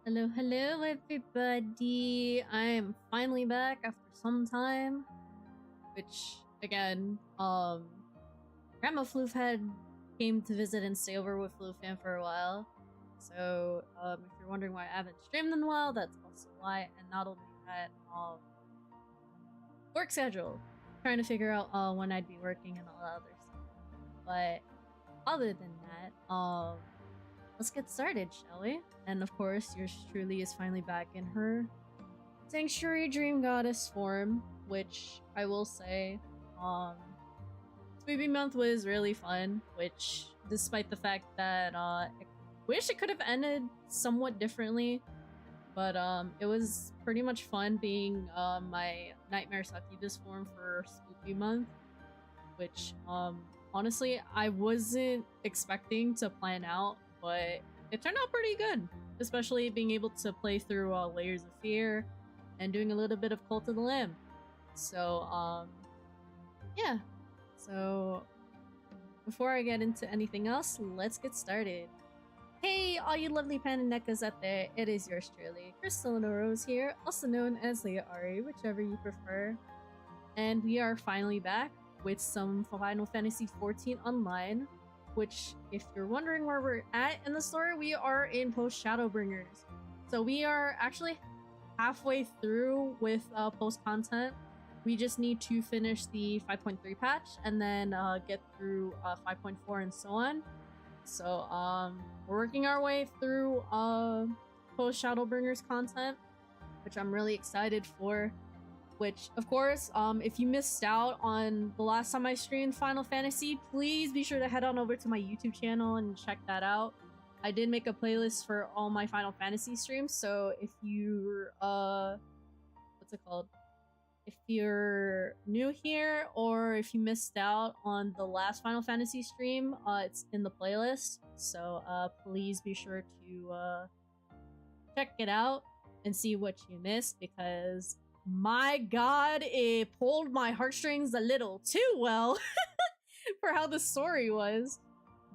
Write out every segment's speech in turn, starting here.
Hello, hello, everybody. I'm finally back after some time, which again, Grandma Floof had came to visit and stay over with Floofan for a while. So, if you're wondering why I haven't streamed in a while, that's also why. And not only that, work schedule, trying to figure out when I'd be working and all that other stuff. But other than that, let's get started, shall we? And of course, yours truly is finally back in her Sanctuary Dream Goddess form, which I will say, Spoopy Month was really fun, which, despite the fact that, I wish it could have ended somewhat differently, but, it was pretty much fun being, my Nightmare Succubus form for Spoopy Month, which, honestly, I wasn't expecting to plan out, but it turned out pretty good, especially being able to play through Layers of Fear and doing a little bit of Cult of the Lamb. So, yeah. So, before I get into anything else, let's get started. Hey, all you lovely Pandanekas out there, it is yours truly, Crystalina Rose here, also known as Leia Ari, whichever you prefer. And we are finally back with some Final Fantasy XIV Online, which, if you're wondering where we're at in the story, we are in Post-Shadowbringers. So we are actually halfway through with post-content. We just need to finish the 5.3 patch and then get through 5.4 and so on. So we're working our way through Post-Shadowbringers content, which I'm really excited for. Which, of course, if you missed out on the last time I streamed Final Fantasy, please be sure to head on over to my YouTube channel and check that out. I did make a playlist for all my Final Fantasy streams, so if you're, what's it called? If you're new here, or if you missed out on the last Final Fantasy stream, it's in the playlist, so please be sure to check it out and see what you missed, because my god, it pulled my heartstrings a little too well for how the story was.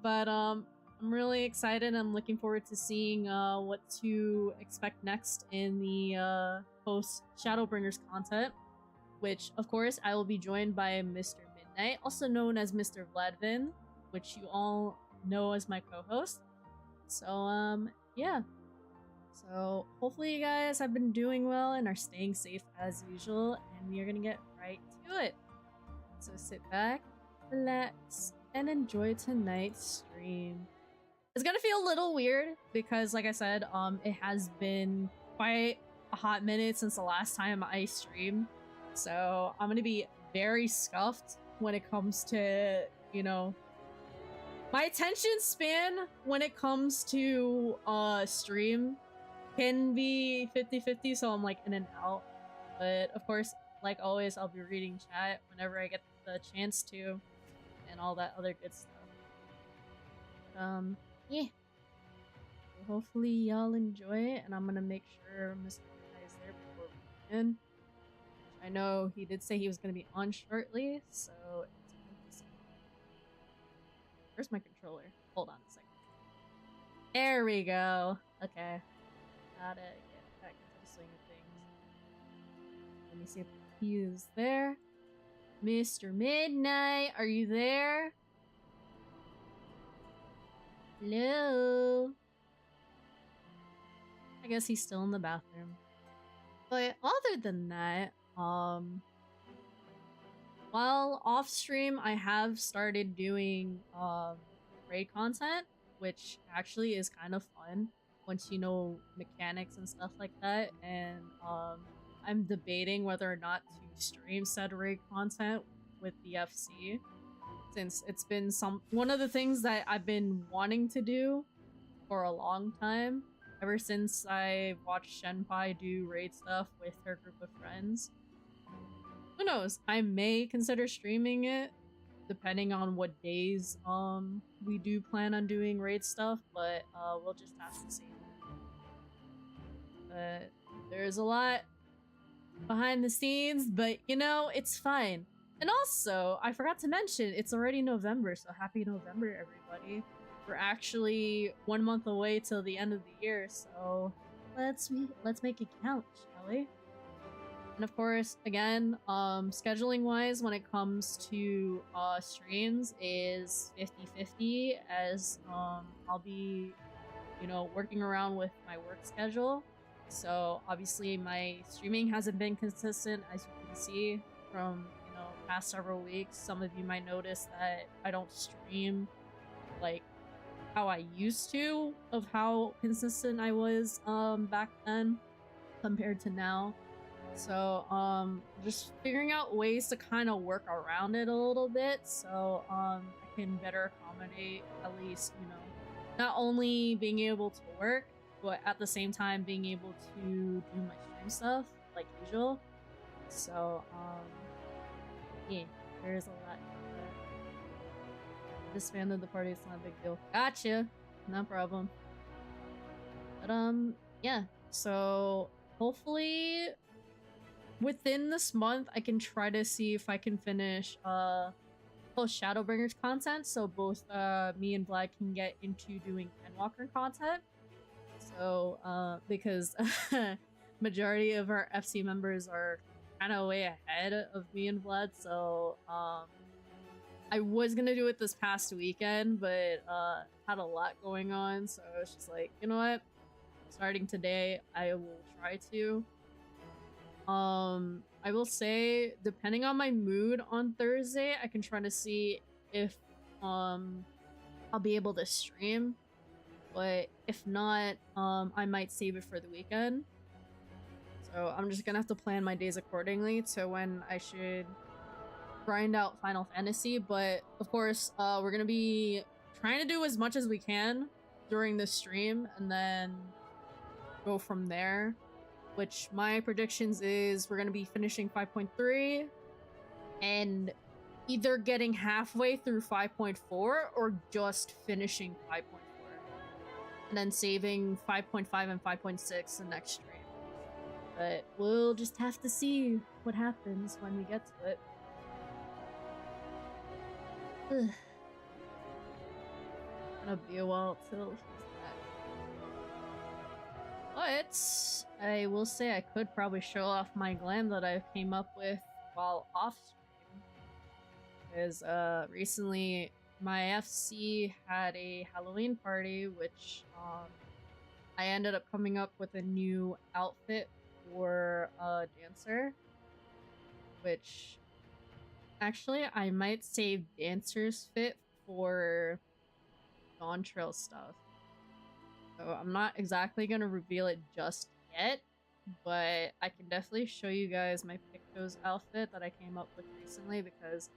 But I'm really excited. I'm looking forward to seeing what to expect next in the post Shadowbringers content, which of course I will be joined by Mr. Midnight, also known as Mr. Vladvin, which you all know as my co-host. So yeah. So hopefully you guys have been doing well and are staying safe as usual, and we are gonna get right to it. So sit back, relax, and enjoy tonight's stream. It's gonna feel a little weird because, like I said, it has been quite a hot minute since the last time I streamed. So I'm gonna be very scuffed when it comes to, you know, my attention span when it comes to stream can be 50-50, so I'm like in and out. But of course, like always, I'll be reading chat whenever I get the chance to, and all that other good stuff. Yeah. So hopefully y'all enjoy it, and I'm gonna make sure Mr. Guy is there before we begin. I know he did say he was gonna be on shortly, so it's where's my controller? Hold on a second. There we go. Okay. Gotta get back into the swing of things. Let me see if he is there. Mr. Midnight, are you there? Hello? I guess he's still in the bathroom. But other than that, while off stream, I have started doing raid content, which actually is kind of fun once you know mechanics and stuff like that, and I'm debating whether or not to stream said raid content with the FC, since it's been one of the things that I've been wanting to do for a long time, ever since I watched Shenpai do raid stuff with her group of friends. Who knows, I may consider streaming it depending on what days we do plan on doing raid stuff, but we'll just have to see. But there's a lot behind the scenes, but you know, it's fine. And also, I forgot to mention, it's already November, so happy November, everybody. We're actually 1 month away till the end of the year, so let's make it count, shall we? And of course, again, scheduling wise, when it comes to streams, is 50-50, as I'll be, you know, working around with my work schedule. So obviously my streaming hasn't been consistent, as you can see from, you know, past several weeks. Some of you might notice that I don't stream like how I used to, of how consistent I was back then compared to now. So just figuring out ways to kind of work around it a little bit, so I can better accommodate, at least, you know, not only being able to work, but at the same time being able to do my stream stuff like usual. So yeah, there's a lot. Disbanded the party, it's not a big deal. Gotcha, no problem. But yeah, so hopefully within this month I can try to see if I can finish Post-Shadowbringers content, so both me and Vlad can get into doing Endwalker content. So because majority of our FC members are kind of way ahead of me and Vlad, so I was gonna do it this past weekend, but had a lot going on, so I was just like, you know what, starting today I will try to. I will say, depending on my mood on Thursday, I can try to see if I'll be able to stream, but if not, I might save it for the weekend. So I'm just gonna have to plan my days accordingly to when I should grind out Final Fantasy. But of course, we're gonna be trying to do as much as we can during this stream and then go from there, which my predictions is we're gonna be finishing 5.3 and either getting halfway through 5.4 or just finishing 5.4 and then saving 5.5 and 5.6 the next stream. But we'll just have to see what happens when we get to it. Ugh. Gonna be a while till he's back. But I will say I could probably show off my glam that I came up with while off stream. Because recently my FC had a Halloween party, which I ended up coming up with a new outfit for a dancer, which actually I might save dancer's fit for Dawn Trail stuff. So I'm not exactly gonna reveal it just yet, but I can definitely show you guys my Pictos outfit that I came up with recently, because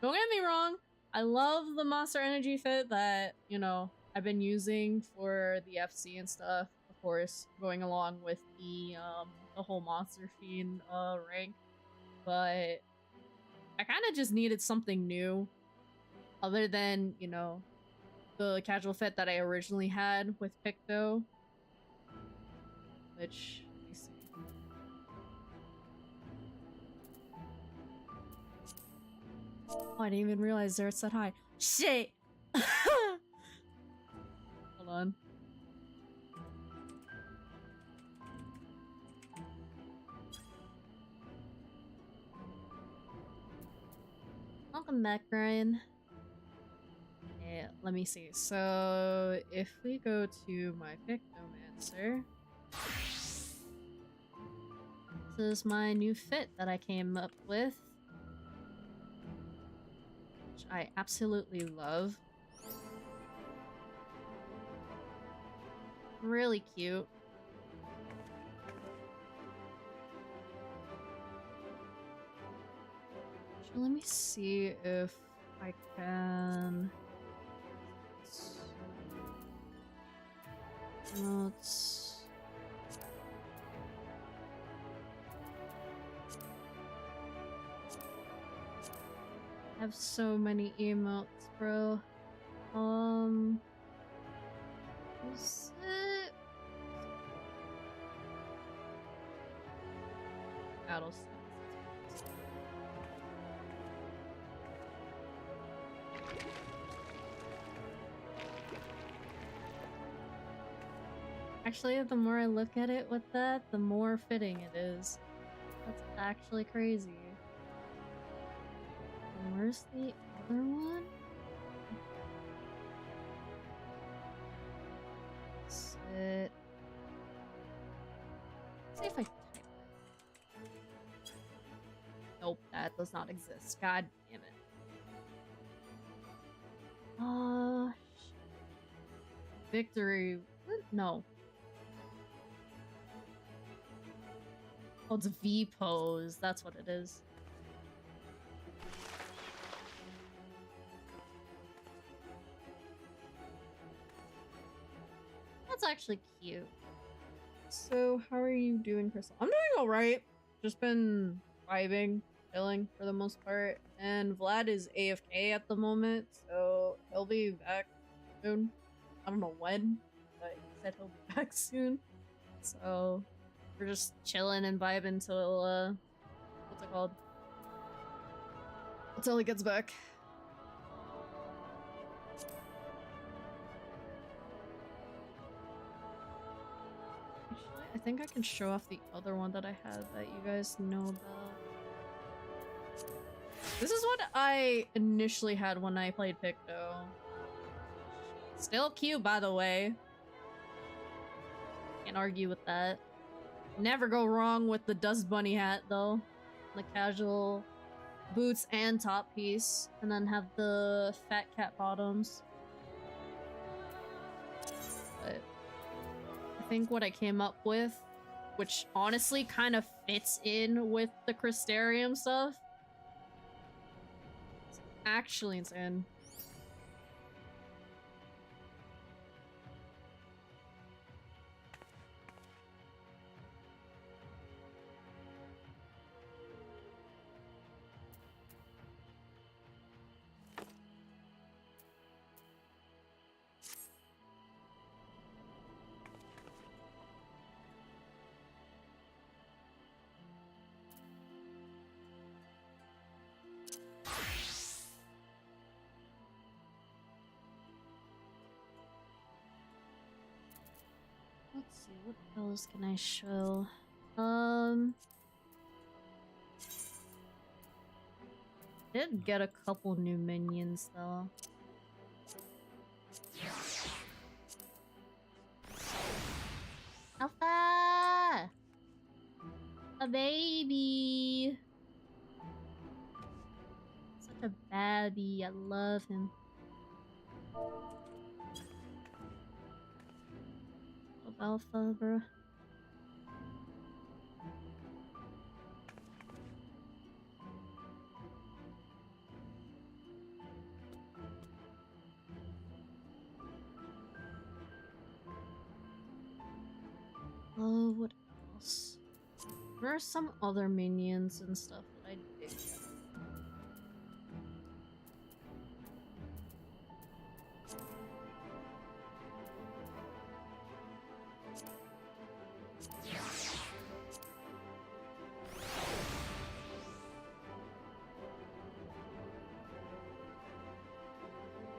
don't get me wrong, I love the Monster Energy fit that, you know, I've been using for the FC and stuff, of course, going along with the whole Monster Fiend rank, but I kind of just needed something new other than, you know, the casual fit that I originally had with Picto, which, let me see. Oh, I didn't even realize Zerth said hi. Shit! Hold on. Welcome back, Brian. Yeah, let me see. So, if we go to my Pictomancer, this is my new fit that I came up with, which I absolutely love. Really cute. So let me see if I can... Notes. I have so many emotes, bro. Is it? Battle Stats. Actually, the more I look at it with that, the more fitting it is. That's actually crazy. And where's the other one? Is it... Let's see if I type it. Nope, that does not exist. God damn it. Victory. No. Oh, it's V pose. That's what it is. That's actually cute. So, how are you doing, Crystal? I'm doing alright. Just been vibing, chilling for the most part. And Vlad is AFK at the moment, so he'll be back soon. I don't know when, but he said he'll be back soon. So, we're just chilling and vibing till, what's it called? Until he gets back. Actually, I think I can show off the other one that I had that you guys know about. This is what I initially had when I played Picto. Still cute, by the way. Can't argue with that. Never go wrong with the Dust Bunny hat, though. The casual boots and top piece. And then have the fat cat bottoms. But I think what I came up with, which honestly kind of fits in with the Crystarium stuff, it's actually insane. Let's see, what else can I show? Did get a couple new minions though. Alpha! A baby! Such a babby, I love him. Alpha, bro. Oh, what else? There are some other minions and stuff that I dig.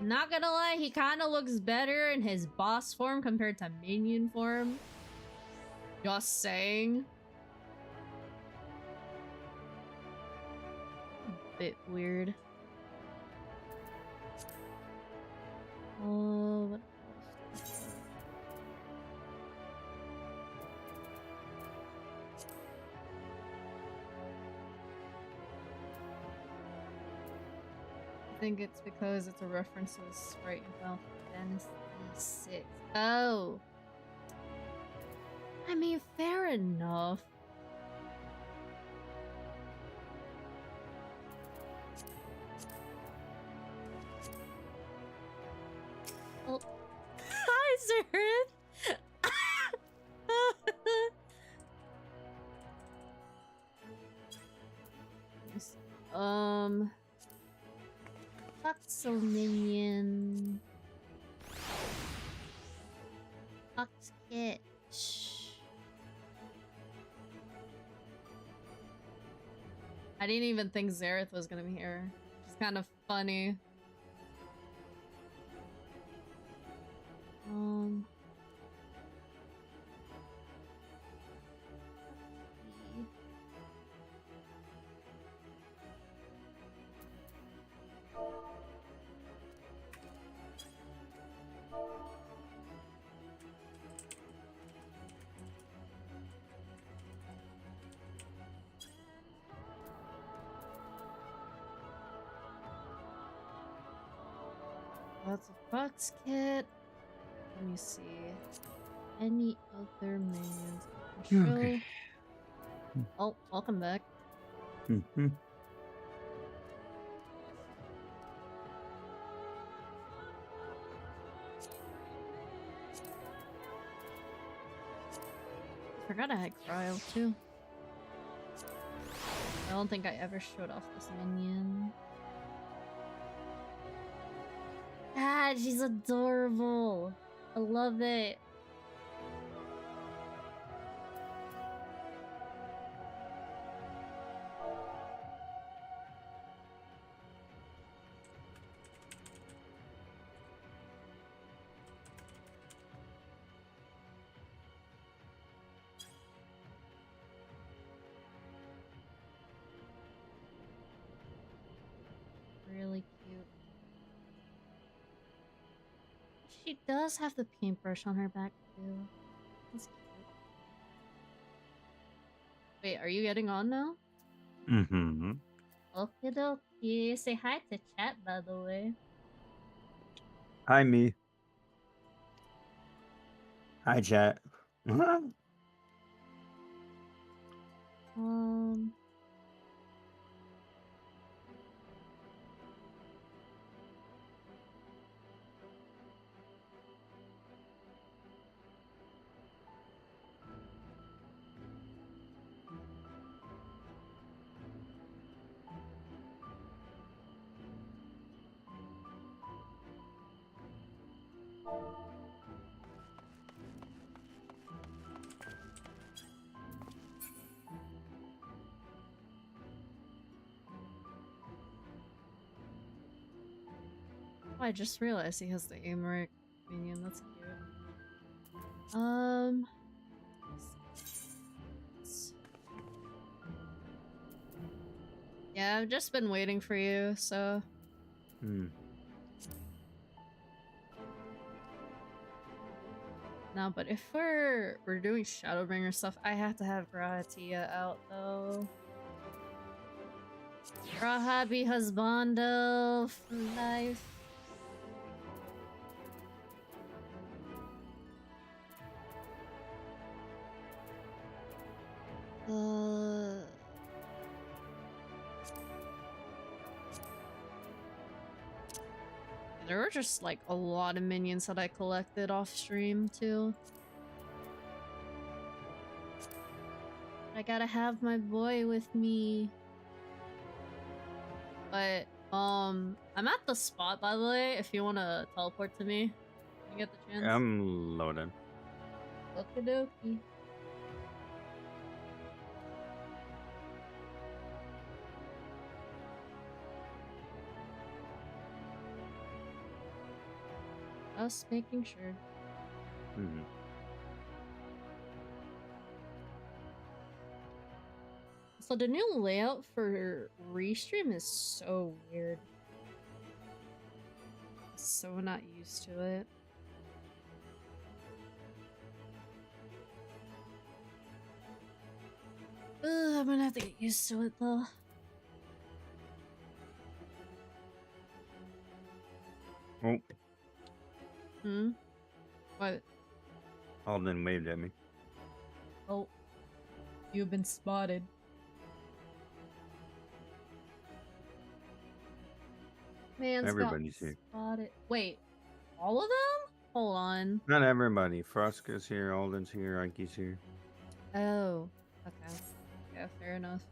Not gonna lie, he kind of looks better in his boss form compared to minion form. Just saying. A bit weird. Oh, what else? I think it's because it's a reference to the sprite in Final Fantasy VI. Oh. I mean, fair enough. Oh. Hi, Zerith! Foxel minion. Fox Kitch. I didn't even think Zerith was gonna be here. It's kind of funny. That's a box kit. Let me see. Any other minions I can show? Okay. Oh, welcome back. Mm-hmm. I forgot I had cryo too. I don't think I ever showed off this minion. Ah, she's adorable. I love it. Really cute. She does have the paintbrush on her back too. That's cute. Wait, are you getting on now? Mm-hmm. Okie dokie. Say hi to chat, by the way. Hi, me. Hi, chat. Um, I just realized he has the Amoric minion. That's cute. Yeah, I've just been waiting for you, so. No, but if we're doing Shadowbringer stuff, I have to have Gratia out though. Rahabi husbando for life. There were just like a lot of minions that I collected off stream too. I gotta have my boy with me. But I'm at the spot, by the way, if you want to teleport to me when you get the chance. I'm loading. Okie dokie. Just making sure. Mm-hmm. So the new layout for Restream is so weird. So not used to it. Ugh, I'm gonna have to get used to it though. Oh, Hmm? What? Alden waved at me. Oh. You've been spotted. Man's Everybody's got here. spotted. Wait, all of them? Hold on. Not everybody. Fruska's here, Alden's here, Ike's here. Oh, okay. Yeah, fair enough.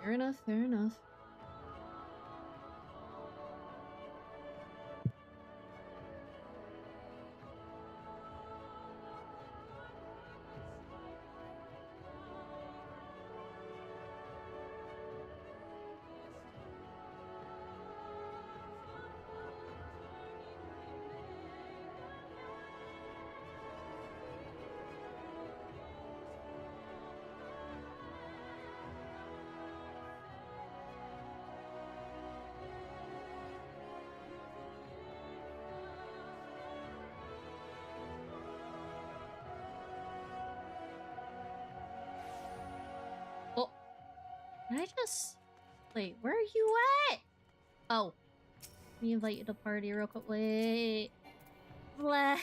Fair enough, fair enough. Oh, did I just... Wait, where are you at? Oh. Let me invite you to party real quick. Wait. Vlad.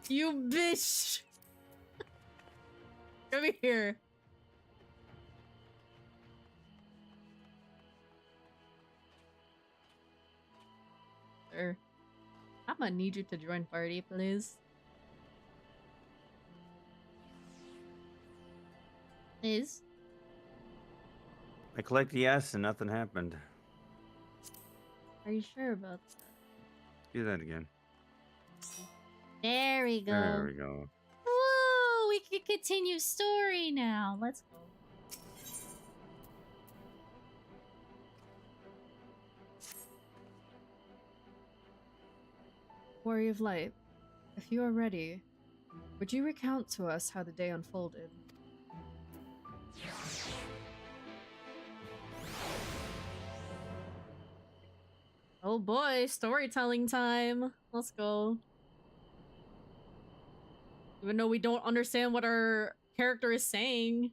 You bitch! Come here. Sir, I'm gonna need you to join party, please. Please? I clicked yes and nothing happened. Are you sure about that? Do that again. There we go. There we go. Woo! We can continue story now. Let's go. Warrior of Light, if you are ready, would you recount to us how the day unfolded? Oh boy, storytelling time. Let's go. Even though we don't understand what our character is saying.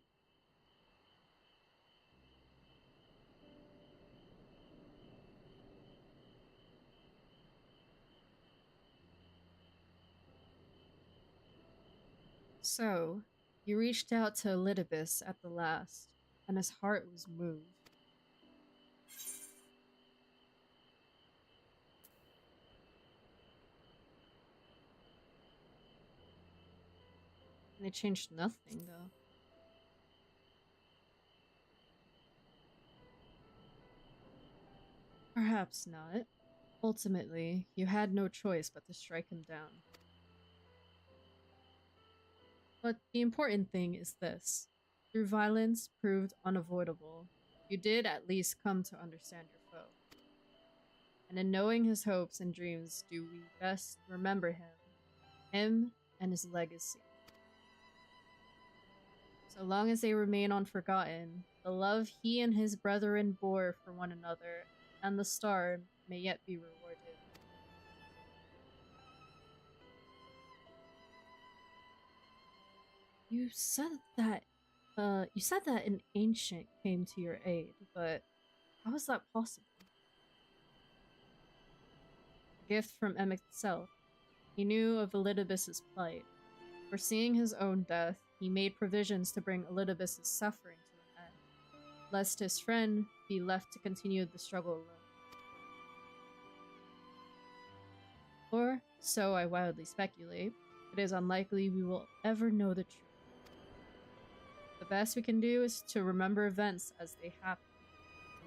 So, you reached out to Elidibus at the last, and his heart was moved. And it changed nothing, though. Perhaps not. Ultimately, you had no choice but to strike him down. But the important thing is this. Through violence proved unavoidable, you did at least come to understand your foe. And in knowing his hopes and dreams, do we best remember him and his legacy. So long as they remain unforgotten, the love he and his brethren bore for one another and the star may yet be rewarded. You said that an ancient came to your aid, but how is that possible? A gift from Emmett itself. He knew of Elidibus's plight. Foreseeing his own death, he made provisions to bring Elidibus's suffering to an end, lest his friend be left to continue the struggle alone. Or, so I wildly speculate, it is unlikely we will ever know the truth. The best we can do is to remember events as they happen,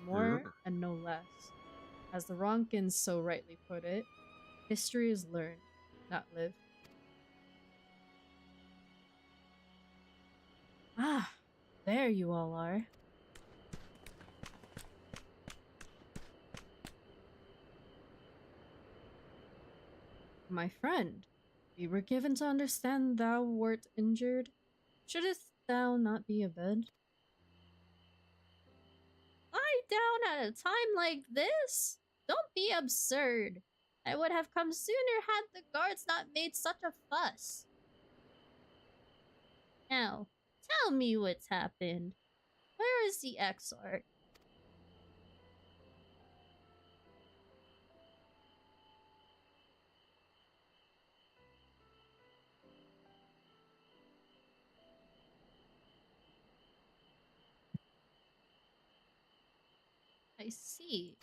no more and no less. As the Ronkins so rightly put it, history is learned, not lived. Ah, there you all are. My friend, we were given to understand thou wert injured. Shouldst thou not be abed? Lie down at a time like this? Don't be absurd. I would have come sooner had the guards not made such a fuss. Now, tell me what's happened. Where is the Exarch? I see.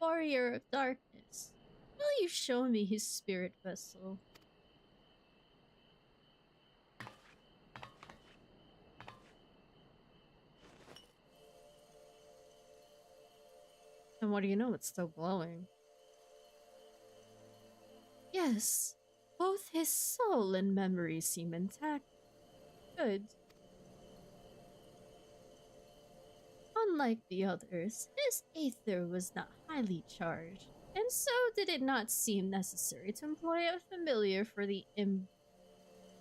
Warrior of Darkness, will you show me his spirit vessel? And what do you know? It's still glowing. Yes, both his soul and memory seem intact. Good. Unlike the others, his aether was not highly charged, and so did it not seem necessary to employ a familiar for the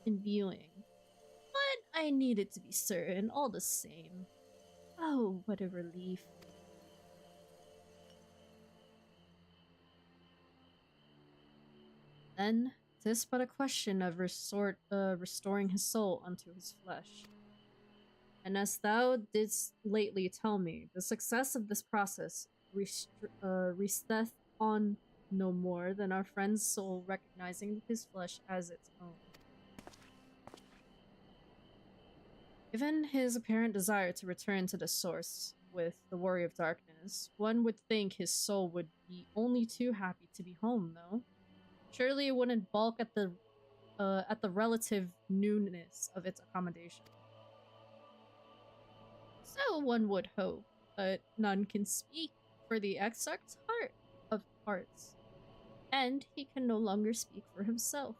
imbuing. But I needed to be certain all the same. Oh, what a relief. Then, 'tis but a question of restoring his soul unto his flesh. And as thou didst lately tell me, the success of this process resteth on no more than our friend's soul recognizing his flesh as its own. Given his apparent desire to return to the source with the Warrior of Darkness, one would think his soul would be only too happy to be home, though. Surely it wouldn't balk at the relative newness of its accommodation. So one would hope, but none can speak for the Exarch's heart of hearts, and he can no longer speak for himself.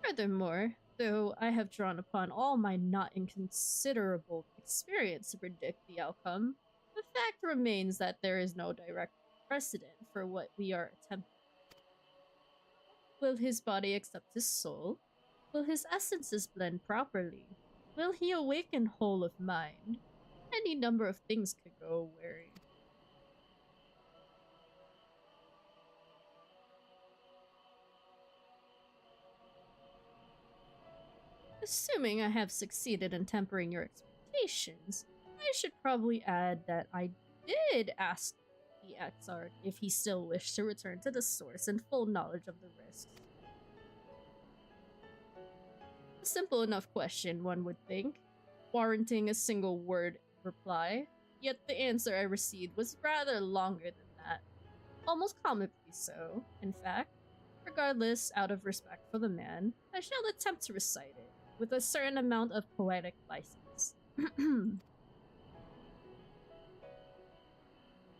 Furthermore, though I have drawn upon all my not inconsiderable experience to predict the outcome, the fact remains that there is no direct precedent for what we are attempting. Will his body accept his soul? Will his essences blend properly? Will he awaken whole of mind? Any number of things could go wary. Assuming I have succeeded in tempering your expectations, I should probably add that I did ask the Exarch if he still wished to return to the source in full knowledge of the risks. A simple enough question, one would think, warranting a single word reply, yet the answer I received was rather longer than that. Almost comically so, in fact. Regardless, out of respect for the man, I shall attempt to recite it, with a certain amount of poetic license.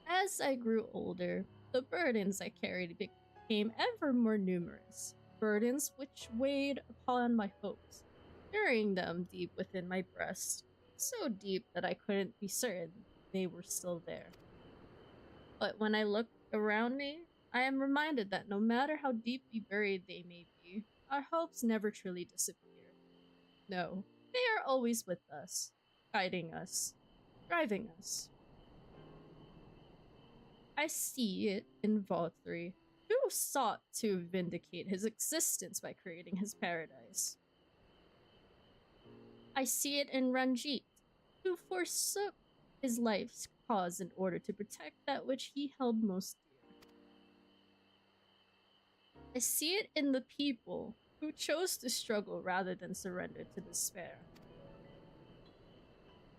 As I grew older, the burdens I carried became ever more numerous, burdens which weighed upon my hopes, burying them deep within my breast, so deep that I couldn't be certain they were still there. But when I look around me, I am reminded that no matter how deeply buried they may be, our hopes never truly disappear. No, they are always with us, guiding us, driving us. I see it in Valtteri, who sought to vindicate his existence by creating his paradise. I see it in Ranjit, who forsook his life's cause in order to protect that which he held most dear. I see it in the people who chose to struggle rather than surrender to despair.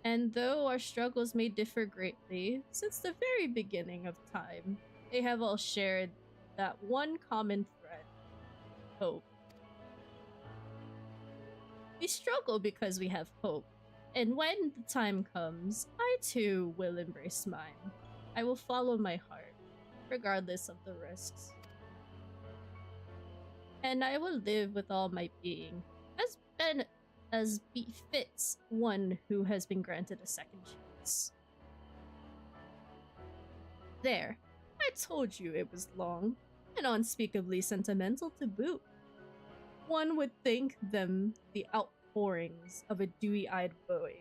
And though our struggles may differ greatly, since the very beginning of time, they have all shared that one common thread: hope. We struggle because we have hope, and when the time comes, I too will embrace mine. I will follow my heart, regardless of the risks. And I will live with all my being, as befits one who has been granted a second chance. There, I told you it was long, and unspeakably sentimental to boot. One would think them the outpourings of a dewy-eyed boy,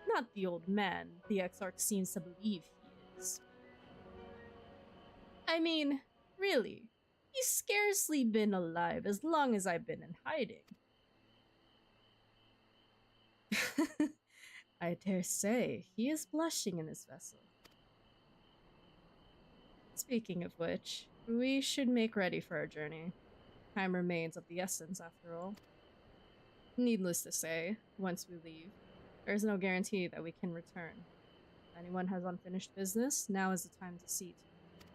not the old man the Exarch seems to believe he is. I mean, really, he's scarcely been alive as long as I've been in hiding. I dare say he is blushing in his vessel. Speaking of which, we should make ready for our journey. Time remains of the essence, after all. Needless to say, once we leave, there is no guarantee that we can return. If anyone has unfinished business, now is the time to see to it.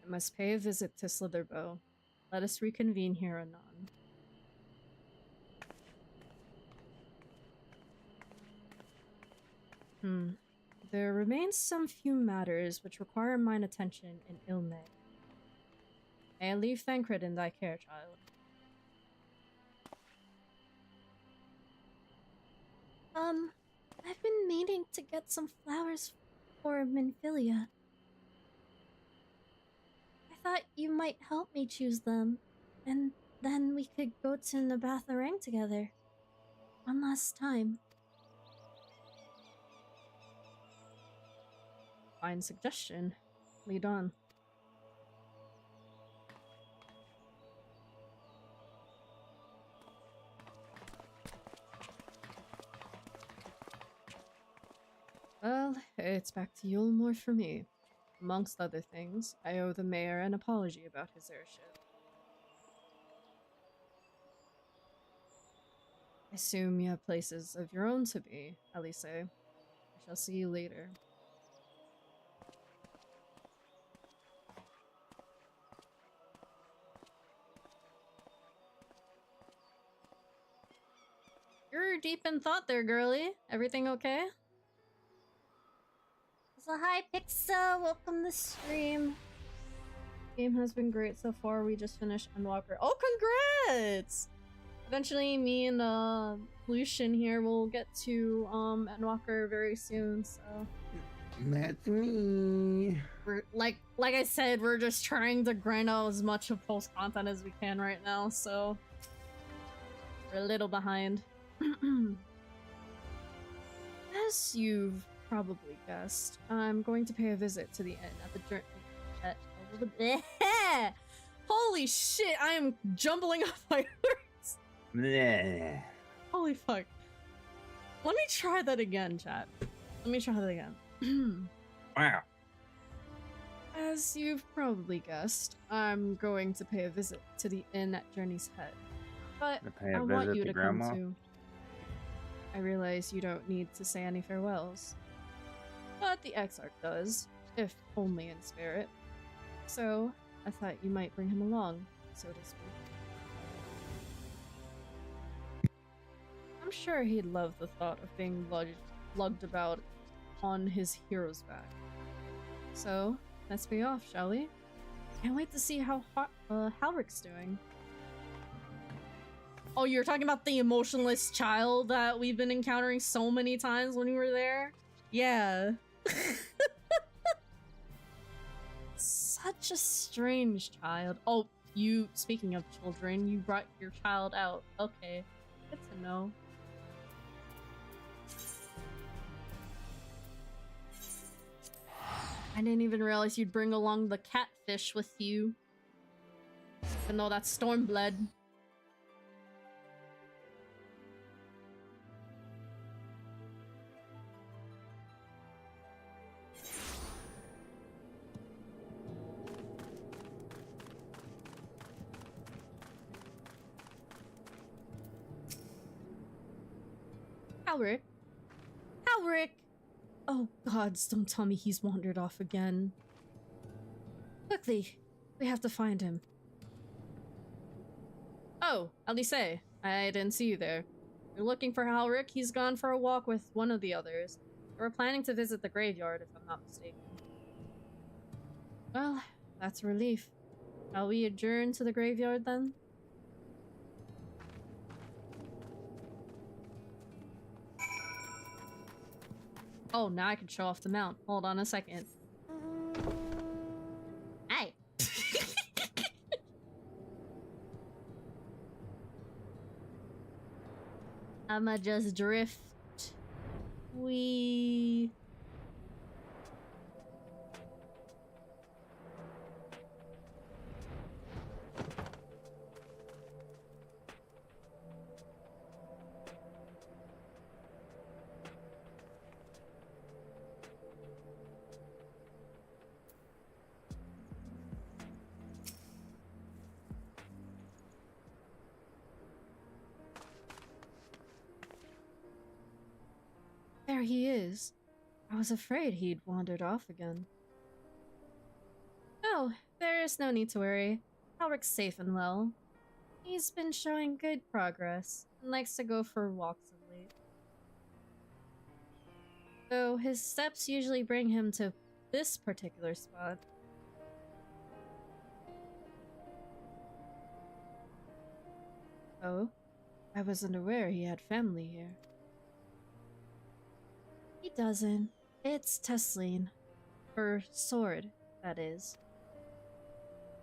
I must pay a visit to Slitherbow. Let us reconvene here anon. There remains some few matters which require mine attention in Ilme. May I leave Thancred in thy care, child? I've been meaning to get some flowers for Minfilia. I thought you might help me choose them, and then we could go to Nabatharang together. One last time. Fine suggestion. Lead on. Well, it's back to Yulmore for me. Amongst other things, I owe the mayor an apology about his airship. I assume you have places of your own to be, Elise. I shall see you later. You're deep in thought there, girly. Everything okay? So hi, Pixel. Welcome to stream. Game has been great so far. We just finished Endwalker. Oh, congrats! Eventually, me and Lucian here will get to Endwalker very soon. So That's me. we're like I said, we're just trying to grind out as much of post content as we can right now. So we're a little behind. As you've probably guessed, I'm going to pay a visit to the inn at the journey. Holy shit! I am jumbling up my words. Bleh. Holy fuck! Let me try that again, chat. Let me try that again. Wow. As you've probably guessed, I'm going to pay a visit to the inn at Journey's Head, but To pay I a want visit you to to Grandma? come too. I realize you don't need to say any farewells, but the Exarch does, if only in spirit. So, I thought you might bring him along, so to speak. I'm sure he'd love the thought of being lugged about on his hero's back. So, let's be off, shall we? Can't wait to see how Halrick's doing. Oh, you're talking about the emotionless child that we've been encountering so many times when we were there? Yeah. Such a strange child. Oh, speaking of children, you brought your child out. Okay, good to know. I didn't even realize you'd bring along the catfish with you. Even though that's Stormblood. Halrick? Halrick! Oh gods, don't tell me he's wandered off again. Quickly, we have to find him. Oh, Alice, I didn't see you there. You're looking for Halrick? He's gone for a walk with one of the others. They were planning to visit the graveyard, if I'm not mistaken. Well, that's a relief. Shall we adjourn to the graveyard then? Oh, now I can show off the mount. Hold on a second. Hey! I'ma just drift. We. There he is. I was afraid he'd wandered off again. Oh, there is no need to worry. Halrick's safe and well. He's been showing good progress and likes to go for walks of late. Though his steps usually bring him to this particular spot. Oh, I wasn't aware he had family here. He doesn't. It's Tesleen. Her sword, that is.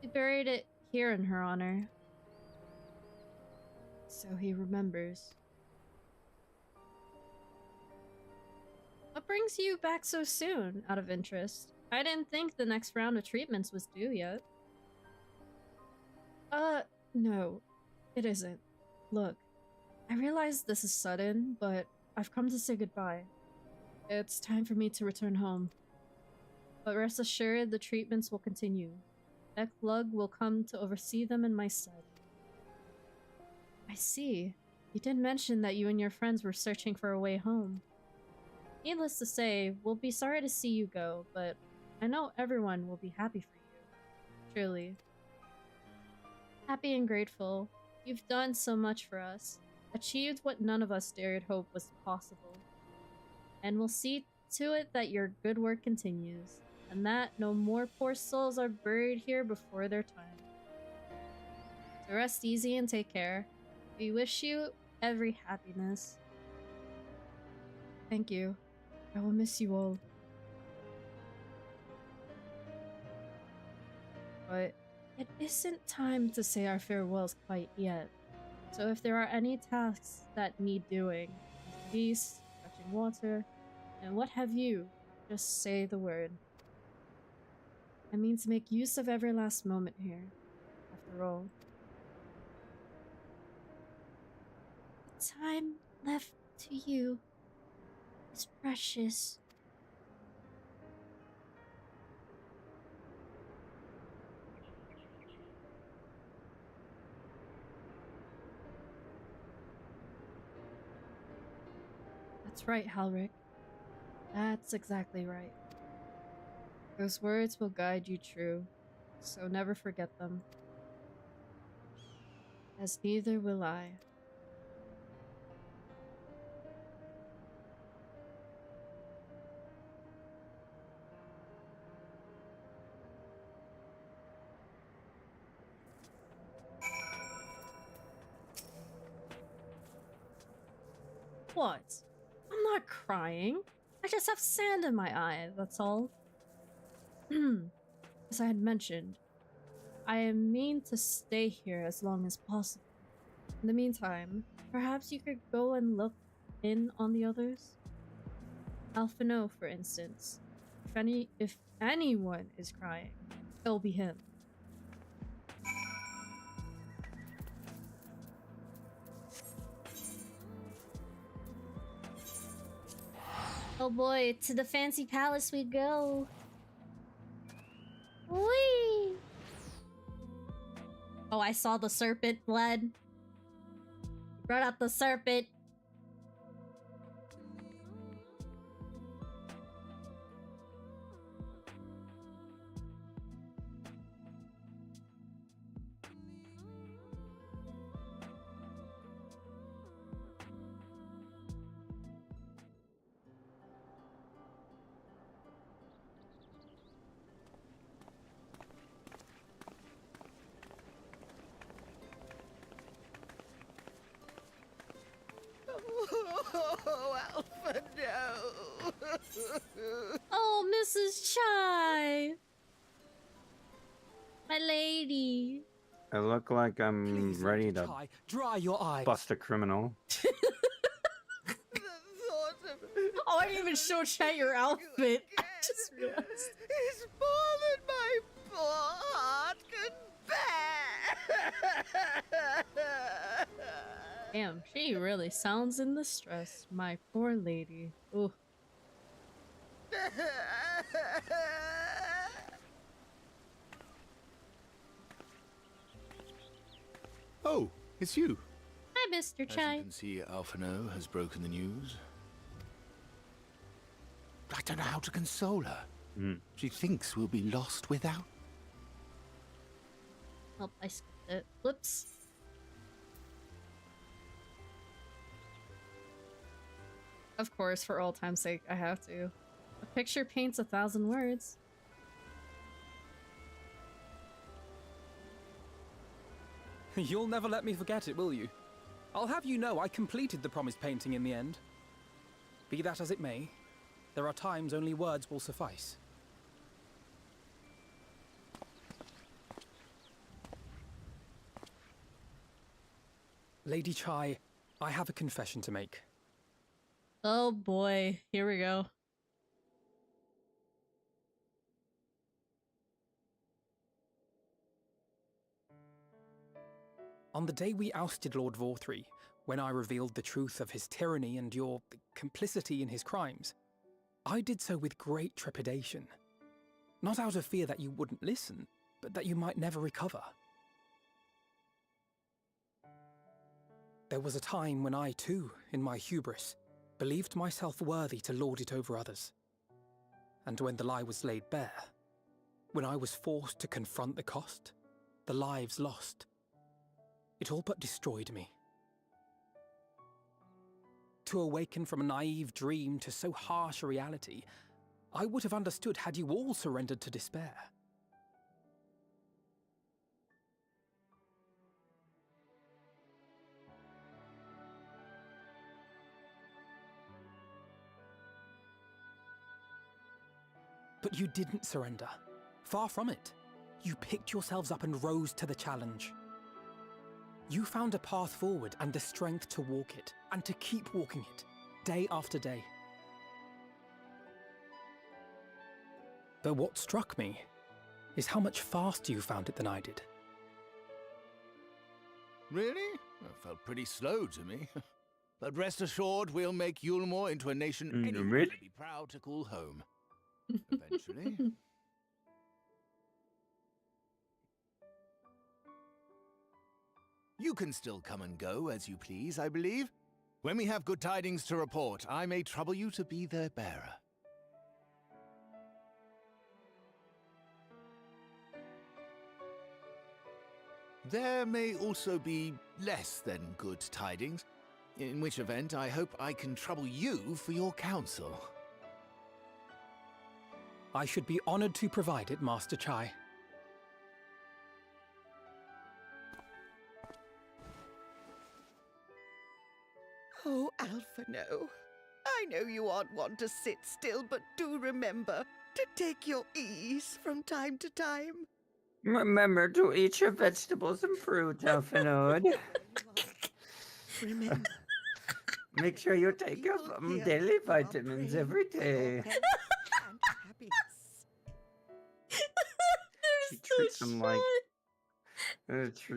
We buried it here in her honor. So he remembers. What brings you back so soon, out of interest? I didn't think the next round of treatments was due yet. No. It isn't. Look, I realize this is sudden, but I've come to say goodbye. It's time for me to return home. But rest assured, the treatments will continue. Lug will come to oversee them in my stead. I see. You did mention that you and your friends were searching for a way home. Needless to say, we'll be sorry to see you go, but I know everyone will be happy for you. Truly. Happy and grateful. You've done so much for us. Achieved what none of us dared hope was possible. And we'll see to it that your good work continues, and that no more poor souls are buried here before their time. So rest easy and take care. We wish you every happiness. Thank you. I will miss you all. But it isn't time to say our farewells quite yet. So if there are any tasks that need doing, feast, fetching water, and what have you, just say the word. I mean to make use of every last moment here, after all. The time left to you is precious. That's right, Halric. That's exactly right. Those words will guide you true, so never forget them. As neither will I. What? I'm not crying. I just have sand in my eye, that's all. As I had mentioned, I mean to stay here as long as possible. In the meantime, perhaps you could go and look in on the others? Alphino, for instance. If anyone is crying, it'll be him. Oh boy, to the fancy palace we go. Whee! Oh, I saw the serpent blood. Brought out the serpent. Oh, Alpha, no! Oh, Mrs. Chai! My lady. I look like I'm Please, ready Lady to Chai, dry your eyes. bust a criminal. The thought of Oh, I didn't even show Chai your outfit. I just realized. It's more than my poor heart can bear! Damn, she really sounds in distress. My poor lady. Ooh. Oh, it's you. Hi, Mr. As Chai. you can see, Alphino has broken the news. I don't know how to console her. She thinks we'll be lost without. Oh, I skipped it. Whoops. Of course, for old time's sake, I have to. A picture paints 1,000 words. You'll never let me forget it, will you? I'll have you know I completed the promised painting in the end. Be that as it may, there are times only words will suffice. Lady Chai, I have a confession to make. Oh boy, here we go. On the day we ousted Lord Vorthree, when I revealed the truth of his tyranny and your complicity in his crimes, I did so with great trepidation. Not out of fear that you wouldn't listen, but that you might never recover. There was a time when I too, in my hubris, believed myself worthy to lord it over others. And when the lie was laid bare, when I was forced to confront the cost, the lives lost, it all but destroyed me. To awaken from a naive dream to so harsh a reality, I would have understood had you all surrendered to despair. But you didn't surrender. Far from it. You picked yourselves up and rose to the challenge. You found a path forward and the strength to walk it, and to keep walking it, day after day. Though what struck me is how much faster you found it than I did. Really? That felt pretty slow to me. But rest assured, we'll make Yulmore into a nation anyone really? would be proud to call home. Eventually. You can still come and go as you please, I believe. When we have good tidings to report, I may trouble you to be their bearer. There may also be less than good tidings, in which event I hope I can trouble you for your counsel. I should be honored to provide it, Master Chai. Oh, Alphino, I know you aren't one to sit still, but do remember to take your ease from time to time. Remember to eat your vegetables and fruit, Elfinode. Remember. Make sure you take your people here daily are vitamins praying every for your day. health and happiness. She treats them like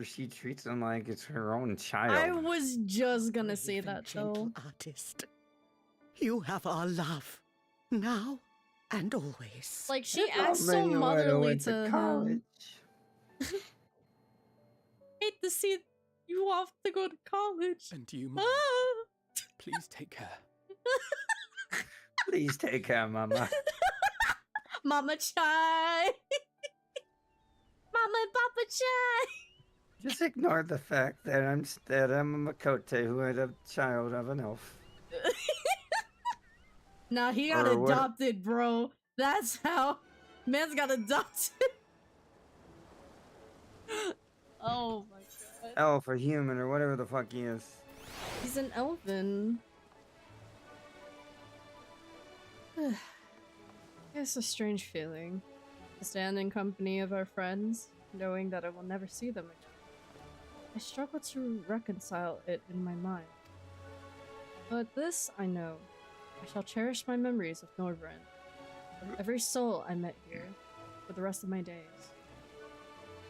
she treats them like it's her own child. I was just gonna say Brave that and gentle though. artist. You have our love, now and always. Like she I thought acts so maybe you would've motherly went to him. college. Hate to see you off to go to college. And you, Mom, Ah! please take care. Please take care, Mama. Mama Chai. Mama and Papa Chai. Just ignore the fact that I'm a Makote who had a child of an elf. Nah, he got Or what- adopted, bro. That's how. Man's got adopted. Oh my god. Elf or human or whatever the fuck he is. He's an elven. It's a strange feeling to stand in company of our friends, knowing that I will never see them again. I struggle to reconcile it in my mind. But this I know. I shall cherish my memories of Norvrend, of every soul I met here, for the rest of my days.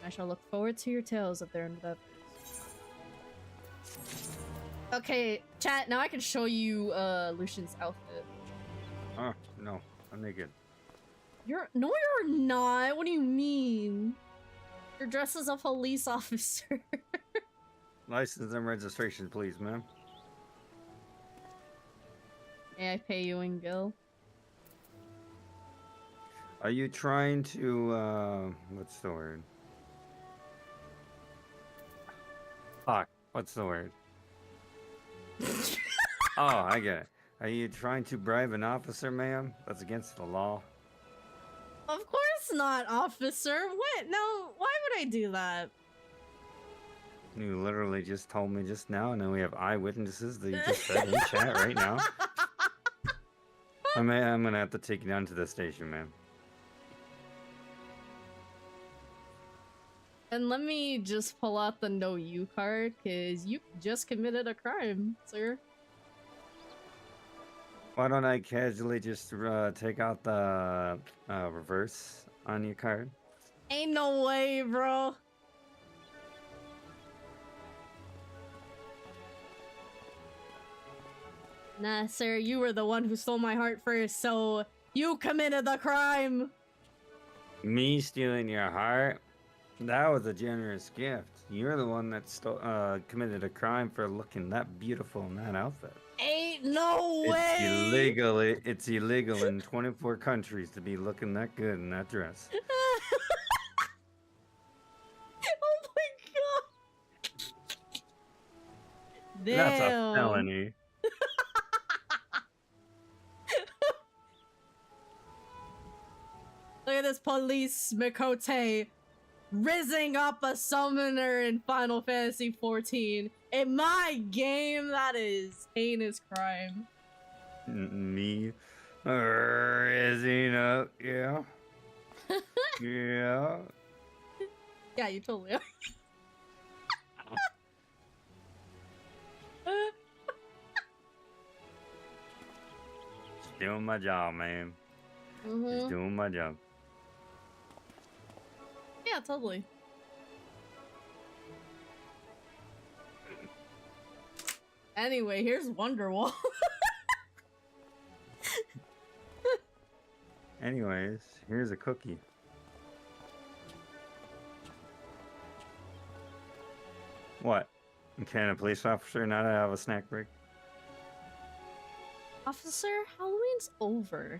I shall look forward to your tales of their endeavors. Okay, chat, now I can show you Lucian's outfit. Oh, no. I'm naked. No, you're not. What do you mean? You're dressed as a police officer. License and registration, please, ma'am. May I pay you in gil? Are you trying to, what's the word? Fuck, what's the word? Oh, I get it. Are you trying to bribe an officer, ma'am? That's against the law. Of course not, officer. What? No, why would I do that? You literally just told me just now, and then we have eyewitnesses that you just said in chat right now. I'm gonna have to take you down to the station, ma'am. And let me just pull out the no you card, cause you just committed a crime, sir. Why don't I casually just take out the reverse on your card? Ain't no way, bro. Nah, sir, you were the one who stole my heart first, so you committed the crime! Me stealing your heart? That was a generous gift. You're the one that committed a crime for looking that beautiful in that outfit. Ain't no way! It's illegal in 24 countries to be looking that good in that dress. Oh my god! Damn. That's a felony. Look at this police Mikote rizzing up a summoner in Final Fantasy XIV. In my game, that is heinous crime. Me raising up, yeah. Yeah. Yeah, you totally are. Just doing my job, man. Just doing my job. Yeah, totally. Anyway, here's Wonderwall. Anyways, here's a cookie. What? Can a police officer not have a snack break? Officer, Halloween's over.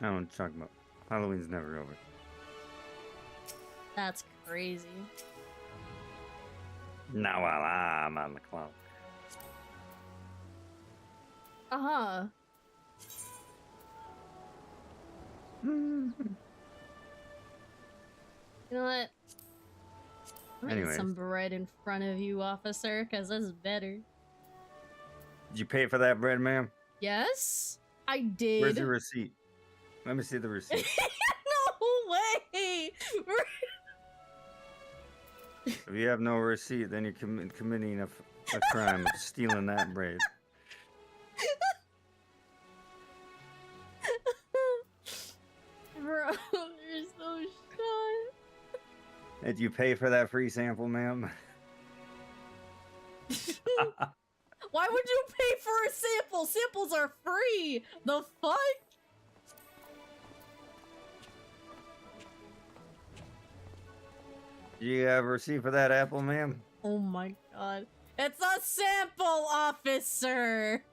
I don't know what you're talking about. Halloween's never over. That's crazy. Not while I'm on the clock. Uh-huh. You know what? I'm gonna get some bread in front of you, officer, because that's better. Did you pay for that bread, ma'am? Yes, I did. Where's the receipt? Let me see the receipt. No way! If you have no receipt, then you're committing a crime of stealing that bread. Bro, you're so shot. Did you pay for that free sample, ma'am? Why would you pay for a sample? Samples are free! The fuck? Do you have a receipt for that apple, ma'am? Oh my god. It's a sample, officer!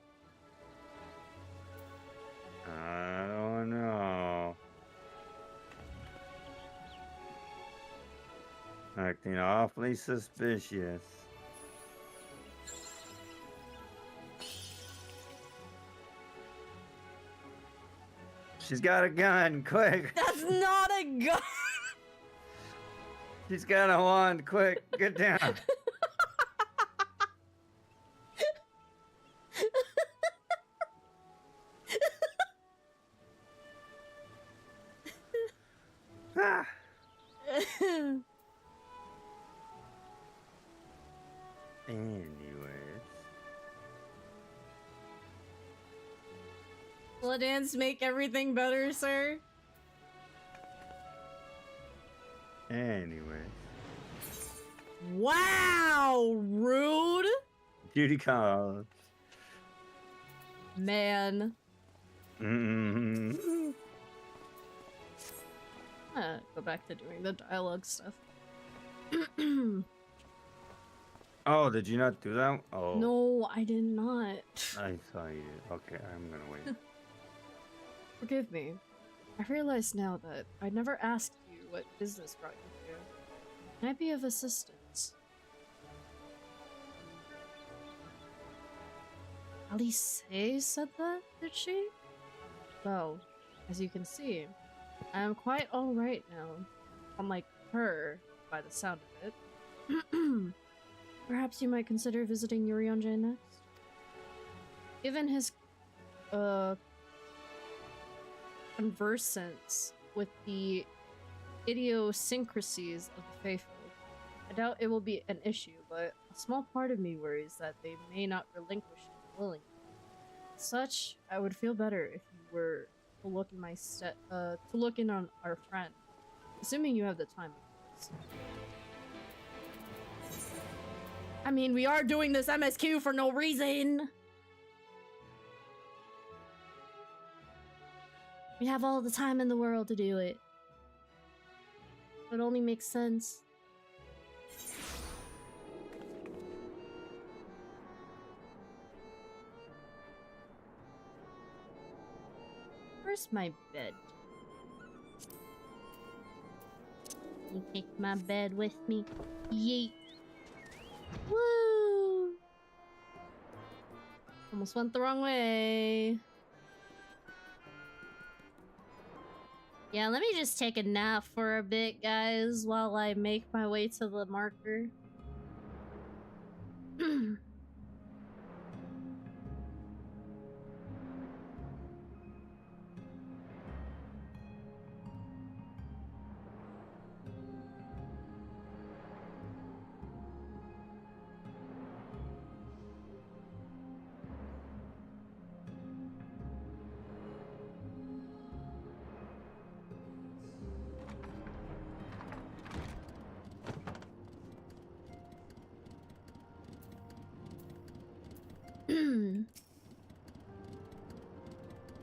I don't know. Acting awfully suspicious. She's got a gun, quick! That's not a gun! She's got a wand, quick, get down! Ah. Anyways. Will a dance make everything better, sir? Anyways. Wow, rude! Duty calls. Man. Mm-hmm. Go back to doing the dialogue stuff. Oh, did you not do that? Oh. No, I did not. I thought you did. Okay, I'm gonna wait. Forgive me. I realize now that I never asked you what business brought you here. Can I be of assistance? Alice said that, did she? Well, as you can see, I am quite alright now. Unlike her, by the sound of it. Perhaps you might consider visiting Yurionje next? Given his, conversance with the idiosyncrasies of the faithful, I doubt it will be an issue, but a small part of me worries that they may not relinquish it willingly. As such, I would feel better if you were to look in to look in on our friend, assuming you have the time, of course. I mean, we are doing this MSQ for no reason. We have all the time in the world to do it. It only makes sense. Where's my bed? You take my bed with me. Yeet. Woo! Almost went the wrong way. Yeah, let me just take a nap for a bit, guys, while I make my way to the marker.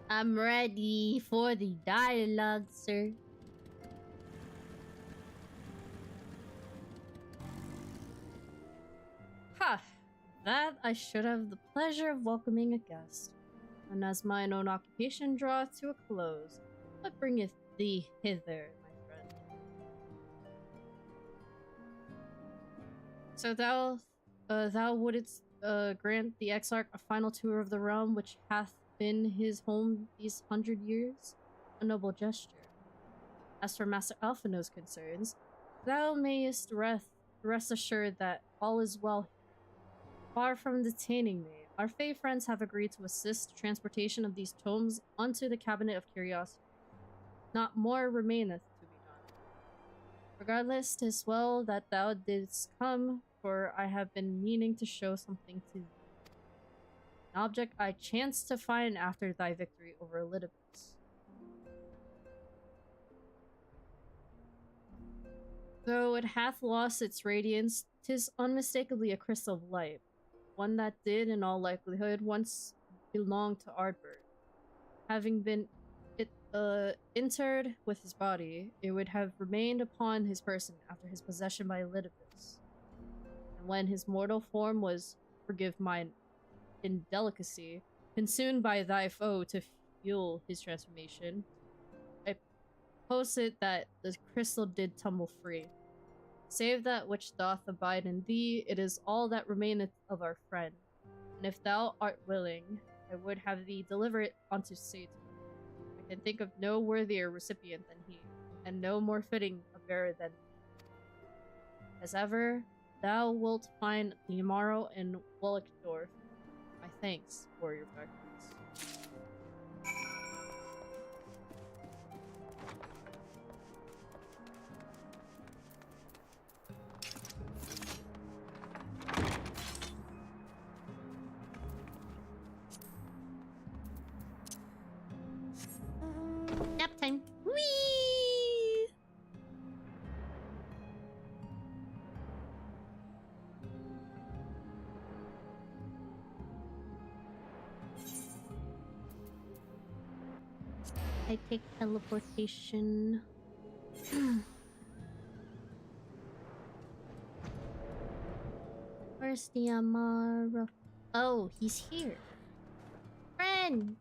I'm ready for the dialogue, sir. Ha! That I should have the pleasure of welcoming a guest. And as mine own occupation draweth to a close, what bringeth thee hither, my friend? So thou wouldst grant the Exarch a final tour of the realm which hath been his home these 100 years? A noble gesture. As for Master Alphino's concerns, thou mayest rest assured that all is well. Far from detaining me, our Fey friends have agreed to assist the transportation of these tomes onto the Cabinet of Curiosity. Not more remaineth to be done. Regardless, 'tis well that thou didst come, for I have been meaning to show something to thee. An object I chanced to find after thy victory over Elidibus. Though it hath lost its radiance, 'tis unmistakably a crystal of light, one that did, in all likelihood, once belong to Ardbert. Having been interred with his body, it would have remained upon his person after his possession by Elidibus. And when his mortal form was, forgive mine indelicacy, consumed by thy foe to fuel his transformation, I posit that the crystal did tumble free. Save that which doth abide in thee, it is all that remaineth of our friend. And if thou art willing, I would have thee deliver it unto Satan. I can think of no worthier recipient than he, and no more fitting a bearer than thee. As ever, thou wilt find the morrow in Wallachdorf. My thanks for your darkness. Nap time. Whee! I take teleportation. Where's the Amaro? Oh, he's here. Friend!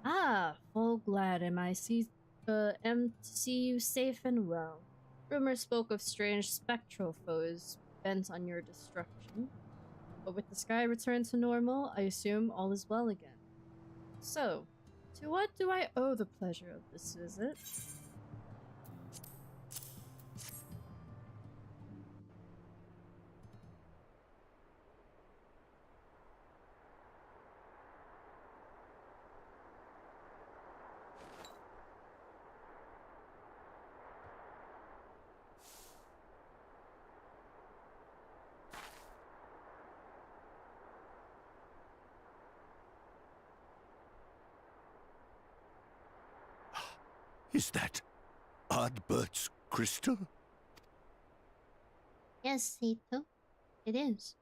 Ah, full glad am I to see you safe and well. Rumor spoke of strange spectral foes bent on your destruction. But with the sky returned to normal, I assume all is well again. So, to what do I owe the pleasure of this visit? Is that Ardbert's crystal? Yes, Sato. It is.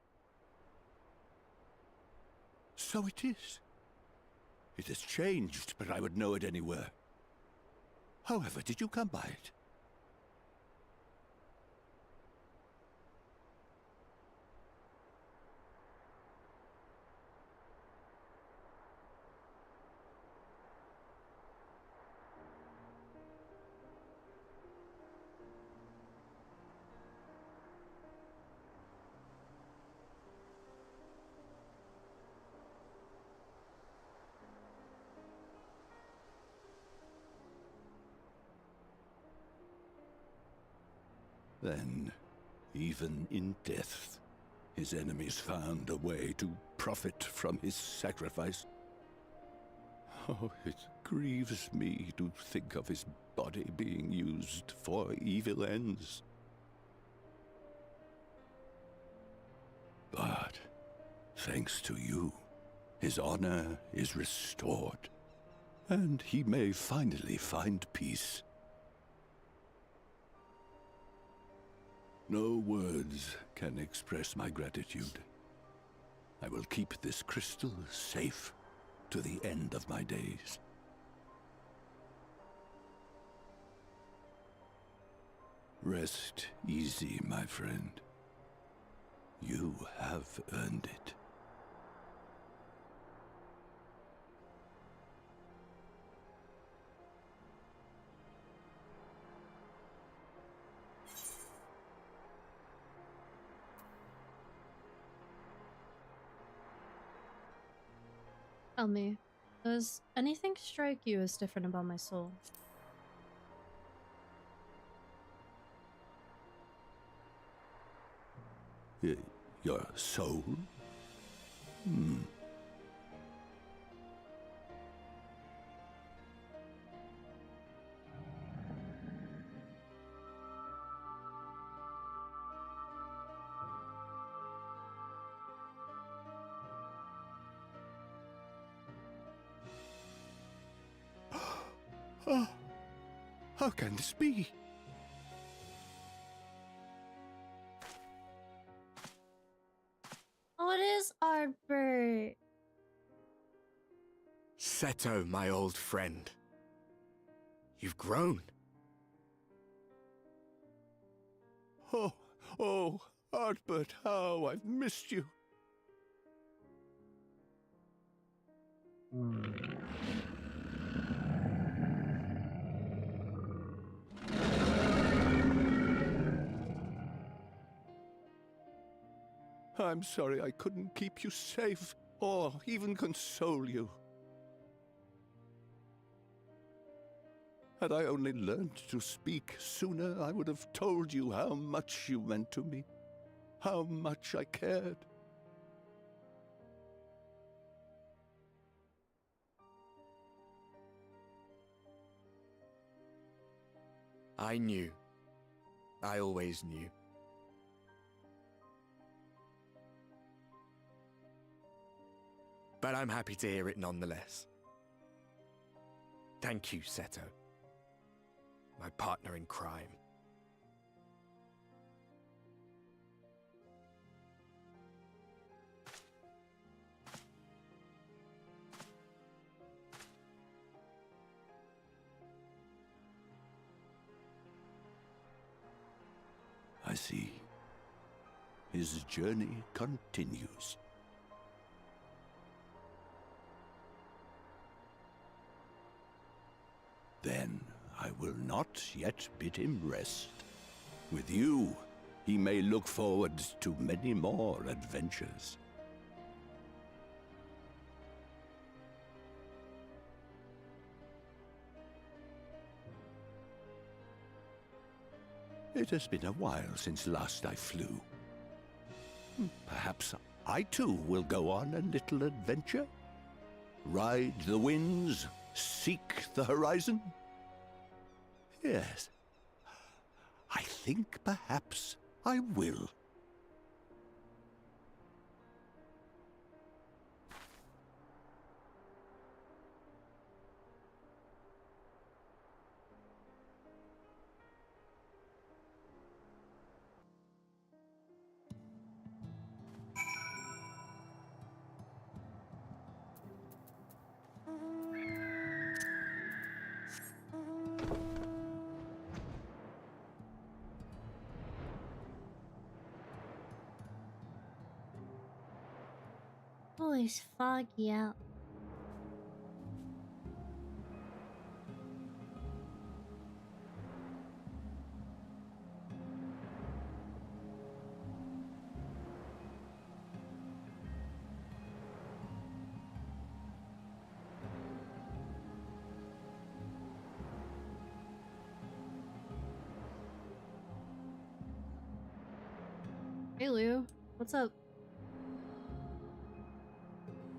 So it is. It has changed, but I would know it anywhere. However, did you come by it? Then, even in death, his enemies found a way to profit from his sacrifice. Oh, it grieves me to think of his body being used for evil ends. But, thanks to you, his honor is restored, and he may finally find peace. No words can express my gratitude. I will keep this crystal safe to the end of my days. Rest easy, my friend. You have earned it. Tell me, does anything strike you as different about my soul? Your soul? Oh, how can this be? What is Arbor? Seto, my old friend. You've grown. Oh, Artbert, how I've missed you. I'm sorry I couldn't keep you safe, or even console you. Had I only learned to speak sooner, I would have told you how much you meant to me, how much I cared. I knew. I always knew. But I'm happy to hear it nonetheless. Thank you, Seto. My partner in crime. I see. His journey continues. Then I will not yet bid him rest. With you, he may look forward to many more adventures. It has been a while since last I flew. Perhaps I too will go on a little adventure? Ride the winds, seek the horizon? Yes, I think perhaps I will. Oh, it's foggy out. Hey, Lou. What's up?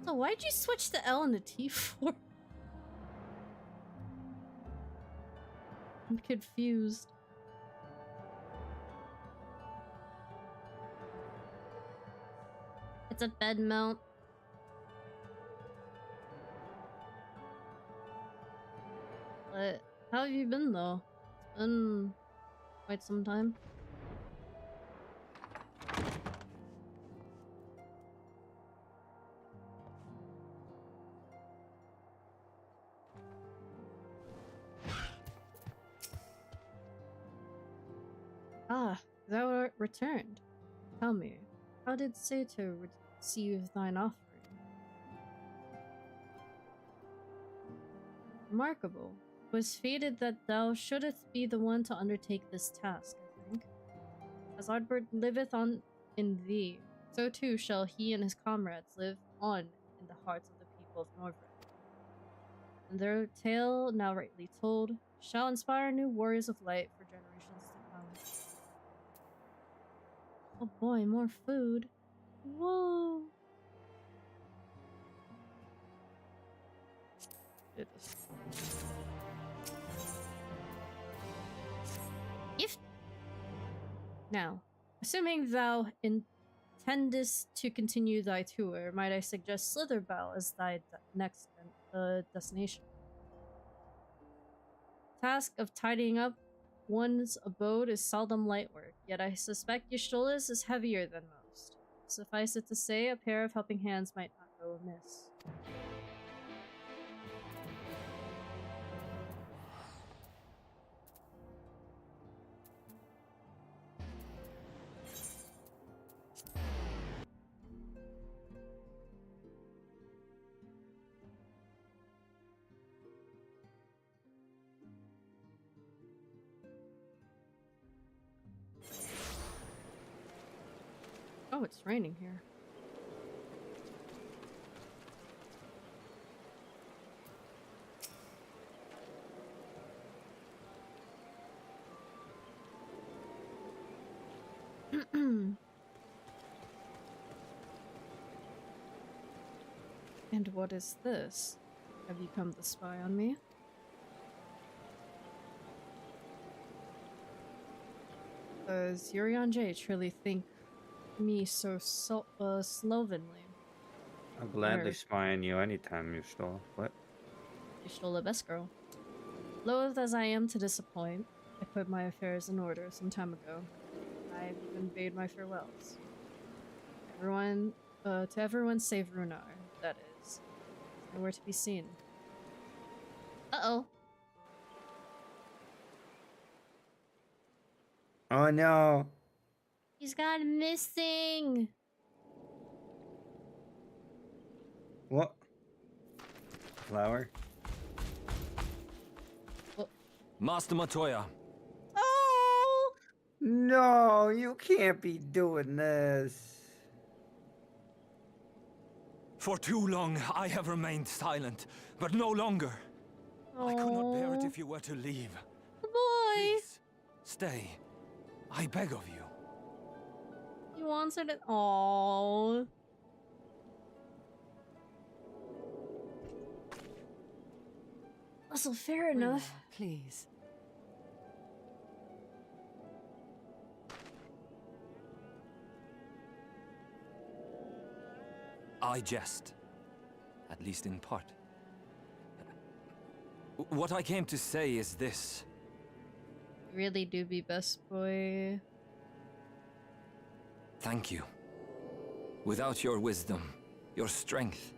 So why'd you switch the L and the T for? I'm confused. It's a bed mount. But how have you been though? It's been quite some time. Ah, thou returned. Tell me, how did Sato receive thine offering? Remarkable. 'Twas fated that thou shouldst be the one to undertake this task, I think. As Ardbert liveth on in thee, so too shall he and his comrades live on in the hearts of the people of Norvrend. And their tale, now rightly told, shall inspire new warriors of light for generations to come. Oh boy, more food. Whoa. Goodness. If Now, assuming thou intendest to continue thy tour, might I suggest Slitherbow as thy next destination? Task of tidying up one's abode is seldom light work, yet I suspect Y'shtola's is heavier than most. Suffice it to say, a pair of helping hands might not go amiss. Oh, it's raining here. And what is this? Have you come to spy on me? Does Yurian J truly think me so slovenly? I'll gladly Nerd. spy on you anytime you stole. What? You stole the best girl. Loath as I am to disappoint, I put my affairs in order some time ago. I've even bade my farewells. Everyone, to everyone save Runar, that is. Nowhere to be seen. uh-oh. Oh no! He's gone missing. What? Flower? Master Matoya, Oh! No, you can't be doing this. for too long I have remained silent, but no longer. I could not bear it Aw. if you were to leave. Boy! Please, stay. I beg of you. He wants her to. Aww. Also, fair enough. Please. I jest. At least in part. What I came to say is this. You really do be best boy. Thank you. Without your wisdom, your strength,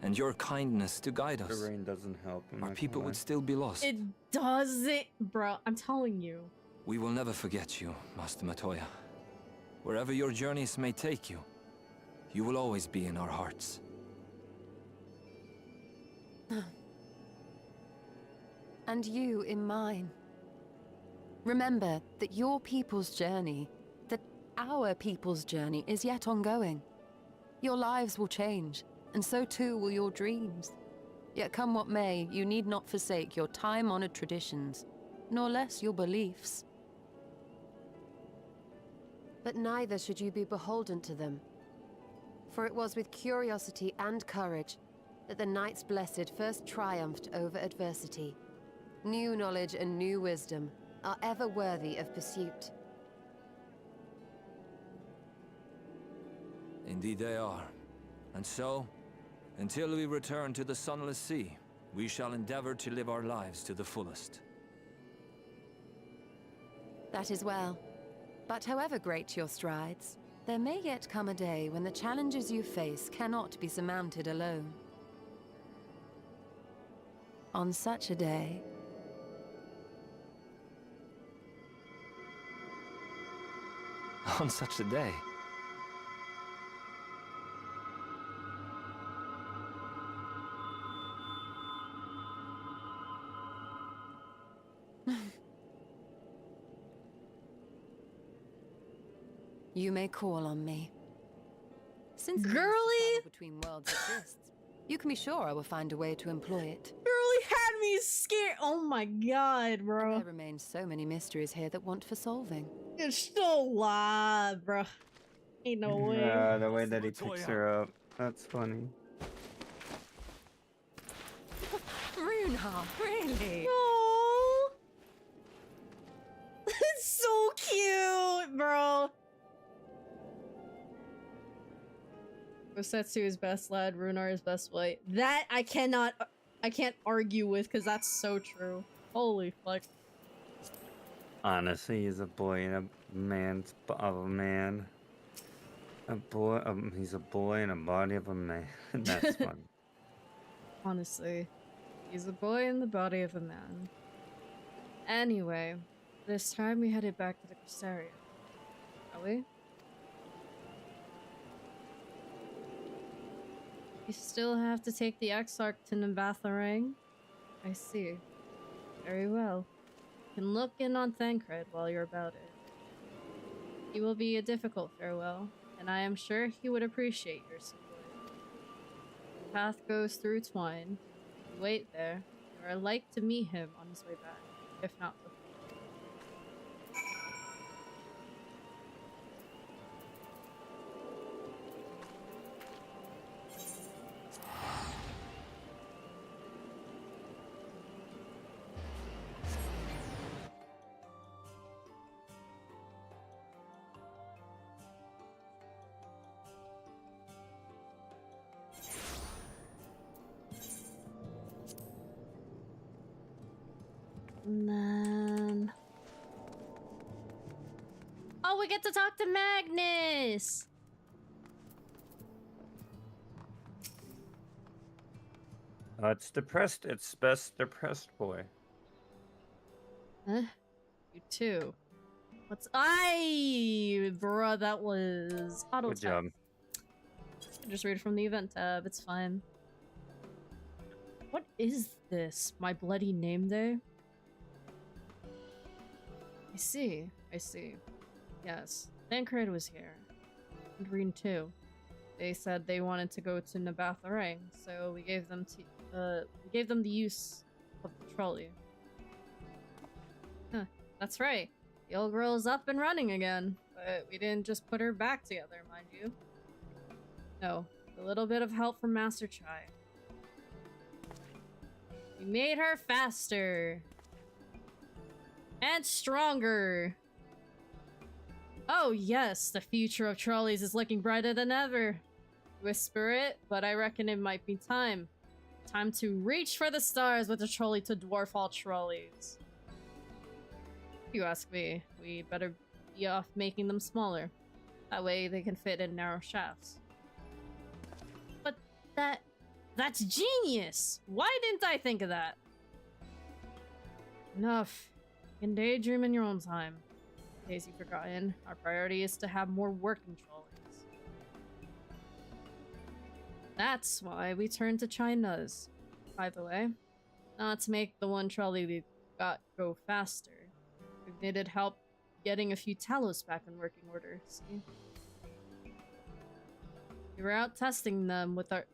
and your kindness to guide The us, rain doesn't help. I'm our not people gonna would lie. still be lost. It doesn't, bro. I'm telling you. We will never forget you, Master Matoya. Wherever your journeys may take you, you will always be in our hearts. And you in mine. Remember that your people's journey, that our people's journey is yet ongoing. Your lives will change, and so too will your dreams. Yet come what may, you need not forsake your time-honored traditions, nor less your beliefs. But neither should you be beholden to them. For it was with curiosity and courage that the Knights Blessed first triumphed over adversity. New knowledge and new wisdom are ever worthy of pursuit. Indeed they are. And so, until we return to the Sunless Sea, we shall endeavor to live our lives to the fullest. That is well. But however great your strides, there may yet come a day when the challenges you face cannot be surmounted alone. On such a day... On such a day. You may call on me. Since Girly! travel between worlds exists, you can be sure I will find a way to employ it. Girly had me scared. Oh my god, And bro. there remain so many mysteries here that want for solving. It's still alive, bro. Ain't no way. The way that he picks her up. That's funny. Runha, really? Oh, it's so cute, bro. Rosetsu is best lad, Runar is best white. That I can't argue with because that's so true. Holy fuck. Honestly, he's a boy in a man's of a man. A boy. He's a boy in a body of a man. That's fun. Honestly, he's a boy in the body of a man. Anyway, this time we headed back to the Crysterium. Are we? You still have to take the Exarch to Nabatharang? I see. Very well. You can look in on Thancred while you're about it. He will be a difficult farewell, and I am sure he would appreciate your support. The path goes through Twine. You wait there. You are like to meet him on his way back, if not before. And then... Oh, we get to talk to Magnus! It's depressed. It's best depressed boy. Huh? You too. What's... Aye! Bruh, that was... auto Good job. Just read it from the event tab, it's fine. What is this? My bloody name day? I see. I see. Yes. Thancred was here. And Green too. They said they wanted to go to Nabatharang, so we gave them the use of the trolley. Huh. That's right. The old girl's up and running again, but we didn't just put her back together, mind you. No, a little bit of help from Master Chai. We made her faster. And stronger. Oh yes, the future of trolleys is looking brighter than ever. Whisper it, but I reckon it might be time. Time to reach for the stars with the trolley to dwarf all trolleys. If you ask me, we better be off making them smaller. That way they can fit in narrow shafts. But that That's genius! Why didn't I think of that? Enough. You can daydream in your own time. In case you've forgotten, our priority is to have more working trolleys. That's why we turned to China's, by the way. Not to make the one trolley we've got go faster. We've needed help getting a few Talos back in working order, see? We were out testing them with our,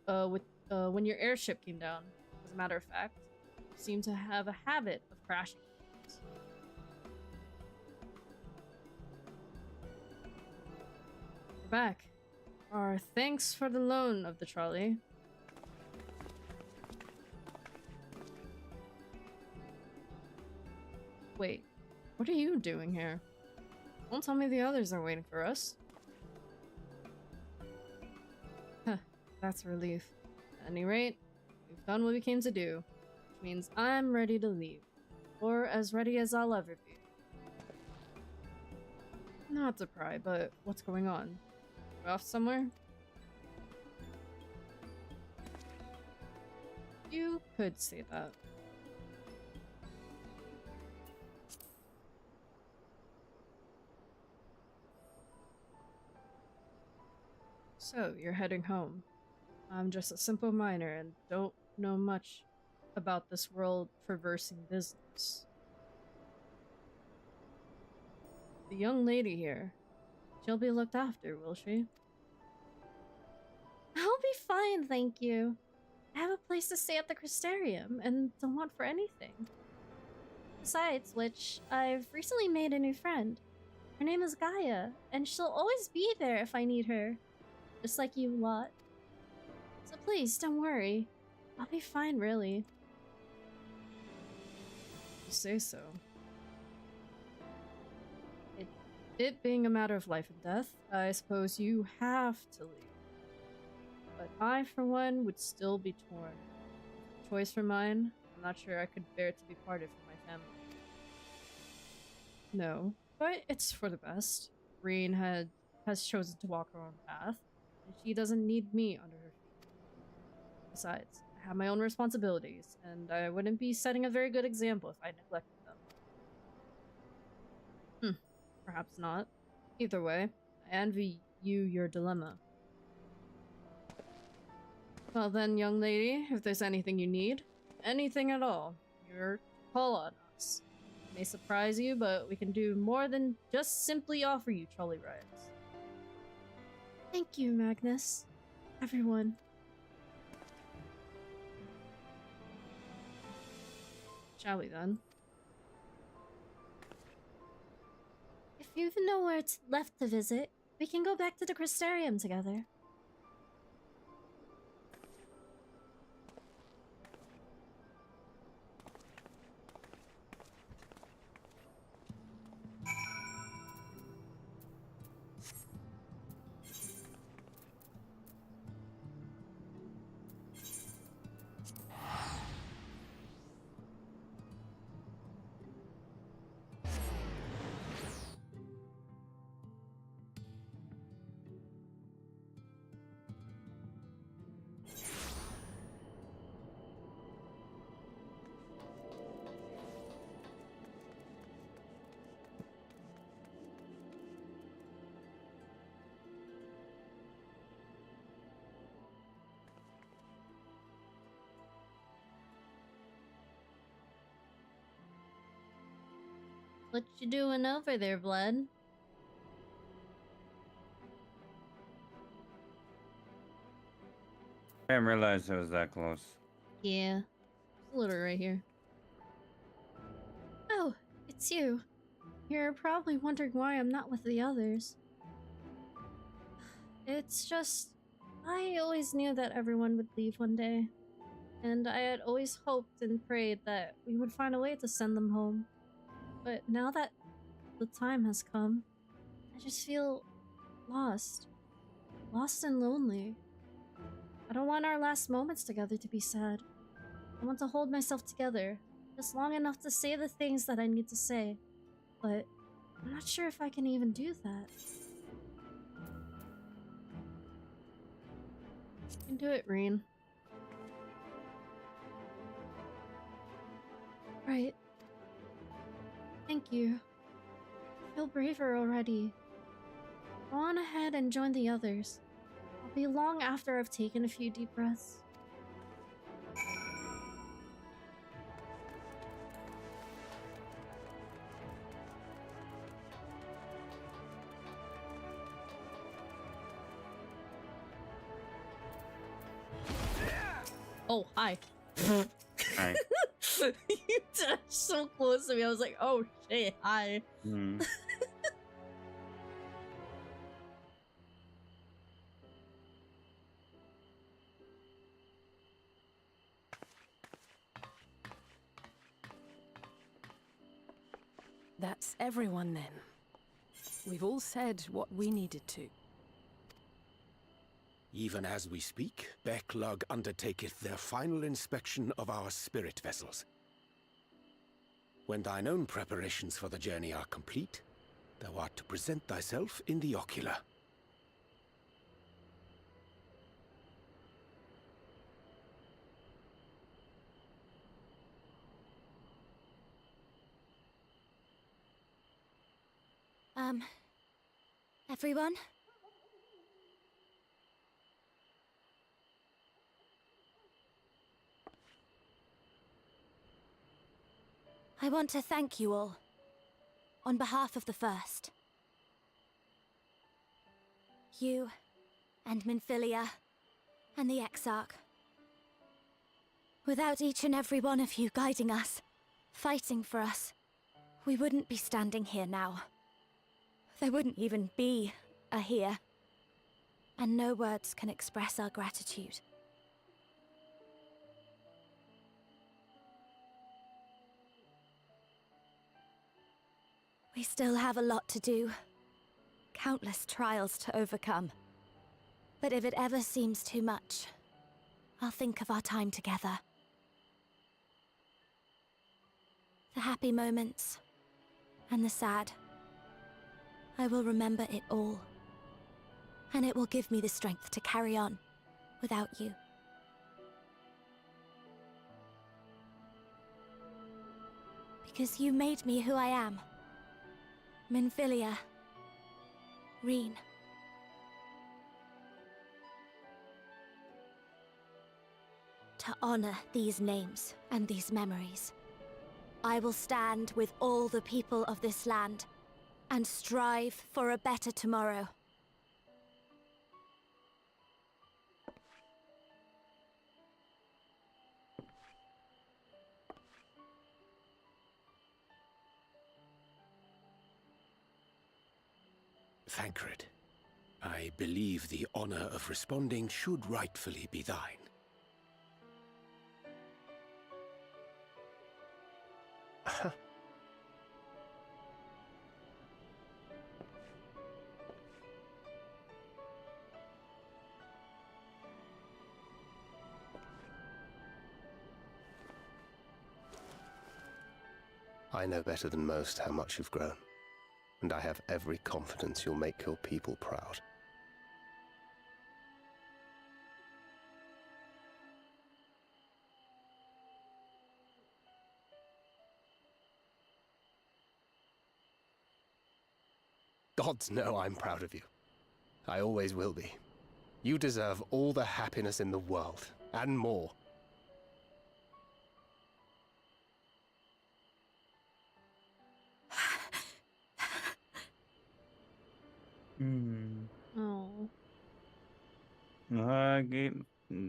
when your airship came down. As a matter of fact, you seem to have a habit of crashing. We're back. Our thanks for the loan of the trolley. Wait, what are you doing here? Don't tell me the others are waiting for us. Huh, that's a relief. At any rate, we've done what we came to do, which means I'm ready to leave. Or as ready as I'll ever be. Not to pry, but what's going on? We're off somewhere? You could say that. So, you're heading home. I'm just a simple miner and don't know much about this world-traversing business. The young lady here, she'll be looked after, will she? I'll be fine, thank you. I have a place to stay at the Crystarium and don't want for anything. Besides which, I've recently made a new friend. Her name is Gaia, and she'll always be there if I need her. Just like you lot. So please, don't worry. I'll be fine, really. You say so. It being a matter of life and death, I suppose you have to leave. But I, for one, would still be torn. Choice for mine, I'm not sure I could bear to be parted from my family. No, but it's for the best. Reen has chosen to walk her own path, and she doesn't need me under her feet. Besides, I have my own responsibilities, and I wouldn't be setting a very good example if I neglected them. Perhaps not. Either way, I envy you your dilemma. Well then, young lady, if there's anything you need, anything at all, you're call on us. It may surprise you, but we can do more than just simply offer you trolley rides. Thank you, Magnus. Everyone. Shall we then? If you've nowhere left to visit, we can go back to the Crystarium together. What you doing over there, Blood? I didn't realize it was that close. Yeah. There's a little right here. Oh, it's you. You're probably wondering why I'm not with the others. It's just, I always knew that everyone would leave one day. And I had always hoped and prayed that we would find a way to send them home. But now that the time has come, I just feel lost. Lost and lonely. I don't want our last moments together to be sad. I want to hold myself together, just long enough to say the things that I need to say. But I'm not sure if I can even do that. You can do it, Reen. Right. Thank you. I feel braver already. Go on ahead and join the others. I'll be long after I've taken a few deep breaths. Oh, hi. Hi. You touched so close to me. I was like, oh shit, hi. Hmm. That's everyone then. We've all said what we needed to. Even as we speak, Backlog undertaketh their final inspection of our spirit vessels. When thine own preparations for the journey are complete, thou art to present thyself in the ocular. Everyone? I want to thank you all, on behalf of the First. You, and Minfilia, and the Exarch. Without each and every one of you guiding us, fighting for us, we wouldn't be standing here now. There wouldn't even be a here. And no words can express our gratitude. We still have a lot to do. Countless trials to overcome. But if it ever seems too much, I'll think of our time together. The happy moments, and the sad. I will remember it all. And it will give me the strength to carry on without you. Because you made me who I am. Minfilia. Reen. To honor these names and these memories, I will stand with all the people of this land and strive for a better tomorrow. Thancred, I believe the honor of responding should rightfully be thine. I know better than most how much you've grown, and I have every confidence you'll make your people proud. Gods know I'm proud of you. I always will be. You deserve all the happiness in the world, and more. Oh.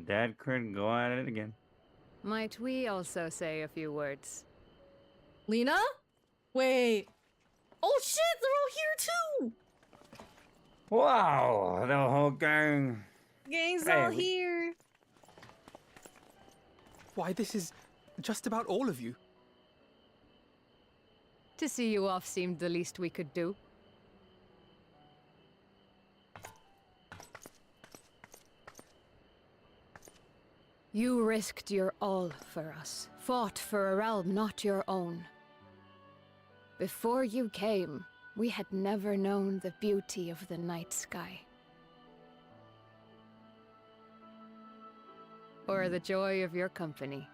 Dad could go at it again. Might we also say a few words? Lena? Wait. Oh shit, they're all here too! Wow, the whole gang. Gang's Hey, all we- here. Why, this is just about all of you. To see you off seemed the least we could do. You risked your all for us, fought for a realm not your own. Before you came, we had never known the beauty of the night sky. Or the joy of your company.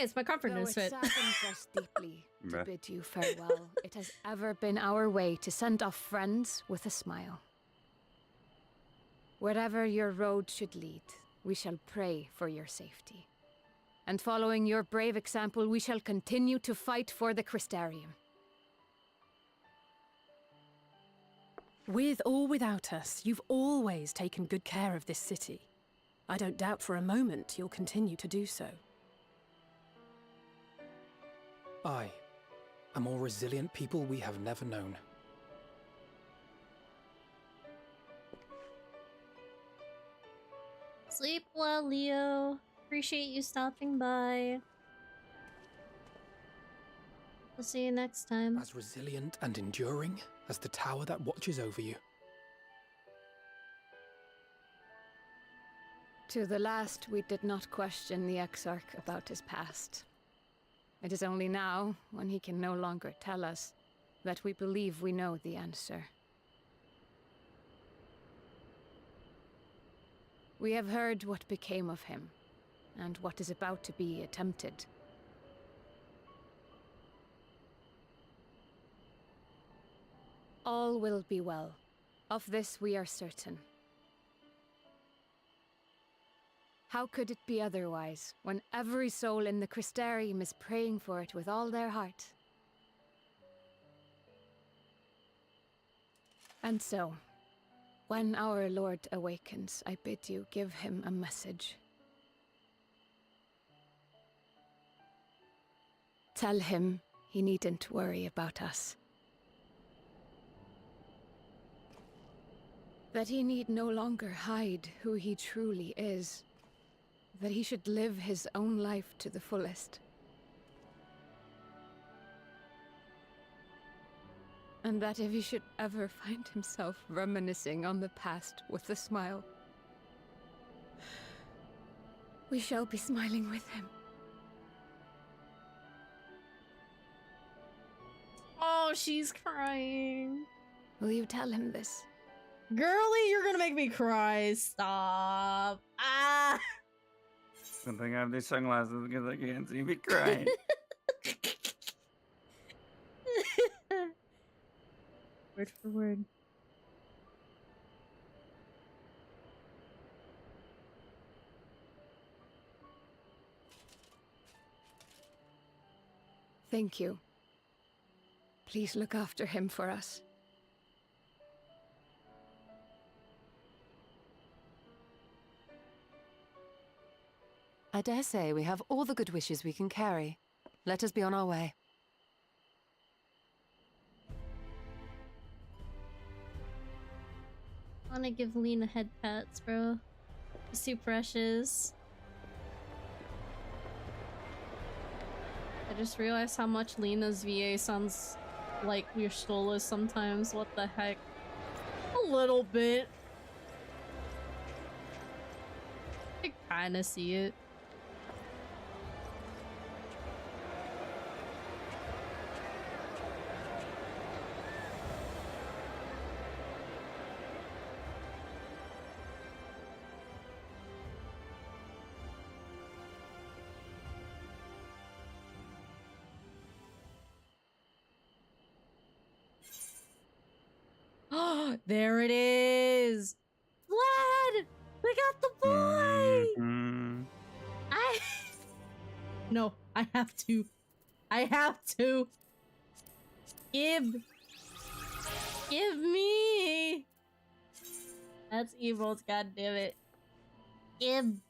Hey, it's my comfort Though it misfit. saddens us deeply to Bruh. bid you farewell, it has ever been our way to send off friends with a smile. Wherever your road should lead, we shall pray for your safety. And following your brave example, we shall continue to fight for the Crystarium. With or without us, you've always taken good care of this city. I don't doubt for a moment you'll continue to do so. Aye, a more resilient people we have never known. Sleep well, Leo. Appreciate you stopping by. We'll see you next time. As resilient and enduring as the tower that watches over you. To the last, we did not question the Exarch about his past. It is only now, when he can no longer tell us, that we believe we know the answer. We have heard what became of him, and what is about to be attempted. All will be well. Of this we are certain. How could it be otherwise, when every soul in the Crystarium is praying for it with all their heart? And so, when our Lord awakens, I bid you give him a message. Tell him he needn't worry about us. That he need no longer hide who he truly is. That he should live his own life to the fullest. And that if he should ever find himself reminiscing on the past with a smile, we shall be smiling with him. Oh, she's crying. Will you tell him this? Girly, you're gonna make me cry. Stop. Ah. Good thing I have these sunglasses because I can't see me crying. Word for word. Thank you. Please look after him for us. I dare say we have all the good wishes we can carry. Let us be on our way. I wanna give Lena head pats, bro. She's too precious. I just realized how much Lena's VA sounds like your Stolas sometimes. What the heck? A little bit. I kinda see it. There it is! Vlad! We got the boy! I... No, I have to. I have to. Give me! That's evil, god damn it. Give.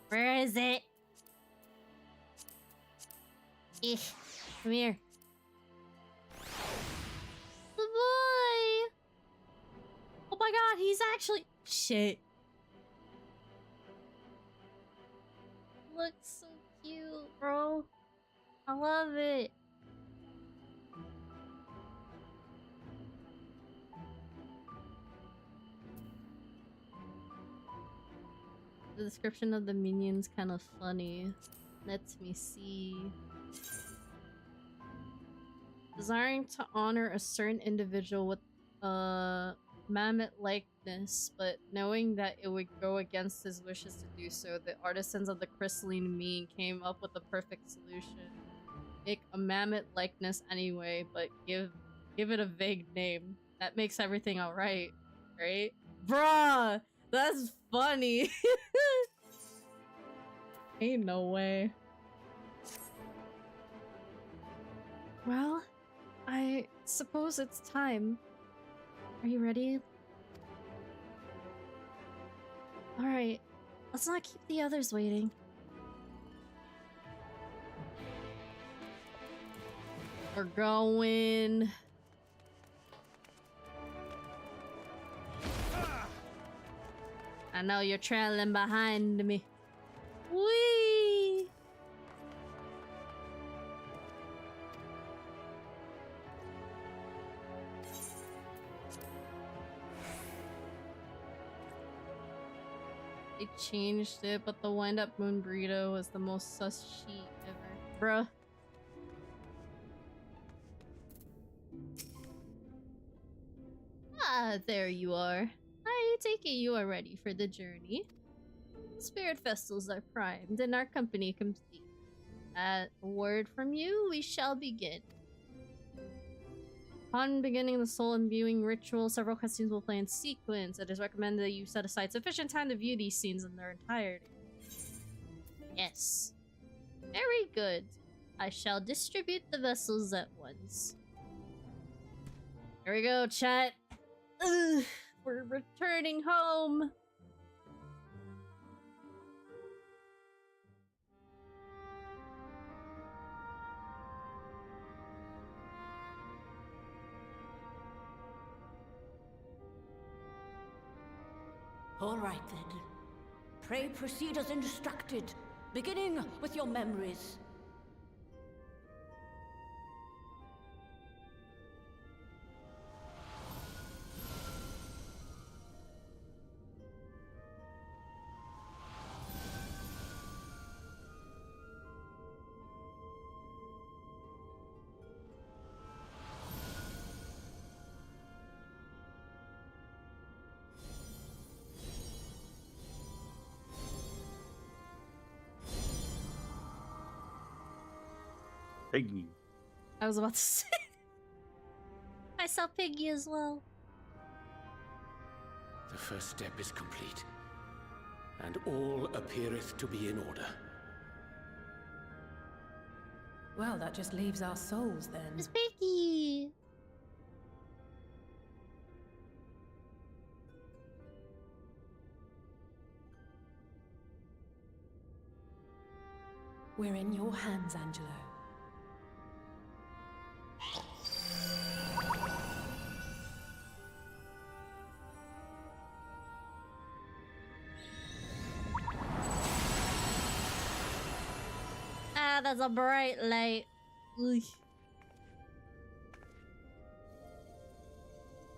Where is it? Come here. The boy! Oh my god, he's actually... Shit. Looks so cute, bro. I love it. The description of the minion's kind of funny. Let me see. Desiring to honor a certain individual with mammoth likeness, but knowing that it would go against his wishes to do so, the artisans of the crystalline mean came up with the perfect solution. Make a mammoth likeness anyway, but give it a vague name. That makes everything alright, right? Bruh! That's funny! Ain't no way. Well, I suppose it's time. Are you ready? Alright, let's not keep the others waiting. We're going. I know you're trailing behind me. Whee! They changed it, but the wind-up moon burrito was the most sus sheet ever. Bruh. Ah, there you are. I take it you are ready for the journey. Spirit vessels are primed and our company complete. At a word from you, we shall begin. Upon beginning the soul imbuing ritual, several cutscenes will play in sequence. It is recommended that you set aside sufficient time to view these scenes in their entirety. Yes. Very good. I shall distribute the vessels at once. Here we go, chat. Ugh, we're returning home. All right then. Pray proceed as instructed, beginning with your memories. Piggy. I was about to say. I saw Piggy as well. The first step is complete, and all appeareth to be in order. Well, that just leaves our souls then. It's Piggy! We're in your hands, Angelo. Ah, there's a bright light. Ugh.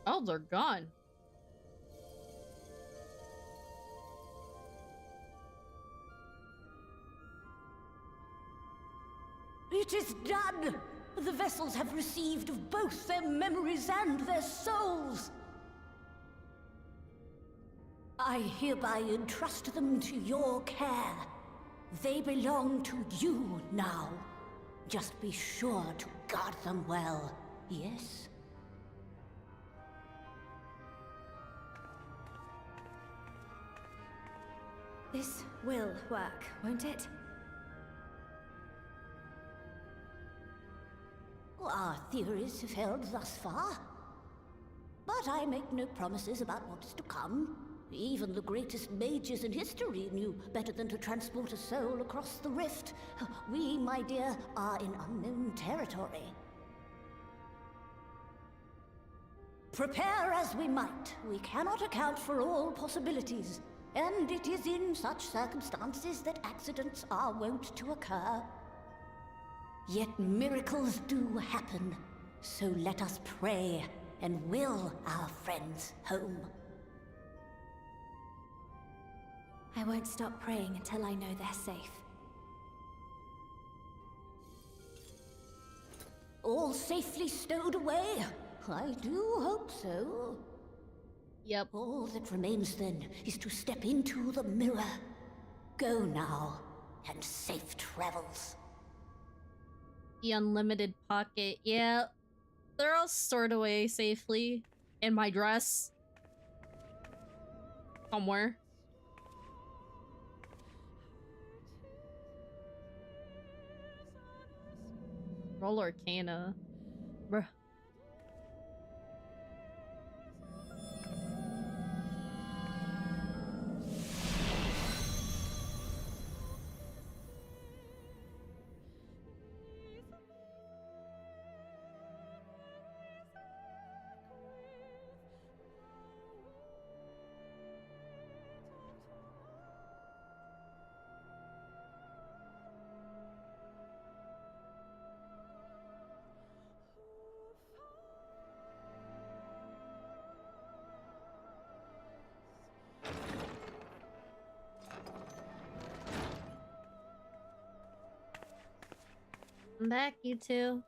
Oh, they're gone. It is done! The vessels have received of both their memories and their souls. I hereby entrust them to your care. They belong to you now. Just be sure to guard them well, yes? This will work, won't it? Our theories have held thus far. But I make no promises about what is to come. Even the greatest mages in history knew better than to transport a soul across the rift. We, my dear, are in unknown territory. Prepare as we might, we cannot account for all possibilities. And it is in such circumstances that accidents are wont to occur. Yet miracles do happen, so let us pray and will our friends home. I won't stop praying until I know they're safe. All safely stowed away? I do hope so. Yep. All that remains then is to step into the mirror. Go now, and safe travels. The unlimited pocket. Yeah, they're all stored away safely in my dress. Somewhere. Roll Arcana. Bruh. I'm back, you two.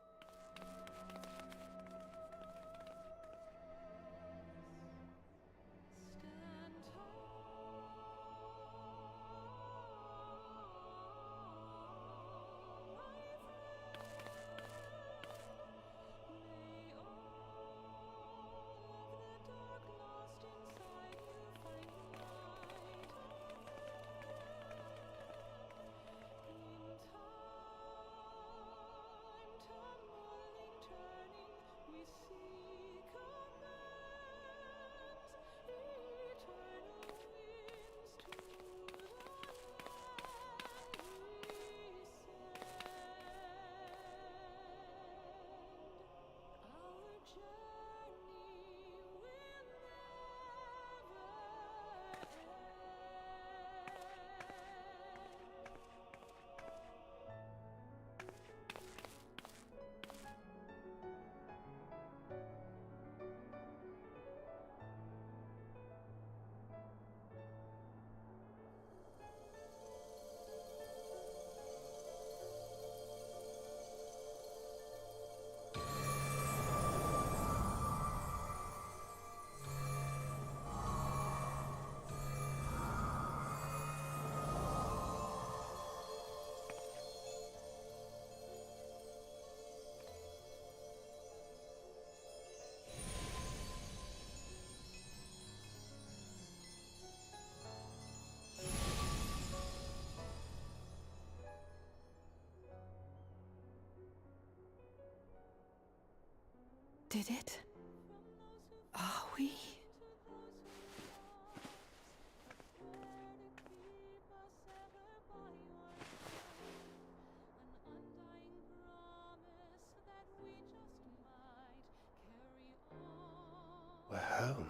Did it? Are we? We're home.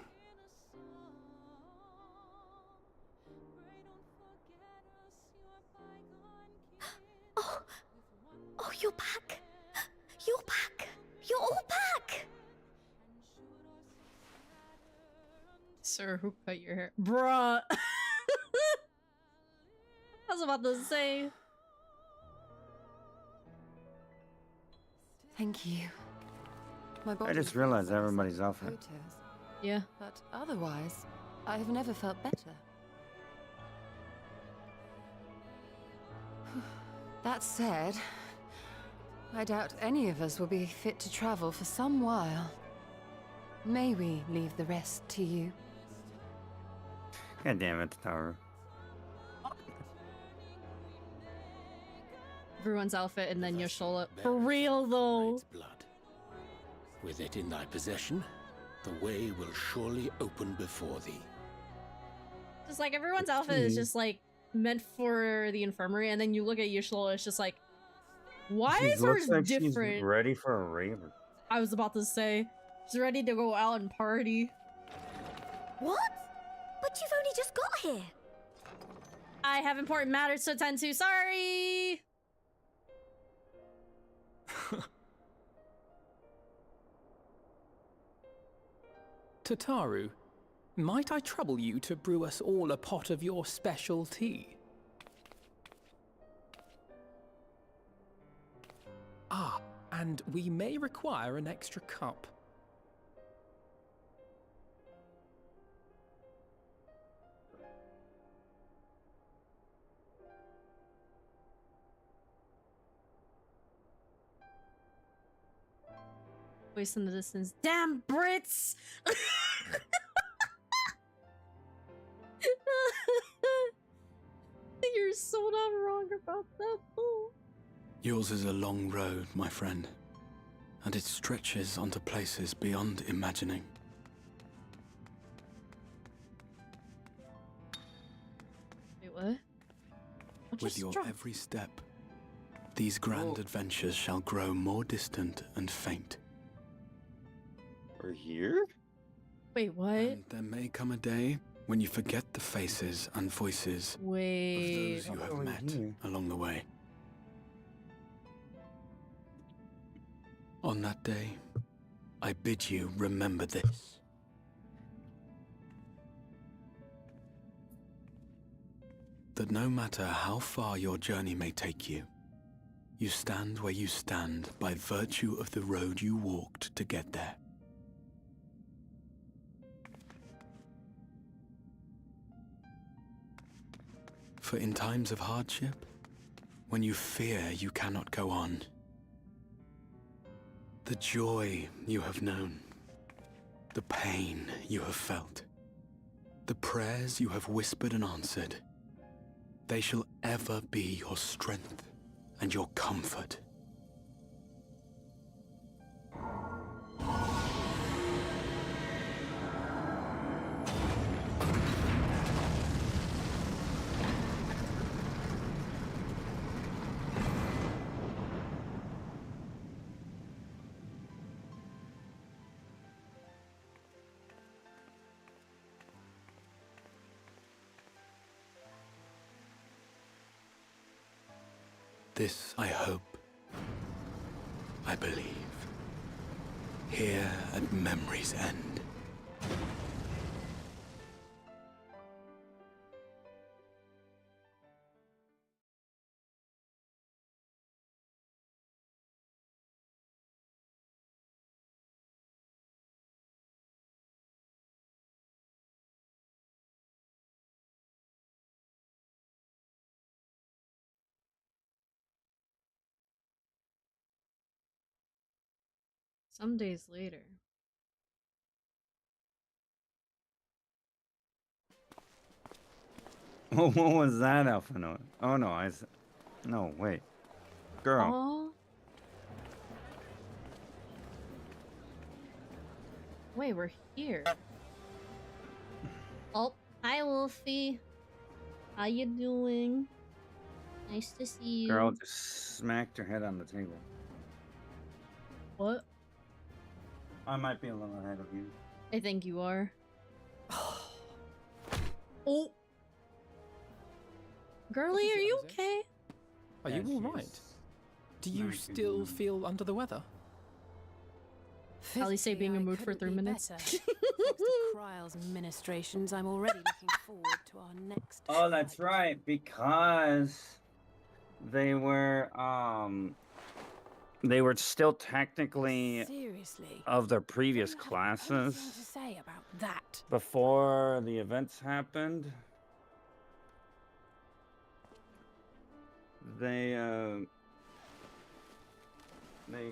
Oh, you're back. You're back. You're all back. Sir, who cut your hair? Bruh. I was about to say. Thank you. My I body just realized everybody's outfit. photos, Yeah. but otherwise, I have never felt better. That said, I doubt any of us will be fit to travel for some while. May we leave the rest to you? God damn it, Taru. Everyone's outfit and then Yashola. For real though. Blood. With it in thy possession, the way will surely open before thee. Just like everyone's outfit is just like meant for the infirmary, and then you look at Yashola, it's just like, why She is looks hers like different? she's ready for a raver. I was about to say, she's ready to go out and party. What? But you've only just got here. I have important matters to attend to. Sorry. Tataru, might I trouble you to brew us all a pot of your special tea? Ah, and we may require an extra cup. Voice in the distance. Damn Brits! You're so not wrong about that, fool. Yours is a long road, my friend, and it stretches onto places beyond imagining. Wait, what? With your every step, these grand adventures shall grow more distant and faint. We're here? Wait, what? And there may come a day when you forget the faces and voices of those you have met along the way. On that day, I bid you remember this. That no matter how far your journey may take you, you stand where you stand by virtue of the road you walked to get there. For in times of hardship, when you fear you cannot go on, the joy you have known, the pain you have felt, the prayers you have whispered and answered, they shall ever be your strength and your comfort. This I hope, I believe, here at memory's end. Some days later. Oh, what was that, Alpha Note? Oh no, no, wait. Girl. Aww. Wait, we're here. Oh, hi Wolfie. How you doing? Nice to see you. Girl just smacked her head on the table. What? I might be a little ahead of you. I think you are. Oh. Girlie, are you okay? Are you alright? Do you still feel under the weather? Allie say being removed for 3 minutes. Thanks to Kryle's ministrations, I'm already looking forward to our next. Oh, that's right, because they were still technically Seriously? of their previous classes To say about that. before the events happened. They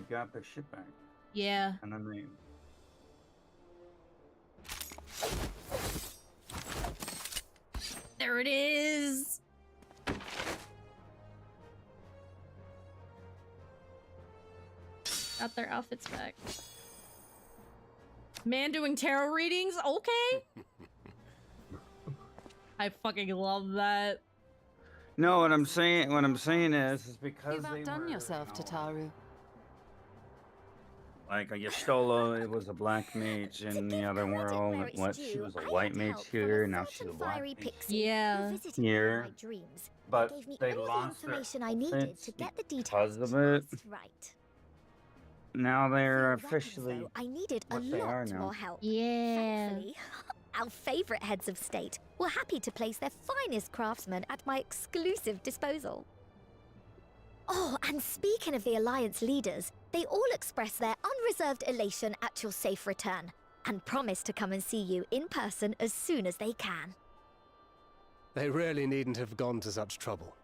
got their shit back. Yeah. And then they There it is. Got their outfits back. Man doing tarot readings? Okay. I fucking love that. No, what I'm saying is because You've outdone yourself, Tataru. like Yastolo, it was a black mage in the other world. What? She was a white mage here. Now she's a black mage yeah. here. But they lost their outfits because of it. Right. Now they're officially I needed a what they are lot now. more help. Yeah. Thankfully, our favorite heads of state were happy to place their finest craftsmen at my exclusive disposal. Oh, and speaking of the Alliance leaders, they all expressed their unreserved elation at your safe return, and promise to come and see you in person as soon as they can. They really needn't have gone to such trouble.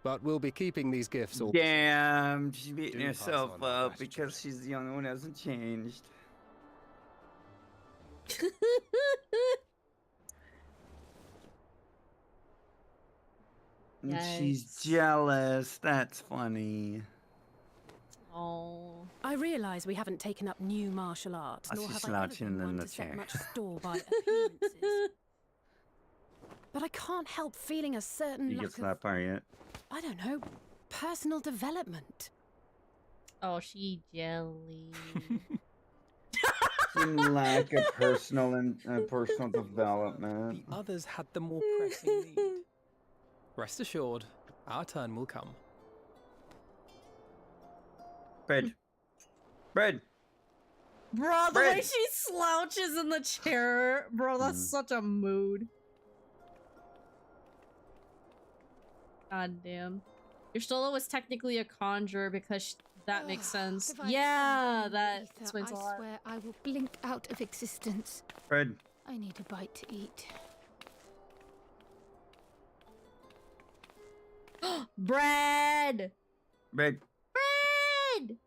But we'll be keeping these gifts all. Damn, she's beating Do pass herself on our up because she's the only one who hasn't changed. And she's jealous. That's funny. Oh. I realise we haven't taken up new martial arts, nor she's have I ever slouching been in one the to set chair. much store by appearances. But I can't help feeling a certain You lack get slap part yet? I don't know, personal development. Oh, she jelly. Some lack of personal and personal development. The others had the more pressing need. Rest assured, our turn will come. Bread. Bread. Bro, the Bread. way she slouches in the chair, bro, that's such a mood. God damn. Your solo was technically a conjurer because that makes sense. If I Yeah, stand that in the ether, explains a I lot. swear I will blink out of existence. Bread. I need a bite to eat. Bread! Bread. Bread!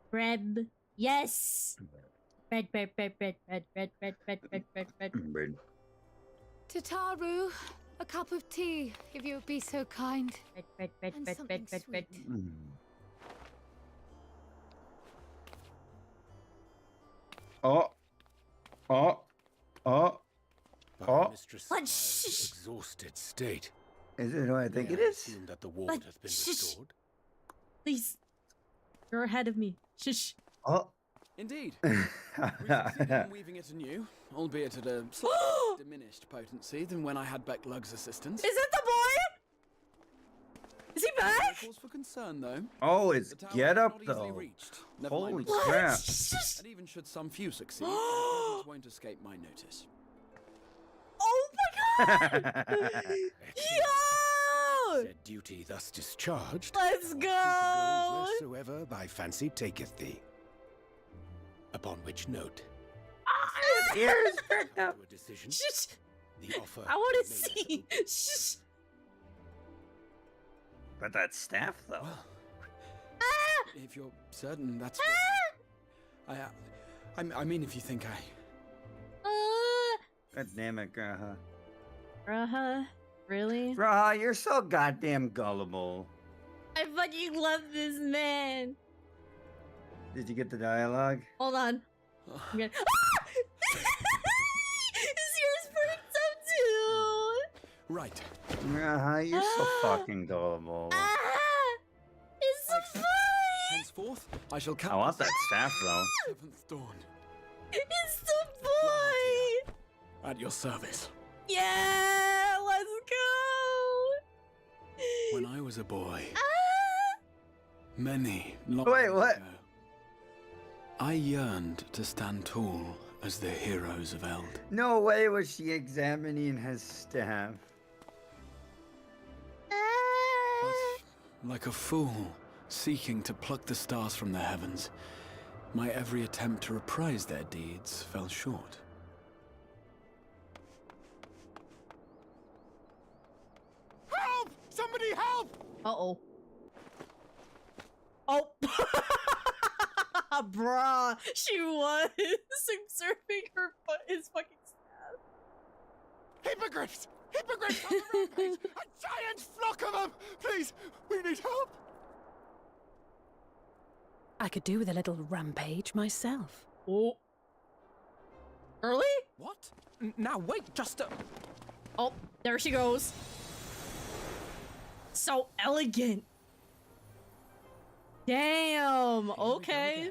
Bread. Yes! Bread, bread, bread, bread, bread, bread, bread, bread, bread, bread, bread. Bread. Tataru, a cup of tea, if you would be so kind. Bread, bread, bread, And bread, something bread, bread, bread. sweet. Oh. Oh. Oh. Our Oh. mistress What? Sophia's exhausted state. Is it who I think May it I is? assume that the ward But has been shush. restored. Please. You're ahead of me. Shush. Oh. Indeed. We succeeded in weaving it anew, albeit at a slightly diminished potency than when I had Becklug's assistance. Is it the boy? Is he No back? cause for concern, though. Oh, it's The tower get is up not easily though. reached. Never mind Holy the crap. siege. And even should some few succeed, their presence won't escape my notice. Oh my god! Yo! Said duty thus discharged. Let's thou art free to go! wheresoever thy fancy taketh thee. Upon which note, His ears perked up. to a decision, Shush! the offer I want to remaineth see. Shush! But that staff though. Well, Ah! if you're certain that's Ah! I mean, if you think God damn it, Graha. Bruh, really? Graha, you're so goddamn gullible. I fucking love this man. Did you get the dialogue? Hold on. I'm gonna... His ears perked up too. Right. Graha, you're so fucking gullible. It's so fun. Henceforth, I shall count I want that staff though. Seventh dawn It's the boy. at your service. Yeah, let's go. When I was a boy, many long Wait, years what? ago, I yearned to stand tall as the heroes of Eld. No way was she examining his staff. But like a fool, seeking to pluck the stars from the heavens, my every attempt to reprise their deeds fell short. Help! Somebody help! Uh-oh. Oh. Bruh, she was exerting his fucking staff. Hippogriffs! Hippogriffs on the rampage! A giant flock of them! Please, we need help! I could do with a little rampage myself. Oh. Early? What? Now wait, just a... Oh, there she goes. So elegant. Damn. Okay.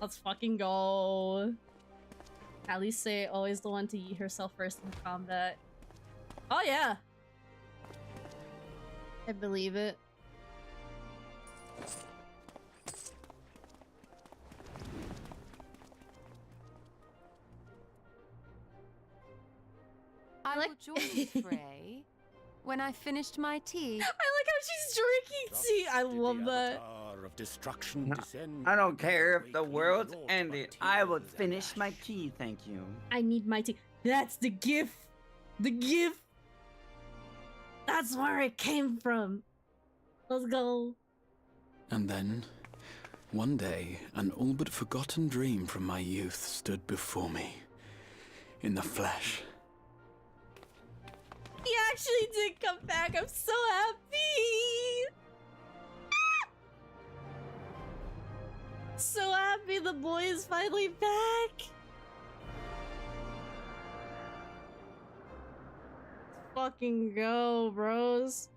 Let's fucking go. Alice always the one to eat herself first in combat. Oh yeah. I believe it. I will join the fray when I finished my tea. I like how she's drinking tea. I love that. Of destruction descend. I don't care if the world's ended. I would finish my tea, thank you. I need my tea. That's the gift. The gift. That's where it came from. Let's go. And then, one day, an all but forgotten dream from my youth stood before me, in the flesh. He actually did come back. I'm so happy. So happy the boy is finally back. Fucking go, bros.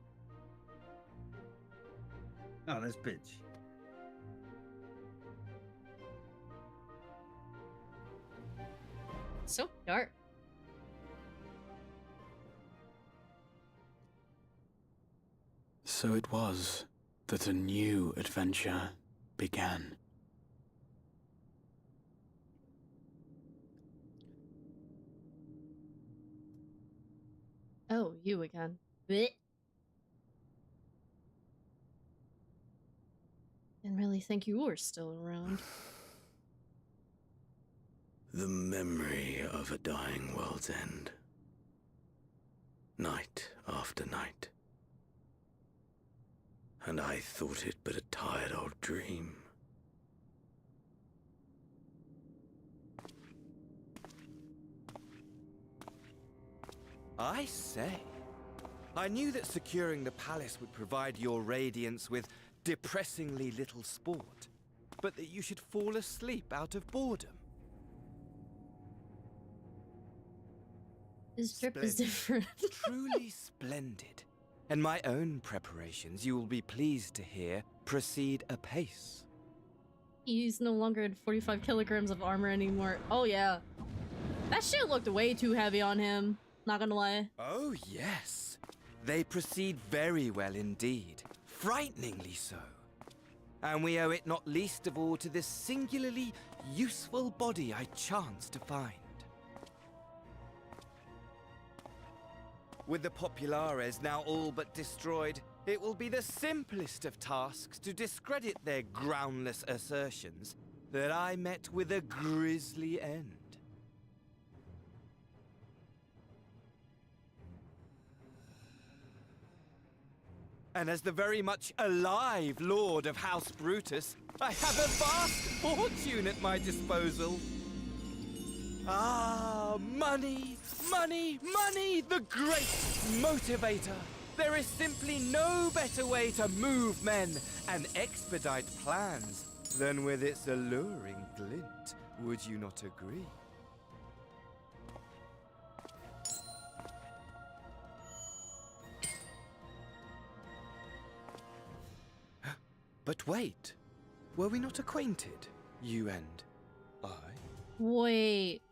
Oh, this bitch. So dark. So it was that a new adventure began. Oh, you again. Blech. Didn't really think you were still around. The memory of a dying world's end. Night after night. And I thought it but a tired old dream. I say, I knew that securing the palace would provide your radiance with depressingly little sport, but that you should fall asleep out of boredom. His trip is different. Truly splendid. And my own preparations, you will be pleased to hear, proceed apace. He's no longer at 45 kilograms of armor anymore. Oh yeah. That shit looked way too heavy on him. Not gonna lie. Oh yes. They proceed very well indeed. Frighteningly so. And we owe it not least of all to this singularly useful body I chanced to find. With the Populares now all but destroyed, it will be the simplest of tasks to discredit their groundless assertions that I met with a grisly end. And as the very much alive Lord of House Brutus, I have a vast fortune at my disposal. Ah, money, money, money, the great motivator. There is simply no better way to move men and expedite plans than with its alluring glint. Would you not agree? But wait, were we not acquainted, you and I? Wait.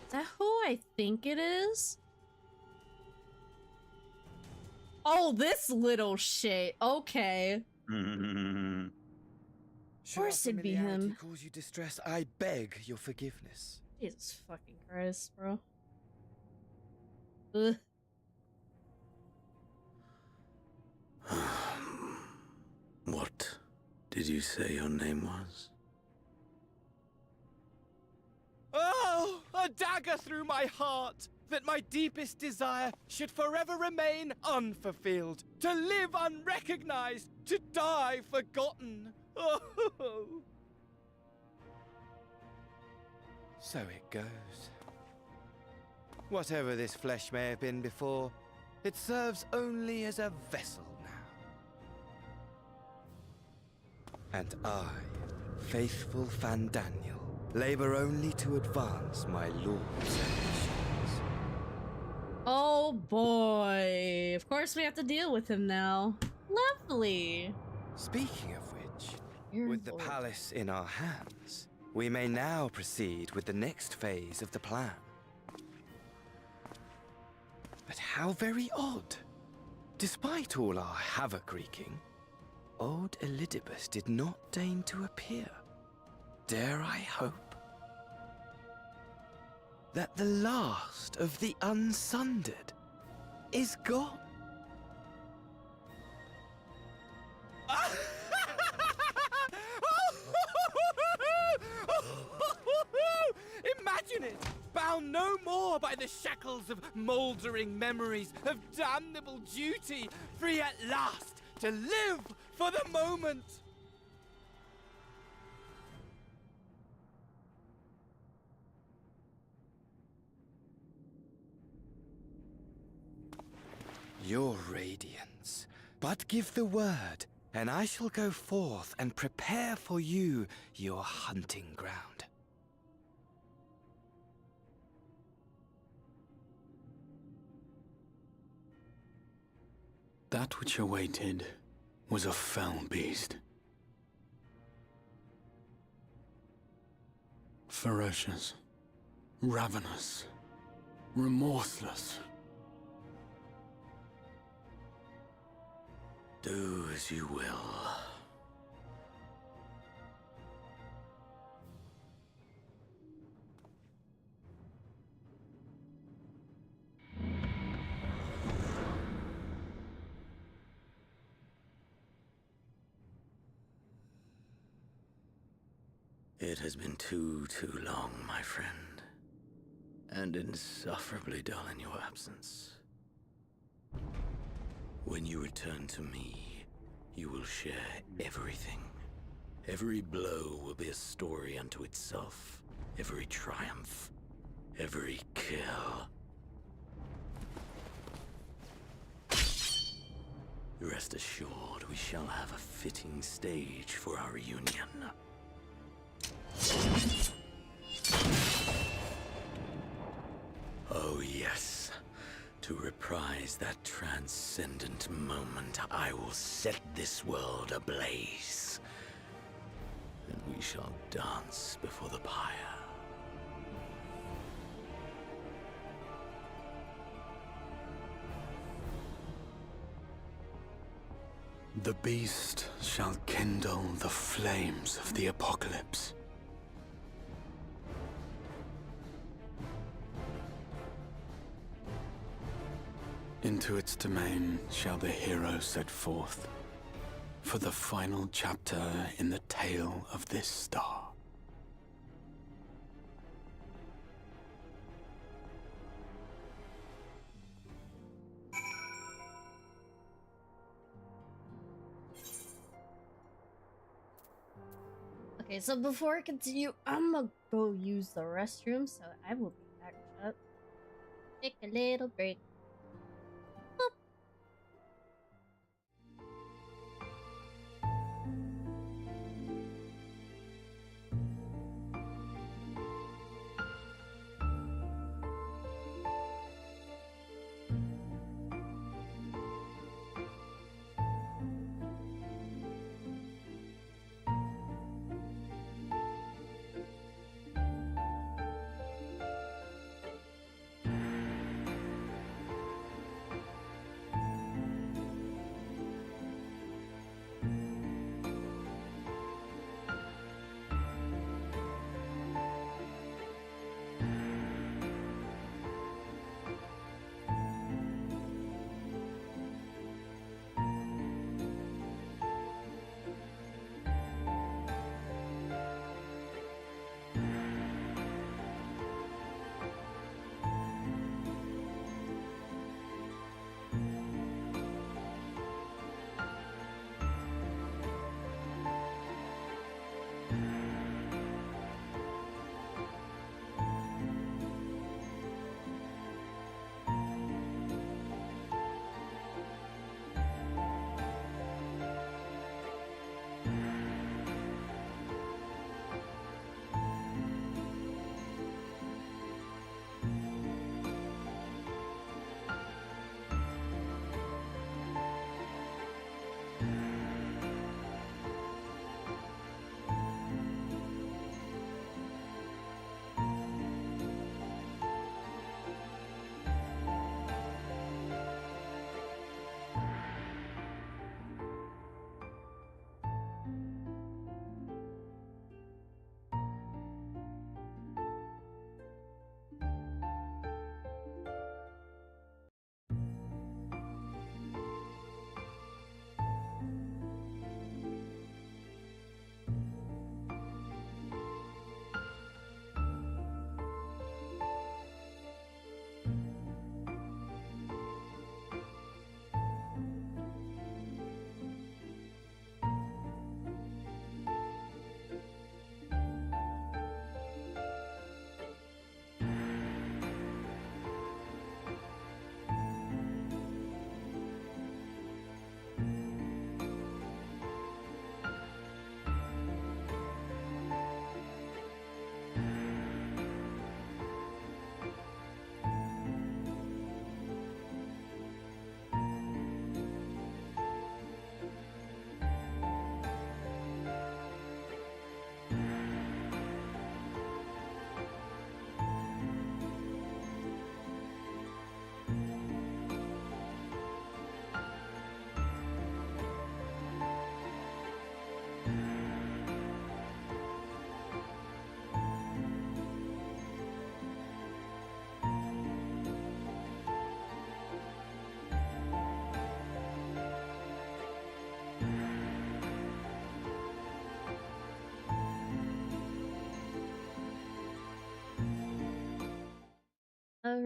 Is that who I think it is? Oh, this little shit. Okay. Of course it'd be him. Cause you distress, I beg your forgiveness. Jesus fucking Christ, bro. Ugh. What did you say your name was? Oh, a dagger through my heart, that my deepest desire should forever remain unfulfilled, to live unrecognized, to die forgotten. Oh. So it goes. Whatever this flesh may have been before, it serves only as a vessel now. And I, faithful Fandaniel, labor only to advance my lord's ambitions. Oh boy. Of course we have to deal with him now. Lovely. Speaking of which, with the palace in our hands, we may now proceed with the next phase of the plan. But how very odd. Despite all our havoc wreaking, old Elidibus did not deign to appear. Dare I hope that the last of the unsundered is gone? Imagine it! Bound bound no more by the shackles of mouldering memories of damnable duty, free at last to live for the moment. Your radiance, but give the word, and I shall go forth and prepare for you your hunting ground. That which awaited was a fell beast. Ferocious, ravenous, remorseless. Do as you will. It has been too long, my friend, and insufferably dull in your absence. When you return to me, you will share everything. Every blow will be a story unto itself. Every triumph, every kill. Rest assured, we shall have a fitting stage for our reunion. Oh yes, to reprise that transcendent moment, I will set this world ablaze. And we shall dance before the pyre. The beast shall kindle the flames of the apocalypse. Into its domain shall the hero set forth, for the final chapter in the tale of this star. Okay, so before I continue, I'm gonna go use the restroom, so I will be back up. Take a little break.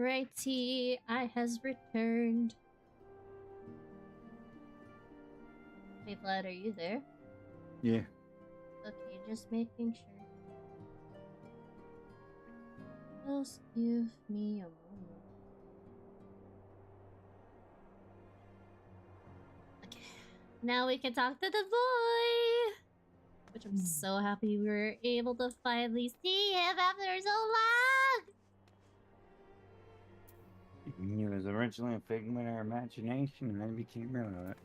Alrighty, I has returned. Hey Vlad, are you there? Yeah. Okay, just making sure. Just give me a moment. Okay, now we can talk to the boy! Which I'm so happy we were able to finally see him after so long! He was originally a figment of our imagination and then became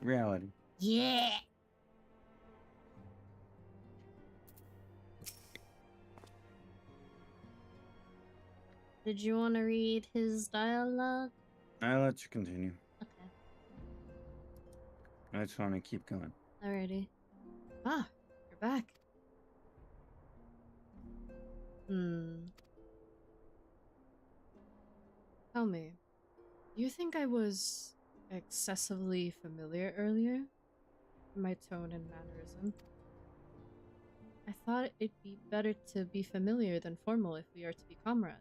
reality. Yeah! Did you want to read his dialogue? I'll let you continue. Okay. I just want to keep going. Alrighty. Ah, you're back. Tell me, do you think I was excessively familiar earlier? My tone and mannerism. I thought it'd be better to be familiar than formal if we are to be comrades.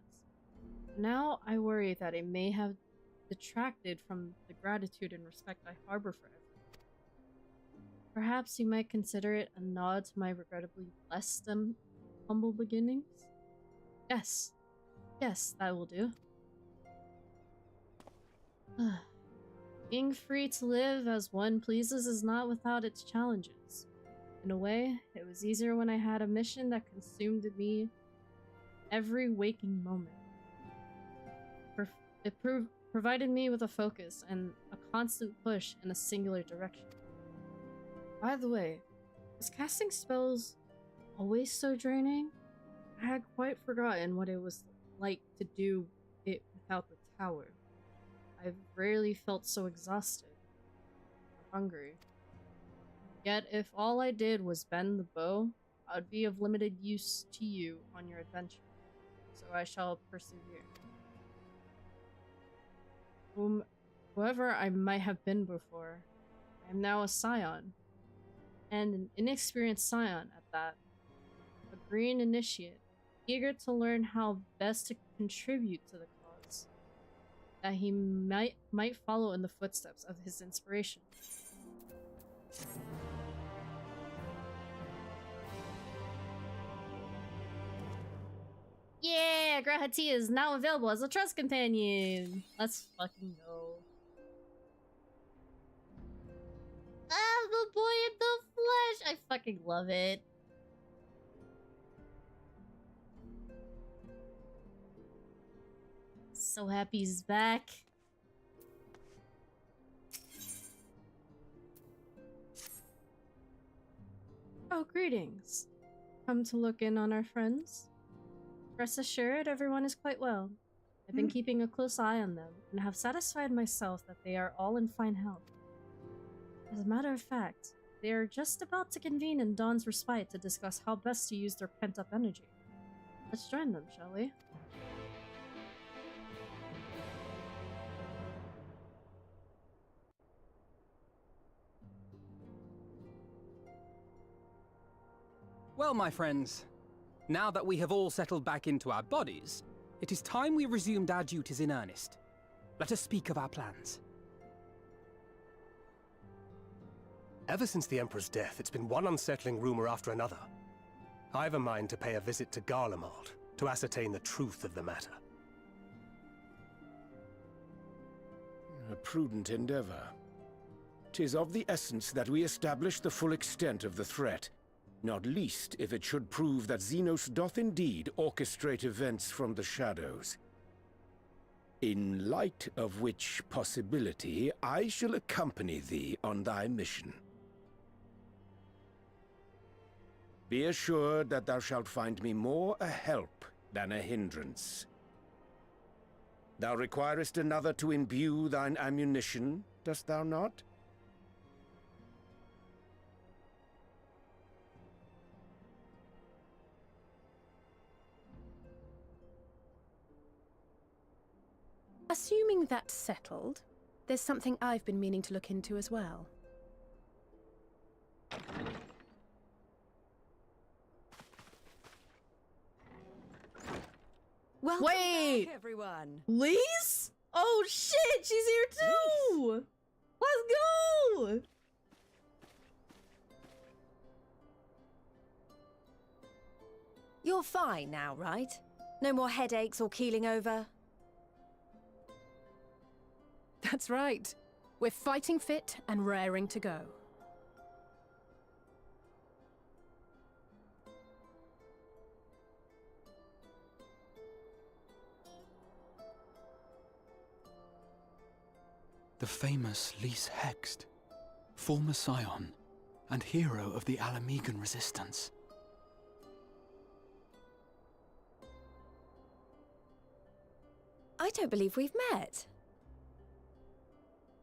Now I worry that it may have detracted from the gratitude and respect I harbor for everyone. Perhaps you might consider it a nod to my regrettably blessed and humble beginnings? Yes. Yes, that will do. Being free to live as one pleases is not without its challenges. In a way, it was easier when I had a mission that consumed me every waking moment. It provided me with a focus and a constant push in a singular direction. By the way, was casting spells always so draining? I had quite forgotten what it was like to do it without the tower. I've rarely felt so exhausted or hungry. Yet if all I did was bend the bow, I would be of limited use to you on your adventure. So I shall persevere. Whoever I might have been before, I am now a scion. And an inexperienced scion at that. A green initiate, eager to learn how best to contribute to the cause. That he might follow in the footsteps of his inspiration. Yeah, Grahati is now available as a trust companion. Let's fucking go. Ah, the boy in the flesh! I fucking love it. So happy he's back. Oh, greetings. Come to look in on our friends? Rest assured, everyone is quite well. I've been keeping a close eye on them, and have satisfied myself that they are all in fine health. As a matter of fact, they are just about to convene in Dawn's Respite to discuss how best to use their pent-up energy. Let's join them, shall we? Well, my friends, now that we have all settled back into our bodies, it is time we resumed our duties in earnest. Let us speak of our plans. Ever since the Emperor's death, it's been one unsettling rumor after another. I've a mind to pay a visit to Garlemald to ascertain the truth of the matter. A prudent endeavor. 'Tis of the essence that we establish the full extent of the threat, not least if it should prove that Xenos doth indeed orchestrate events from the shadows. In light of which possibility, I shall accompany thee on thy mission. Be assured that thou shalt find me more a help than a hindrance. Thou requirest another to imbue thine ammunition, dost thou not? Assuming that's settled, there's something I've been meaning to look into as well. Welcome Wait! back, everyone. Lise? Oh shit, she's here too! Let's go! You're fine now, right? No more headaches or keeling over? That's right. We're fighting fit and raring to go. The famous Lys Hext, former scion and hero of the Alamegan resistance. I don't believe we've met.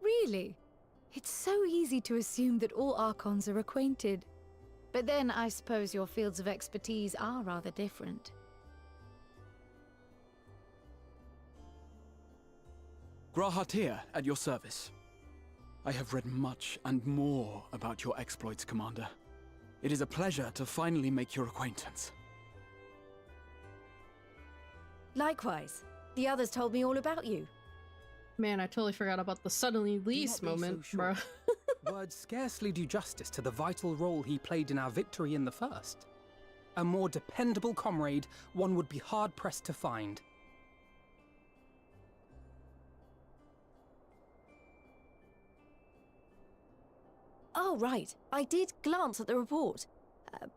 Really? It's so easy to assume that all Archons are acquainted. But then I suppose your fields of expertise are rather different. Grahatir, at your service. I have read much and more about your exploits, Commander. It is a pleasure to finally make your acquaintance. Likewise. The others told me all about you. Man, I totally forgot about the suddenly Lise moment, bro. Words scarcely do justice to the vital role he played in our victory in the first. A more dependable comrade one would be hard-pressed to find. Oh, right. I did glance at the report.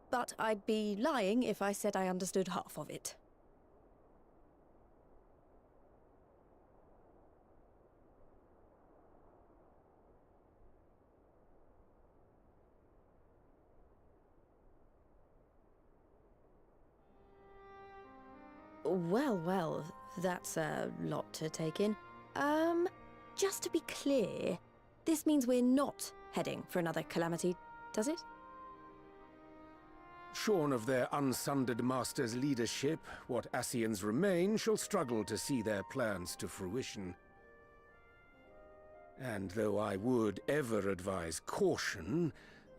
But I'd be lying if I said I understood half of it. Well, that's a lot to take in. Just to be clear, this means we're not heading for another calamity, does it? Shorn of their unsundered master's leadership, what Ascians remain shall struggle to see their plans to fruition. And though I would ever advise caution,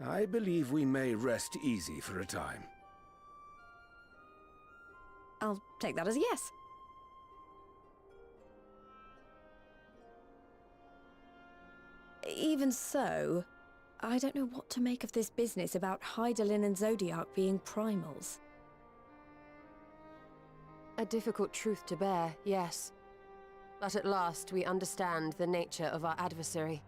I believe we may rest easy for a time. I'll take that as a yes. Even so, I don't know what to make of this business about Hydaelyn and Zodiac being primals. A difficult truth to bear, yes. But at last we understand the nature of our adversary.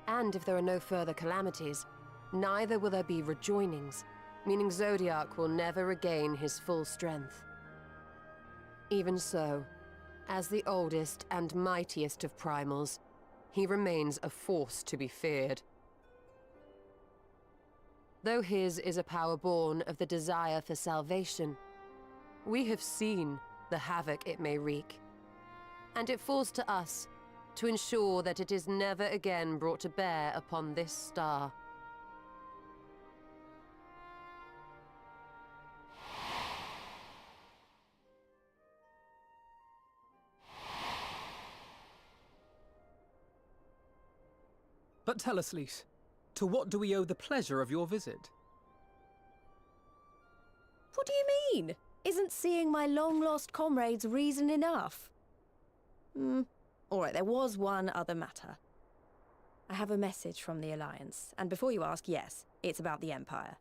And if there are no further calamities, neither will there be rejoinings, meaning Zodiac will never regain his full strength. Even so, as the oldest and mightiest of primals, he remains a force to be feared. Though his is a power born of the desire for salvation, we have seen the havoc it may wreak, and it falls to us to ensure that it is never again brought to bear upon this star. But tell us, Lys, to what do we owe the pleasure of your visit? What do you mean? Isn't seeing my long-lost comrades reason enough? Alright, there was one other matter. I have a message from the Alliance, and before you ask, yes, it's about the Empire.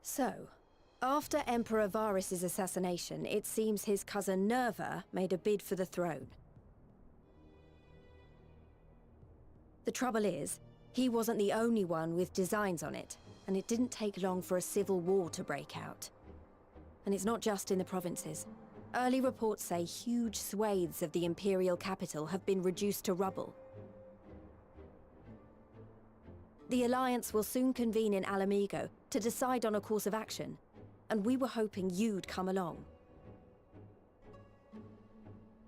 So, after Emperor Varys' assassination, it seems his cousin Nerva made a bid for the throne. The trouble is, he wasn't the only one with designs on it, and it didn't take long for a civil war to break out. And it's not just in the provinces. Early reports say huge swathes of the Imperial capital have been reduced to rubble. The Alliance will soon convene in Alamigo to decide on a course of action, and we were hoping you'd come along.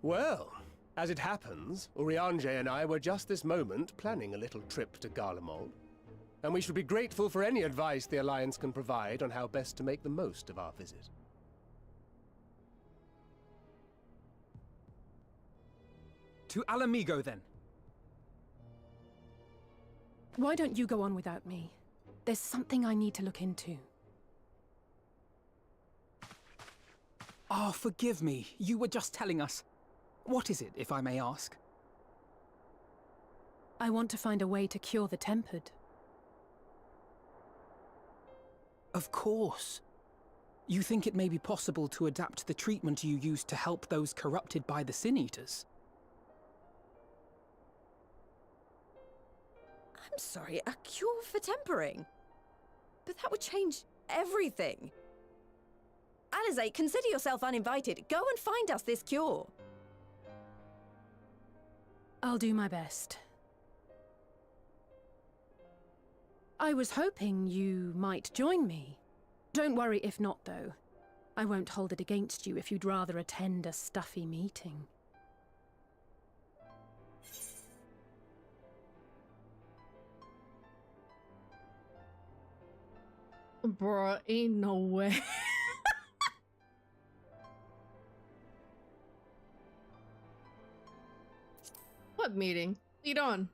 Well, as it happens, Urianger and I were just this moment planning a little trip to Garlemald, and we should be grateful for any advice the Alliance can provide on how best to make the most of our visit. To Alamigo, then. Why don't you go on without me? There's something I need to look into. Oh, forgive me. You were just telling us. What is it, if I may ask? I want to find a way to cure the tempered. Of course. You think it may be possible to adapt the treatment you used to help those corrupted by the Sin Eaters? I'm sorry, a cure for tempering? But that would change everything. Alizé, consider yourself uninvited. Go and find us this cure. I'll do my best. I was hoping you might join me. Don't worry if not, though. I won't hold it against you if you'd rather attend a stuffy meeting. Bruh, ain't no way. What meeting? Lead on.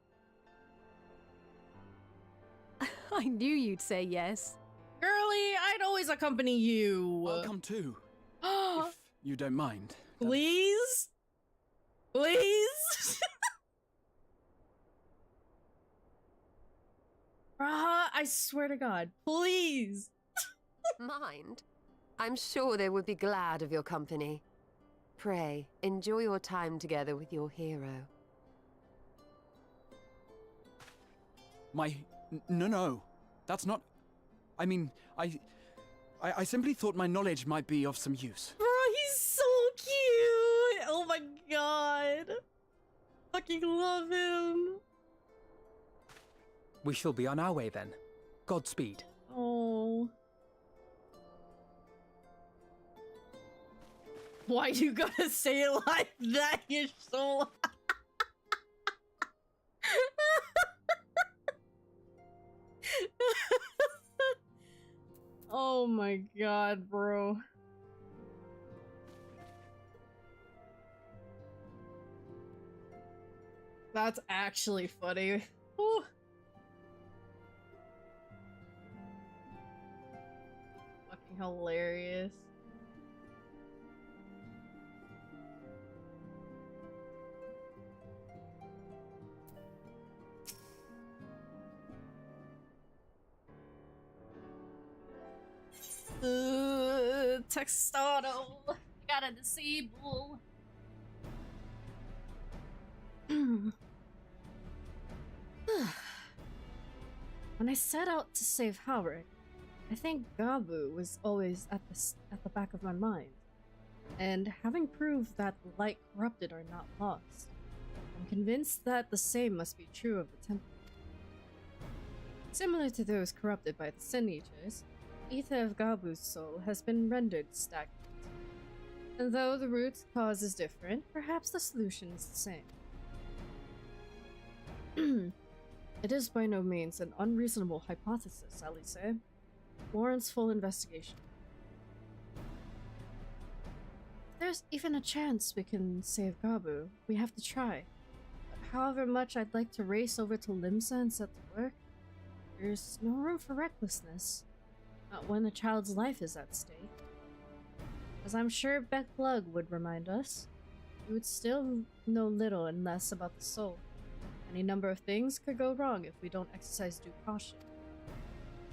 I knew you'd say yes. Girlie, I'd always accompany you. I'll come too. If you don't mind. Please? Please? I swear to God, please. Mind? I'm sure they would be glad of your company. Pray, enjoy your time together with your hero. No. That's not... I mean, I simply thought my knowledge might be of some use. Bro, he's so cute. Oh my God. Fucking love him. We shall be on our way then. Godspeed. Oh. Why you gotta say it like that? You're so... Oh my God, bro. That's actually funny. Whew. Fucking hilarious. Textado. Gotta disable. When I set out to save Howard, I think Gabu was always at the back of my mind. And having proved that the light corrupted are not lost, I'm convinced that the same must be true of the temple. Similar to those corrupted by the Sin Eaters, ether of Gabu's soul has been rendered stagnant. And though the root cause is different, perhaps the solution is the same. It is by no means an unreasonable hypothesis, Alizé. Warrants full investigation. If there's even a chance we can save Gabu, we have to try. But however much I'd like to race over to Limsa and set to work, there's no room for recklessness. Not when a child's life is at stake. As I'm sure Beck Glug would remind us, we would still know little and less about the soul. Any number of things could go wrong if we don't exercise due caution.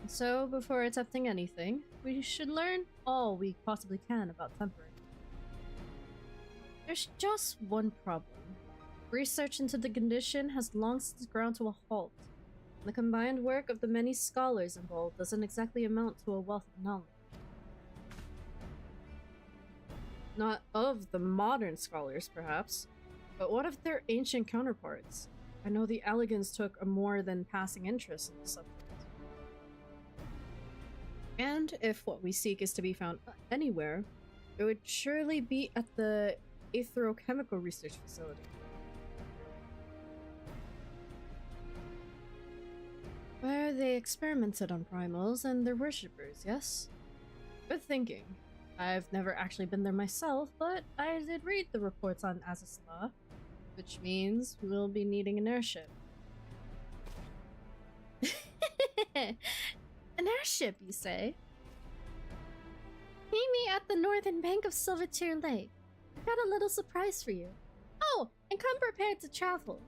And so, before attempting anything, we should learn all we possibly can about tempering. There's just one problem. Research into the condition has long since ground to a halt. The combined work of the many scholars involved doesn't exactly amount to a wealth of knowledge. Not of the modern scholars, perhaps, but what of their ancient counterparts? I know the Elegans took a more than passing interest in the subject. And if what we seek is to be found anywhere, it would surely be at the Aetherochemical Research Facility. Where they experimented on primals and their worshippers, yes? Good thinking. I've never actually been there myself, but I did read the reports on Azazla, which means we'll be needing an airship. An airship, you say? Meet me at the northern bank of Silvertear Lake. I got a little surprise for you. Oh, and come prepared to travel.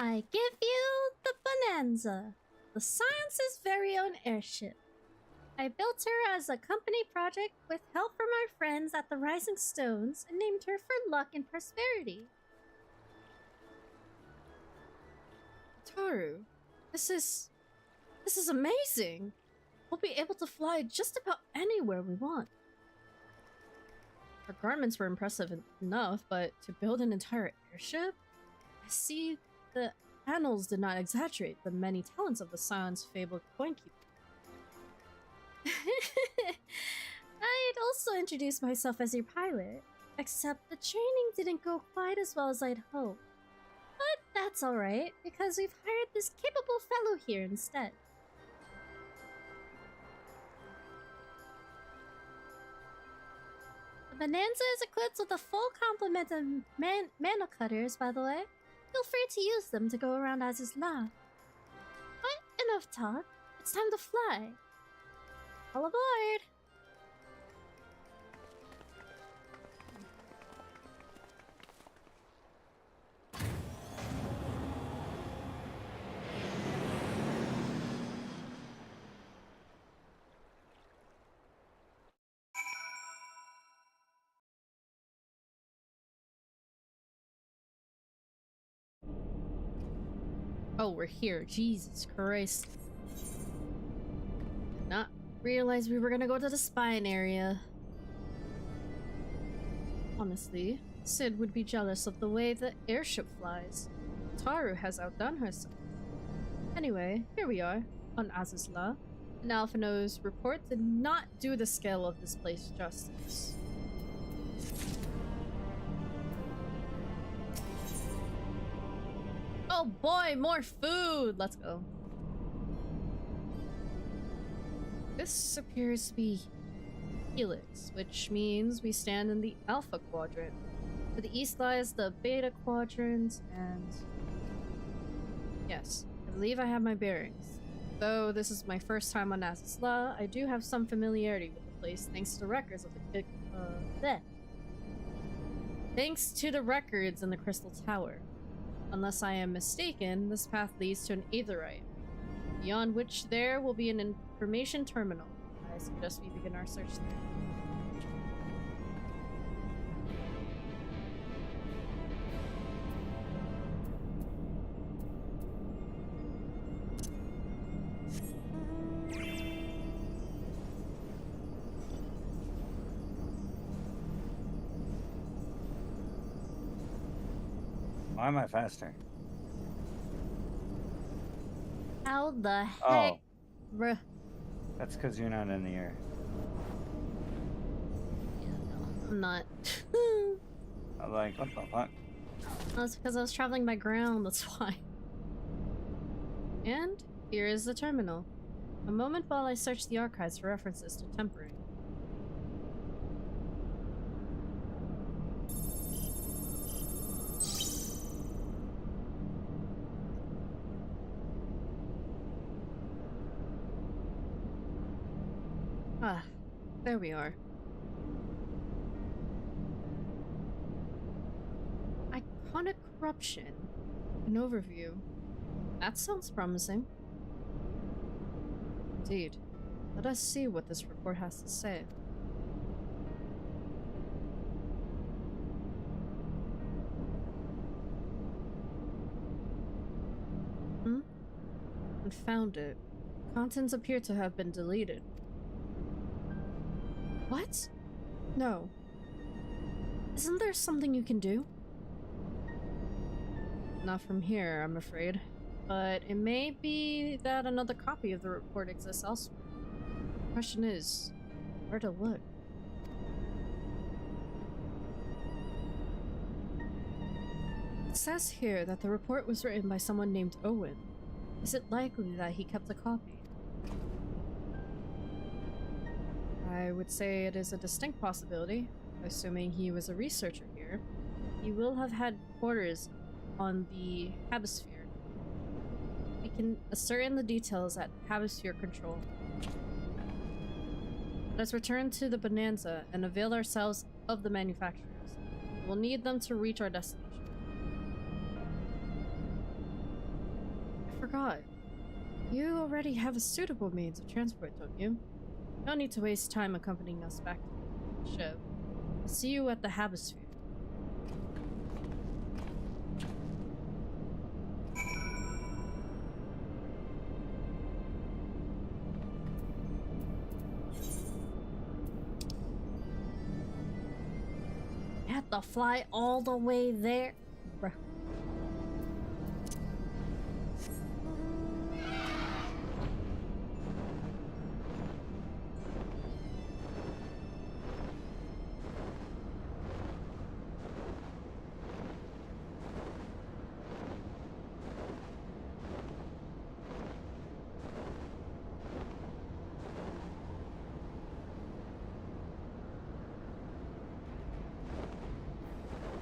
I give you the Bonanza, the Science's very own airship. I built her as a company project with help from our friends at the Rising Stones and named her for luck and prosperity. Taru, this is amazing. We'll be able to fly just about anywhere we want. Her garments were impressive enough, but to build an entire airship? I see the annals did not exaggerate the many talents of the Scion's fabled coinkeeper. I'd also introduce myself as your pilot, except the training didn't go quite as well as I'd hoped. But that's alright, because we've hired this capable fellow here instead. The Bonanza is equipped with a full complement of mana cutters, by the way. Feel free to use them to go around Az's lab. But enough talk. It's time to fly. All aboard! Oh, we're here. Jesus Christ. Did not realize we were gonna go to the spine area. Honestly, Sid would be jealous of the way the airship flies. Taru has outdone herself. Anyway, here we are, on Azizla. And Alphino's report did not do the scale of this place justice. Oh boy, more food! Let's go. This appears to be Helix, which means we stand in the Alpha Quadrant. To the east lies the Beta Quadrant, and... yes, I believe I have my bearings. Though this is my first time on Azizla, I do have some familiarity with the place thanks to the records of the... thanks to the records in the Crystal Tower. Unless I am mistaken, this path leads to an aetherite, beyond which there will be an information terminal. I suggest we begin our search there. Why am I faster? How the heck? Oh. Bruh. That's because you're not in the air. Yeah, no, I'm not. I'm like, what the fuck? That's because I was traveling by ground, that's why. And here is the terminal. A moment while I search the archives for references to tempering. Ah, there we are. Iconic corruption. An overview. That sounds promising. Indeed. Let us see what this report has to say. And found it. Contents appear to have been deleted. What? No. Isn't there something you can do? Not from here, I'm afraid. But it may be that another copy of the report exists elsewhere. The question is, where to look? It says here that the report was written by someone named Owen. Is it likely that he kept a copy? I would say it is a distinct possibility, assuming he was a researcher here. He will have had quarters on the Habisphere. We can ascertain the details at Habisphere Control. Let's return to the Bonanza and avail ourselves of the manufacturers. We'll need them to reach our destination. I forgot. You already have a suitable means of transport, don't you? No need to waste time accompanying us back to the ship. I'll see you at the Habisphere. I had to fly all the way there. Bruh.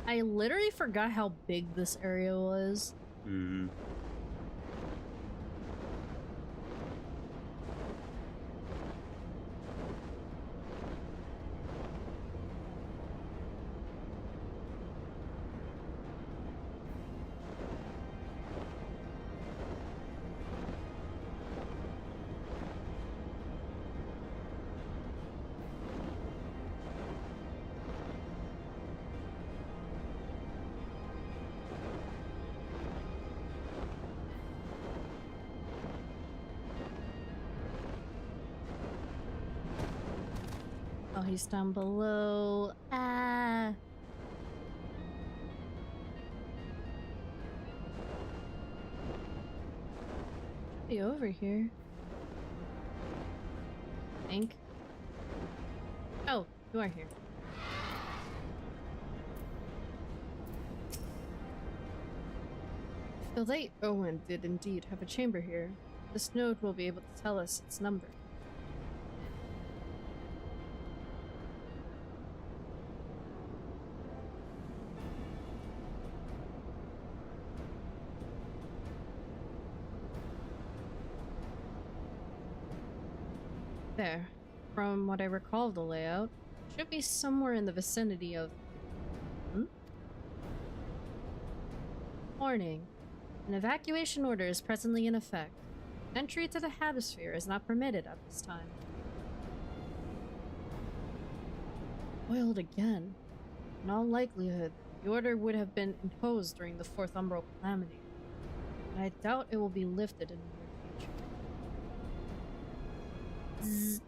I literally forgot how big this area was. Oh, he's down below. Ah. Should be over here. I think. Oh, you are here. If the late Owen did indeed have a chamber here, this node will be able to tell us its number. There. From what I recall of the layout, should be somewhere in the vicinity of... Warning. An evacuation order is presently in effect. Entry to the Habisphere is not permitted at this time. Foiled again. In all likelihood, the order would have been imposed during the Fourth Umbral Calamity. And I doubt it will be lifted in the near future. Zzz.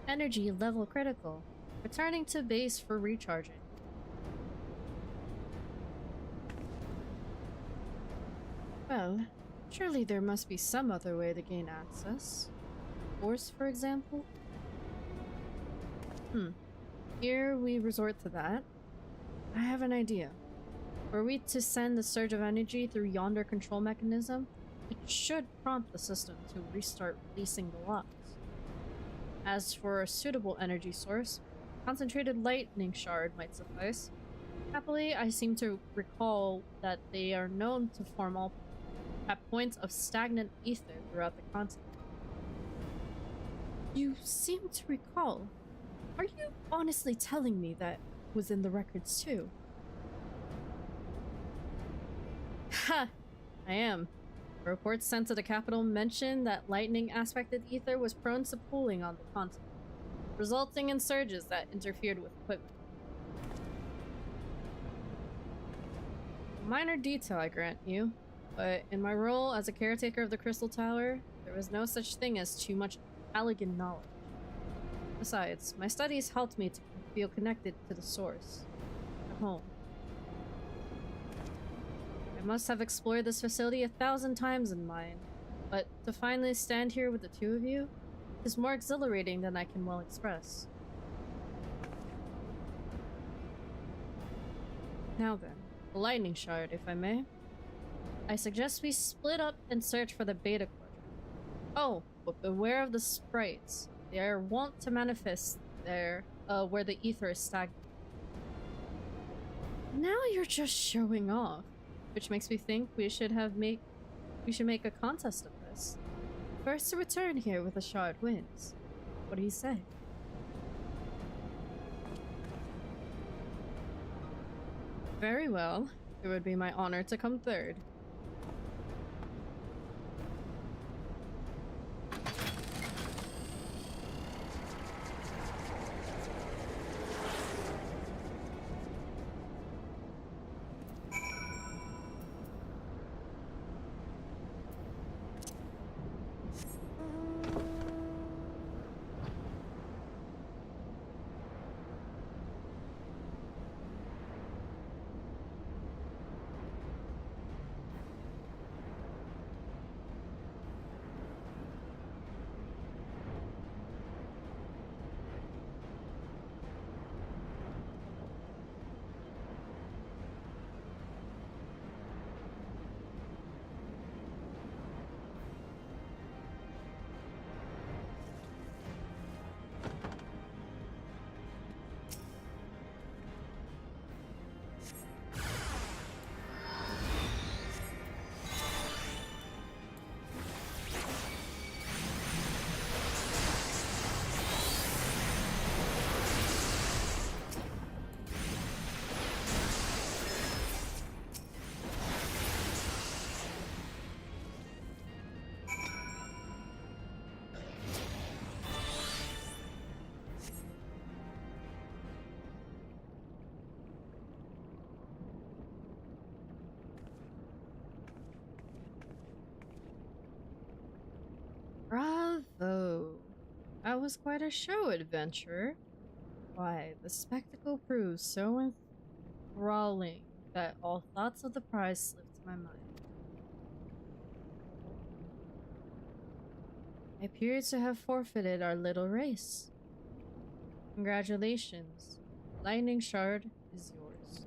Energy level critical. Returning to base for recharging. Well, surely there must be some other way to gain access. Force, for example? Here we resort to that. I have an idea. Were we to send a surge of energy through yonder control mechanism, it should prompt the system to restart releasing the locks. As for a suitable energy source, concentrated lightning shard might suffice. Happily, I seem to recall that they are known to form all at points of stagnant ether throughout the continent. You seem to recall. Are you honestly telling me that was in the records too? Ha! I am. A report sent to the capital mentioned that lightning aspected ether was prone to pooling on the continent, resulting in surges that interfered with equipment. A minor detail, I grant you, but in my role as a caretaker of the Crystal Tower, there was no such thing as too much Halligan knowledge. Besides, my studies helped me to feel connected to the source, at home. I must have explored this facility 1,000 times in mind, but to finally stand here with the two of you is more exhilarating than I can well express. Now then, the lightning shard, if I may. I suggest we split up and search for the beta quadrant. Oh, but beware of the sprites. They are wont to manifest there, where the ether is stagnant. Now you're just showing off, which makes me think we should make a contest of this. First to return here with a shard wins. What do you say? Very well. It would be my honor to come third. Bravo! That was quite a show, adventurer. Why, the spectacle proves so enthralling that all thoughts of the prize slipped my mind. I appear to have forfeited our little race. Congratulations. Lightning Shard is yours.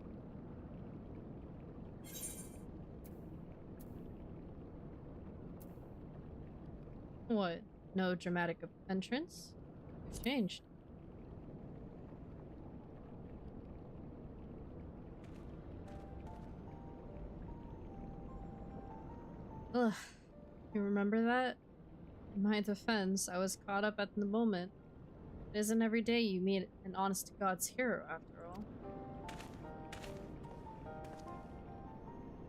What? No dramatic entrance? You've changed. Ugh. You remember that? In my defense, I was caught up at the moment. It isn't every day you meet an honest-to-God's hero, after all.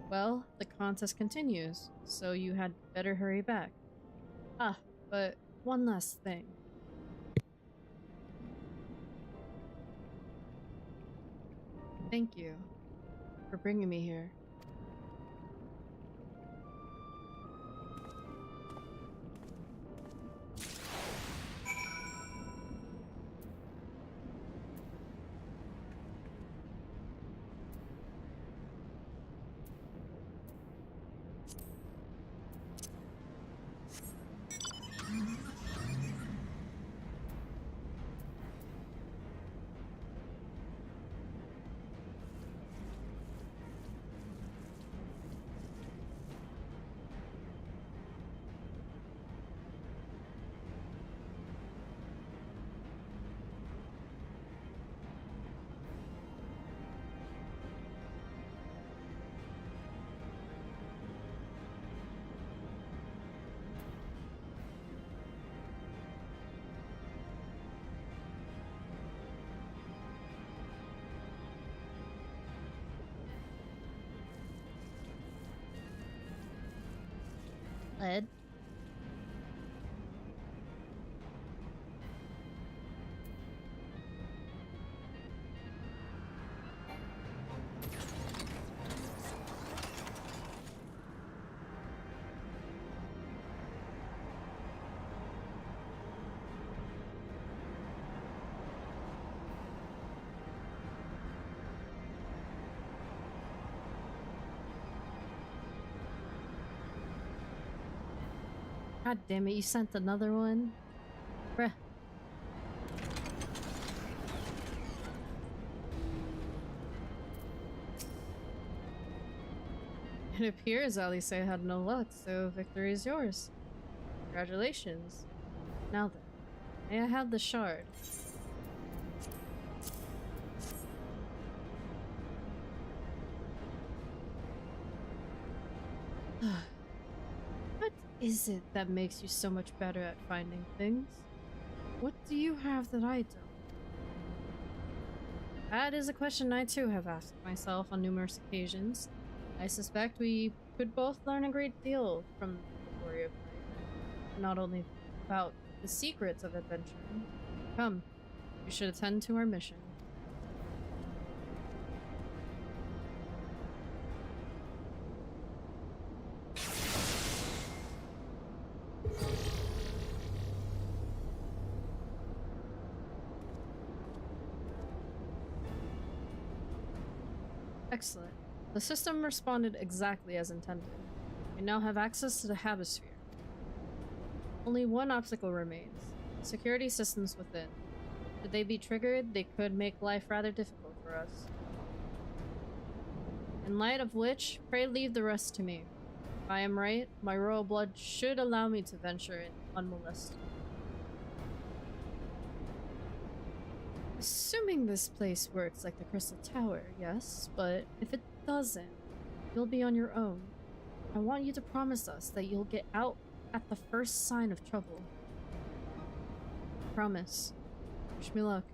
Well, the contest continues, so you had better hurry back. Ah, but one last thing. Thank you for bringing me here. Ed? God damn it, you sent another one? Bruh. It appears Alice had no luck, so victory is yours. Congratulations. Now then, may I have the shard? What is it that makes you so much better at finding things? What do you have that I don't? That is a question I too have asked myself on numerous occasions. I suspect we could both learn a great deal from the Warrior of Light. Not only about the secrets of adventuring. Come, you should attend to our mission. Excellent. The system responded exactly as intended. We now have access to the Habisphere. Only one obstacle remains. Security systems within. Should they be triggered, they could make life rather difficult for us. In light of which, pray leave the rest to me. If I am right, my royal blood should allow me to venture in unmolested. Assuming this place works like the Crystal Tower, yes, but if it doesn't, you'll be on your own. I want you to promise us that you'll get out at the first sign of trouble. Promise. Wish me luck.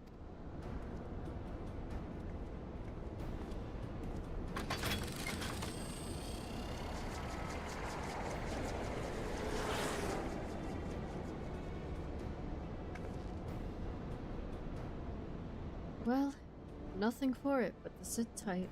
Well, nothing for it but to sit tight.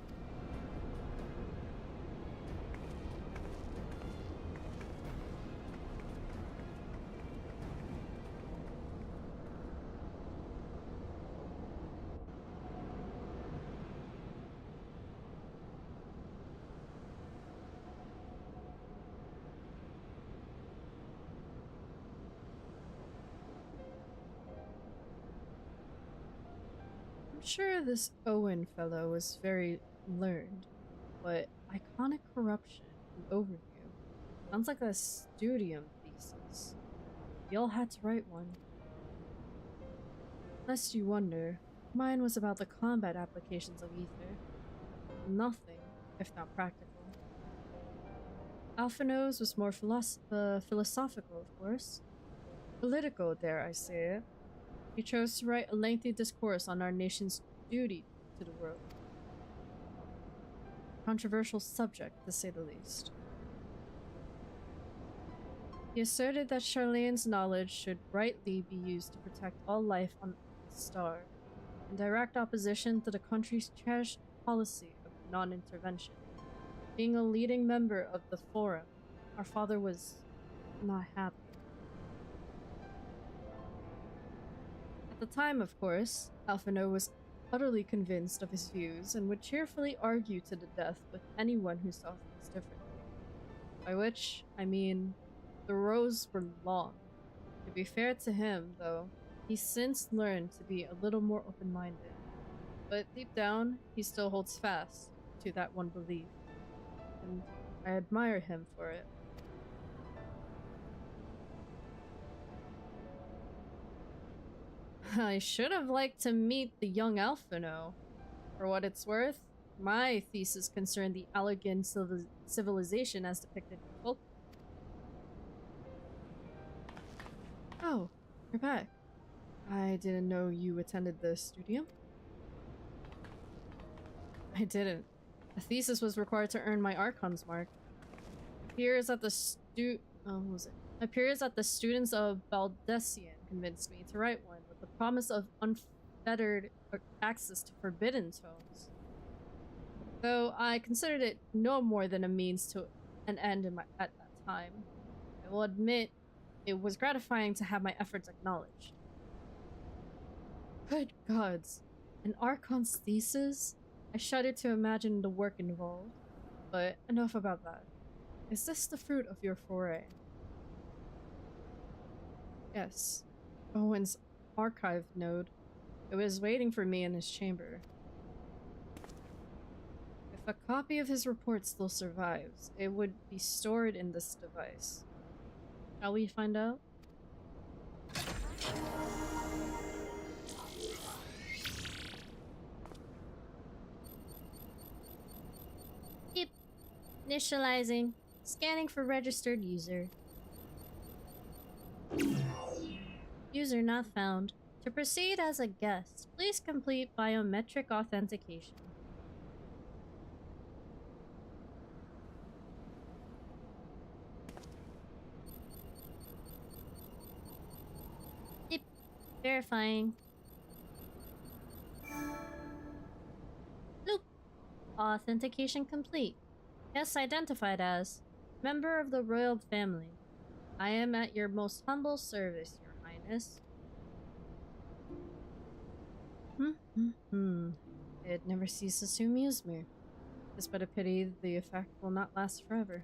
I'm sure this Owen fellow was very learned, but iconic corruption and overview sounds like a studium thesis. Y'all had to write one. Lest you wonder, mine was about the combat applications of ether. Nothing, if not practical. Alphino's was more philosophical, of course. Political, dare I say it. He chose to write a lengthy discourse on our nation's duty to the world. Controversial subject, to say the least. He asserted that Charlene's knowledge should rightly be used to protect all life on the star, in direct opposition to the country's cherished policy of non-intervention. Being a leading member of the Forum, our father was not happy. At the time, of course, Alphino was utterly convinced of his views and would cheerfully argue to the death with anyone who saw things differently. By which, I mean, the rows were long. To be fair to him, though, he's since learned to be a little more open-minded. But deep down, he still holds fast to that one belief. And I admire him for it. I should have liked to meet the young Alphino. For what it's worth, my thesis concerned the Allergan civilization as depicted in folk. Oh, you're back. I didn't know you attended the studium. I didn't. A thesis was required to earn my Archon's mark. It appears that the What was it? My periods at the students of Baldessian convinced me to write one with the promise of unfettered access to forbidden tomes. Though I considered it no more than a means to an end at that time. I will admit it was gratifying to have my efforts acknowledged. Good gods, an Archon's thesis? I shudder to imagine the work involved, but enough about that. Is this the fruit of your foray? Yes. Owen's archive node. It was waiting for me in his chamber. If a copy of his report still survives, it would be stored in this device. Shall we find out? Yep. Initializing. Scanning for registered user. User not found. To proceed as a guest, please complete biometric authentication. Yep. Verifying. Loop. Authentication complete. Guest identified as member of the royal family. I am at your most humble service, Your Highness. It never ceases to amuse me. It's but a pity the effect will not last forever.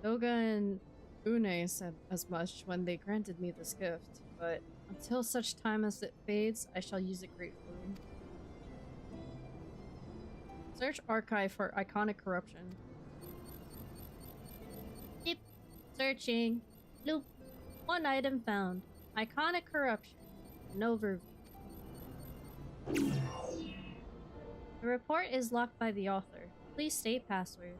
Doga and Une said as much when they granted me this gift, but until such time as it fades, I shall use it gratefully. Search archive for iconic corruption. Keep searching. Loop. One item found. Iconic corruption. An overview. The report is locked by the author. Please state password.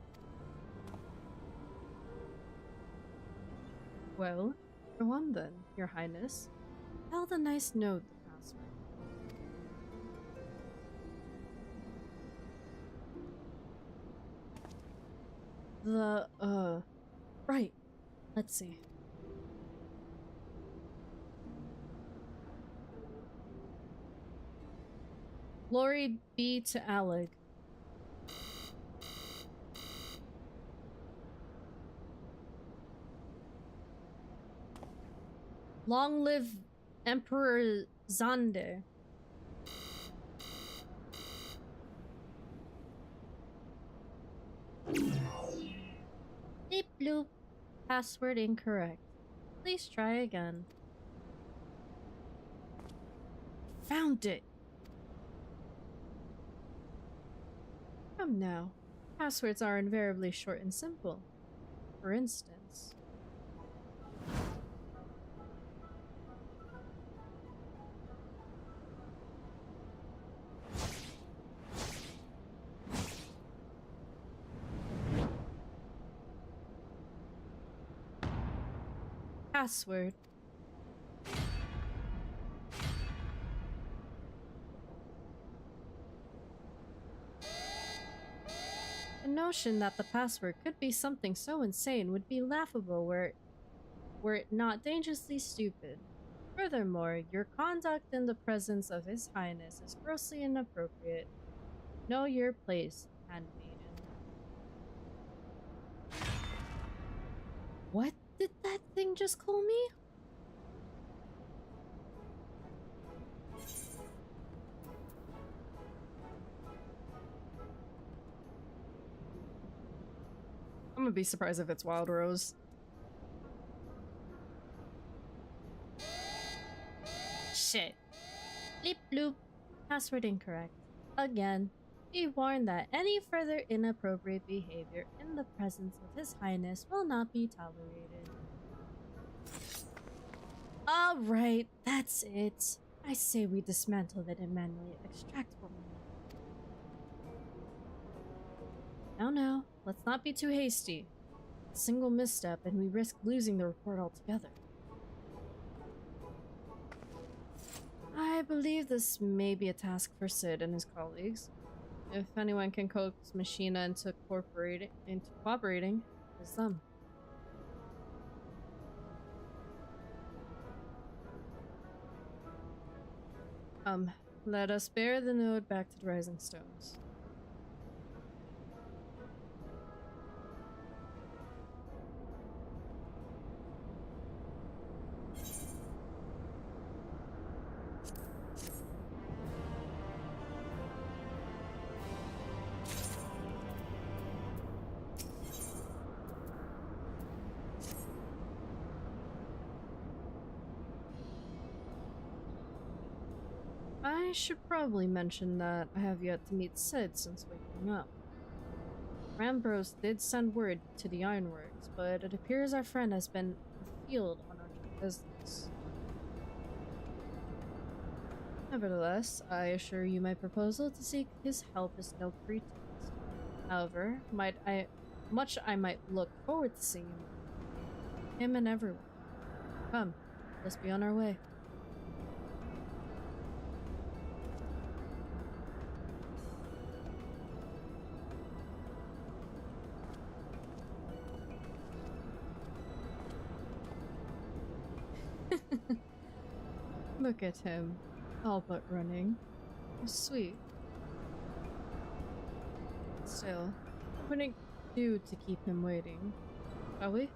Well, for one then, Your Highness. Tell the nice node the password. Right. Let's see. Glory be to Alec. Long live Emperor Xander. Deep bloop. Password incorrect. Please try again. Found it. Come now. Passwords are invariably short and simple. For instance. Password. The notion that the password could be something so insane would be laughable were it not dangerously stupid. Furthermore, your conduct in the presence of His Highness is grossly inappropriate. Know your place, handmaiden. What did that thing just call me? I'm gonna be surprised if it's Wild Rose. Shit. Bleep bloop. Password incorrect. Again. Be warned that any further inappropriate behavior in the presence of His Highness will not be tolerated. Alright, that's it. I say we dismantle it and manually extract from it. Now, let's not be too hasty. A single misstep and we risk losing the report altogether. I believe this may be a task for Sid and his colleagues. If anyone can coax Machina into cooperating, is them. Let us bear the node back to the Rising Stones. I should probably mention that I have yet to meet Sid since waking up. Rambros did send word to the Ironworks, but it appears our friend has been afield on urgent business. Nevertheless, I assure you my proposal to seek his help is no pretext. However, much I might look forward to seeing him and everyone. Come, let's be on our way. Look at him, all but running. How sweet. Still, wouldn't do to keep him waiting, shall we?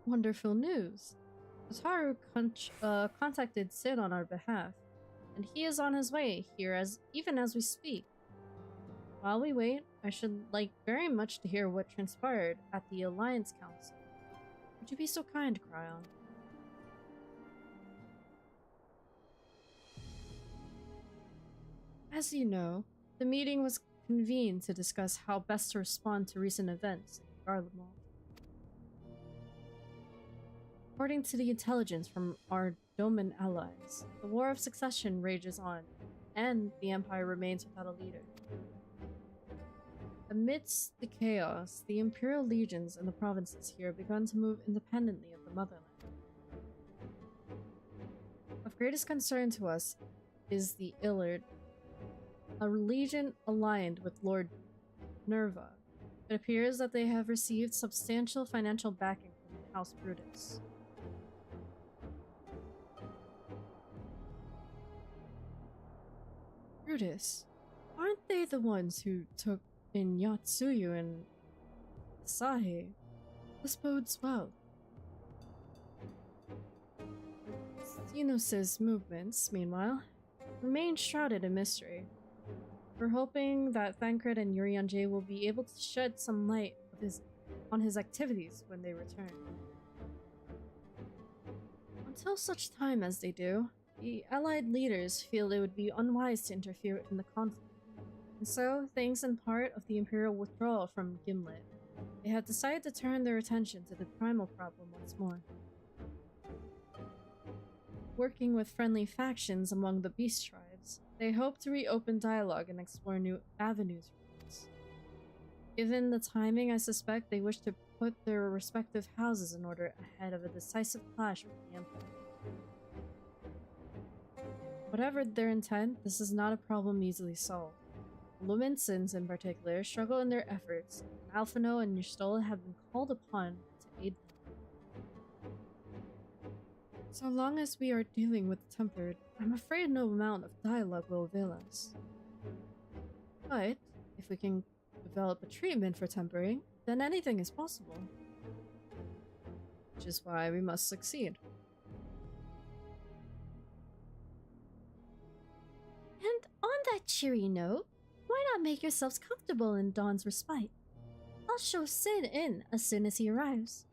Wonderful news. Otaru contacted Sid on our behalf, and he is on his way here even as we speak. While we wait, I should like very much to hear what transpired at the Alliance Council. Would you be so kind, Cryon? As you know, the meeting was convened to discuss how best to respond to recent events in Garlemald. According to the intelligence from our Doman allies, the War of Succession rages on, and the Empire remains without a leader. Amidst the chaos, the Imperial legions in the provinces here have begun to move independently of the motherland. Of greatest concern to us is the Illard, a legion aligned with Lord Nerva. It appears that they have received substantial financial backing from House Brutus. Brutus, aren't they the ones who took in Yatsuyu and Asahi? This bodes well. Xenos' movements, meanwhile, remain shrouded in mystery. We're hoping that Thancred and Urianger will be able to shed some light on his activities when they return. Until such time as they do, the Allied leaders feel it would be unwise to interfere in the conflict, and so, thanks in part of the Imperial withdrawal from Gimlet, they have decided to turn their attention to the primal problem once more. Working with friendly factions among the beast tribes, they hope to reopen dialogue and explore new avenues for peace. Given the timing, I suspect they wish to put their respective houses in order ahead of a decisive clash with the Empire. Whatever their intent, this is not a problem easily solved. The Luminsons, in particular, struggle in their efforts, and Alphino and Nystol have been called upon to aid them. So long as we are dealing with the Tempered, I'm afraid no amount of dialogue will avail us. But, if we can develop a treatment for tempering, then anything is possible. Which is why we must succeed. cheery note, why not make yourselves comfortable in Dawn's respite? I'll show Sid in as soon as he arrives.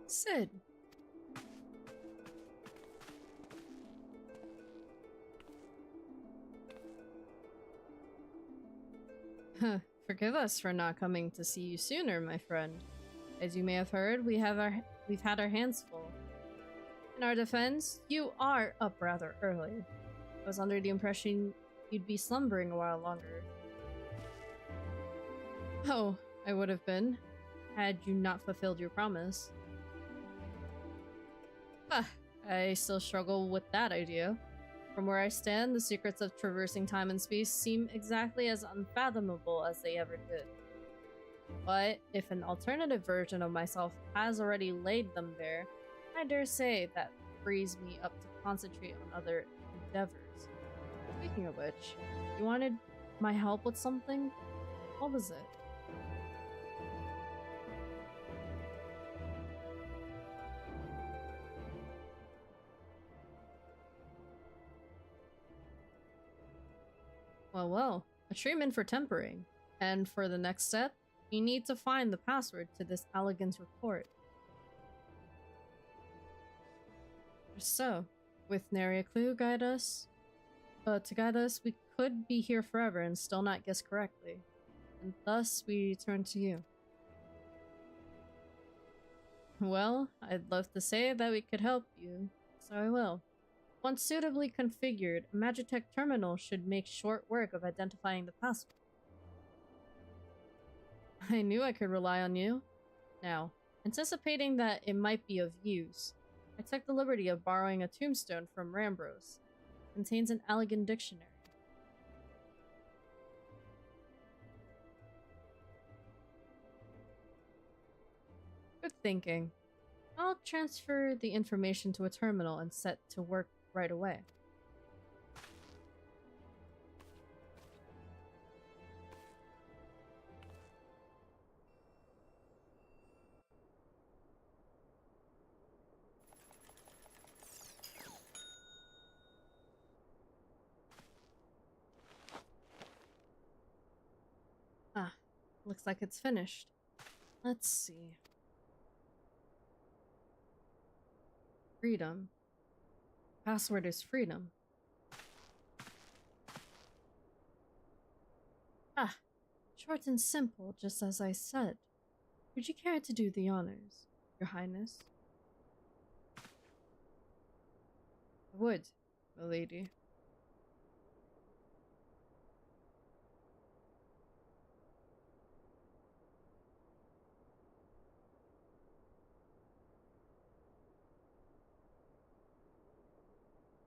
Sid. Forgive us for not coming to see you sooner, my friend. As you may have heard, we've had our hands full. In our defense, you are up rather early. I was under the impression you'd be slumbering a while longer. Oh, I would have been, had you not fulfilled your promise. I still struggle with that idea. From where I stand, the secrets of traversing time and space seem exactly as unfathomable as they ever did. But if an alternative version of myself has already laid them bare, I dare say that frees me up to concentrate on other endeavors. Speaking of which, you wanted my help with something? What was it? Well, a treatment for tempering. And for the next step, you need to find the password to this elegance report. So, with nary a clue to guide us, we could be here forever and still not guess correctly. And thus, we turn to you. Well, I'd love to say that we could help you, so I will. Once suitably configured, a Magitech terminal should make short work of identifying the password. I knew I could rely on you. Now, anticipating that it might be of use, I took the liberty of borrowing a tombstone from Rambros. It contains an elegant dictionary. Good thinking. I'll transfer the information to a terminal and set to work right away. Looks like it's finished. Let's see. Freedom. Password is freedom. Short and simple, just as I said. Would you care to do the honors, Your Highness? I would, milady.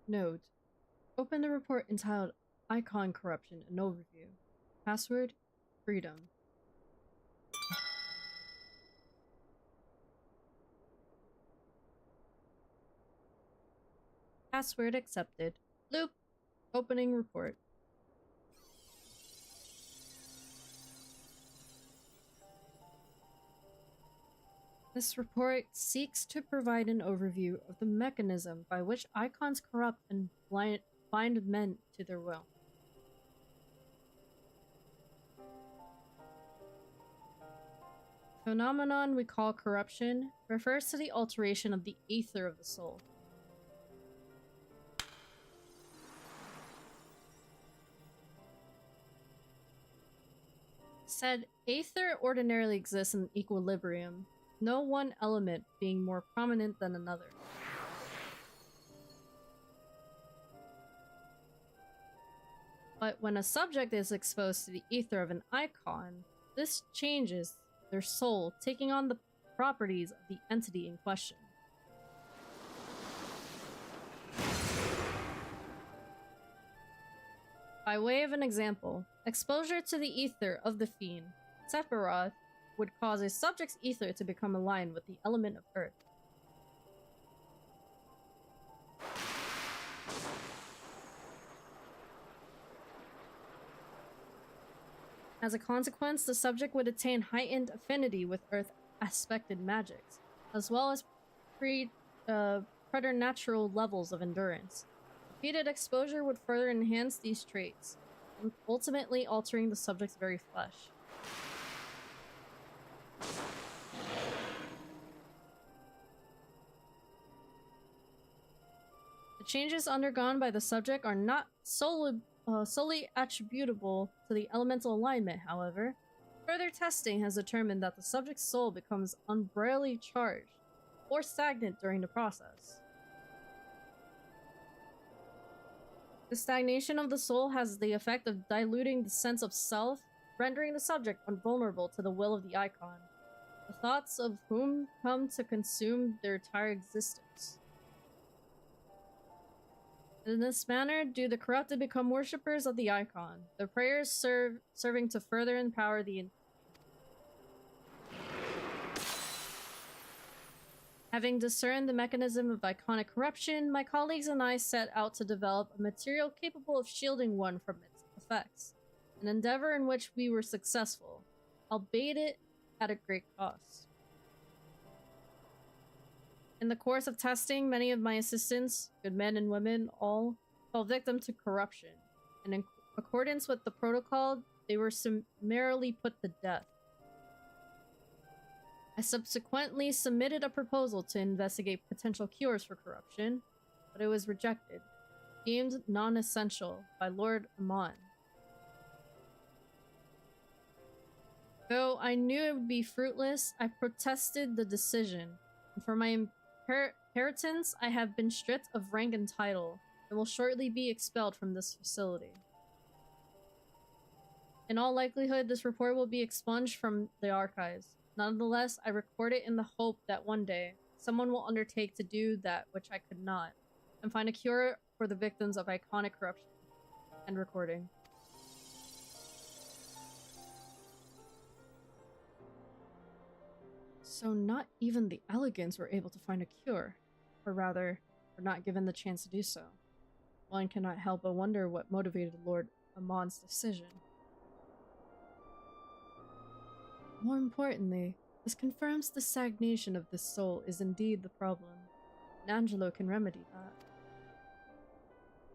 Note. Open the report entitled Icon Corruption and Overview. Password, freedom. Password accepted. Loop. Opening report. This report seeks to provide an overview of the mechanism by which icons corrupt and bind men to their will. The phenomenon we call corruption refers to the alteration of the ether of the soul. Said ether ordinarily exists in equilibrium, no one element being more prominent than another. But when a subject is exposed to the ether of an icon, this changes their soul, taking on the properties of the entity in question. By way of an example, exposure to the ether of the fiend, Sephiroth, would cause a subject's ether to become aligned with the element of earth. As a consequence, the subject would attain heightened affinity with earth-aspected magics, as well as preternatural levels of endurance. Repeated exposure would further enhance these traits, ultimately altering the subject's very flesh. The changes undergone by the subject are not solely attributable to the elemental alignment, however. Further testing has determined that the subject's soul becomes unbearably charged or stagnant during the process. The stagnation of the soul has the effect of diluting the sense of self, rendering the subject invulnerable to the will of the icon, the thoughts of whom come to consume their entire existence. In this manner, do the corrupted become worshippers of the icon, their prayers serving to further empower the Having discerned the mechanism of iconic corruption, my colleagues and I set out to develop a material capable of shielding one from its effects, an endeavor in which we were successful, albeit it at a great cost. In the course of testing, many of my assistants, good men and women, all fell victim to corruption, and in accordance with the protocol, they were summarily put to death. I subsequently submitted a proposal to investigate potential cures for corruption, but it was rejected, deemed non-essential by Lord Amon. Though I knew it would be fruitless, I protested the decision, and for my inheritance, I have been stripped of rank and title, and will shortly be expelled from this facility. In all likelihood, this report will be expunged from the archives. Nonetheless, I record it in the hope that one day, someone will undertake to do that which I could not, and find a cure for the victims of iconic corruption. End recording. So not even the elegants were able to find a cure, or rather, were not given the chance to do so. One cannot help but wonder what motivated Lord Amon's decision. More importantly, this confirms the stagnation of this soul is indeed the problem, and Angelo can remedy that.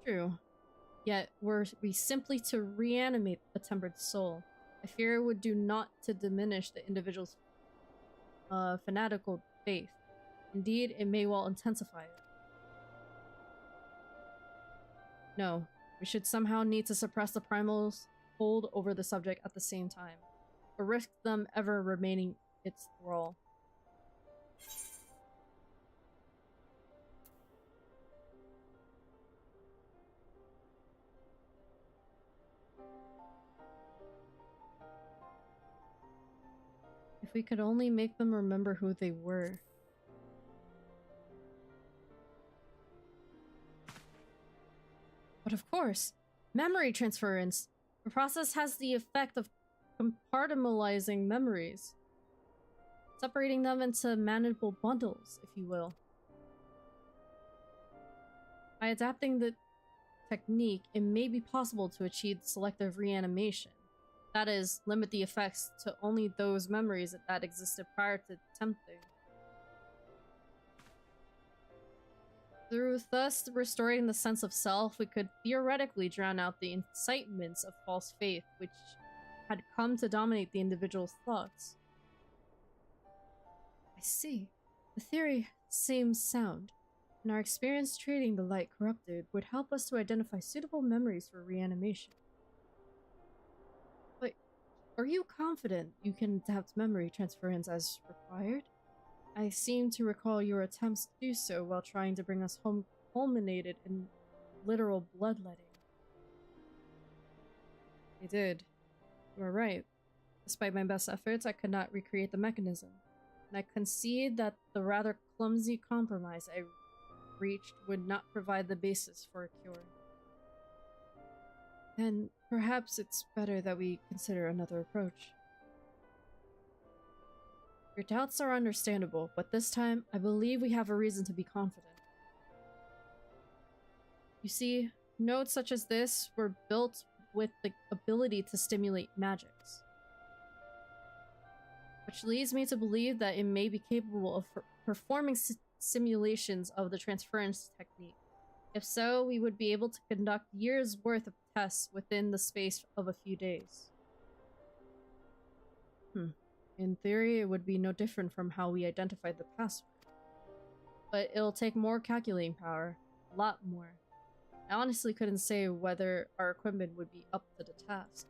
True. Yet, were we simply to reanimate a tempered soul, I fear it would do naught to diminish the individual's fanatical faith. Indeed, it may well intensify it. No, we should somehow need to suppress the primal's hold over the subject at the same time, or risk them ever remaining its thrall. If we could only make them remember who they were. But of course, memory transference. The process has the effect of compartmentalizing memories, separating them into manageable bundles, if you will. By adapting the technique, it may be possible to achieve selective reanimation. That is, limit the effects to only those memories that existed prior to attempting. Through thus restoring the sense of self, we could theoretically drown out the incitements of false faith which had come to dominate the individual's thoughts. I see. The theory seems sound, and our experience treating the light corrupted would help us to identify suitable memories for reanimation. But are you confident you can adapt memory transference as required? I seem to recall your attempts to do so while trying to bring us home culminated in literal bloodletting. They did. You were right. Despite my best efforts, I could not recreate the mechanism, and I concede that the rather clumsy compromise I reached would not provide the basis for a cure. Then perhaps it's better that we consider another approach. Your doubts are understandable, but this time, I believe we have a reason to be confident. You see, nodes such as this were built with the ability to stimulate magics. Which leads me to believe that it may be capable of performing simulations of the transference technique. If so, we would be able to conduct years' worth of tests within the space of a few days. In theory, it would be no different from how we identified the password. But it'll take more calculating power. A lot more. I honestly couldn't say whether our equipment would be up to the task.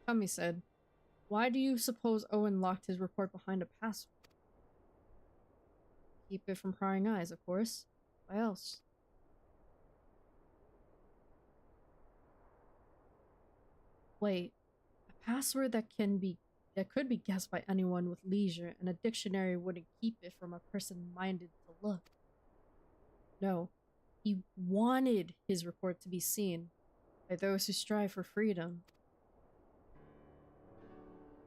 Tommy said, "Why do you suppose Owen locked his report behind a password?" Keep it from prying eyes, of course. Why else? Wait. Password that could be guessed by anyone with leisure, and a dictionary wouldn't keep it from a person minded to look. No, he wanted his report to be seen by those who strive for freedom.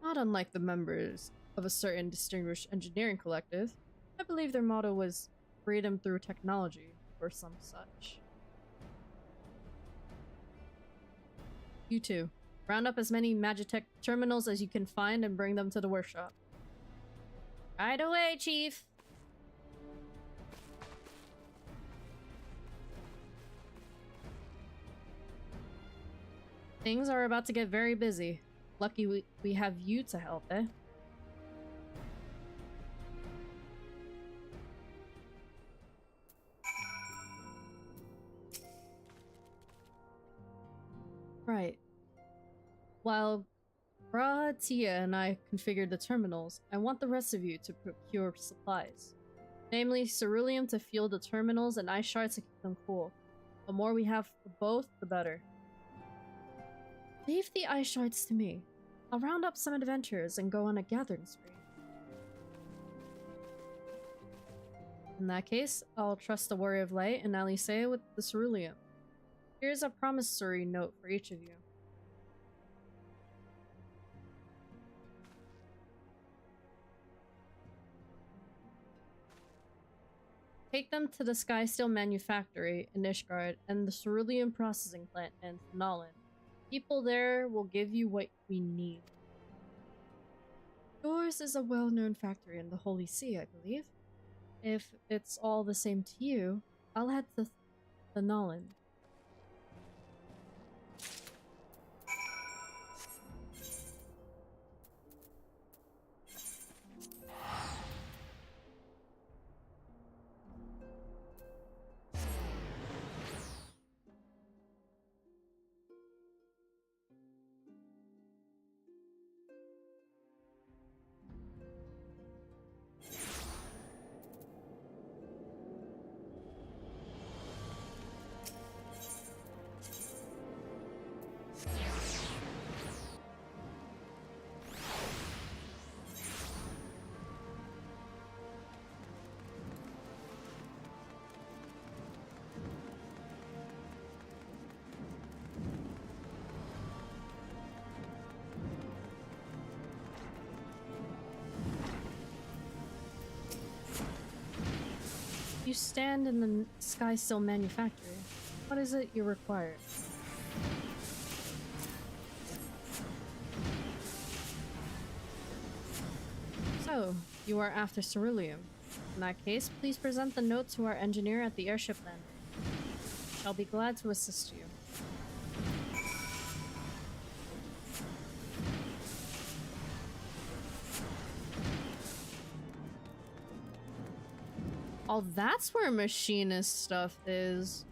Not unlike the members of a certain distinguished engineering collective, I believe their motto was freedom through technology, or some such. You two. Round up as many Magitech terminals as you can find and bring them to the workshop. Right away, Chief! Things are about to get very busy. Lucky we have you to help, eh? Right. While Tia and I configured the terminals, I want the rest of you to procure supplies. Namely, ceruleum to fuel the terminals and ice shards to keep them cool. The more we have of both, the better. Leave the ice shards to me. I'll round up some adventurers and go on a gathering spree. In that case, I'll trust the Warrior of Light and Alisea with the ceruleum. Here's a promissory note for each of you. Take them to the Skysteel Manufactory in Ishgard and the ceruleum processing plant in Nolan. People there will give you what we need. Yours is a well-known factory in the Holy See, I believe. If it's all the same to you, I'll head to the Nolan. You stand in the Skysteel Manufactory. What is it you require? So, you are after ceruleum. In that case, please present the note to our engineer at the airship landing. I'll be glad to assist you. Oh, that's where machinist stuff is.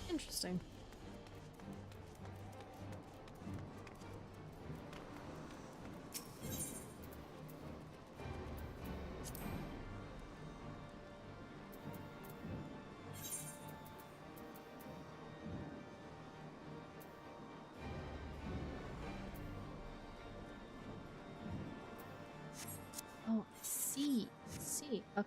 Interesting. Oh, I see. I see. Okay.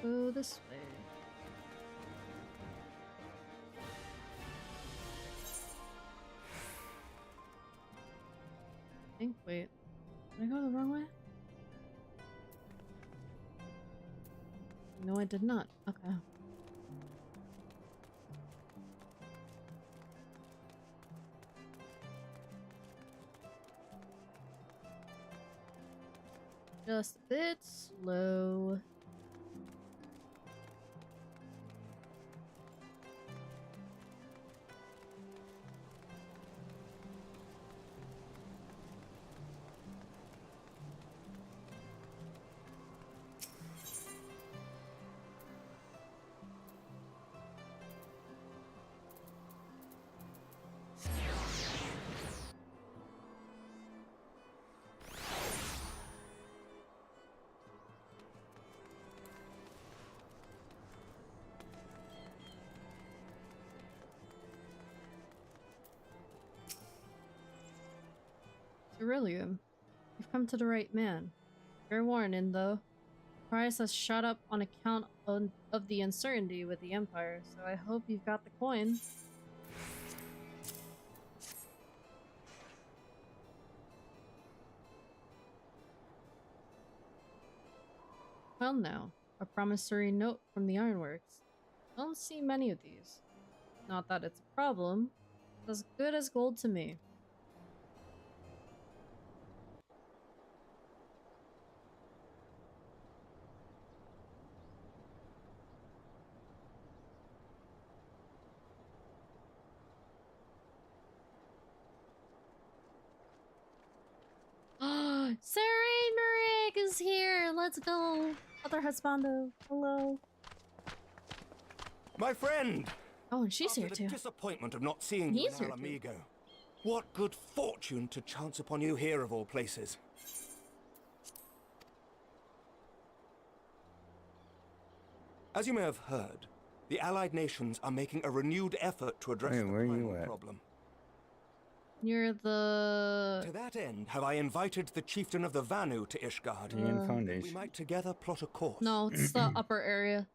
Go this way. I think, wait. Did I go the wrong way? No, I did not. Okay. Just a bit slow. Ceruleum, you've come to the right man. Fair warning, though. The price has shot up on account of the uncertainty with the Empire, so I hope you've got the coin. Well now, a promissory note from the Ironworks. I don't see many of these. Not that it's a problem. It's as good as gold to me. Serene Marik is here! Let's go! Other husbando. Hello. My friend! Oh, and she's here After too. the disappointment of not seeing you He's in here too. Alamigo, what good fortune to chance upon you here of all places. As you may have heard, the Allied nations are making a renewed effort to address the mining problem. Near the... To that end, have I invited the chieftain of the Vanu to Ishgard. We might together plot a course. No, it's the upper area.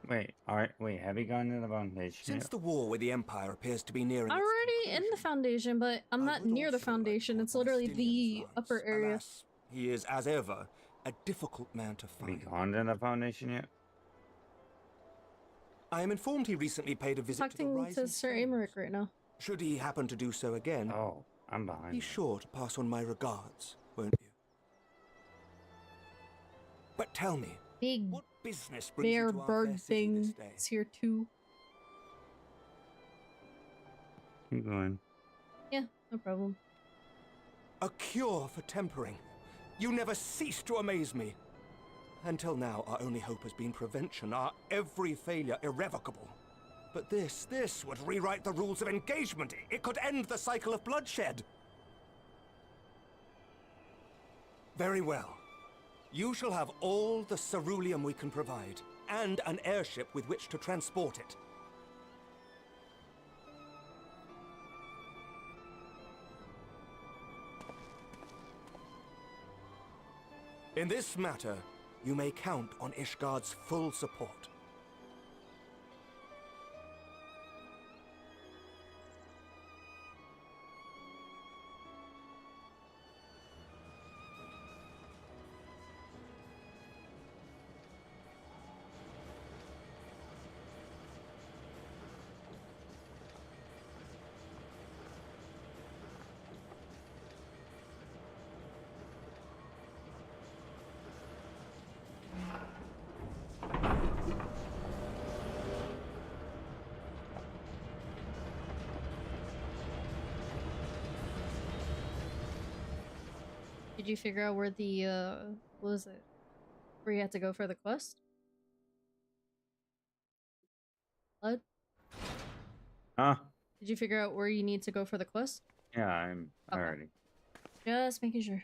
Wait, wait, have you gone to the foundation Since yet? the war with the Empire appears to be nearing I'm already in the foundation, but I'm not near the foundation. It's literally the upper area. Alas, he is, as ever, a difficult man to Have you find. gone to the foundation yet? I am informed he recently paid a visit to the Talking Rising to Sir Amaric right now. Should he happen to do so again, I'm behind. be sure to pass on my regards, won't you? But tell me, Big what business brings bear you to our bird fair city this thing day? is here too. Keep going. Yeah, no problem. A cure for tempering. You never cease to amaze me. Until now, our only hope has been prevention, our every failure irrevocable. But this would rewrite the rules of engagement. It could end the cycle of bloodshed. Very well. You shall have all the ceruleum we can provide, and an airship with which to transport it. In this matter, you may count on Ishgard's full support. Did you figure out where the, what was it? Where you had to go for the quest? What? Huh? Did you figure out where you need to go for the quest? Yeah, I'm already. Just making sure.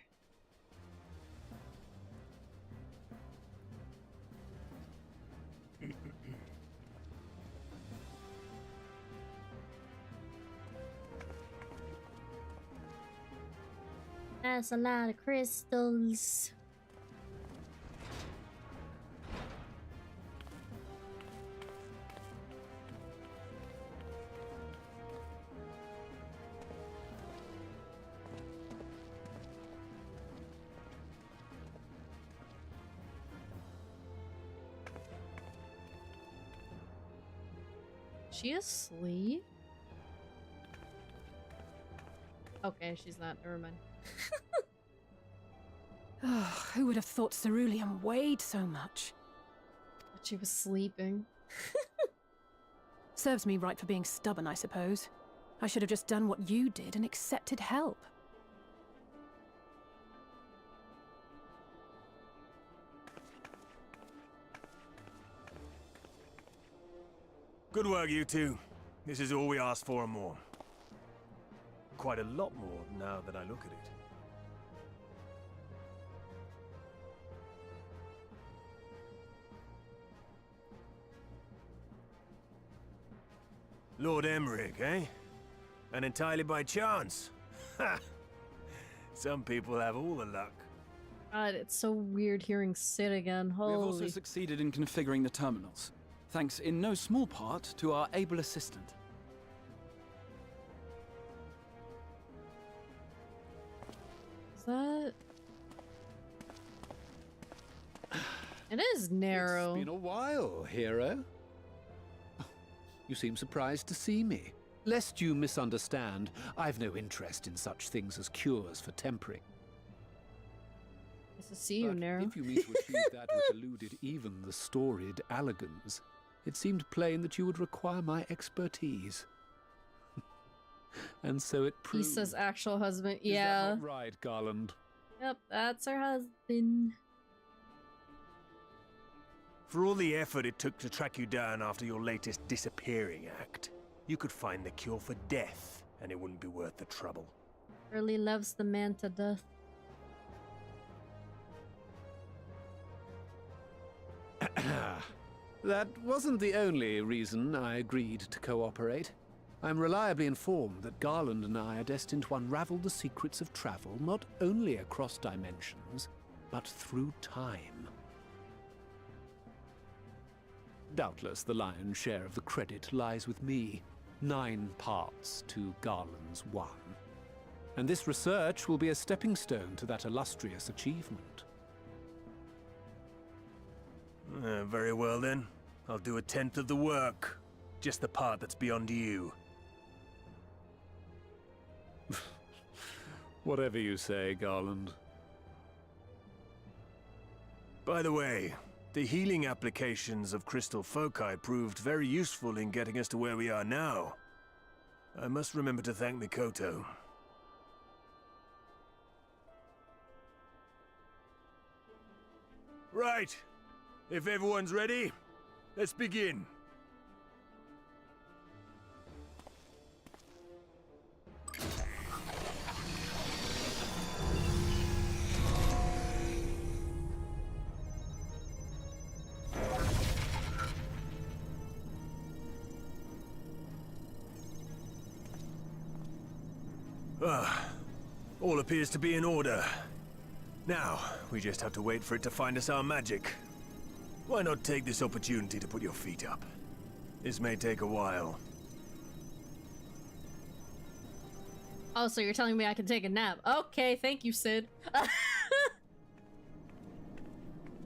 That's a lot of crystals. She asleep? Okay, she's not. Never mind. Oh, who would have thought cerulean weighed so much? But she was sleeping. Serves me right for being stubborn, I suppose. I should have just done what you did and accepted help. Good work, you two. This is all we asked for and more. Quite a lot more now that I look at it. Lord Emmerich, eh? And entirely by chance. Ha! Some people have all the luck. God, it's so weird hearing Sid again. We have also Holy. succeeded in configuring the terminals, thanks in no small part to our able assistant. Is that... It is narrow. It's been a while, hero. You seem surprised to see me. Lest you misunderstand, I've no interest in such things as cures for tempering. Nice to see you, Nero. If you mean to achieve that which eluded even the storied Allagans, it seemed plain that you would require my expertise. And so it proved. Issa's actual husband. Is Yeah. that not right, Garland? Yep, that's her husband. For all the effort it took to track you down after your latest disappearing act, you could find the cure for death, and it wouldn't be worth the trouble. Really loves the man to death. That wasn't the only reason I agreed to cooperate. I'm reliably informed that Garland and I are destined to unravel the secrets of travel not only across dimensions, but through time. Doubtless the lion's share of the credit lies with me, 9 parts to Garland's 1. And this research will be a stepping stone to that illustrious achievement. Very well then. I'll do 1/10 of the work. Just the part that's beyond you. Whatever you say, Garland. By the way, the healing applications of crystal foci proved very useful in getting us to where we are now. I must remember to thank Mikoto. Right. If everyone's ready, let's begin. All appears to be in order. Now, we just have to wait for it to find us our magic. Why not take this opportunity to put your feet up? This may take a while. Oh, so you're telling me I can take a nap. Okay, thank you, Sid. Let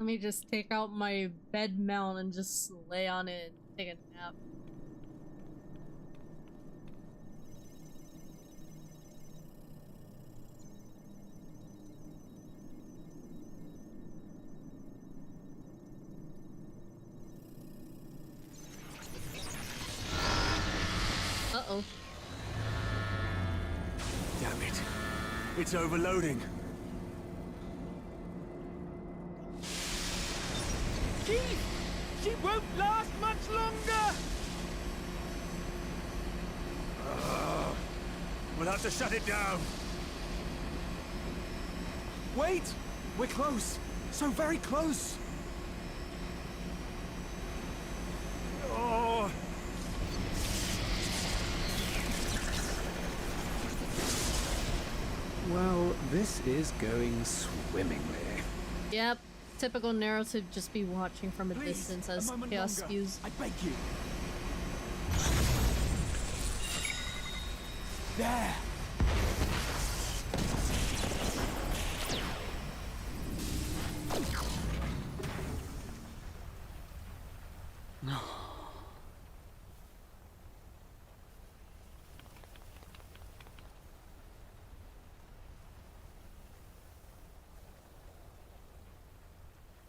me just take out my bed mount and just lay on it and take a nap. Uh-oh. Damn it. It's overloading. She won't last much longer! We'll have to shut it down. Wait! We're close! So very close! Oh! Well, this is going swimmingly. Yep. Typical narrative, just be watching from a distance as chaos spews. I beg you. There!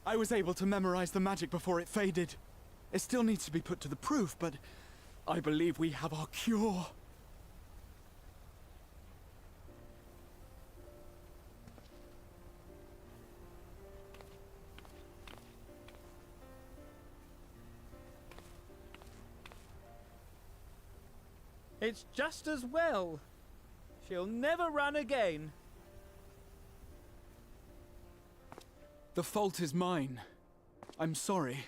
I was able to memorize the magic before it faded. It still needs to be put to the proof, but I believe we have our cure. It's just as well. She'll never run again. The fault is mine. I'm sorry.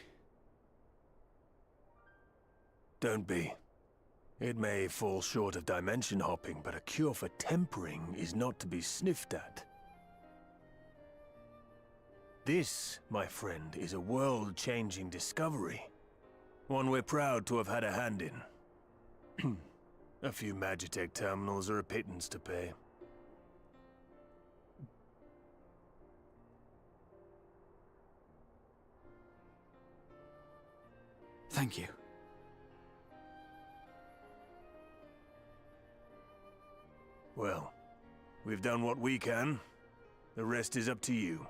Don't be. It may fall short of dimension hopping, but a cure for tempering is not to be sniffed at. This, my friend, is a world-changing discovery. One we're proud to have had a hand in. A few Magitech terminals are a pittance to pay. Thank you. Well, we've done what we can. The rest is up to you.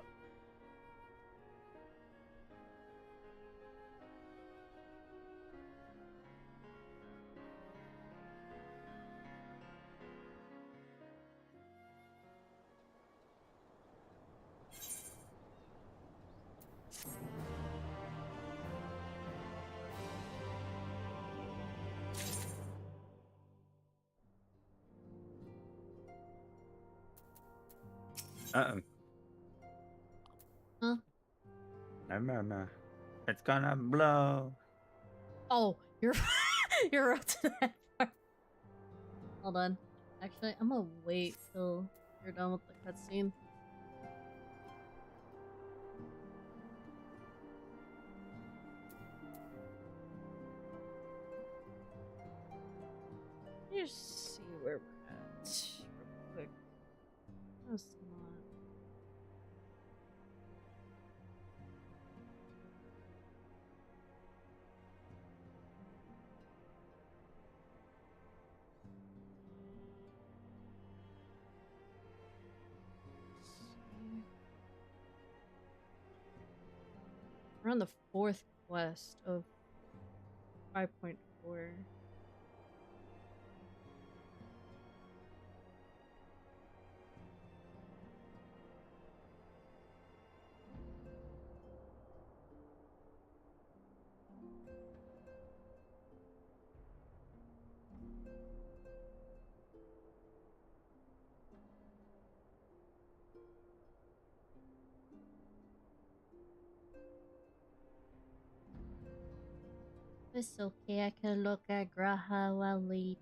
Uh-oh. Huh? No. It's gonna blow. Oh, you're you're up to that part. Hold on. Actually, I'm gonna wait till you're done with the cutscene. Let's see where we're at real quick. That's not. We're on the 4th quest of 5.4. It's okay, I can look at Graha while waiting.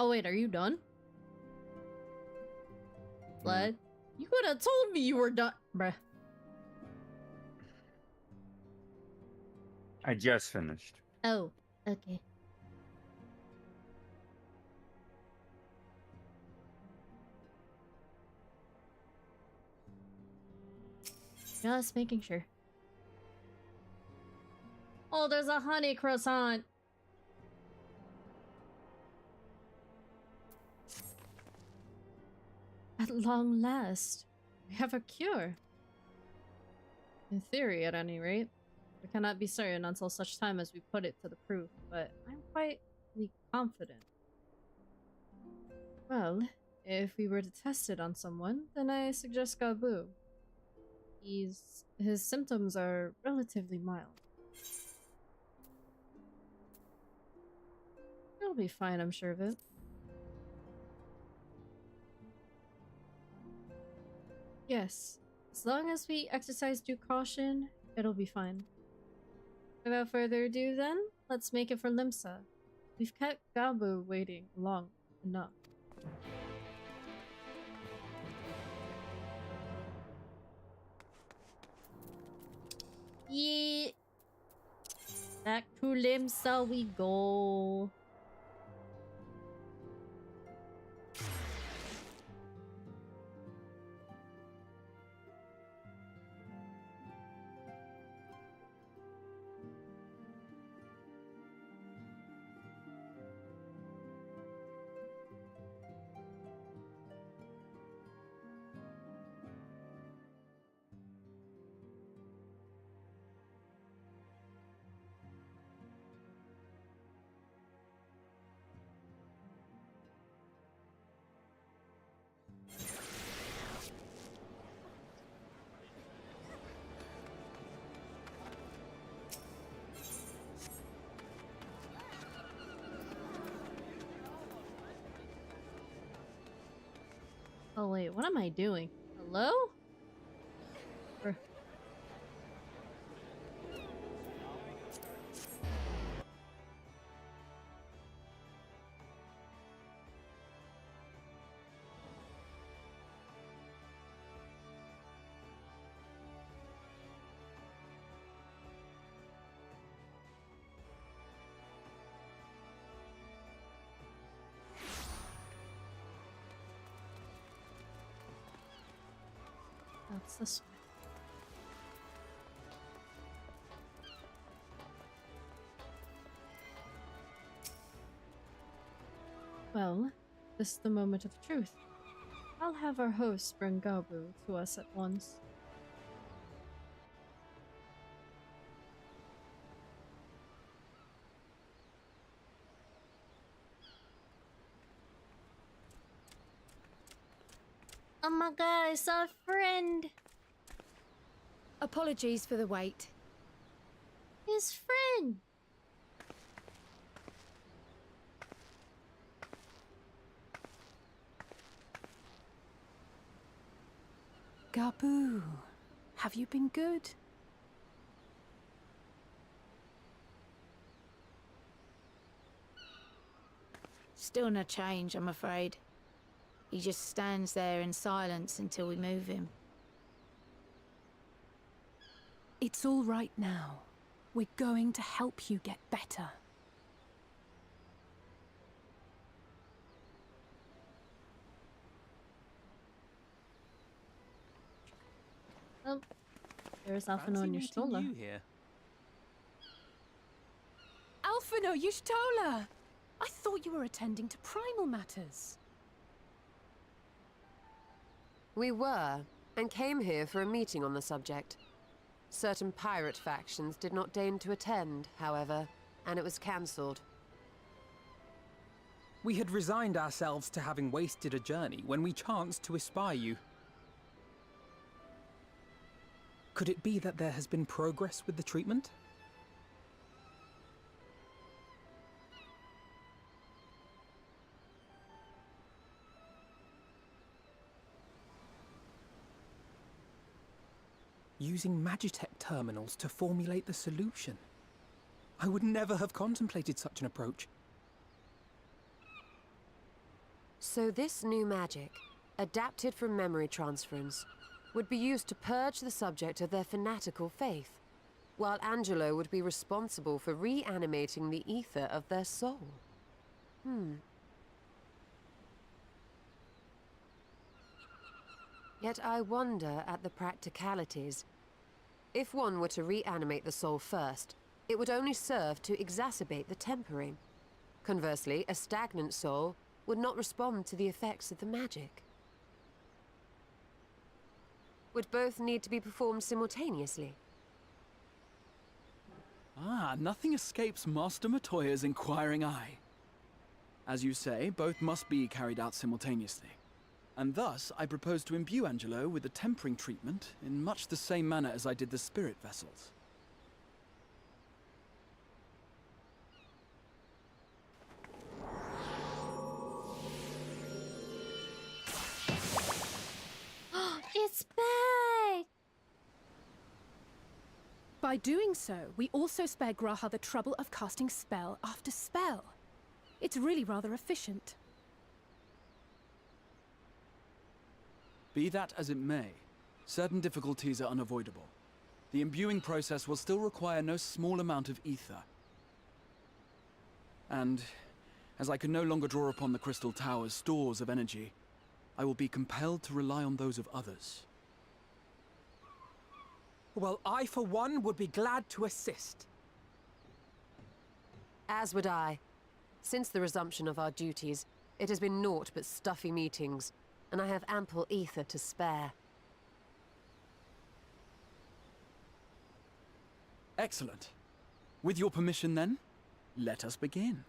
Oh wait, are you done? Blood? You could have told me you were done, bruh. I just finished. Oh, okay. Just making sure. Oh, there's a honey croissant. At long last, we have a cure. In theory, at any rate. We cannot be certain until such time as we put it to the proof, but I'm quite confident. Well, if we were to test it on someone, then I suggest Gabu. His symptoms are relatively mild. He'll be fine, I'm sure of it. Yes, as long as we exercise due caution, it'll be fine. Without further ado then, let's make it for Limsa. We've kept Gabu waiting long enough. Yeah. Back to Limsa we go. Oh wait, what am I doing? Hello? That's this one. Well, this is the moment of truth. I'll have our host bring Gabu to us at once. Oh my god, it's our friend! Apologies for the wait. His friend! Gabu, have you been good? Still no change, I'm afraid. He just stands there in silence until we move him. It's all right now. We're going to help you get better. Oh, there's Alphino and Y'shtola. Alphino, Y'shtola! I thought you were attending to primal matters. We were, and came here for a meeting on the subject. Certain pirate factions did not deign to attend, however, and it was cancelled. We had resigned ourselves to having wasted a journey when we chanced to espy you. Could it be that there has been progress with the treatment? Using Magitech terminals to formulate the solution. I would never have contemplated such an approach. So this new magic, adapted from memory transference, would be used to purge the subject of their fanatical faith, while Angelo would be responsible for reanimating the ether of their soul. Yet I wonder at the practicalities. If one were to reanimate the soul first, it would only serve to exacerbate the tempering. Conversely, a stagnant soul would not respond to the effects of the magic. Would both need to be performed simultaneously? Ah, nothing escapes Master Matoya's inquiring eye. As you say, both must be carried out simultaneously. And thus, I propose to imbue Angelo with the tempering treatment in much the same manner as I did the spirit vessels. It's back! By doing so, we also spare Graha the trouble of casting spell after spell. It's really rather efficient. Be that as it may, certain difficulties are unavoidable. The imbuing process will still require no small amount of ether. And, as I can no longer draw upon the Crystal Tower's stores of energy, I will be compelled to rely on those of others. Well, I, for one, would be glad to assist. As would I. Since the resumption of our duties, it has been naught but stuffy meetings, and I have ample ether to spare. Excellent. With your permission, then, let us begin.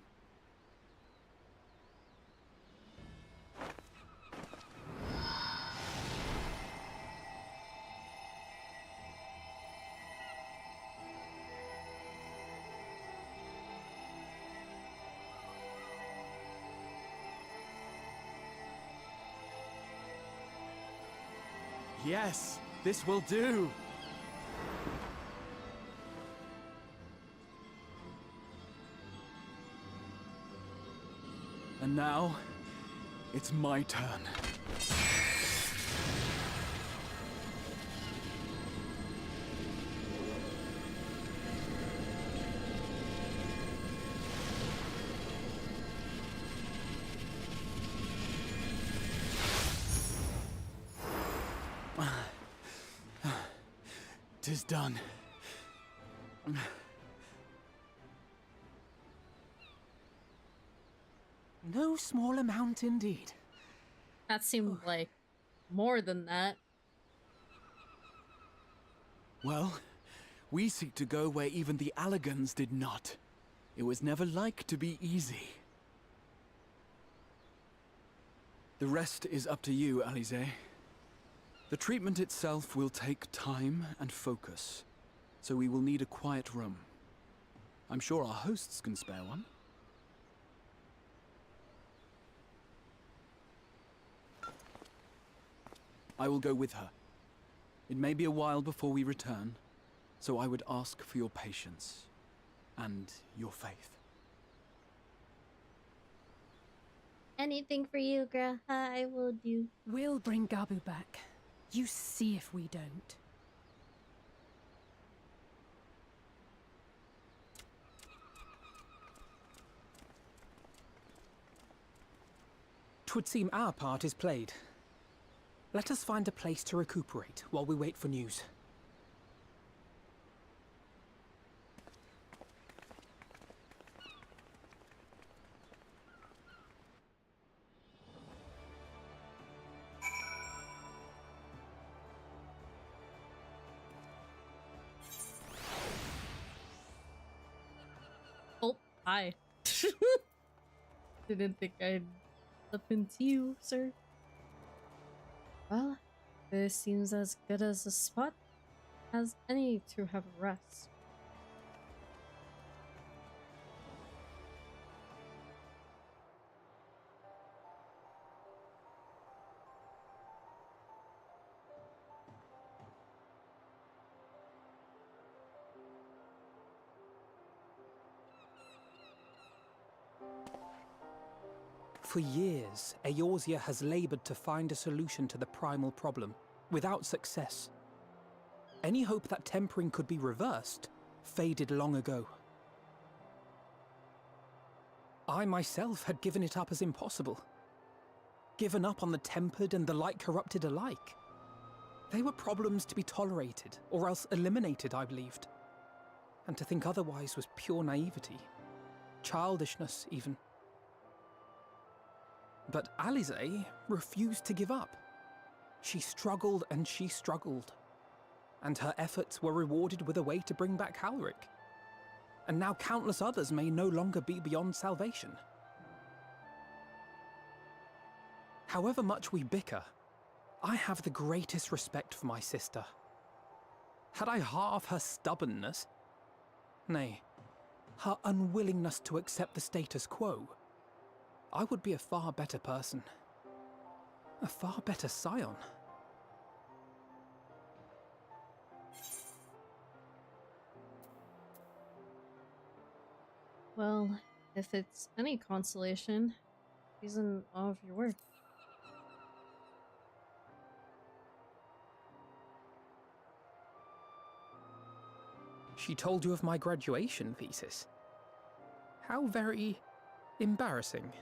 Yes, this will do. And now, it's my turn. Tis done. No small amount indeed. That seemed like more than that. Well, we seek to go where even the Allegans did not. It was never like to be easy. The rest is up to you, Alize. The treatment itself will take time and focus, so we will need a quiet room. I'm sure our hosts can spare one. I will go with her. It may be a while before we return, so I would ask for your patience and your faith. Anything for you, Graha, I will do. We'll bring Gabu back. You see if we don't. Twould seem our part is played. Let us find a place to recuperate while we wait for news. Oh, hi. Didn't think I'd slip into you, sir. Well, this seems as good as a spot as any to have a rest. For years, Eorzea has labored to find a solution to the primal problem, without success. Any hope that tempering could be reversed faded long ago. I myself had given it up as impossible. Given up on the tempered and the light-corrupted alike. They were problems to be tolerated, or else eliminated, I believed. And to think otherwise was pure naivety. Childishness, even. But Alisaie refused to give up. She struggled and she struggled. And her efforts were rewarded with a way to bring back Halric. And now countless others may no longer be beyond salvation. However much we bicker, I have the greatest respect for my sister. Had I half her stubbornness, nay, her unwillingness to accept the status quo, I would be a far better person. A far better scion. Well, if it's any consolation, he's in awe of your work. She told you of my graduation thesis. How very embarrassing.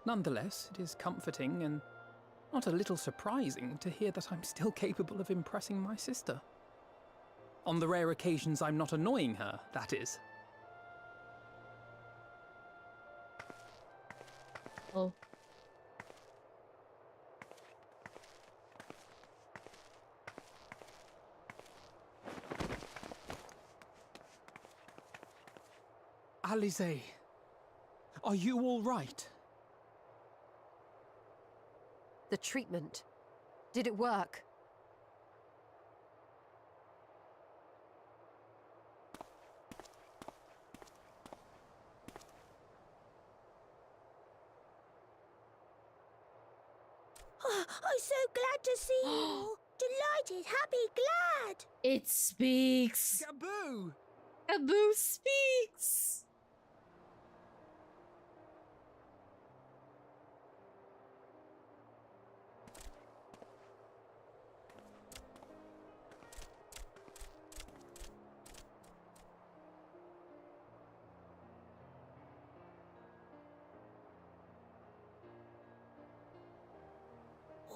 Nonetheless, it is comforting and not a little surprising to hear that I'm still capable of impressing my sister. On the rare occasions I'm not annoying her, that is. Oh. Alisaie, are you all right? The treatment. Did it work? Oh, I'm so glad to see you all. Delighted, happy, glad. It speaks. Gaboo! Gaboo speaks.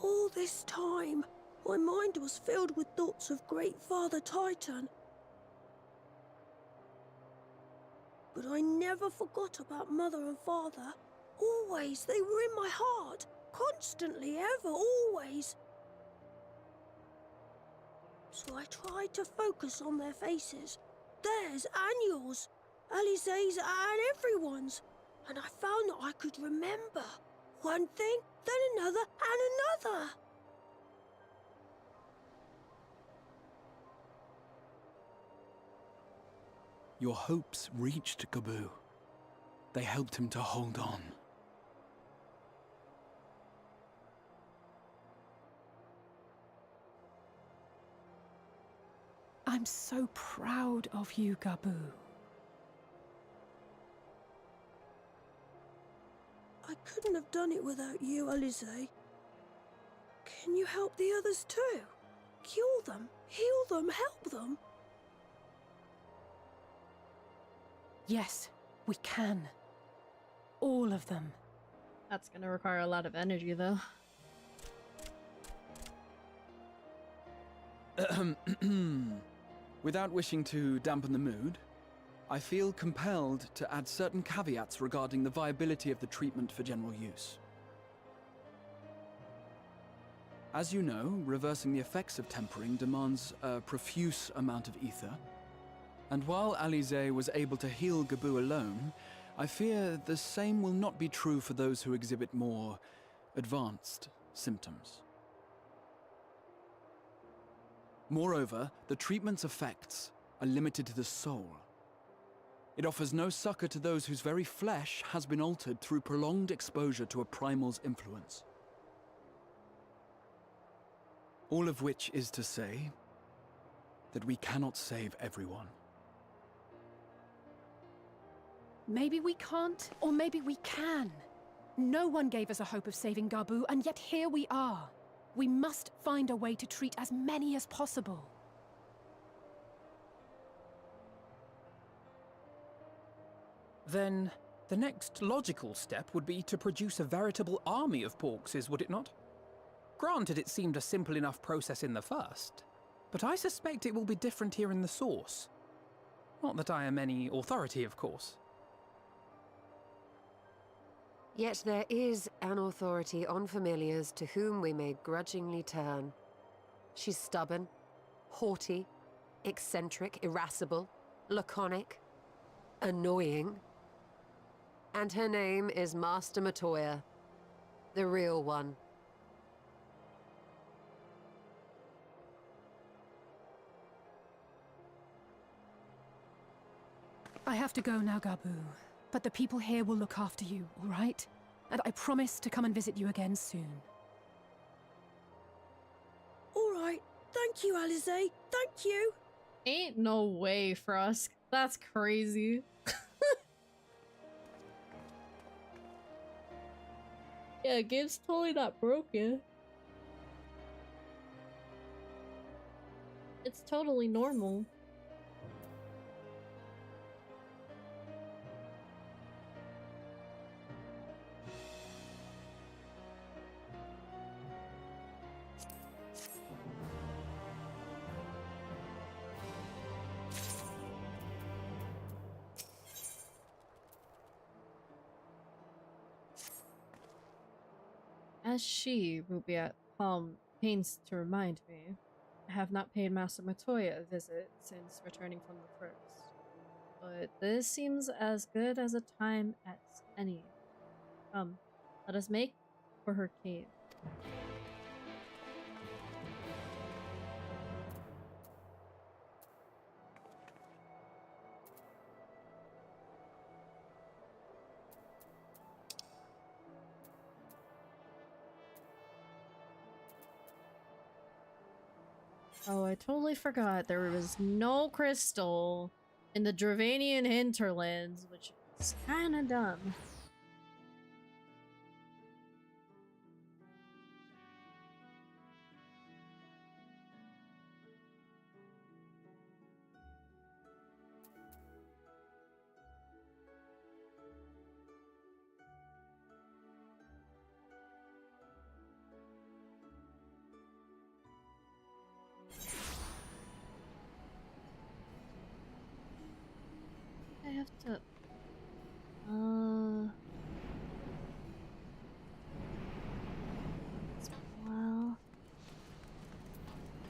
All this time, my mind was filled with thoughts of Great Father Titan. But I never forgot about Mother and Father. Always, they were in my heart. Constantly, ever, always. So I tried to focus on their faces. Theirs and yours. Alisaie's and everyone's. And I found that I could remember. One thing, then another, and another. Your hopes reached Gaboo. They helped him to hold on. I'm so proud of you, Gaboo. I couldn't have done it without you, Alisaie. Can you help the others too? Cure them, heal them, help them? Yes, we can. All of them. That's gonna require a lot of energy, though. Without wishing to dampen the mood, I feel compelled to add certain caveats regarding the viability of the treatment for general use. As you know, reversing the effects of tempering demands a profuse amount of ether, and while Alisaie was able to heal Gaboo alone, I fear the same will not be true for those who exhibit more advanced symptoms. Moreover, the treatment's effects are limited to the soul. It offers no succor to those whose very flesh has been altered through prolonged exposure to a primal's influence. All of which is to say that we cannot save everyone. Maybe we can't, or maybe we can. No one gave us a hope of saving Gabu, and yet here we are. We must find a way to treat as many as possible. Then, the next logical step would be to produce a veritable army of Porkses, would it not? Granted, it seemed a simple enough process in the first, but I suspect it will be different here in the source. Not that I am any authority, of course. Yet there is an authority on familiars to whom we may grudgingly turn. She's stubborn, haughty, eccentric, irascible, laconic, annoying. And her name is Master Matoya, the real one. I have to go now, Gabu. But the people here will look after you, all right? And I promise to come and visit you again soon. All right. Thank you, Alize. Thank you. Ain't no way, Frusk. That's crazy. Yeah, game's totally not broken. It's totally normal. As she, Rubiat, pains to remind me, I have not paid Master Matoya a visit since returning from the first. But this seems as good as a time as any. Come, let us make for her cave. Oh, I totally forgot there was no crystal in the Dravanian hinterlands, which is kinda dumb. I have to... Well...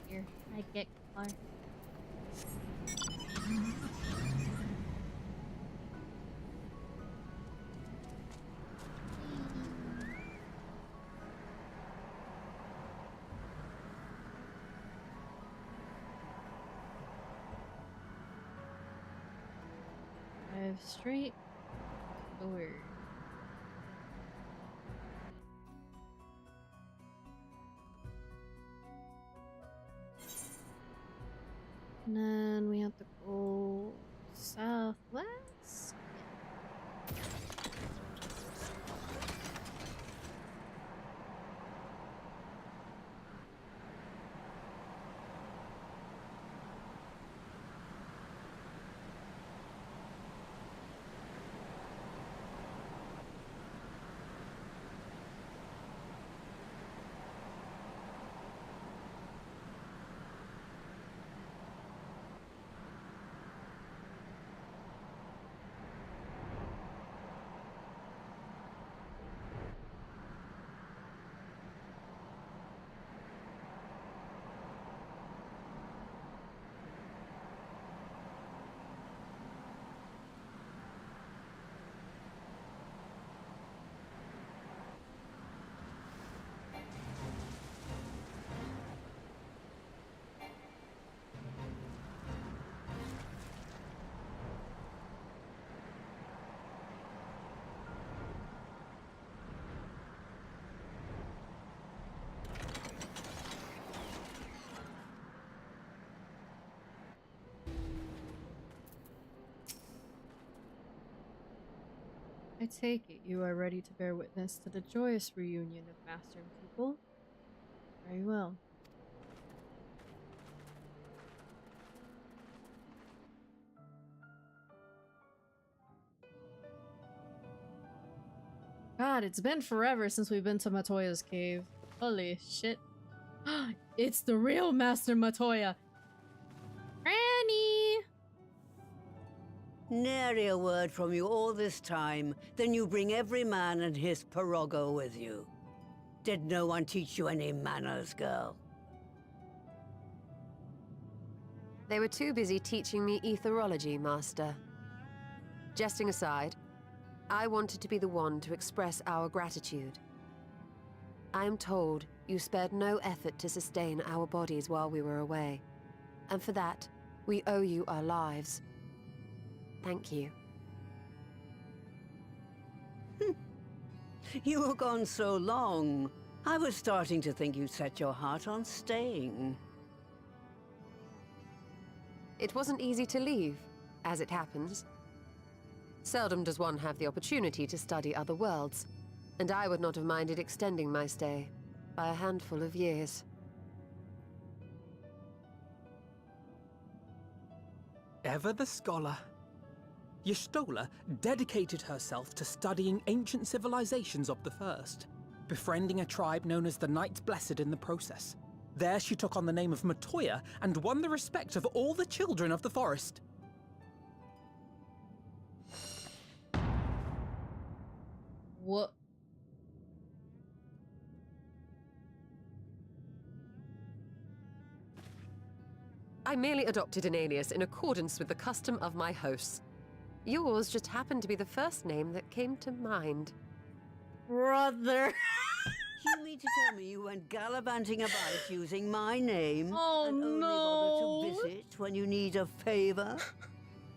Here, I get Clark. Straight forward. And then we have to go southwest. I take it you are ready to bear witness to the joyous reunion of master and pupil. Very well. God, it's been forever since we've been to Matoya's cave. Holy shit. It's the real Master Matoya. Granny! Nary a word from you all this time. Then you bring every man and his pirogo with you. Did no one teach you any manners, girl? They were too busy teaching me etherology, Master. Jesting aside, I wanted to be the one to express our gratitude. I am told you spared no effort to sustain our bodies while we were away. And for that, we owe you our lives. Thank you. You were gone so long. I was starting to think you'd set your heart on staying. It wasn't easy to leave, as it happens. Seldom does one have the opportunity to study other worlds, and I would not have minded extending my stay by a handful of years. Ever the scholar. Y'shtola dedicated herself to studying ancient civilizations of the First, befriending a tribe known as the Knights Blessed in the process. There she took on the name of Matoya and won the respect of all the children of the forest. What? I merely adopted an alias in accordance with the custom of my hosts. Yours just happened to be the first name that came to mind. Brother! You mean to tell me you went gallivanting about using my name Oh, and only no. bother to visit when you need a favor?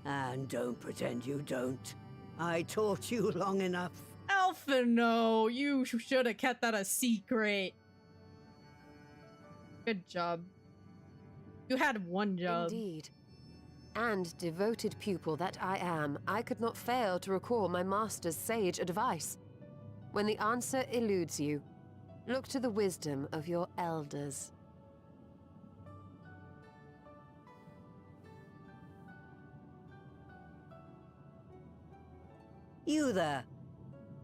And don't pretend you don't. I taught you long enough. Alpha, no! You should have kept that a secret. Good job. You had one job. Indeed. And devoted pupil that I am, I could not fail to recall my master's sage advice. When the answer eludes you, look to the wisdom of your elders. You there.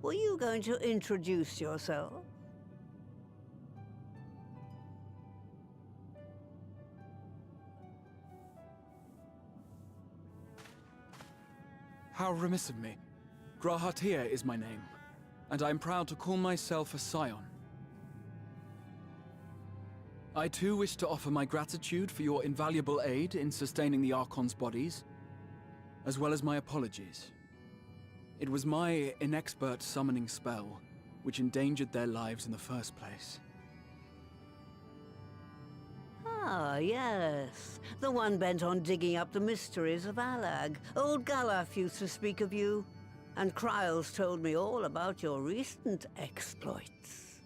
Were you going to introduce yourself? How remiss of me. Grahatia is my name, and I am proud to call myself a scion. I too wish to offer my gratitude for your invaluable aid in sustaining the Archon's bodies, as well as my apologies. It was my inexpert summoning spell which endangered their lives in the first place. Ah, yes. The one bent on digging up the mysteries of Alag. Old Galaf used to speak of you, and Kryles told me all about your recent exploits.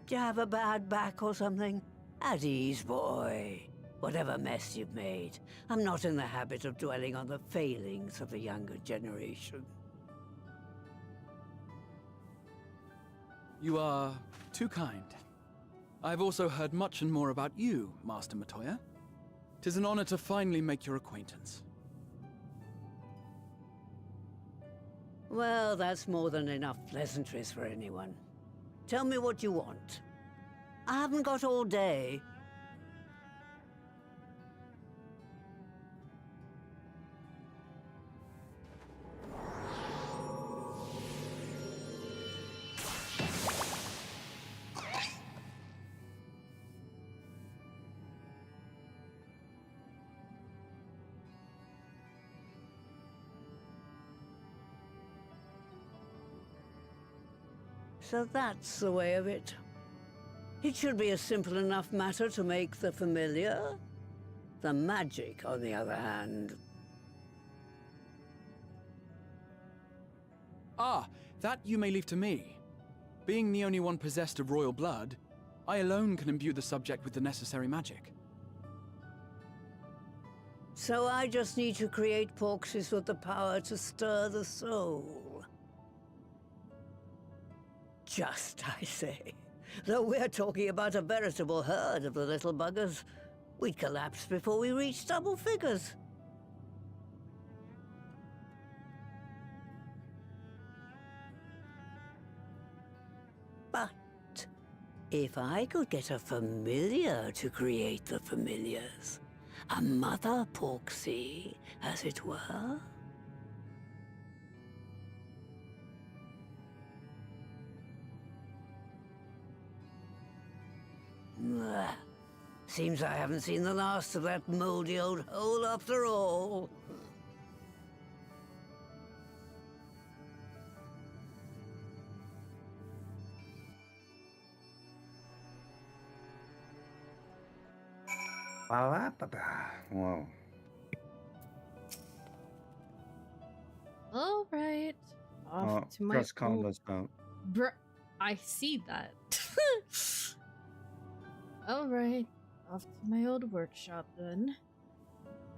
Do you have a bad back or something? At ease, boy. Whatever mess you've made, I'm not in the habit of dwelling on the failings of the younger generation. You are too kind. I've also heard much and more about you, Master Matoya. 'Tis an honor to finally make your acquaintance. Well, that's more than enough pleasantries for anyone. Tell me what you want. I haven't got all day. So that's the way of it. It should be a simple enough matter to make the familiar. The magic, on the other hand. Ah, that you may leave to me. Being the only one possessed of royal blood, I alone can imbue the subject with the necessary magic. So I just need to create porxies with the power to stir the soul. Just, I say. Though we're talking about a veritable herd of the little buggers, we'd collapse before we reached double figures. But if I could get a familiar to create the familiars, a mother porxie, as it were. Seems I haven't seen the last of that moldy old hole after all. Whoa. All right. Off to my Press combos out. Bruh, I see that. All right. Off to my old workshop then.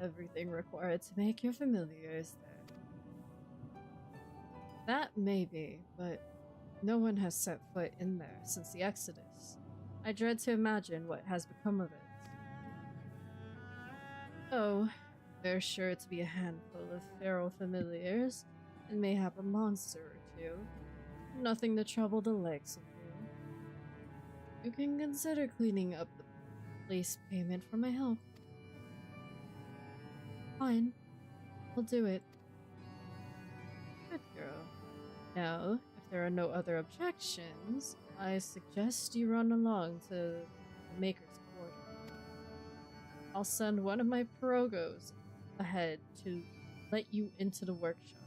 Everything required to make your familiars there. That may be, but no one has set foot in there since the Exodus. I dread to imagine what has become of it. Oh, there's sure to be a handful of feral familiars, and mayhap a monster or two. Nothing to trouble the legs of you. You can consider cleaning up the place payment for my help. Fine. I'll do it. Good girl. Now, if there are no other objections, I suggest you run along to the Maker's Quarter. I'll send one of my progos ahead to let you into the workshop.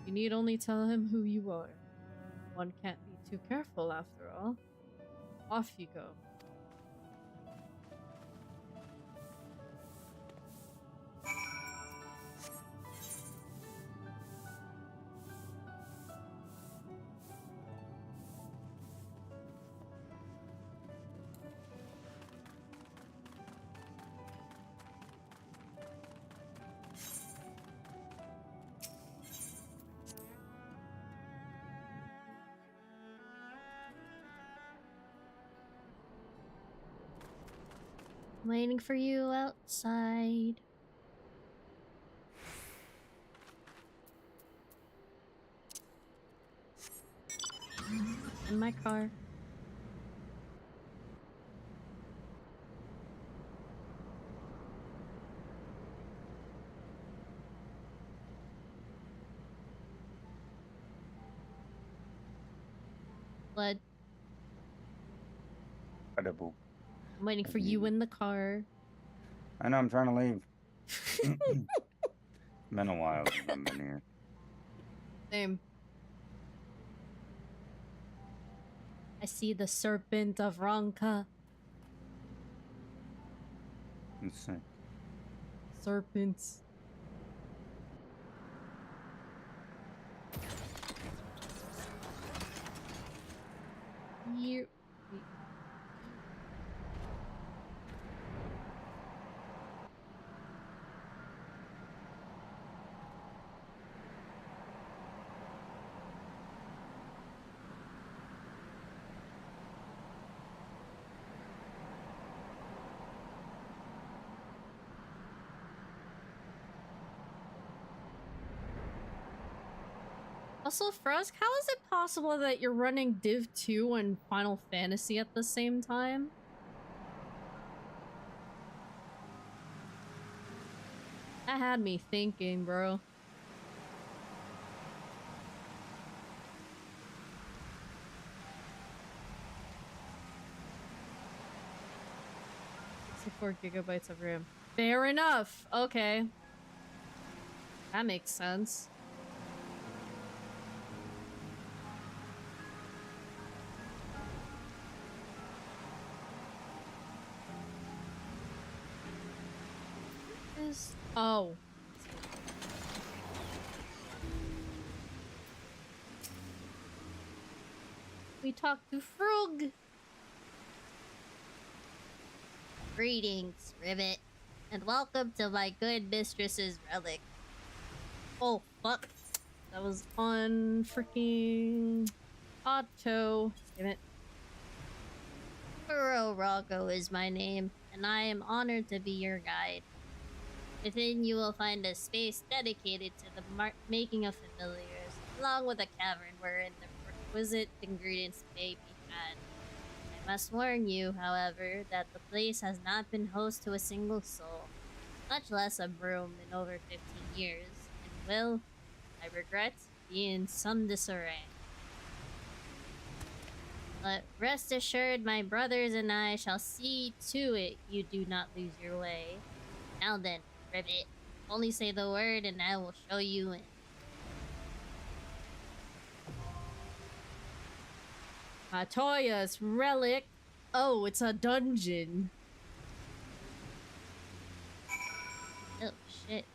You need only tell him who you are. One can't be too careful after all. Off you go. Waiting for you outside. In my car. Blood. Incredible. I'm waiting for you in the car. I know, I'm trying to leave. Been a while since I've been here. Same. I see the serpent of Ranka. Let's see. Serpents. You. Also, Frusk, how is it possible that you're running Div 2 and Final Fantasy at the same time? That had me thinking, bro. "64 gigabytes of RAM." Fair enough. Okay. That makes sense. Oh. We talked to Frog. Greetings, Rivet. And welcome to my good mistress's relic. Oh, fuck. That was on freaking auto. Damn it. Furo Rocco is my name, and I am honored to be your guide. Within you will find a space dedicated to the making of familiars, along with a cavern wherein the requisite ingredients may be had. I must warn you, however, that the place has not been host to a single soul, much less a broom, in over 15 years, and will, I regret, be in some disarray. But rest assured, my brothers and I shall see to it you do not lose your way. Now then, Ribbit, only say the word and I will show you in. Matoya's relic. Oh, it's a dungeon. Oh, shit.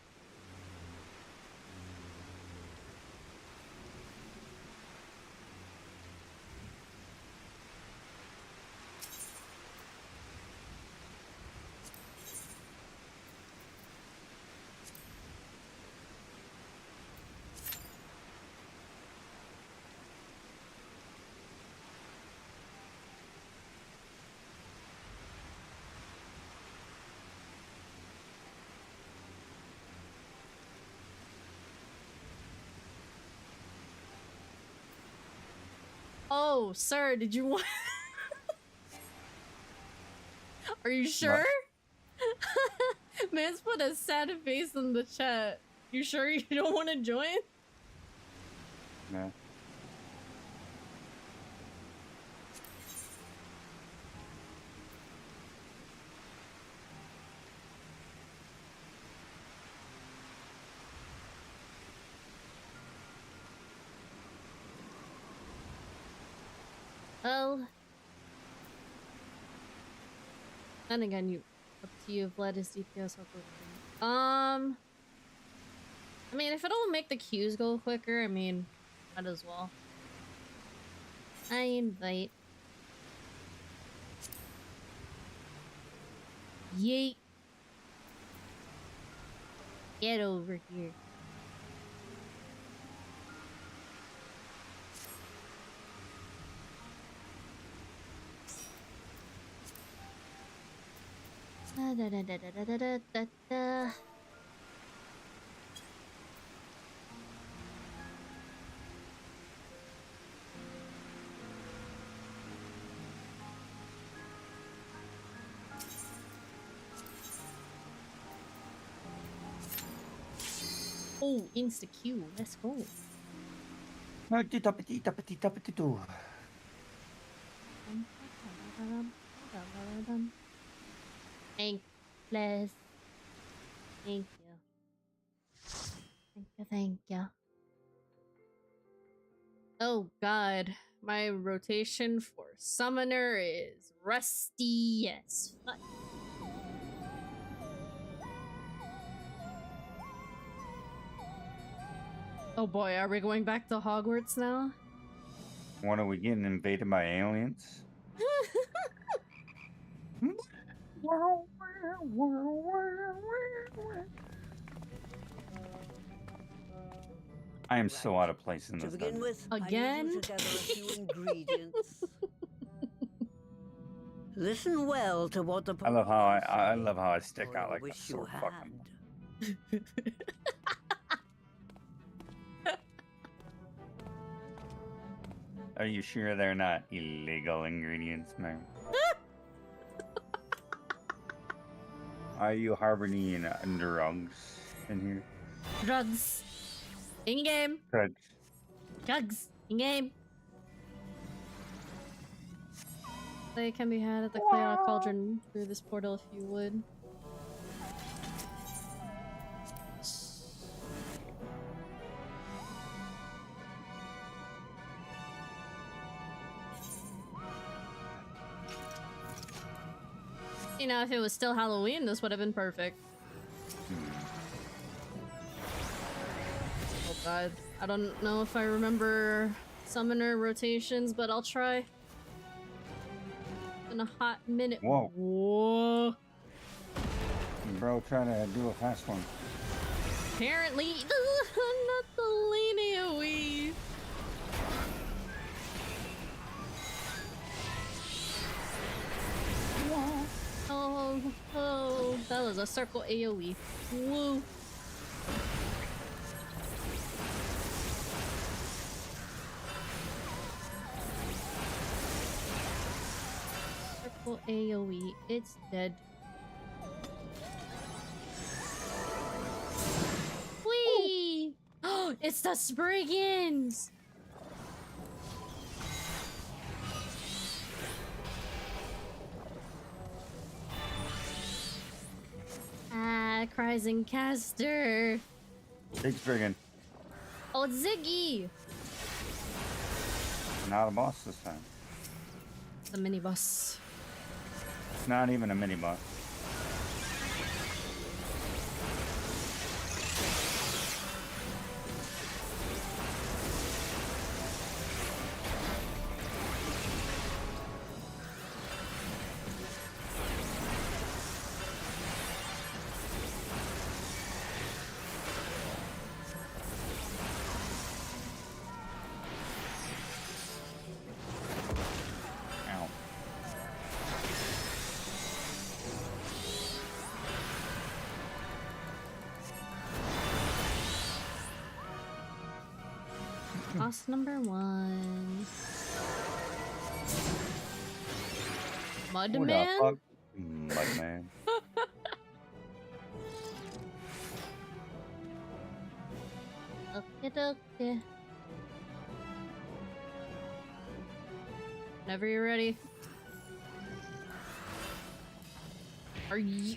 Oh, sir, did you want... Are you sure? Man's put a sad face in the chat. You sure you don't want to join? No. Well, and again, up to you. Blood is DPS. I mean, if it'll make the queues go quicker, I mean, might as well. I invite. Yeet. Get over here. Da da da da da da da da da. Oh, insta Q. Let's go. Thank you. Thank you. Thank you, thank you. Oh god. My rotation for summoner is rusty as fuck. Oh boy, are we going back to Hogwarts now? What, are we getting invaded by aliens? I am so out of place in this. To begin with, again, I need to gather a few ingredients. Listen well to what the. I love how I love how I stick out like a sore fucking. Are you sure they're not illegal ingredients, man? Are you harboring drugs in here? Drugs. In game. Drugs. Drugs. In game. They can be had at the Chaotic Cauldron through this portal if you would. You know, if it was still Halloween, this would have been perfect. Oh god. I don't know if I remember summoner rotations, but I'll try. In a hot minute. Whoa. Whoa. bro. Try to do a fast one. Apparently, not the AoE. Oh, that was a circle AoE. Woo. Circle AoE, it's dead. Whee! Oh, it's the Spriggans! Ah, Cries and Caster. Big Spriggan. Oh, it's Ziggy! Not a boss this time. The mini boss. It's not even a mini boss. Boss number 1. Mudman? Mudman. Okay. Whenever you're ready. Are you?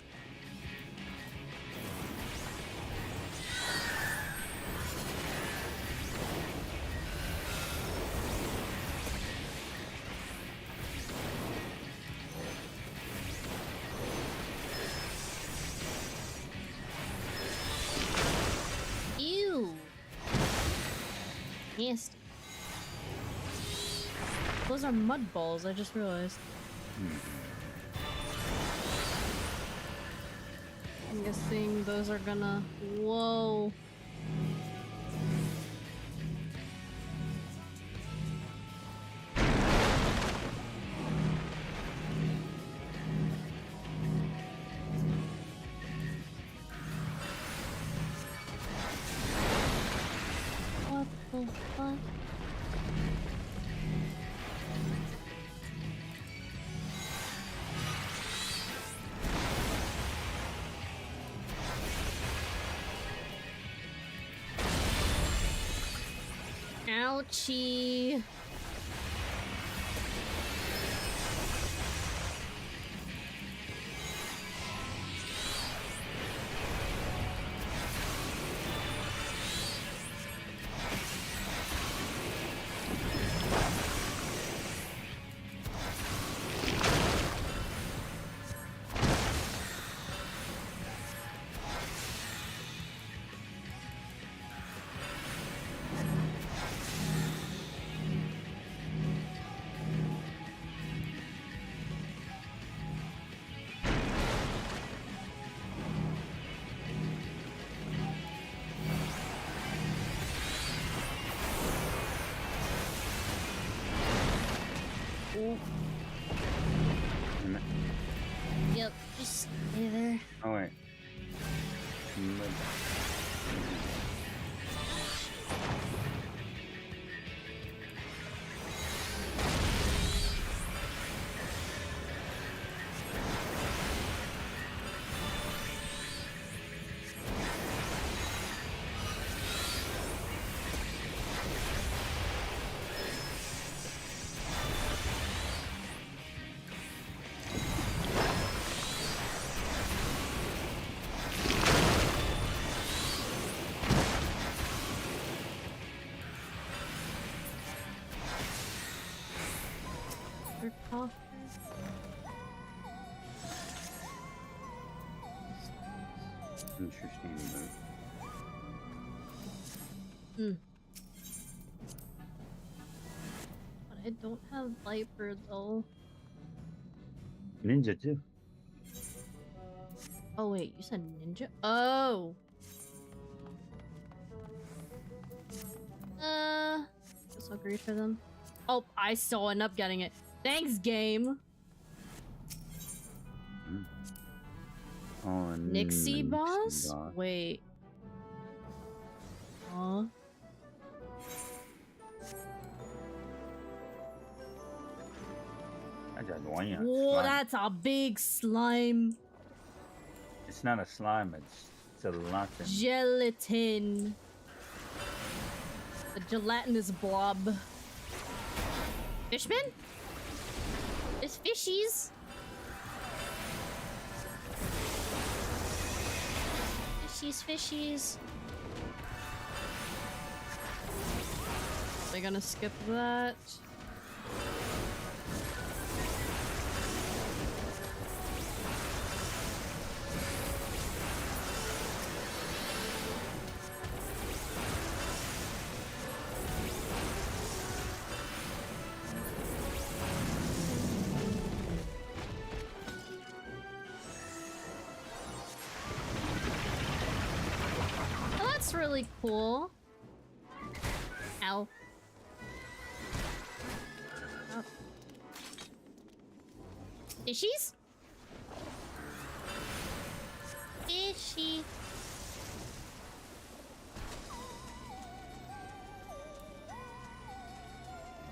Ew. Nasty. Those are mud balls, I just realized. I'm guessing those are gonna... Whoa. What the fuck? Ouchie. Yep, just stay there. Oh wait. Interesting. But I don't have Viper though. Ninja too. Oh wait, you said ninja? Oh. Guess I'll greet for them. Oh, I still end up getting it. Thanks, game. Oh, Nixie boss? Wait. Huh? Whoa, that's a big slime. It's not a slime, it's gelatin. Gelatin. A gelatinous blob. Fishman? There's fishies. Fishies. They're gonna skip that. That's really cool. Ow. Oh. Fishies? Fishy.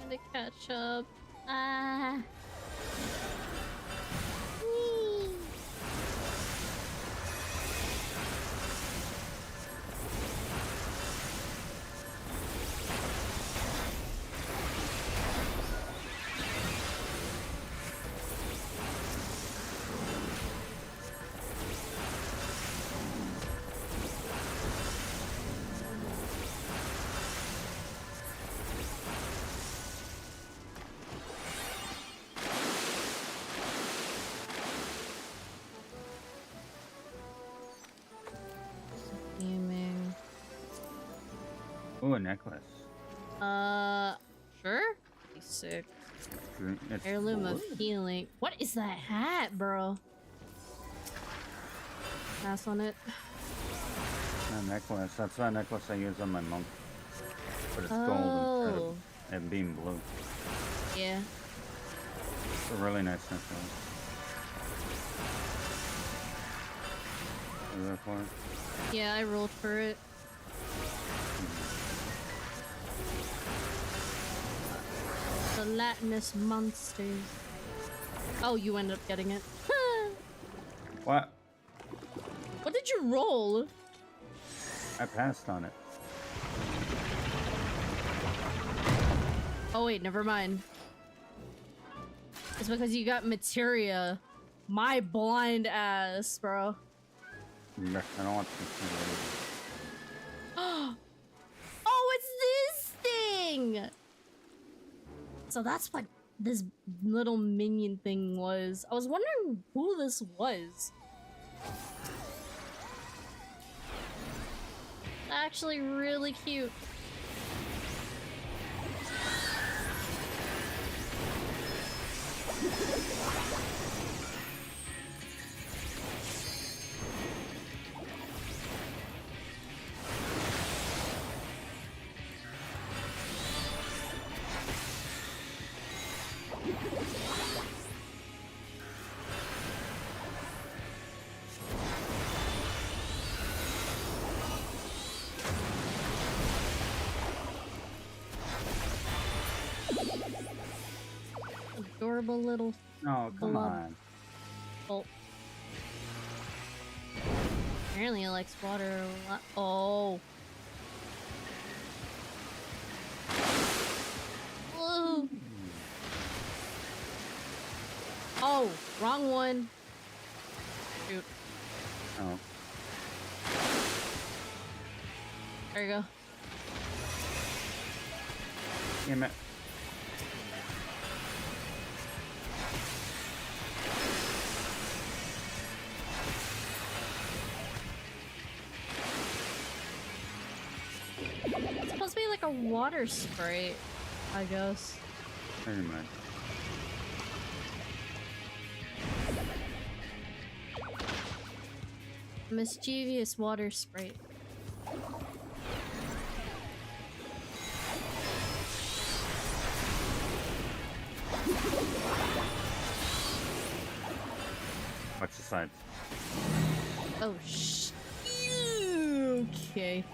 I'm gonna catch up. Ah. Whee. Ooh, a necklace. Sure? Be sick. It's Heirloom blue. of healing. What is that hat, bro? Pass on it. A necklace. That's that necklace I use on my monk. But it's gold instead of it being blue. Yeah. It's a really nice necklace. Is that for it? Yeah, I rolled for it. The Latinus monsters. Oh, you ended up getting it. What? What did you roll? I passed on it. Oh wait, never mind. It's because you got materia. My blind ass, bro. I don't want to. Oh, it's this thing! So that's what this little minion thing was. I was wondering who this was. Actually really cute. Adorable little. Oh, come blob. on. Oh. Apparently it likes water a lot. Oh. Ooh. Oh, wrong one. Shoot. Oh. There you go. Damn it. It's supposed to be like a water sprite, I guess. Pretty much. Mischievous water sprite. Watch the sides. Oh, okay.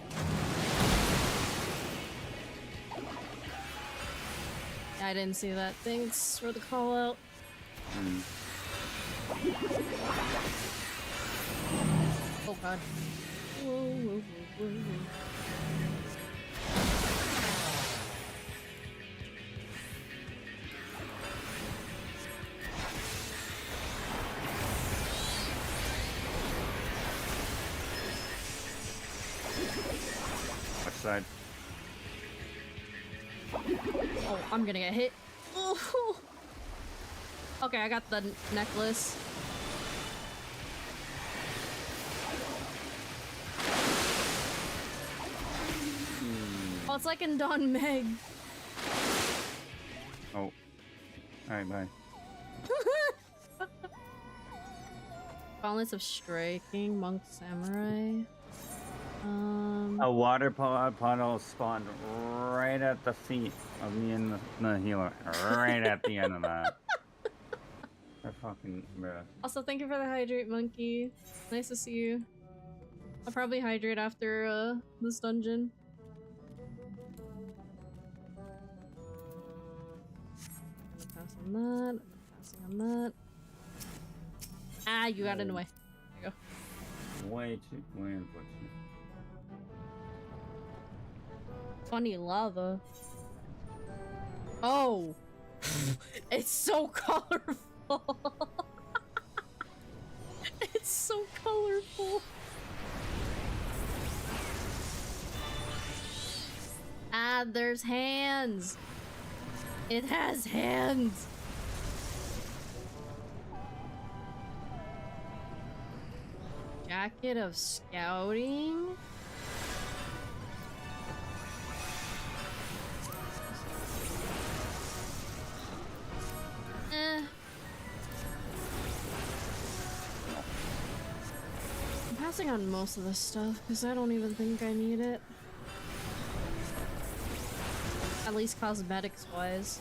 I didn't see that. Thanks for the call out. Oh god. Whoa, whoa, whoa, whoa. Watch side. Oh, I'm gonna get hit. Oh. Okay, I got the necklace. Oh, it's like in Don Meg. Oh. Alright, bye. Balance of striking, monk, samurai. A water puddle spawned right at the feet of me and the healer. Right at the end of that. They're fucking bruh. Also, thank you for the hydrate, monkey. Nice to see you. I'll probably hydrate after this dungeon. Pass on that. Passing on that. Ah, you got in the way. There you go. Way unfortunate. Funny lava. Oh! It's so colorful! It's so colorful! Ah, there's hands! It has hands! Jacket of scouting? I'm passing on most of this stuff because I don't even think I need it. At least cosmetics wise.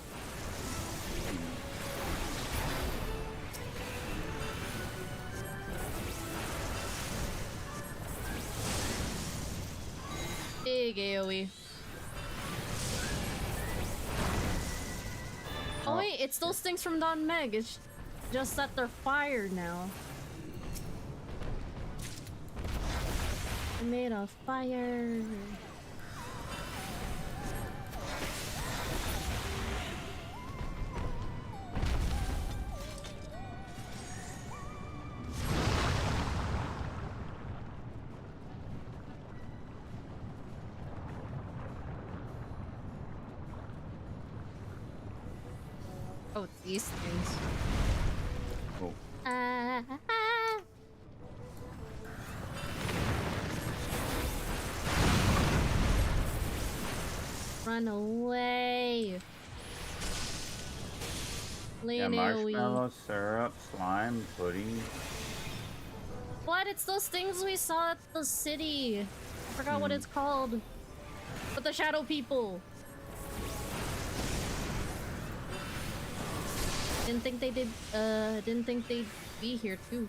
Big AoE. Oh wait, it's those things from Don Meg. It's just that they're fire now. They're made of fire. Oh, it's these things. Oh. Run away. Yeah, marshmallow, syrup, slime, pudding. What? It's those things we saw at the city. I forgot what it's called. But the shadow people. Didn't think they'd be here too.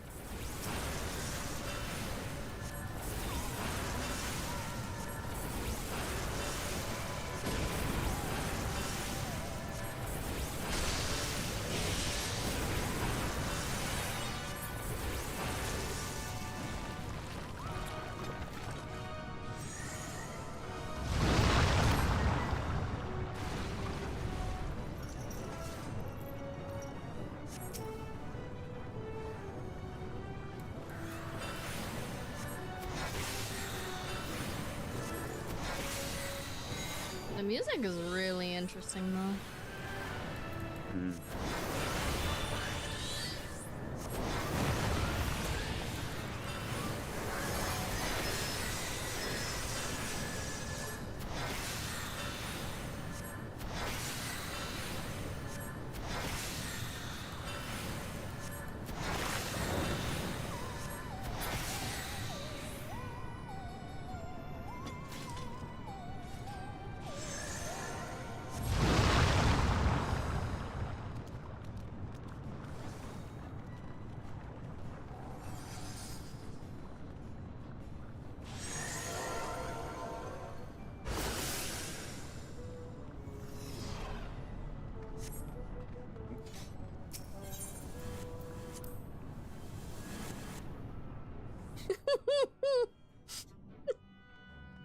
The music is really interesting though.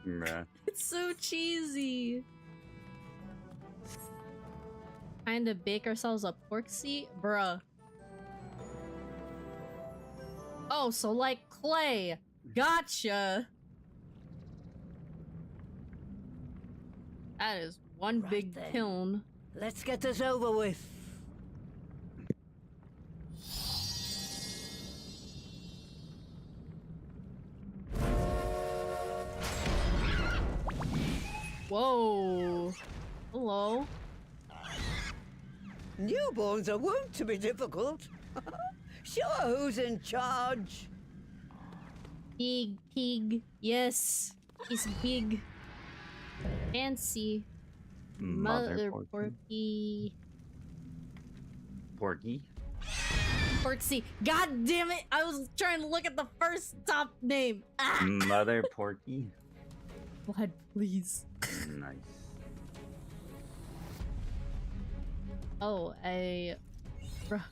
Bruh. It's so cheesy. Kinda bake ourselves a pork seat? Bruh. Oh, so like clay. Gotcha. That is one Right big then. kiln. Let's get this over with. Whoa. Hello. Newborns are wont to be difficult. Sure, who's in charge? Big pig. Yes. He's big. Fancy. Mother Porky. Porky. Porksy. God damn it! I was trying to look at the first top name. Ah! Mother Porky. Blood, please. Nice. Oh, bruh.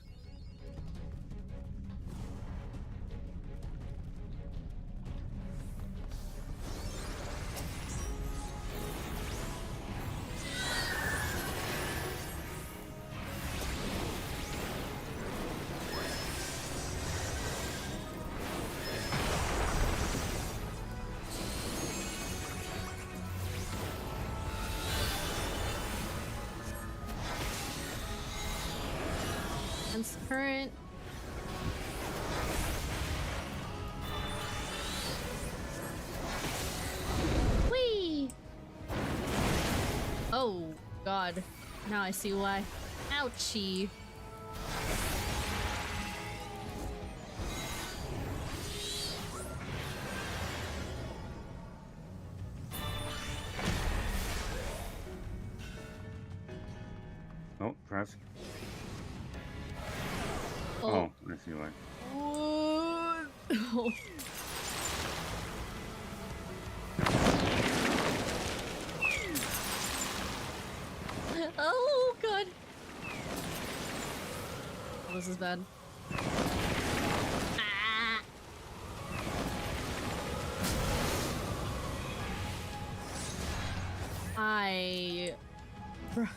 Current. Whee! Oh, God. Now I see why. Ouchie. Oh, press. Oh. Oh, I see why. Oh. Oh, God. Oh, this is bad. Ah. Bruh.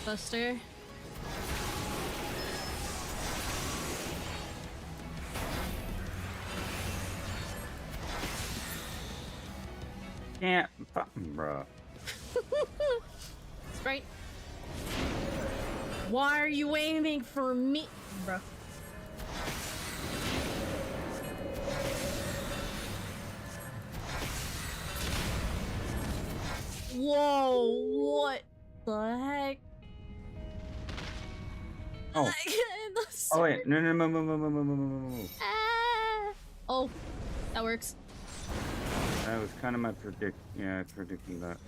Buster. Yeah, bruh. Right. Why are you aiming for me, bruh? Whoa! What the heck? Oh. Oh wait, no. Ah. Oh, that works. That was kind of my predicting that.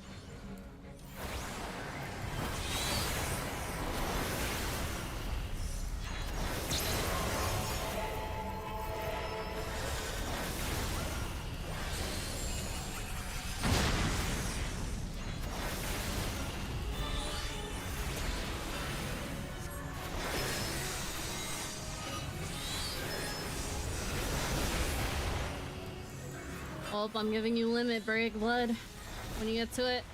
Oh, I'm giving you limit break, blood. When you get to it.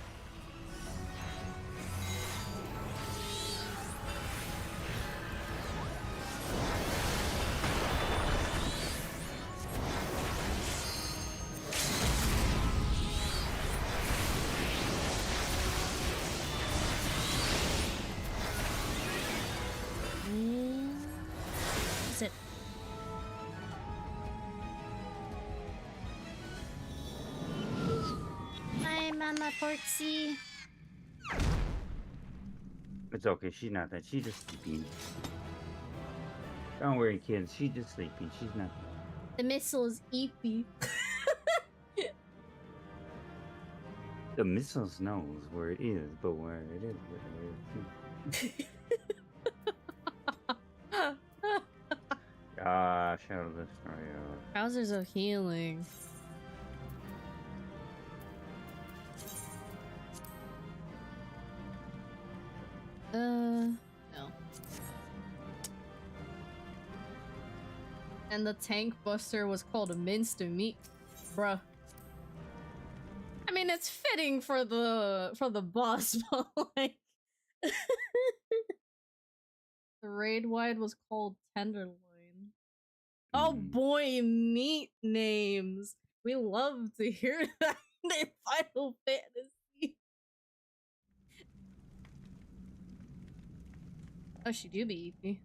Sit. Hi, Mama Portsy. It's okay, she's not that. She's just sleeping. Don't worry, kids. She's just sleeping. She's not. The missile's eepy. The missiles knows where it is, but where it is, Gosh, Shadow Destroyer. Trousers of healing. No. And the tank buster was called minced meat. Bruh. I mean, it's fitting for the boss, but like the raid wide was called tenderloin. Oh boy, meat names. We love to hear that in Final Fantasy. Oh, she do be eepy.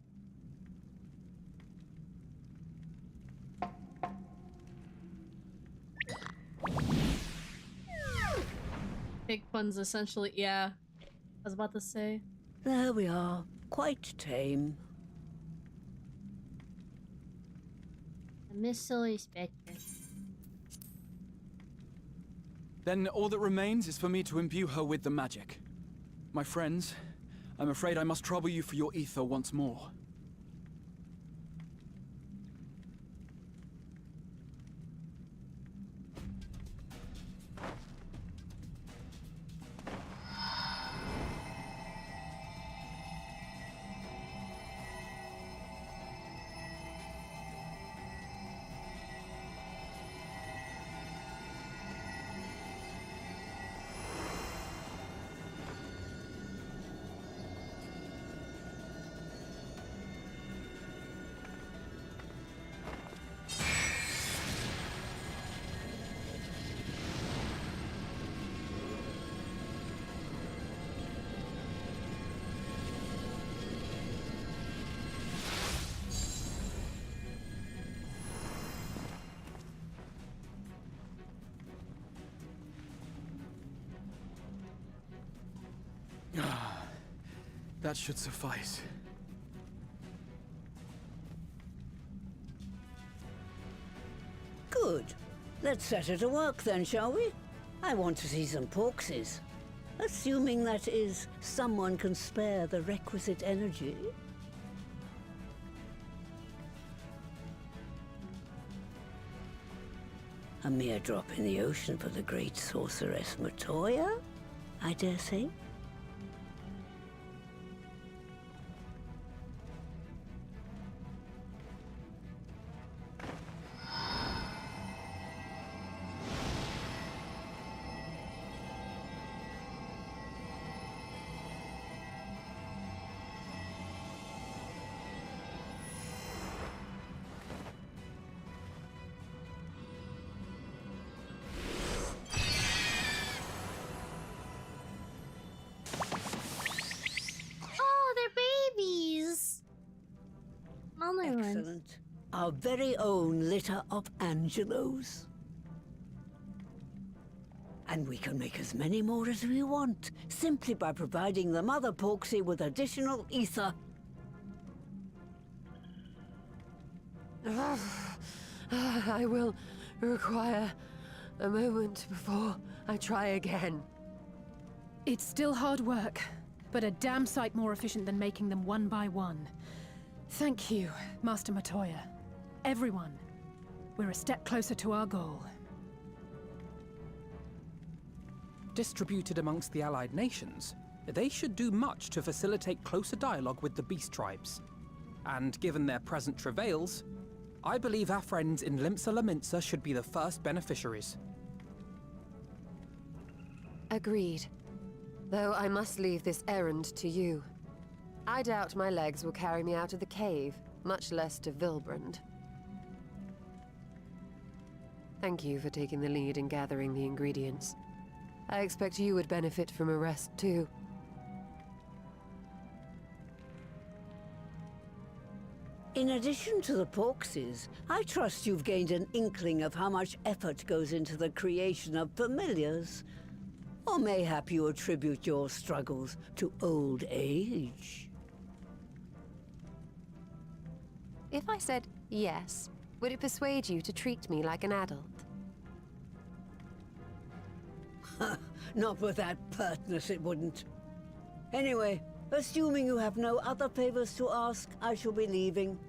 Pig puns essentially, yeah. I was about to say. There we are. Quite tame. I miss Silly Spectre. Then all that remains is for me to imbue her with the magic. My friends, I'm afraid I must trouble you for your ether once more. That should suffice. Good. Let's set her to work then, shall we? I want to see some porksies. Assuming that is, someone can spare the requisite energy. A mere drop in the ocean for the great sorceress Matoya, I dare say. Excellent. Our very own litter of Angelos. And we can make as many more as we want, simply by providing the mother Porksy with additional ether. I will require a moment before I try again. It's still hard work, but a damn sight more efficient than making them one by one. Thank you, Master Matoya. Everyone, we're a step closer to our goal. Distributed amongst the allied nations, they should do much to facilitate closer dialogue with the beast tribes. And given their present travails, I believe our friends in Limsa Laminsa should be the first beneficiaries. Agreed. Though I must leave this errand to you. I doubt my legs will carry me out of the cave, much less to Vilbrand. Thank you for taking the lead in gathering the ingredients. I expect you would benefit from a rest too. In addition to the Porksies, I trust you've gained an inkling of how much effort goes into the creation of familiars. Or mayhap you attribute your struggles to old age. If I said yes, would it persuade you to treat me like an adult? Not with that pertness, it wouldn't. Anyway, assuming you have no other favors to ask, I shall be leaving.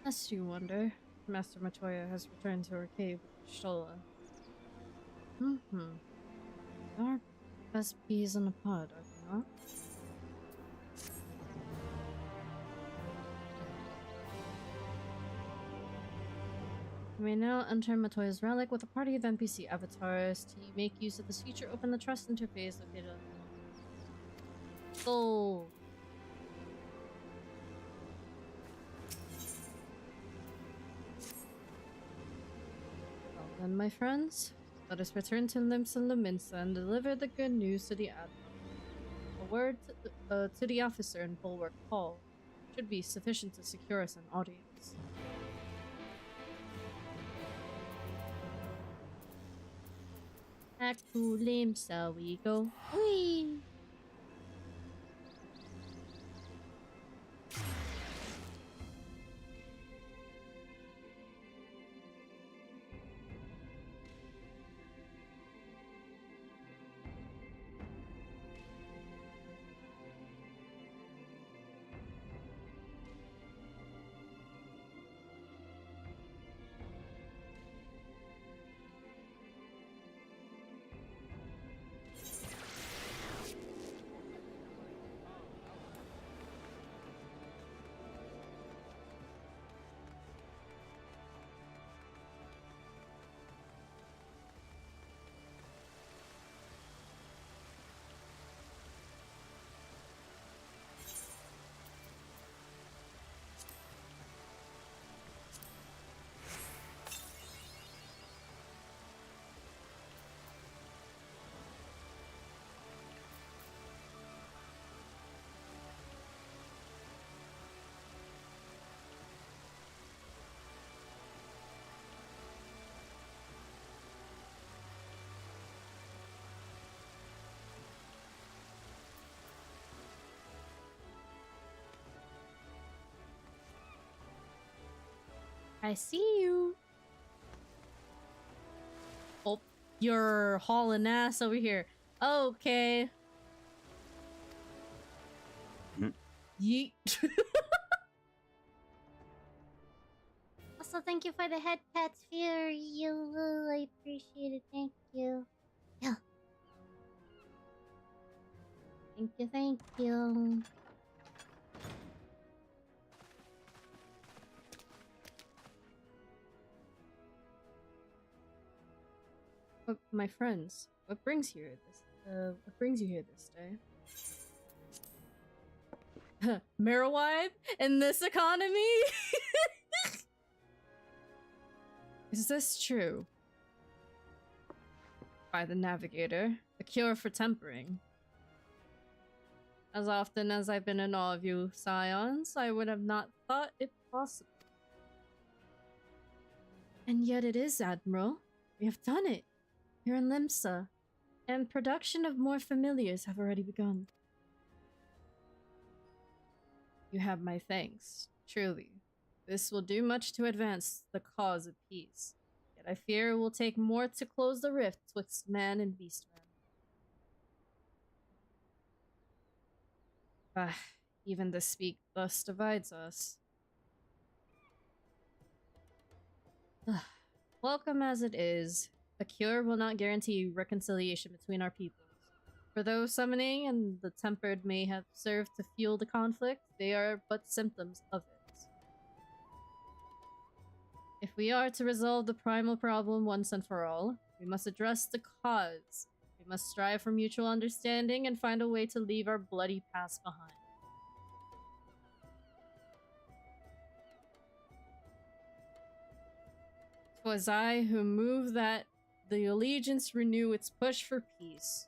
Lest you wonder, Master Matoya has returned to her cave with Shola. Our best peas in a pod, are they not? You may now enter Matoya's relic with a party of NPC avatars. To make use of this feature, open the trust interface located on Soul. Well then, my friends, let us return to Limsa Leminsa and deliver the good news to the Admiral. A word to the officer in Bulwark Hall should be sufficient to secure us an audience. Back to Limsa we go. Whee! I see you. Oh, you're hauling ass over here. Okay. Yeet. Also, thank you for the head pats, for you. I appreciate it. Thank you. Yeah. Thank you. Thank you. My friends, what brings you here this day? Marrow-wipe in this economy? Is this true? By the Navigator, a cure for tempering. As often as I've been in awe of you, Scions, I would have not thought it possible. And yet it is, Admiral. We have done it. Here in Limsa, and production of more familiars have already begun. You have my thanks, truly. This will do much to advance the cause of peace. Yet I fear it will take more to close the rift twixt man and beastman. Even the speak thus divides us. Welcome as it is, a cure will not guarantee reconciliation between our peoples. For though summoning and the tempered may have served to fuel the conflict, they are but symptoms of it. If we are to resolve the primal problem once and for all, we must address the cause. We must strive for mutual understanding and find a way to leave our bloody past behind. 'Twas I who moved that the allegiance renew its push for peace.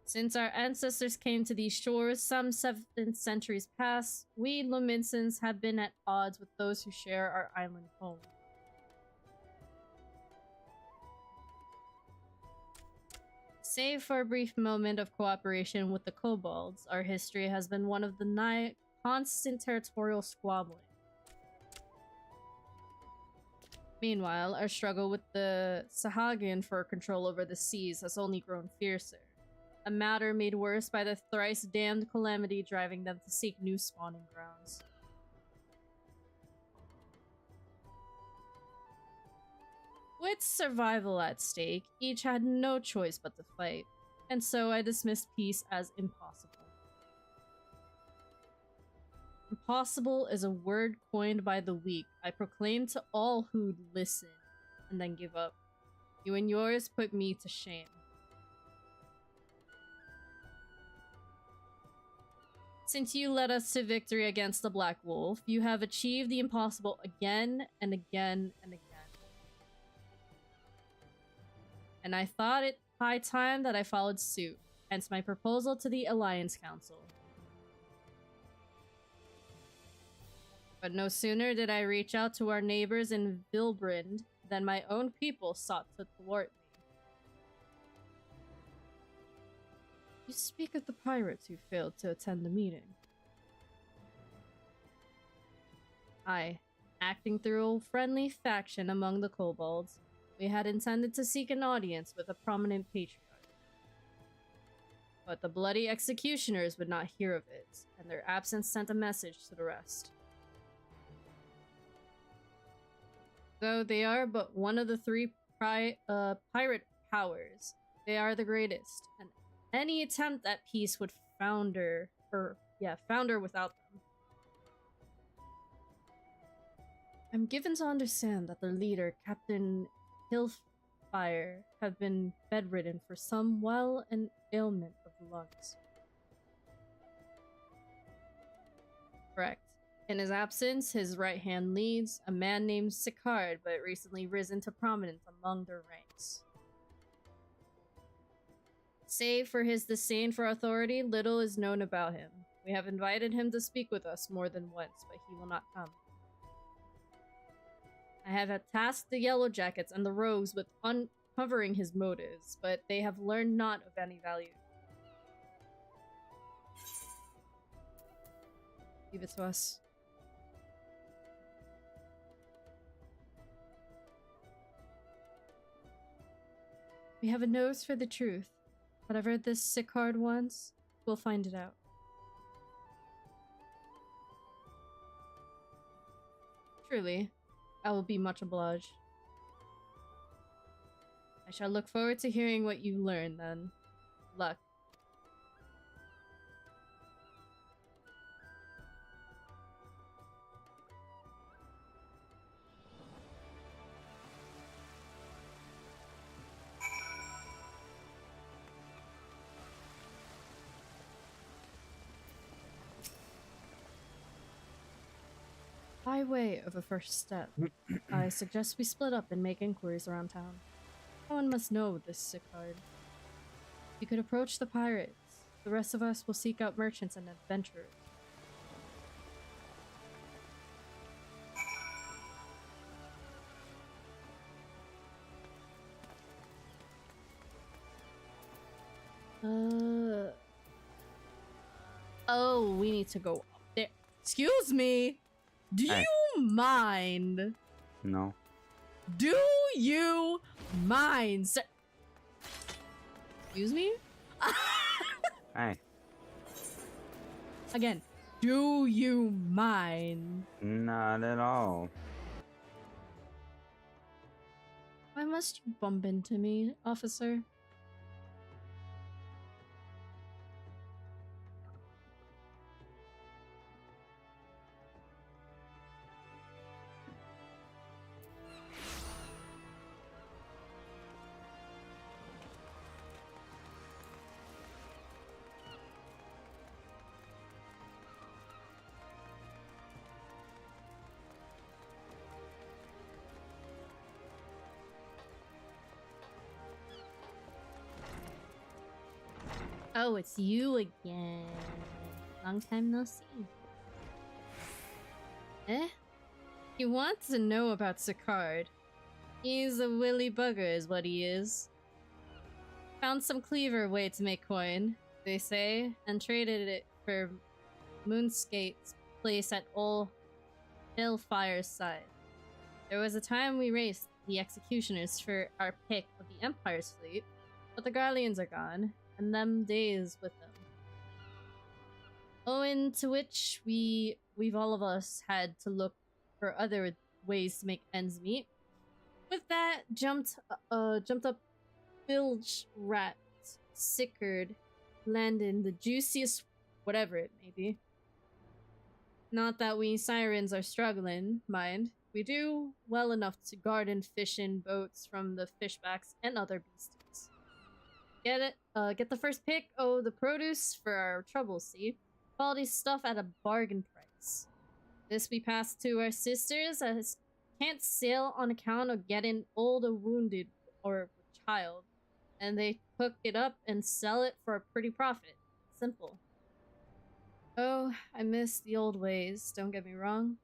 Since our ancestors came to these shores some 7 centuries past, we Lominsans have been at odds with those who share our island home. Save for a brief moment of cooperation with the kobolds, our history has been one of the constant territorial squabbling. Meanwhile, our struggle with the Sahagin for control over the seas has only grown fiercer. a matter made worse by the thrice-damned calamity driving them to seek new spawning grounds. With survival at stake, each had no choice but to fight, and so I dismissed peace as impossible. Impossible is a word coined by the weak. I proclaim to all who'd listen, and then give up. You and yours put me to shame. Since you led us to victory against the Black Wolf, you have achieved the impossible again and again and again. And I thought it high time that I followed suit, hence my proposal to the Alliance Council. But no sooner did I reach out to our neighbors in Vilbrind than my own people sought to thwart me. You speak of the pirates who failed to attend the meeting. Aye, acting through a friendly faction among the kobolds, we had intended to seek an audience with a prominent patriarch. But the bloody executioners would not hear of it, and their absence sent a message to the rest. Though they are but one of the three pirate powers, they are the greatest, and any attempt at peace would founder without them. I'm given to understand that their leader, Captain Hillfire, have been bedridden for some an ailment of the lungs. Correct. In his absence, his right hand leads a man named Sicard, but recently risen to prominence among their ranks. Save for his disdain for authority, little is known about him. We have invited him to speak with us more than once, but he will not come. I have tasked the Yellow Jackets and the Rogues with uncovering his motives, but they have learned naught of any value. Leave it to us. We have a nose for the truth. Whatever this Sicard wants, we'll find it out. Truly, I will be much obliged. I shall look forward to hearing what you learn, then. Luck. By way of a first step, I suggest we split up and make inquiries around town. No one must know this Sicard. You could approach the pirates. The rest of us will seek out merchants and adventurers. Oh, we need to go up there. Excuse me! Do you mind? No. Do you mind? Excuse me? Hey. Again, do you mind? Not at all. Why must you bump into me, officer? Oh, it's you again. Long time no see. Eh? You want to know about Sicard. He's a willy bugger is what he is. Found some clever way to make coin, they say, and traded it for Moonskate's place at Old Hillfire's side. There was a time we raced the executioners for our pick of the Empire's fleet, but the Garleans are gone, and them days with them. Owing to which we've all of us had to look for other ways to make ends meet. With that, jumped up bilge rat, sickered, landed the juiciest whatever it may be. Not that we sirens are struggling, mind. We do well enough to garden fish in boats from the fishbacks and other beasties. Get the first pick of the produce for our troubles, see? Quality stuff at a bargain price. This we pass to our sisters as can't sail on account of getting old or wounded or child, and they cook it up and sell it for a pretty profit. Simple. Oh, I miss the old ways, don't get me wrong.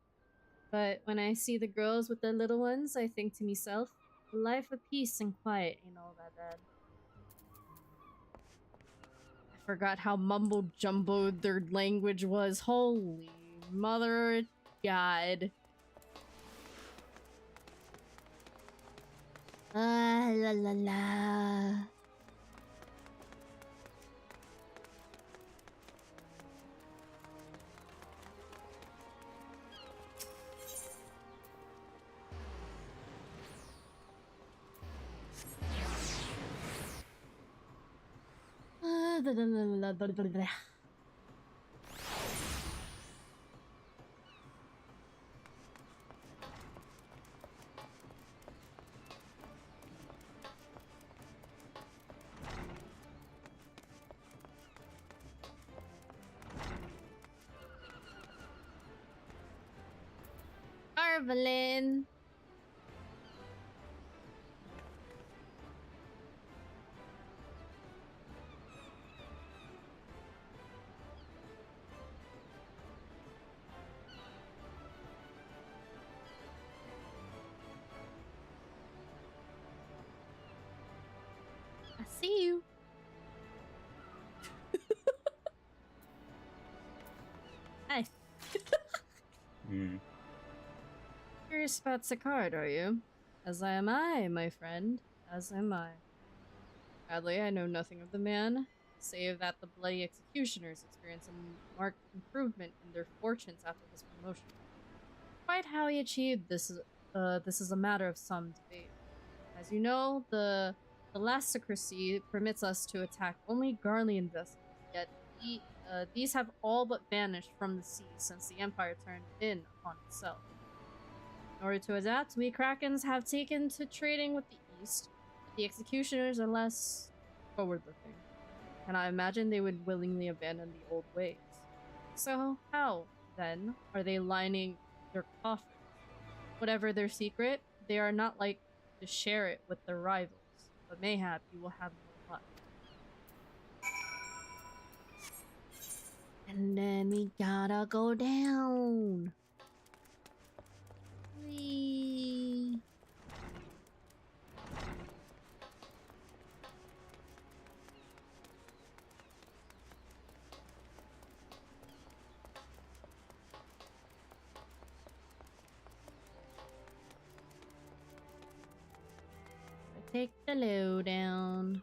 But when I see the girls with their little ones, I think to myself, a life of peace and quiet ain't all that bad. I forgot how mumbo-jumbo their language was. Holy mother God. Ah, la la la. Marvelin. I see you. Hi. Curious about Sicard, are you? As am I, my friend. As am I. Sadly, I know nothing of the man, save that the bloody executioners experience a marked improvement in their fortunes after his promotion. Quite how he achieved this is a matter of some debate. As you know, the Lastocracy permits us to attack only Garlean vessels, yet these have all but vanished from the sea since the Empire turned in upon itself. In order to adapt, we Krakens have taken to trading with the East, but the executioners are less forward-looking, and I imagine they would willingly abandon the old ways. So how, then, are they lining their coffers? Whatever their secret, they are not like to share it with their rivals, but mayhap you will have more luck. And then we gotta go down. Whee. Take the lowdown.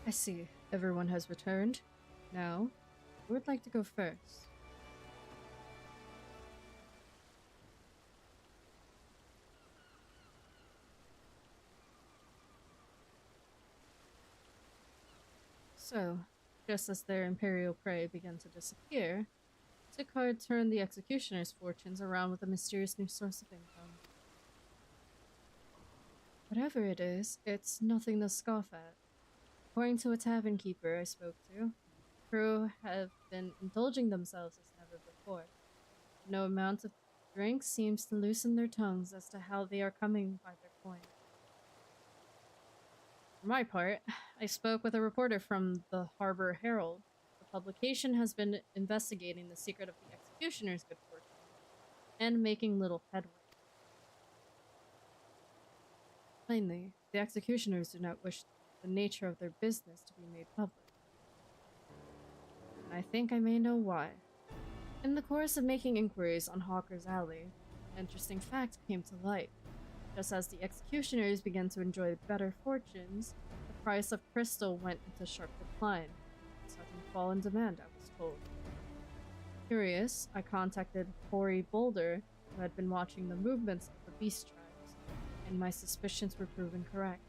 I see. Everyone has returned. Now, who would like to go first? So, just as their imperial prey began to disappear, Sicard turned the executioner's fortunes around with a mysterious new source of income. Whatever it is, it's nothing to scoff at. According to a tavern keeper I spoke to, crew have been indulging themselves as never before. No amount of drink seems to loosen their tongues as to how they are coming by their coin. For my part, I spoke with a reporter from the Harbor Herald. The publication has been investigating the secret of the executioner's good fortune and making little headway. Plainly, the executioners do not wish the nature of their business to be made public. And I think I may know why. In the course of making inquiries on Hawker's Alley, an interesting fact came to light. Just as the executioners began to enjoy better fortunes, the price of crystal went into sharp decline. A sudden fall in demand, I was told. Curious, I contacted Hoary Boulder, who had been watching the movements of the beast tribes, and my suspicions were proven correct.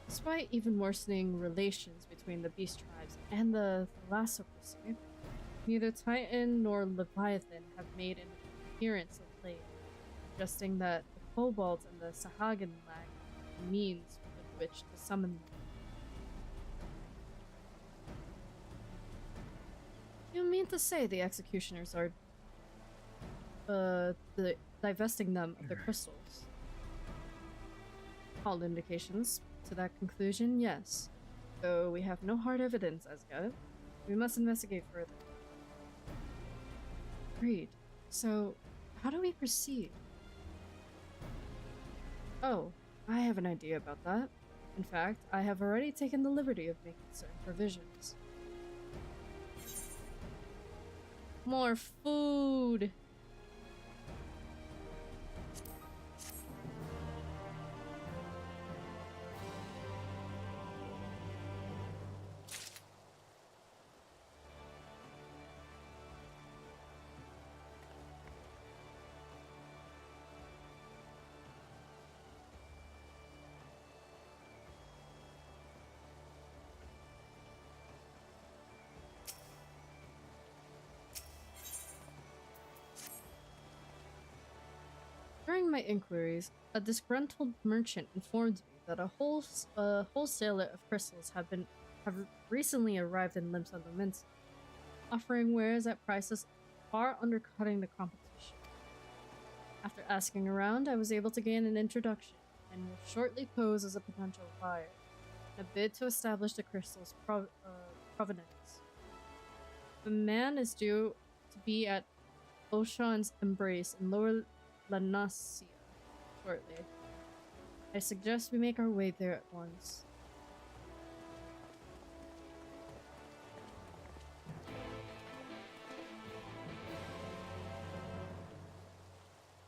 Despite even worsening relations between the beast tribes and the Thalassocracy, neither Titan nor Leviathan have made an appearance of late, suggesting that the Kobolds and the Sahagan lack the means with which to summon them. You mean to say the executioners are divesting them of their crystals? All indications to that conclusion, yes. Though we have no hard evidence as yet, we must investigate further. Agreed. So, how do we proceed? Oh, I have an idea about that. In fact, I have already taken the liberty of making certain provisions. More food! During my inquiries, a disgruntled merchant informed me that a wholesaler of crystals have recently arrived in Limsa Lumensa, offering wares at prices far undercutting the competition. After asking around, I was able to gain an introduction, and will shortly pose as a potential buyer, in a bid to establish the crystal's provenance. The man is due to be at Oshan's Embrace in Lower Lanasia shortly. I suggest we make our way there at once.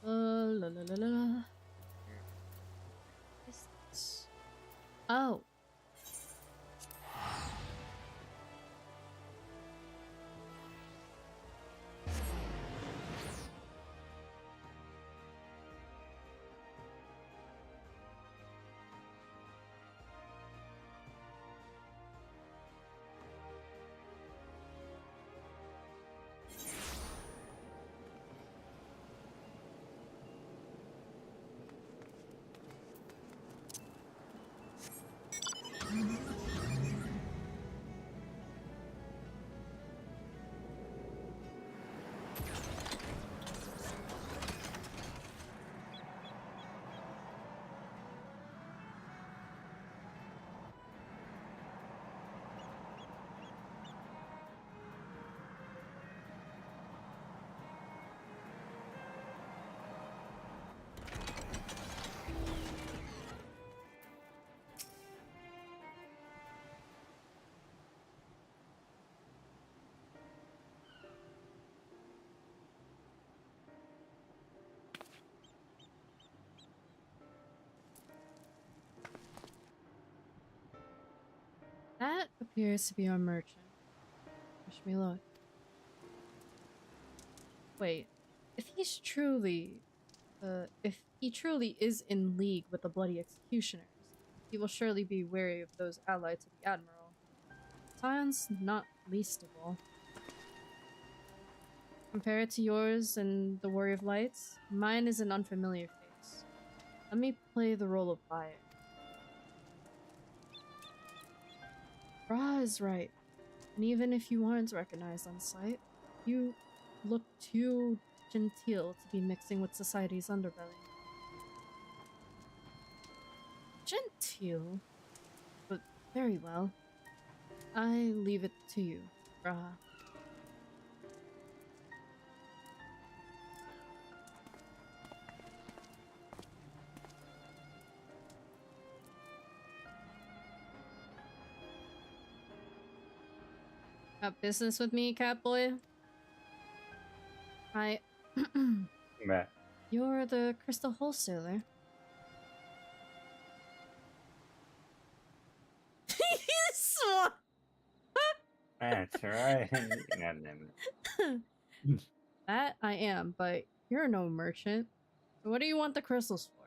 La la la la. What is this? Oh. That appears to be our merchant. Wish me luck. Wait, if he truly is in league with the Bloody Executioners, he will surely be wary of those allied to the Admiral. Sion's not least of all. Compared to yours and the Warrior of Lights, mine is an unfamiliar face. Let me play the role of buyer. Ra is right. And even if you aren't recognized on sight, you look too genteel to be mixing with society's underbelly. Genteel? But very well. I leave it to you, Ra. Got business with me, Catboy? Hi. Matt. You're the crystal wholesaler. That's right. God damn it. That I am, but you're no merchant. So what do you want the crystals for?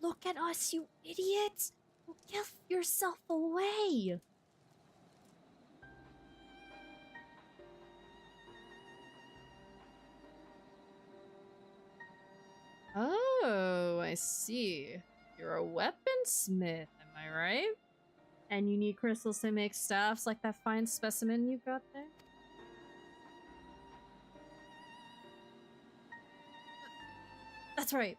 Look at us, you idiots! Give yourself away! Oh, I see. You're a weaponsmith, am I right? And you need crystals to make staffs like that fine specimen you got there? That's right.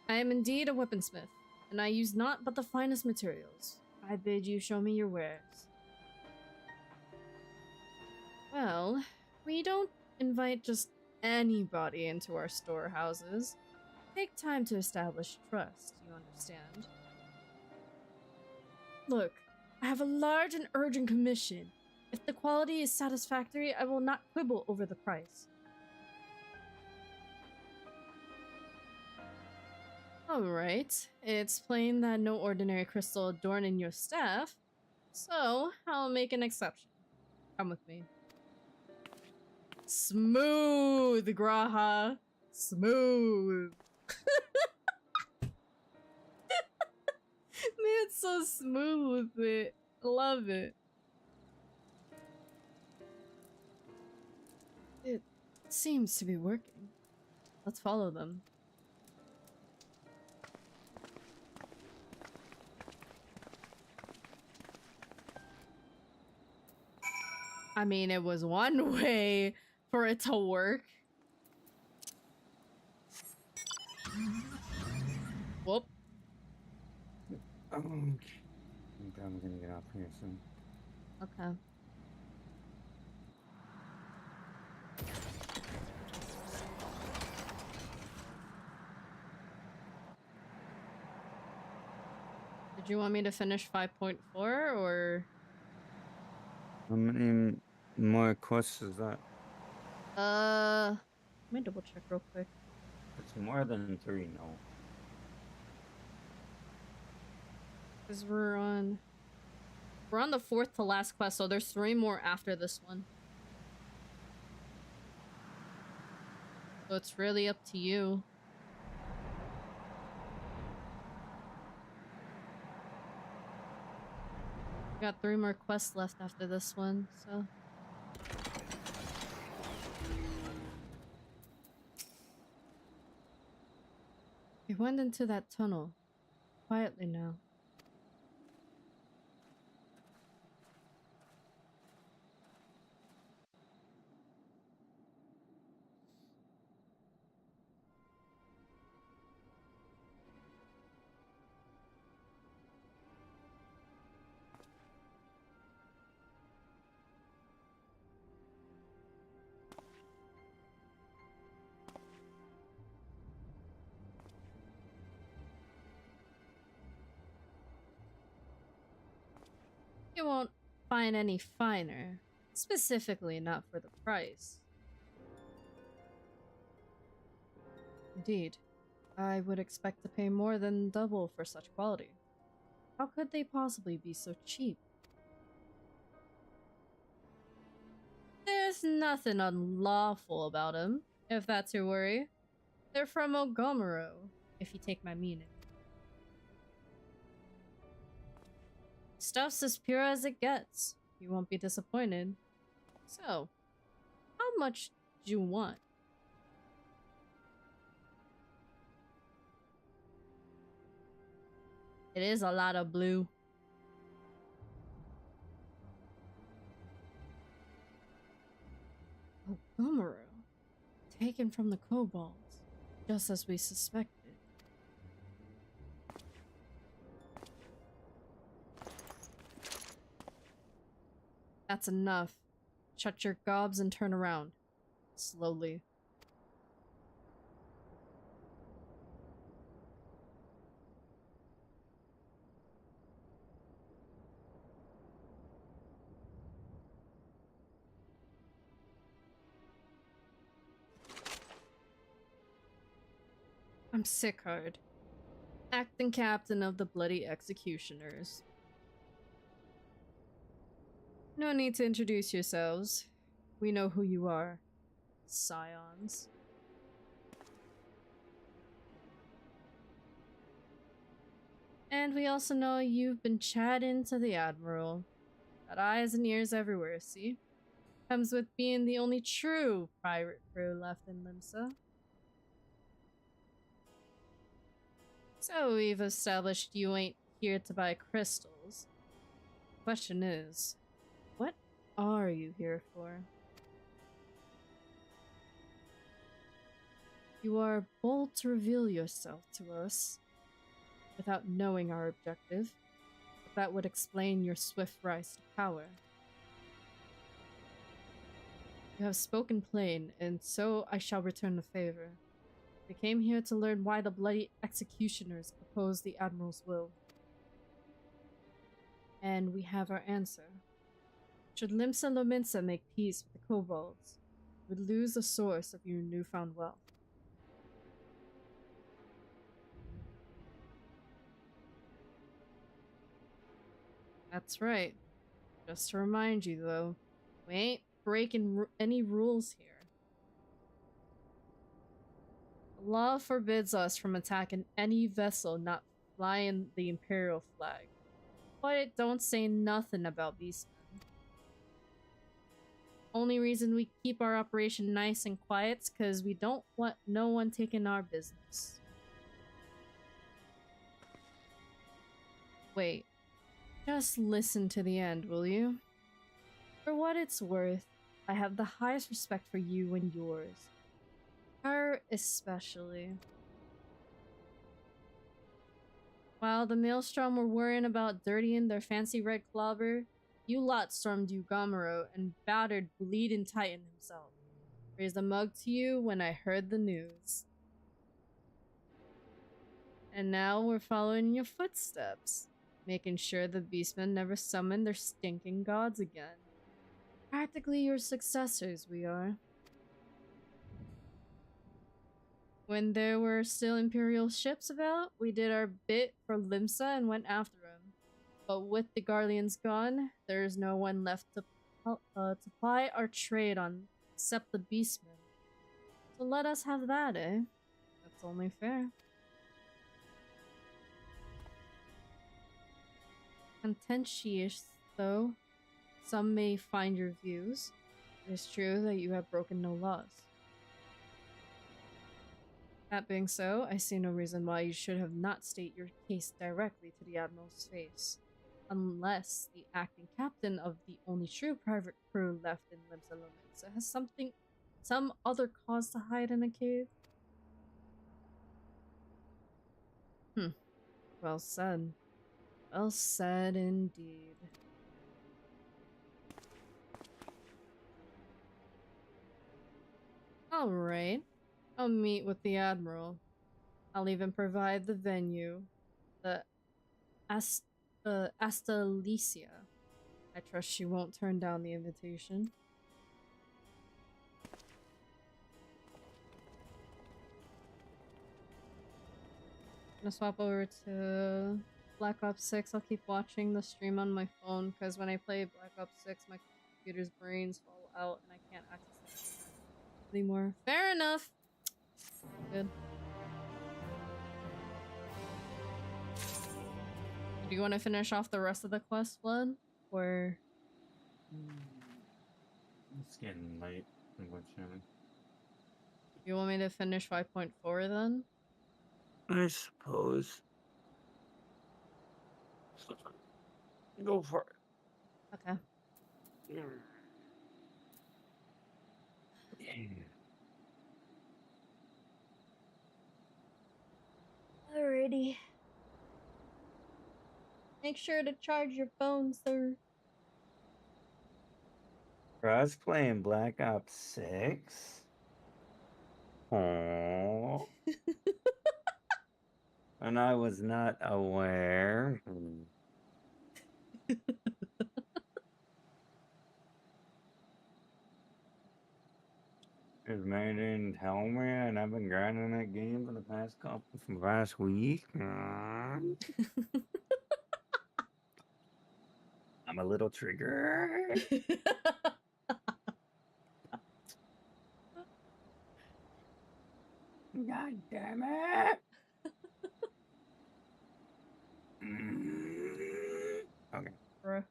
I am indeed a weaponsmith, and I use naught but the finest materials. I bid you show me your wares. Well, we don't invite just anybody into our storehouses. Take time to establish trust, you understand? Look, I have a large and urgent commission. If the quality is satisfactory, I will not quibble over the price. Alright, it's plain that no ordinary crystal adorning your staff, so I'll make an exception. Come with me. Smooth, Graha. Smooth. Man, it's so smooth with it. Love it. It seems to be working. Let's follow them. I mean, it was one way for it to work. Whoop. I'm gonna get off here soon. Okay. Did you want me to finish 5.4 or? How many more quests is that? Let me double check real quick. It's more than 3, no. Because we're on the 4th to last quest, so there's 3 more after this one. So it's really up to you. We got 3 more quests left after this one, so. We went into that tunnel. Quietly now. You won't find any finer. Specifically not for the price. Indeed. I would expect to pay more than double for such quality. How could they possibly be so cheap? There's nothing unlawful about them, if that's your worry. They're from Ogomoro, if you take my meaning. Stuff's as pure as it gets. You won't be disappointed. So, much do you want? It is a lot of blue. Oh, Gomoro. Taken from the kobolds, just as we suspected. That's enough. Shut your gobs and turn around. Slowly. I'm Sickard, acting captain of the Bloody Executioners. No need to introduce yourselves. We know who you are. Scions. And we also know you've been chatting to the Admiral. Got eyes and ears everywhere, see? Comes with being the only true pirate crew left in Limsa. So we've established you ain't here to buy crystals. Question is, what are you here for? You are bold to reveal yourself to us without knowing our objective. But that would explain your swift rise to power. You have spoken plain, and so I shall return the favor. We came here to learn why the Bloody Executioners oppose the Admiral's will. And we have our answer. Should Limsa Lominsa make peace with the kobolds, you would lose the source of your newfound wealth. That's right. Just to remind you, though, we ain't breaking any rules here. The law forbids us from attacking any vessel not flying the Imperial flag. But it don't say nothing about beastmen. Only reason we keep our operation nice and quiet's cause we don't want no one taking our business. Wait. Just listen to the end, will you? For what it's worth, I have the highest respect for you and yours. Her especially. While the Maelstrom were worrying about dirtying their fancy red clobber, you lot stormed Ugomoro and battered Bleeding Titan himself. Raised a mug to you when I heard the news. And now we're following in your footsteps, making sure the beastmen never summon their stinking gods again. Practically your successors, we are. When there were still Imperial ships about, we did our bit for Limsa and went after them. But with the Garleans gone, there is no one left to ply our trade on except the beastmen. So let us have that, eh? That's only fair. Contentious, though, some may find your views. It is true that you have broken no laws. That being so, I see no reason why you should have not stated your case directly to the Admiral's face. Unless the acting captain of the only true private crew left in Limsa Lominsa has some other cause to hide in a cave. Well said. Well said indeed. Alright. I'll meet with the Admiral. I'll even provide the venue. The Astalicia. I trust she won't turn down the invitation. I'm gonna swap over to Black Ops 6. I'll keep watching the stream on my phone because when I play Black Ops 6, my computer's brains fall out and I can't access it anymore. Fair enough. Good. Do you want to finish off the rest of the quest, Blood? Or... It's getting late. You want me to finish 5.4 then? I suppose. Go for it. Okay. Alrighty. Make sure to charge your phone, sir. Cross playing Black Ops 6. Oh. And I was not aware. His man didn't tell me, and I've been grinding that game for the past week. I'm a little triggered. God damn it! Okay. Bruh.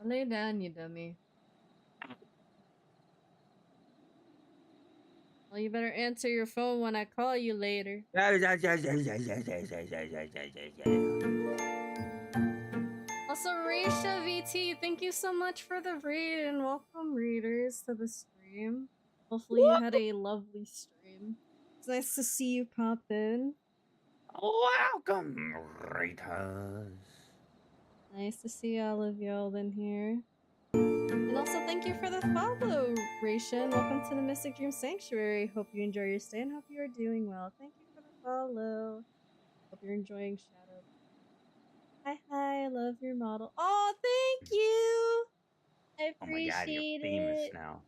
Lay down, you dummy. Well, you better answer your phone when I call you later. Also, Raisha VT, thank you so much for the raid and welcome readers to the stream. Hopefully you had a lovely stream. It's nice to see you pop in. Welcome, readers. Nice to see all of y'all in here. And also thank you for the follow, Raisha, and welcome to the Mystic Dream Sanctuary. Hope you enjoy your stay and hope you are doing well. Thank you for the follow. Hope you're enjoying Shadow. Hi, I love your model. Oh, thank you! I appreciate Oh my god, you're famous now.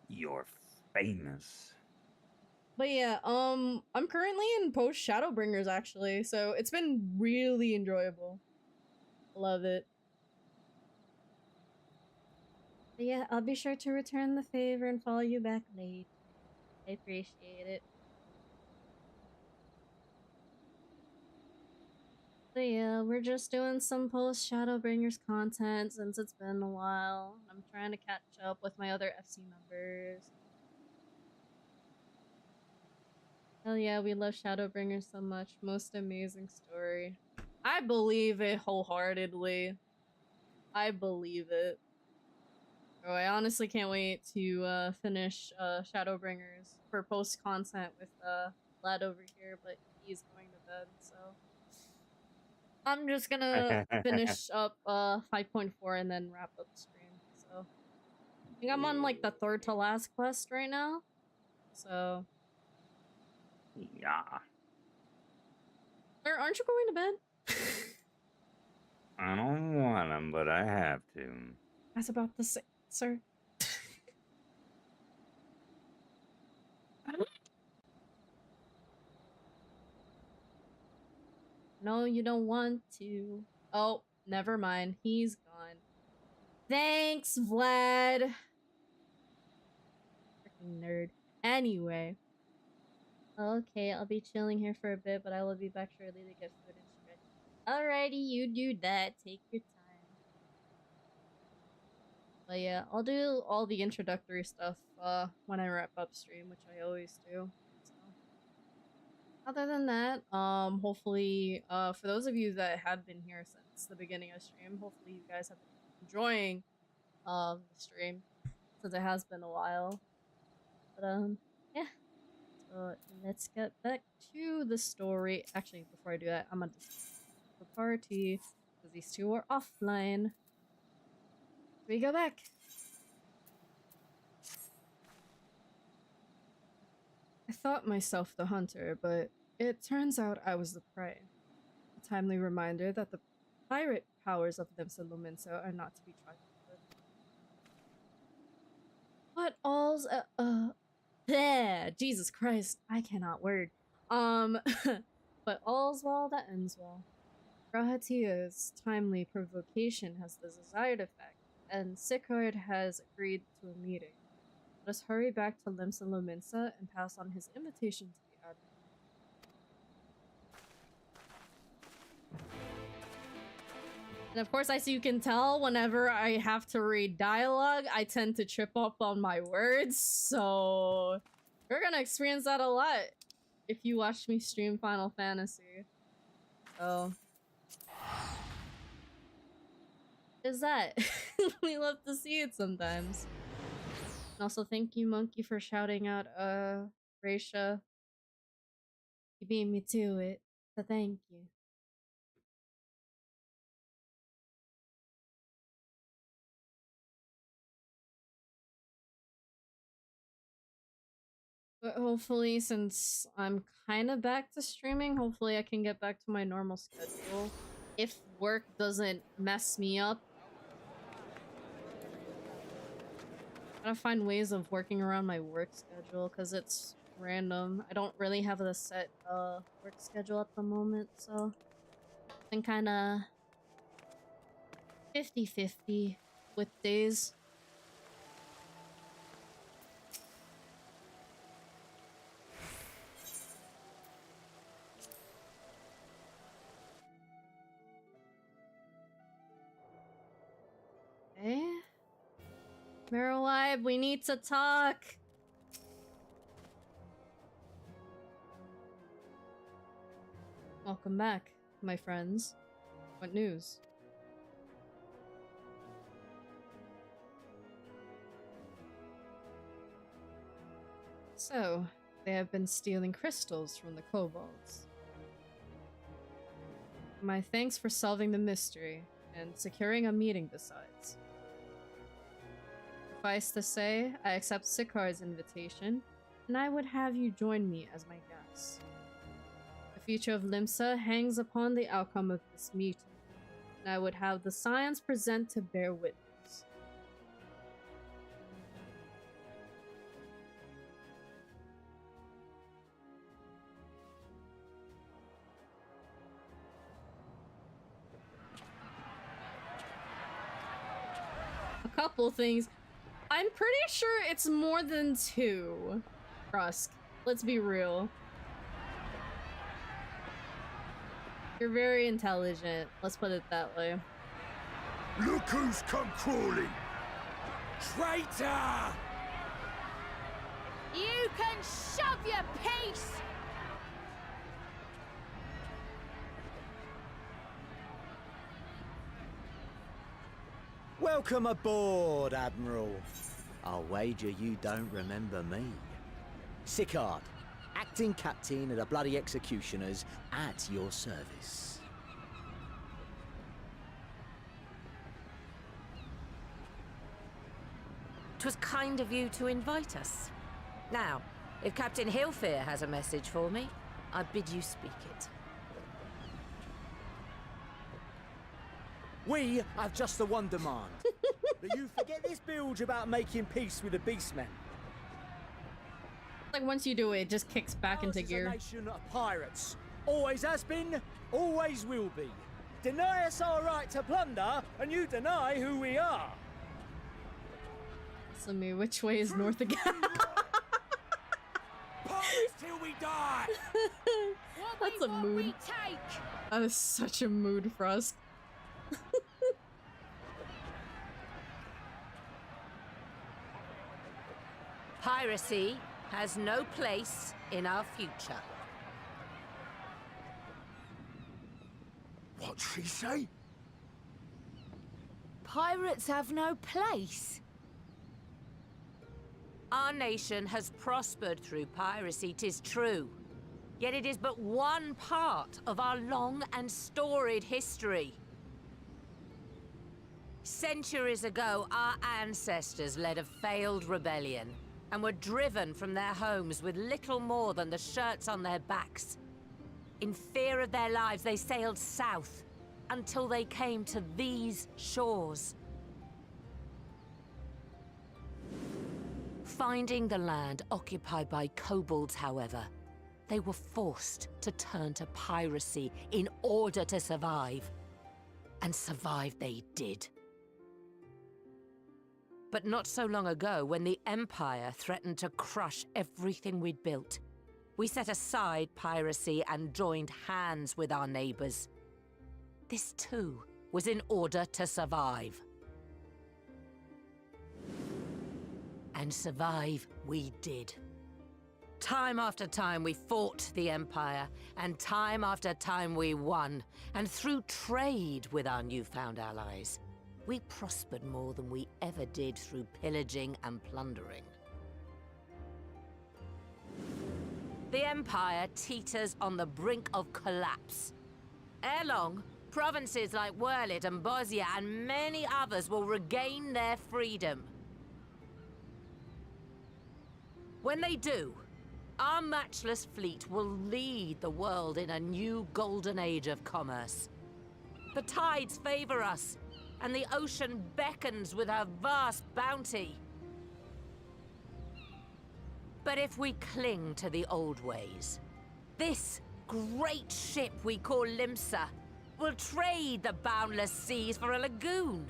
You're famous. But yeah, I'm currently in Post-Shadowbringers actually, so it's been really enjoyable. Love it. But yeah, I'll be sure to return the favor and follow you back later. I appreciate it. But yeah, we're just doing some Post-Shadowbringers content since it's been a while. I'm trying to catch up with my other FC members. Hell yeah, we love Shadowbringers so much. Most amazing story. I believe it wholeheartedly. I believe it. Oh, I honestly can't wait to finish Shadowbringers for post content with Lad over here, but he's going to bed, so I'm just gonna finish up 5.4 and then wrap up the stream. So I think I'm on like the third to last quest right now. So yeah. Sir, aren't you going to bed? I don't want them, but I have to. That's about the same, sir. No, you don't want to. Oh, never mind. He's gone. Thanks, Vlad. Freaking nerd. Anyway. Okay, I'll be chilling here for a bit, but I will be back shortly to get food and stretch. Alrighty, you do that. Take your time. But yeah, I'll do all the introductory stuff when I wrap up stream, which I always do. So. Other than that, hopefully, for those of you that have been here since the beginning of stream, hopefully you guys have been enjoying the stream since it has been a while. But yeah. So let's get back to the story. Actually, before I do that, I'm gonna the party because these two are offline. We go back. I thought myself the hunter, but it turns out I was the prey. A timely reminder that the pirate powers of Limsa Luminsa are not to be trifled with. But all's yeah, Jesus Christ, I cannot word. But all's well that ends well. Rahatia's timely provocation has the desired effect, and Sicard has agreed to a meeting. Let us hurry back to Limsa Luminsa and pass on his invitation to the Admiral. And of course, as you can tell, whenever I have to read dialogue, I tend to trip up on my words. So you're gonna experience that a lot if you watch me stream Final Fantasy. So is that? We love to see it sometimes. And also, thank you, Monkey, for shouting out Raisha. You beat me to it. So thank you. But hopefully, since I'm kind of back to streaming, hopefully I can get back to my normal schedule. If work doesn't mess me up. I gotta find ways of working around my work schedule, because it's random. I don't really have a set work schedule at the moment, so I've been kind of 50-50 with days. Okay. Marowide, we need to talk. Welcome back, my friends. What news? So, they have been stealing crystals from the kobolds. My thanks for solving the mystery, and securing a meeting besides. Suffice to say, I accept Sikar's invitation, and I would have you join me as my guest. The future of Limsa hangs upon the outcome of this meeting, and I would have the science present to bear witness. A couple things. I'm pretty sure it's more than 2. Rusk, let's be real. You're very intelligent, let's put it that way. Look who's come crawling! Traitor! You can shove your peace! Welcome aboard, Admiral. I'll wager you don't remember me. Sikard, acting captain of the bloody executioners, at your service. 'Twas kind of you to invite us. Now, if Captain Hillfear has a message for me, I bid you speak it. We have just the one demand. That you forget this bilge about making peace with the beastmen. Like, once you do it, it just kicks back into gear. Ours is a nation of pirates. Always has been, always will be. Deny us our right to plunder, and you deny who we are. So, me, which way is north again? Pirates till we die! That's a mood. That is such a mood for us. Piracy has no place in our future. What'd she say? Pirates have no place. Our nation has prospered through piracy, 'tis true. Yet it is but one part of our long and storied history. Centuries ago, our ancestors led a failed rebellion and were driven from their homes with little more than the shirts on their backs. In fear of their lives, they sailed south until they came to these shores. Finding the land occupied by kobolds, however, they were forced to turn to piracy in order to survive. And survive they did. But not so long ago, when the Empire threatened to crush everything we'd built, we set aside piracy and joined hands with our neighbors. This too was in order to survive. And survive we did. Time after time we fought the Empire, and time after time we won. And through trade with our newfound allies, we prospered more than we ever did through pillaging and plundering. The Empire teeters on the brink of collapse. Ere long, provinces like Wurlit and Bosnia and many others will regain their freedom. When they do, our matchless fleet will lead the world in a new golden age of commerce. The tides favor us, and the ocean beckons with her vast bounty. But if we cling to the old ways, this great ship we call Limsa will trade the boundless seas for a lagoon.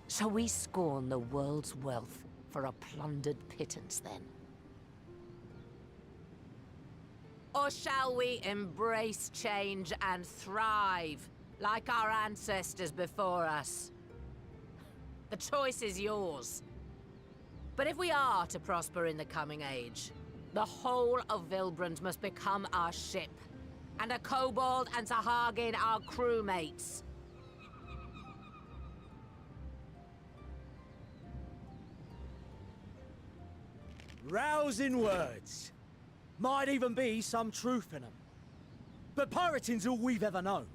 Shall we scorn the world's wealth for a plundered pittance then? Or shall we embrace change and thrive, like our ancestors before us? The choice is yours. But if we are to prosper in the coming age, the whole of Vilbrand must become our ship, and a kobold and Sahagin our crewmates. Rousing words. Might even be some truth in them. But pirating's all we've ever known.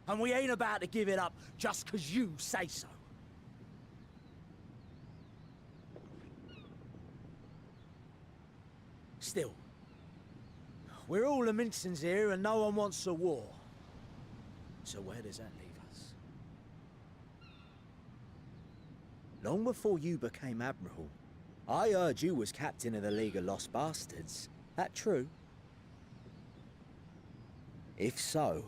And we ain't about to give it up just 'cause you say so. Still, we're all Laminsons here and no one wants a war. So where does that leave us? Long before you became Admiral, I heard you was captain of the League of Lost Bastards. That true? If so,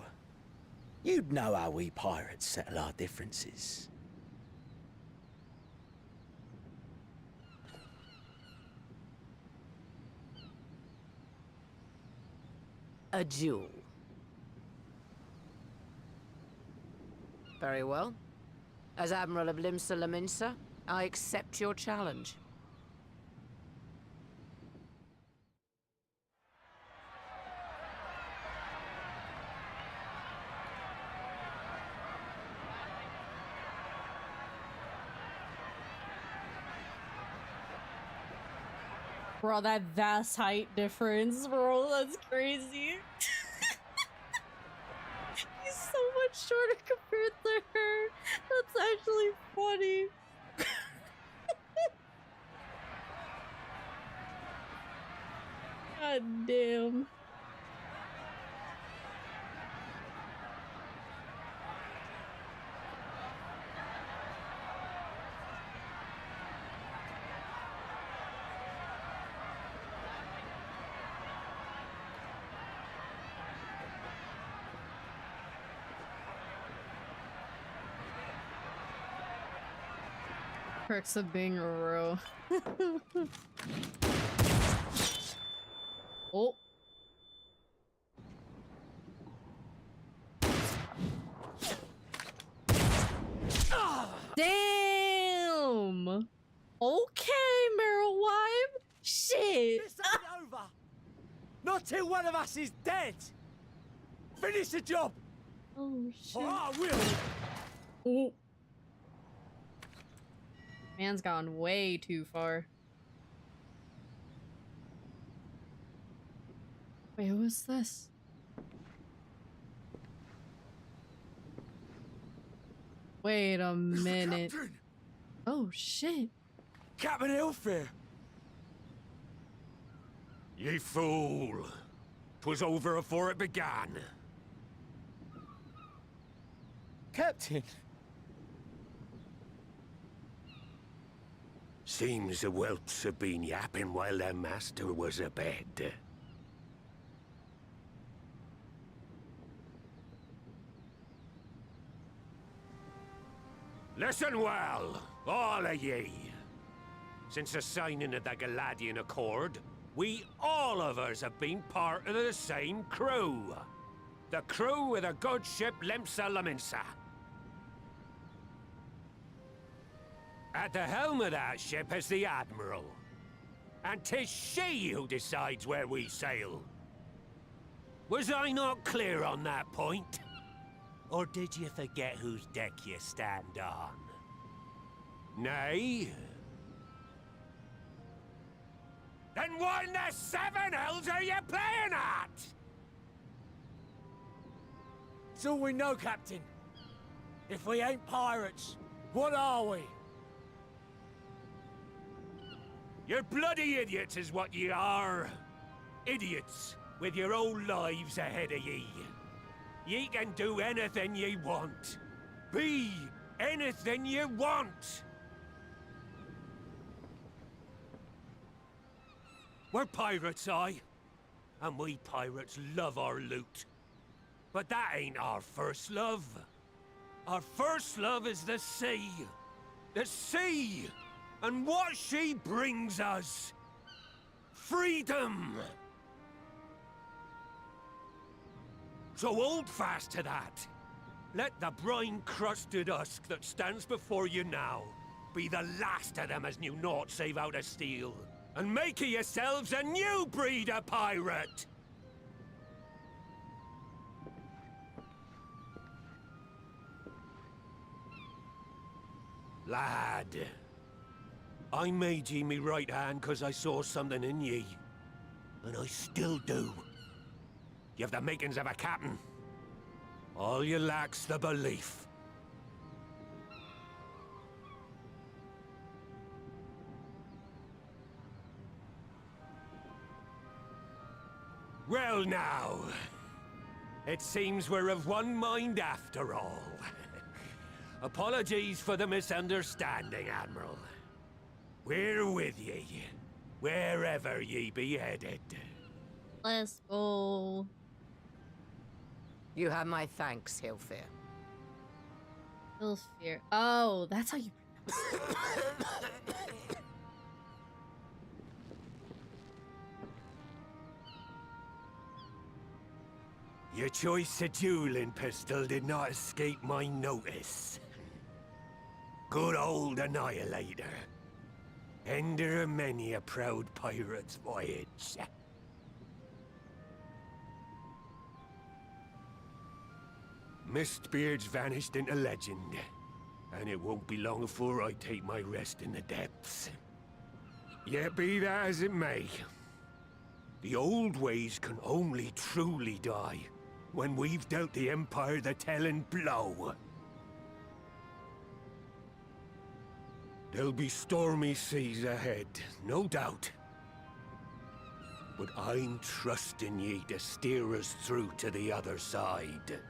you'd know how we pirates settle our differences. A duel. Very well. As Admiral of Limsa Laminsa, I accept your challenge. Bro, that vast height difference, bro, that's crazy. He's so much shorter compared to her. That's actually funny. God damn. Perks of being a row. Oh. Damn. Okay, Marrowwime. Shit. This ain't over. Not till one of us is dead. Finish the job. Oh shit. Or I will. Oh. Man's gone way too far. Wait, who is this? Wait a minute. Captain! Oh shit. Captain Elfair! Ye fool! 'Twas over afore it began. Captain! Seems the whelps have been yapping while their master was abed. Listen well, all of ye. Since the signing of the Galadian Accord, we all of us have been part of the same crew. The crew of the good ship Limsa Laminsa. At the helm of that ship is the Admiral. And 'tis she who decides where we sail. Was I not clear on that point? Or did you forget whose deck you stand on? Nay? Then what in the seven hells are you playing at? It's all we know, Captain. If we ain't pirates, what are we? You're bloody idiots is what ye are. Idiots with your own lives ahead of ye. Ye can do anything ye want. Be anything ye want. We're pirates, aye. And we pirates love our loot. But that ain't our first love. Our first love is the sea. The sea! And what she brings us. Freedom! So hold fast to that. Let the brine-crusted husk that stands before you now be the last of them as knew naught save out of steel. And make of yourselves a new breed of pirate! Lad, I made ye me right hand 'cause I saw something in ye. And I still do. You've the makings of a captain. All you lack's the belief. Well now, it seems we're of one mind after all. Apologies for the misunderstanding, Admiral. We're with ye, wherever ye be headed. Let's go. You have my thanks, Hilfir. Hilfir. Oh, that's how you pronounce it. Your choice of dueling pistol did not escape my notice. Good old Annihilator. Ender of many a proud pirate's voyage. Mistbeard's vanished into legend, and it won't be long before I take my rest in the depths. Yet be that as it may, the old ways can only truly die when we've dealt the Empire the telling blow. There'll be stormy seas ahead, no doubt. But I'm trusting ye to steer us through to the other side.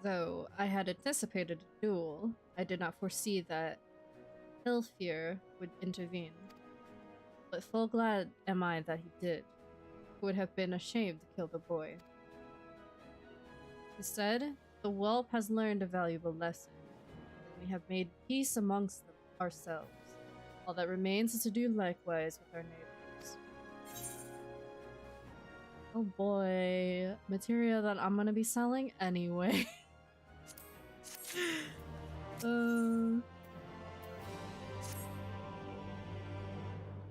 Though I had anticipated a duel, I did not foresee that Hilfir would intervene. But full glad am I that he did. It would have been a shame to kill the boy. Instead, the whelp has learned a valuable lesson. We have made peace amongst them ourselves. All that remains is to do likewise with our neighbors. Oh boy, material that I'm gonna be selling anyway.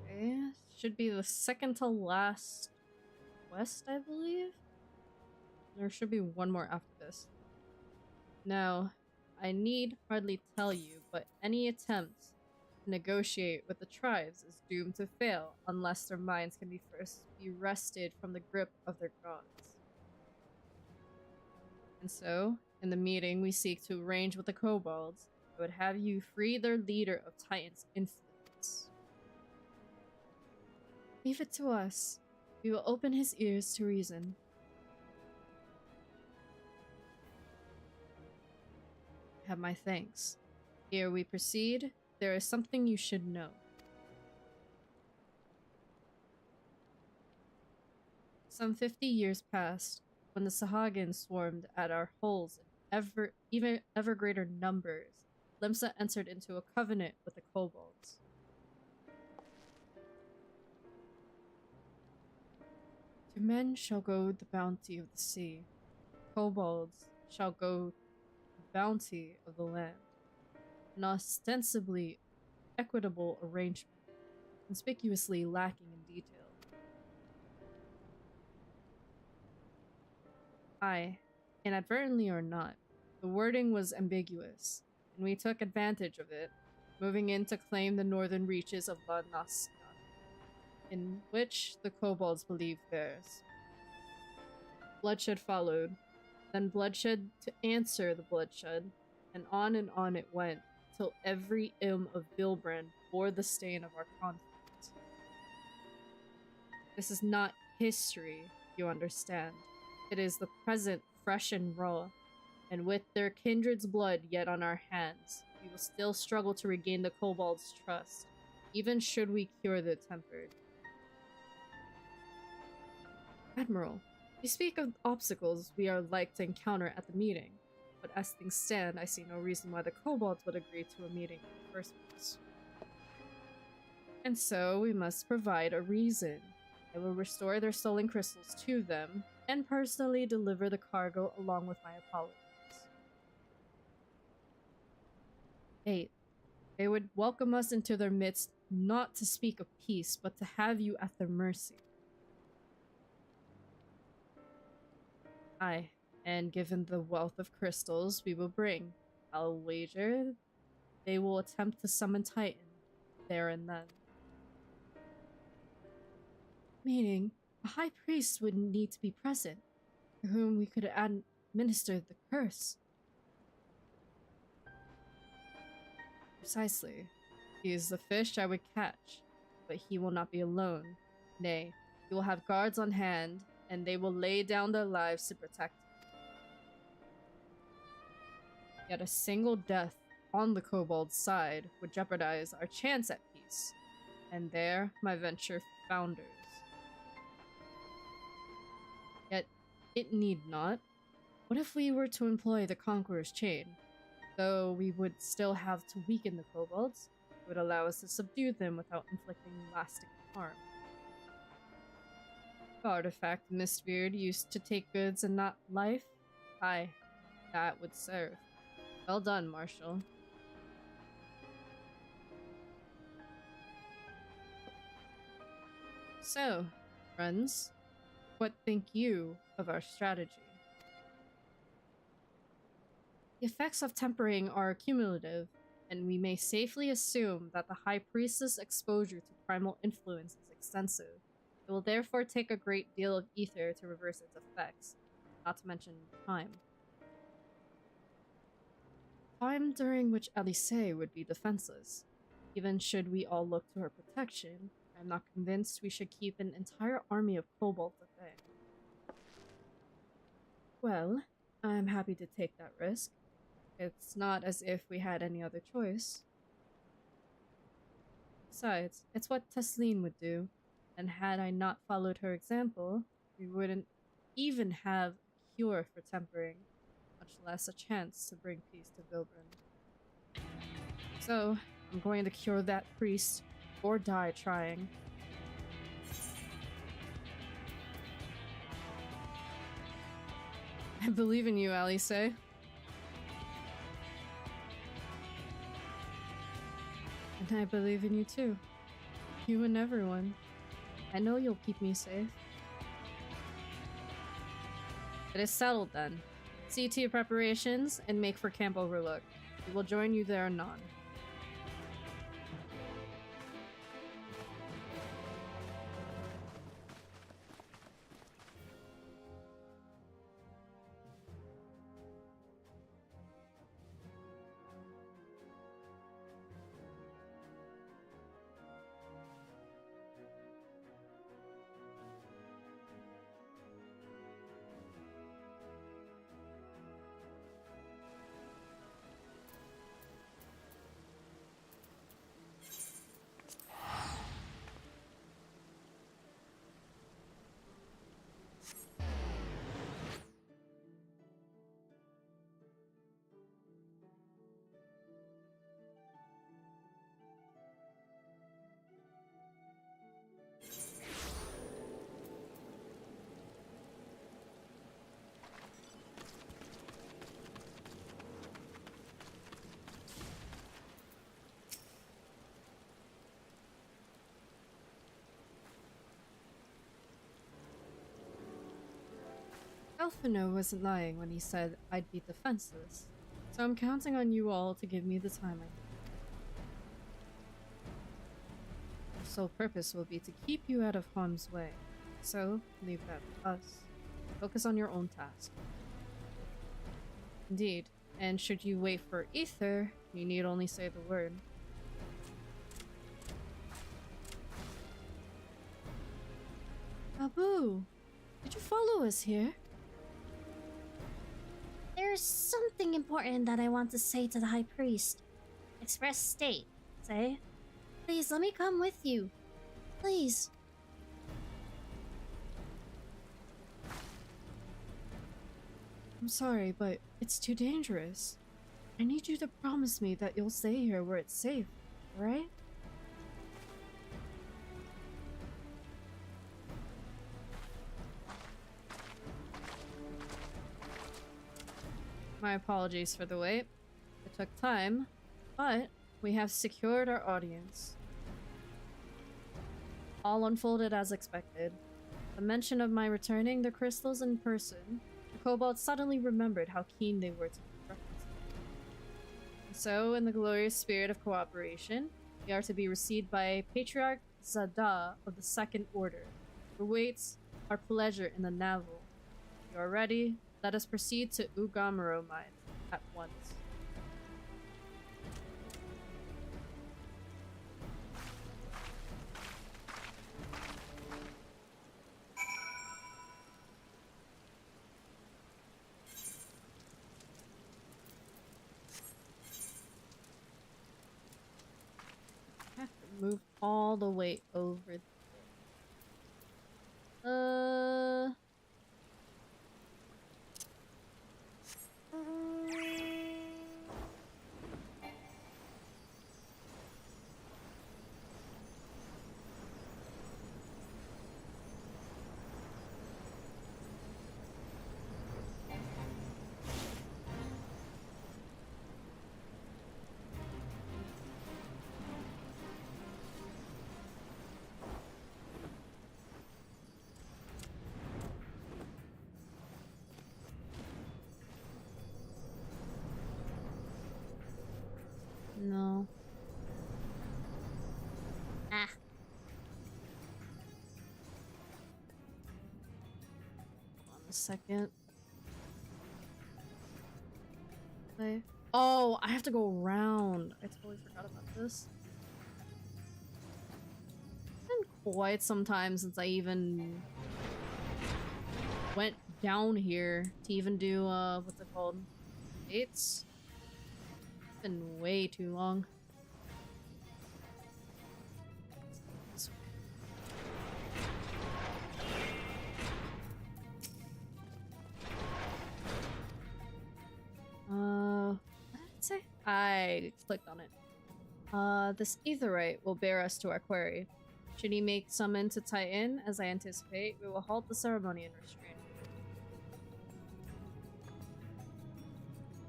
Okay, should be the second to last quest, I believe. There should be one more after this. Now, I need hardly tell you, but any attempt to negotiate with the tribes is doomed to fail unless their minds can be first be wrested from the grip of their gods. And so, in the meeting we seek to arrange with the kobolds, I would have you free their leader of Titan's influence. Leave it to us. We will open his ears to reason. Have my thanks. Ere we proceed, there is something you should know. Some 50 years passed when the Sahagins swarmed at our holes in ever greater numbers. Limsa entered into a covenant with the kobolds. To men shall go the bounty of the sea. Kobolds shall go the bounty of the land. An ostensibly equitable arrangement, conspicuously lacking in detail. Aye, inadvertently or not, the wording was ambiguous, and we took advantage of it, moving in to claim the northern reaches of La Nasca, in which the kobolds believed theirs. Bloodshed followed, then bloodshed to answer the bloodshed, and on it went, till every ilm of Bilbrand bore the stain of our conflict. This is not history, you understand. It is the present, fresh and raw, and with their kindred's blood yet on our hands, we will still struggle to regain the kobolds' trust, even should we cure the tempered. Admiral, you speak of obstacles we are like to encounter at the meeting, but as things stand, I see no reason why the kobolds would agree to a meeting in the first place. And so, we must provide a reason. I will restore their stolen crystals to them, and personally deliver the cargo along with my apologies. 8. They would welcome us into their midst not to speak of peace, but to have you at their mercy. Aye, and given the wealth of crystals we will bring, I'll wager they will attempt to summon Titan there and then. Meaning, a high priest would need to be present, to whom we could administer the curse. Precisely. He is the fish I would catch, but he will not be alone. Nay, he will have guards on hand, and they will lay down their lives to protect him. Yet a single death on the kobold's side would jeopardize our chance at peace, and there my venture founders. Yet, it need not. What if we were to employ the Conqueror's Chain? Though we would still have to weaken the kobolds, it would allow us to subdue them without inflicting lasting harm. The artifact Mistbeard used to take goods and not life? Aye, that would serve. Well done, Marshal. So, friends, what think you of our strategy? The effects of tempering are cumulative, and we may safely assume that the High Priestess' exposure to primal influence is extensive. It will therefore take a great deal of ether to reverse its effects, not to mention time. Time during which Elise would be defenseless. Even should we all look to her protection, I am not convinced we should keep an entire army of kobolds at bay. Well, I am happy to take that risk. It's not as if we had any other choice. Besides, it's what Tesleen would do, and had I not followed her example, we wouldn't even have a cure for tempering, much less a chance to bring peace to Bilbrand. So, I'm going to cure that priest, or die trying. I believe in you, Alice. And I believe in you too. You and everyone. I know you'll keep me safe. It is settled then. See to your preparations and make for Camp Overlook. We will join you there anon. Alphino wasn't lying when he said I'd be defenseless, so I'm counting on you all to give me the time I need. Our sole purpose will be to keep you out of harm's way, so leave that to us. Focus on your own task. Indeed, and should you wait for Ether, you need only say the word. Abu, did you follow us here? There's something important that I want to say to the High Priest. Express state, say. Please, let me come with you. Please. I'm sorry, but it's too dangerous. I need you to promise me that you'll stay here where it's safe, alright? My apologies for the wait. It took time, but we have secured our audience. All unfolded as expected. The mention of my returning the crystals in person, the kobolds suddenly remembered how keen they were to be referenced. So, in the glorious spirit of cooperation, we are to be received by Patriarch Zada of the Second Order, who waits our pleasure in the Navel. If you are ready, let us proceed to Ugamaro Mine at once. I have to move all the way over there. No. Ah. Hold on a second. Okay. Oh, I have to go around. I totally forgot about this. It's been quite some time since I even went down here to even do, what's it called? It's been way too long. What did it say? I clicked on it. This etherite will bear us to our quarry. Should he make summon to Titan, as I anticipate, we will halt the ceremony and restrain.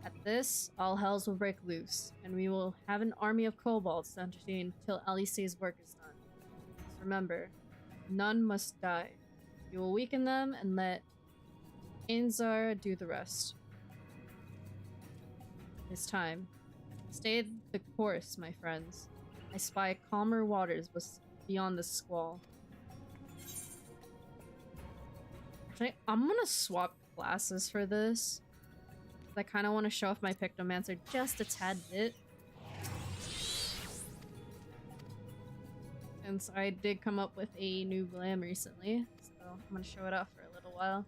At this, all hells will break loose, and we will have an army of kobolds to entertain till Alice's work is done. Just remember, none must die. You will weaken them and let Inzar do the rest. It's time. Stay the course, my friends. I spy calmer waters beyond this squall. Actually, I'm gonna swap classes for this. I kind of want to show off my Pictomancer just a tad bit. Since I did come up with a new glam recently, so I'm gonna show it off for a little while.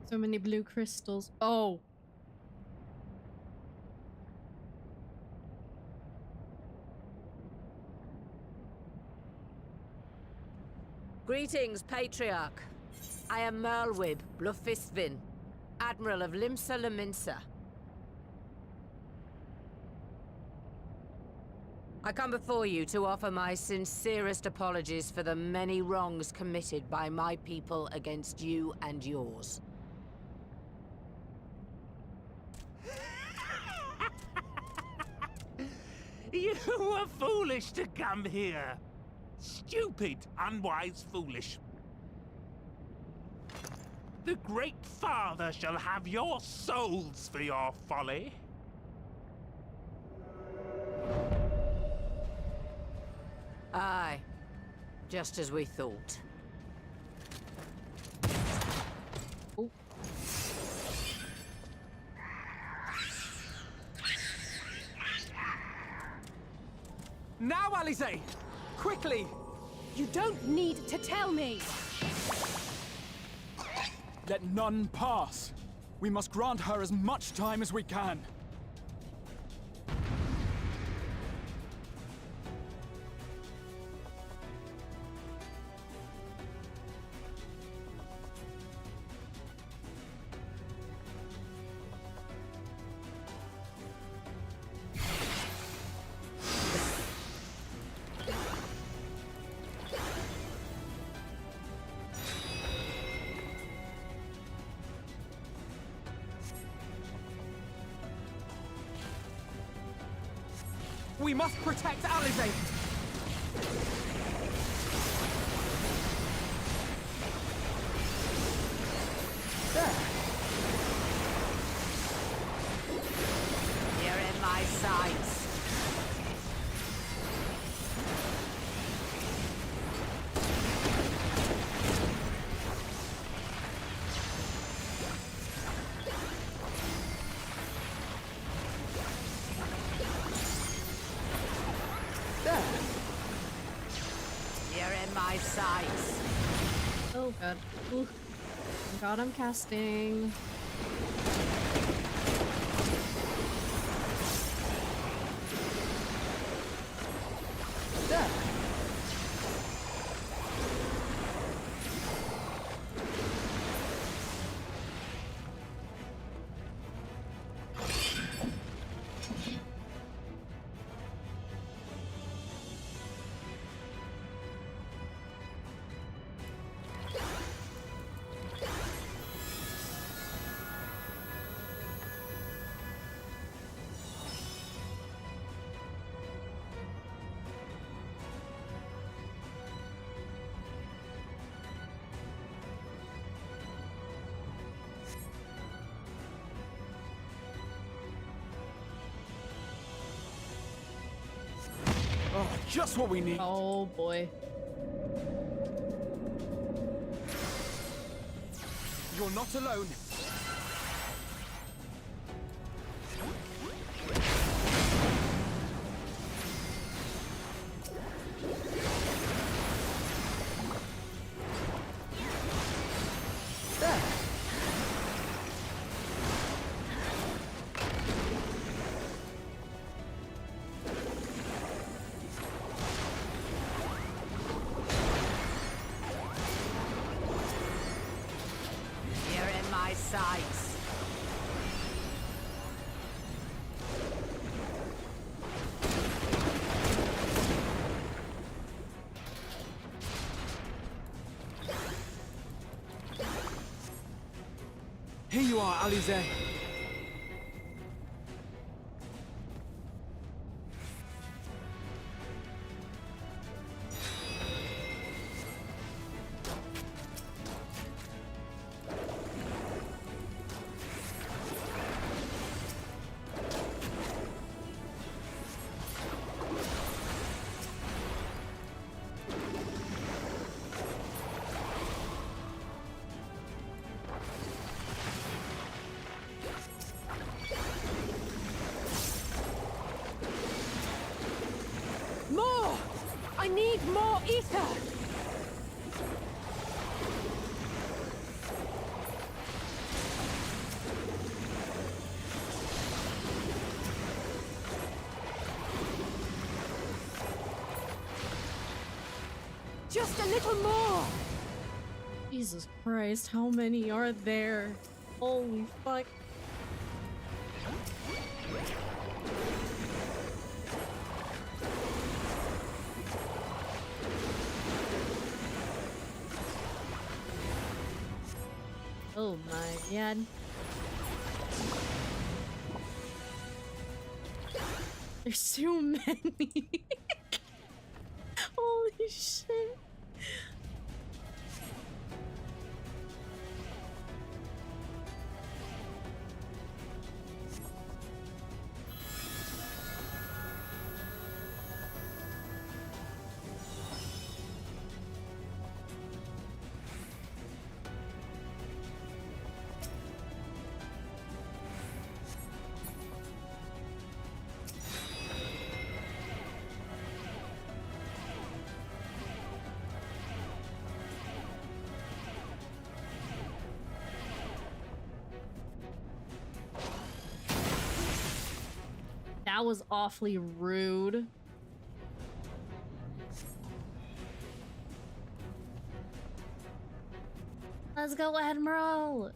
So many blue crystals. Oh! Greetings, Patriarch. I am Merlwib Blufistvin, Admiral of Limsa Laminsa. I come before you to offer my sincerest apologies for the many wrongs committed by my people against you and yours. You were foolish to come here. Stupid, unwise, foolish. The Great Father shall have your souls for your folly. Aye, just as we thought. Oh. Now, Alize! Quickly! You don't need to tell me! Let none pass. We must grant her as much time as we can. We must protect Alize! There! You're in my sights. You're in my sights. Oh god. Ooh. God, I'm casting. There! Oh, just what we need. Oh boy. You're not alone. There. You're in my sights. Here you are, Alize. More! I need more ether! Just a little more! Jesus Christ, how many are there? Holy fuck. Oh my god. There's too many. Holy shit. That was awfully rude. Let's go, Admiral!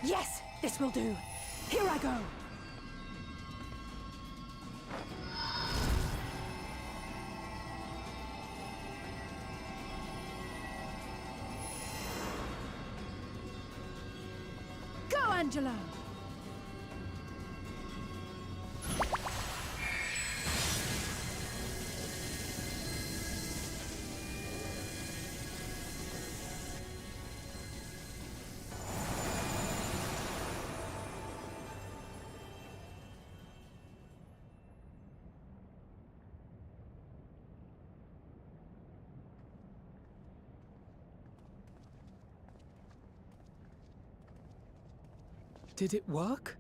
Yes, this will do. Here I go. Go, Angelo! Did it work?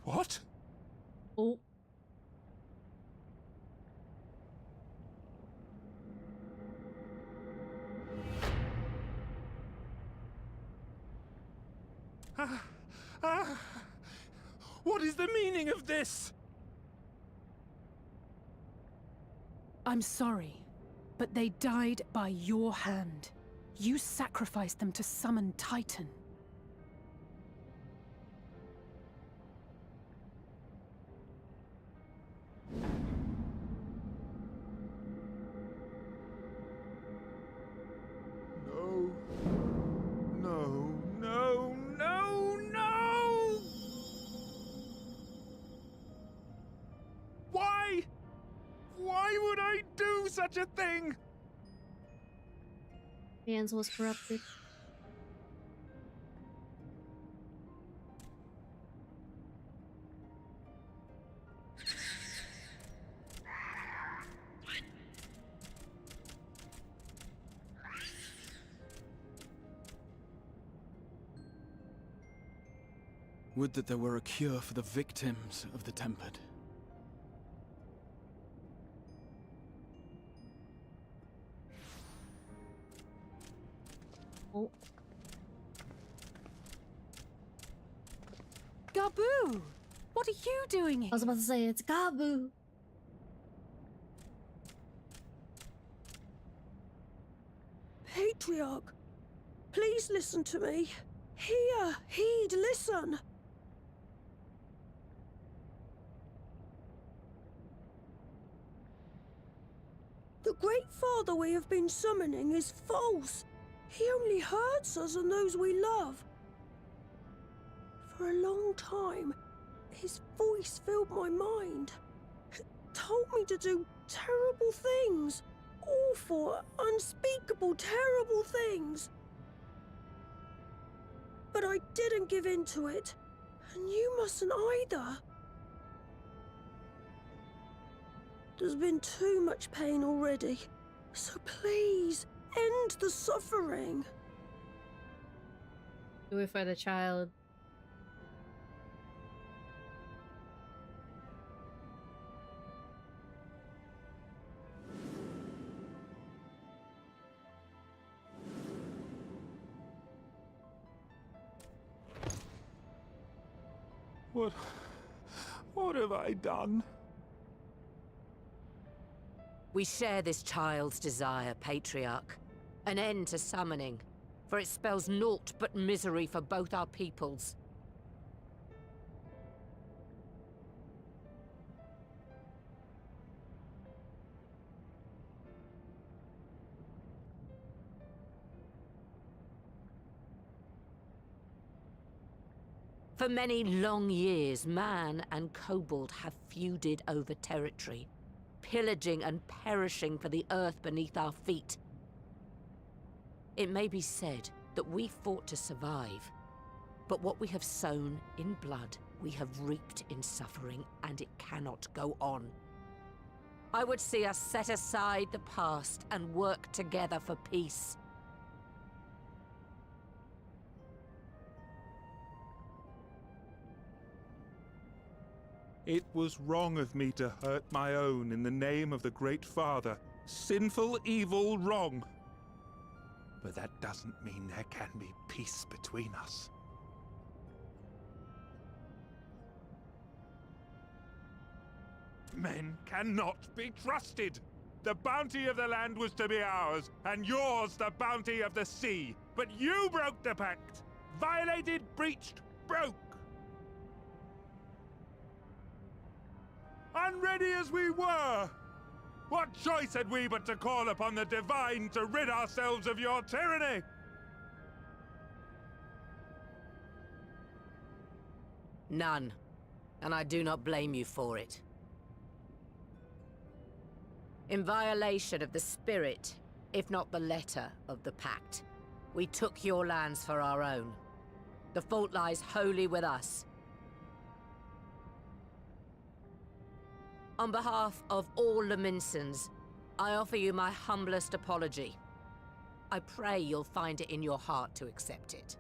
What? Oh. What is the meaning of this? I'm sorry, but they died by your hand. You sacrificed them to summon Titan. No. No, no, no, no! Why? Why would I do such a thing! Hands was corrupted. Would that there were a cure for the victims of the Tempered. Oh. Gabu! What are you doing here? I was about to say, it's Gabu. Patriarch, please listen to me. Hear, heed, listen. The Great Father we have been summoning is false. He only hurts us and those we love. For a long time, his voice filled my mind. It told me to do terrible things. Awful, unspeakable, terrible things. But I didn't give in to it, and you mustn't either. There's been too much pain already, so please, end the suffering. Do it for the child. What have I done? We share this child's desire, Patriarch. An end to summoning, for it spells naught but misery for both our peoples. For many long years, man and kobold have feuded over territory, pillaging and perishing for the earth beneath our feet. It may be said that we fought to survive, but what we have sown in blood, we have reaped in suffering, and it cannot go on. I would see us set aside the past and work together for peace. It was wrong of me to hurt my own in the name of the Great Father. Sinful, evil, wrong. But that doesn't mean there can be peace between us. Men cannot be trusted. The bounty of the land was to be ours, and yours the bounty of the sea. But you broke the pact. Violated, breached, broke. Unready as we were! What choice had we but to call upon the divine to rid ourselves of your tyranny? None, and I do not blame you for it. In violation of the spirit, if not the letter, of the pact, we took your lands for our own. The fault lies wholly with us. On behalf of all Leminsons, I offer you my humblest apology. I pray you'll find it in your heart to accept it.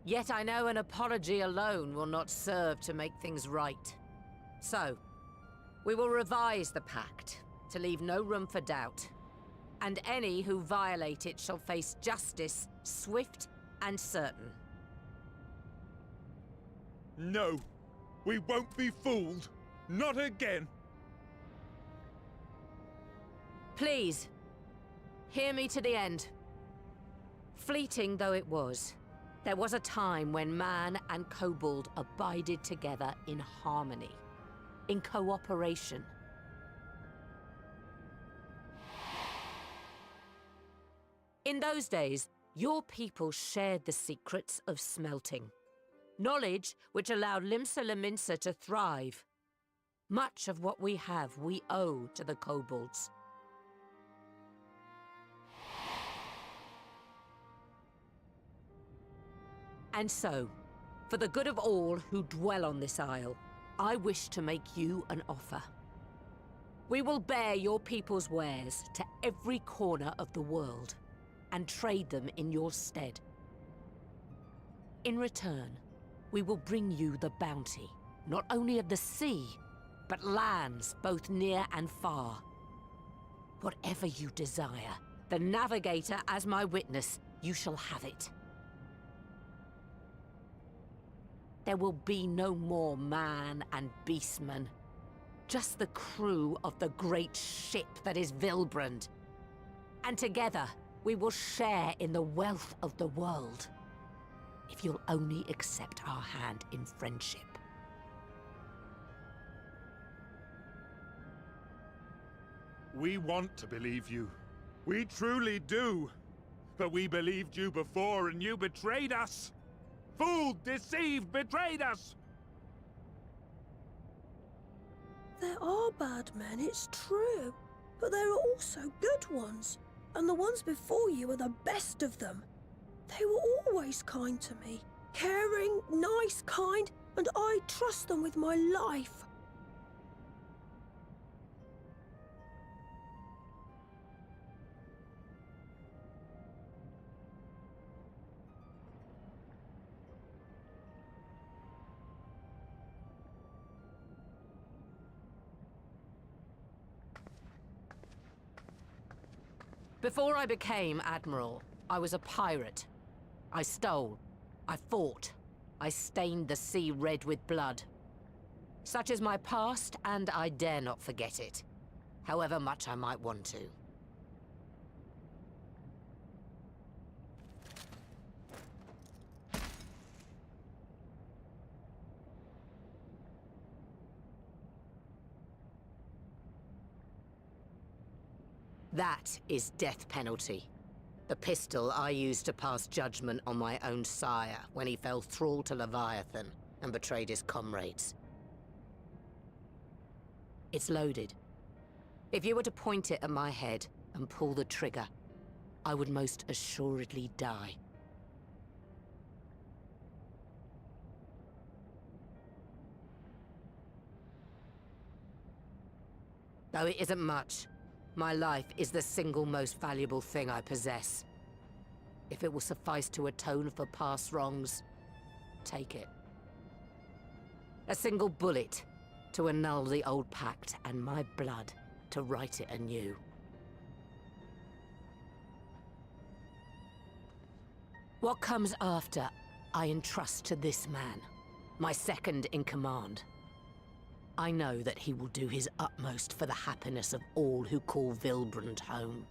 Yet I know an apology alone will not serve to make things right. So, we will revise the pact to leave no room for doubt. And any who violate it shall face justice, swift and certain. No, we won't be fooled. Not again. Please, hear me to the end. Fleeting though it was, there was a time when man and kobold abided together in harmony, in cooperation. In those days, your people shared the secrets of smelting. Knowledge which allowed Limsa Lominsa to thrive. Much of what we have we owe to the kobolds. And so, for the good of all who dwell on this isle, I wish to make you an offer. We will bear your people's wares to every corner of the world, and trade them in your stead. In return, we will bring you the bounty, not only of the sea, but lands both near and far. Whatever you desire, the Navigator as my witness, you shall have it. There will be no more man and beastman, just the crew of the great ship that is Vilbrand. And together, we will share in the wealth of the world, if you'll only accept our hand in friendship. We want to believe you. We truly do. But we believed you before and you betrayed us. Fooled, deceived, betrayed us. There are bad men, it's true. But there are also good ones. And the ones before you are the best of them. They were always kind to me. Caring, nice, kind, and I trust them with my life. Before I became Admiral, I was a pirate. I stole. I fought. I stained the sea red with blood. Such is my past, and I dare not forget it, however much I might want to. That is death penalty. The pistol I used to pass judgment on my own sire when he fell thrall to Leviathan and betrayed his comrades. It's loaded. If you were to point it at my head and pull the trigger, I would most assuredly die. Though it isn't much, my life is the single most valuable thing I possess. If it will suffice to atone for past wrongs, take it. A single bullet to annul the old pact, and my blood to write it anew. What comes after, I entrust to this man, my second in command. I know that he will do his utmost for the happiness of all who call Vilbrand home.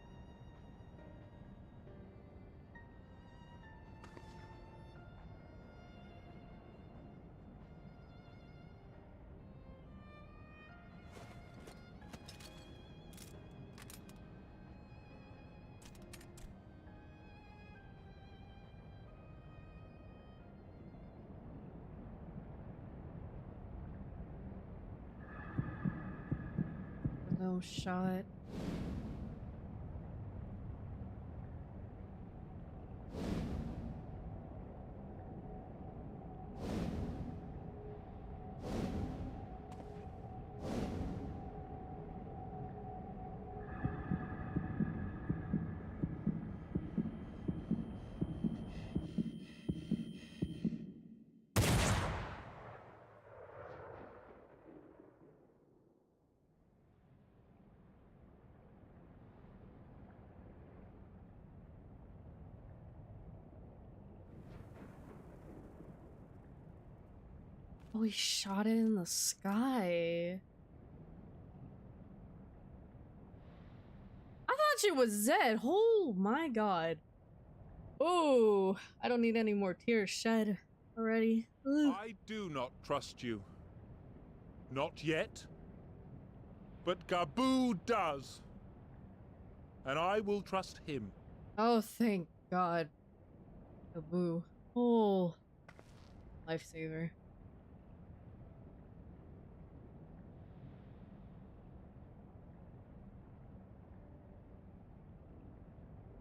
No shot. Oh, he shot it in the sky. I thought she was dead. Oh my god. Oh, I don't need any more tears shed already. Ugh. I do not trust you. Not yet. But Gabu does. And I will trust him. Oh, thank God. Taboo. Oh. Lifesaver.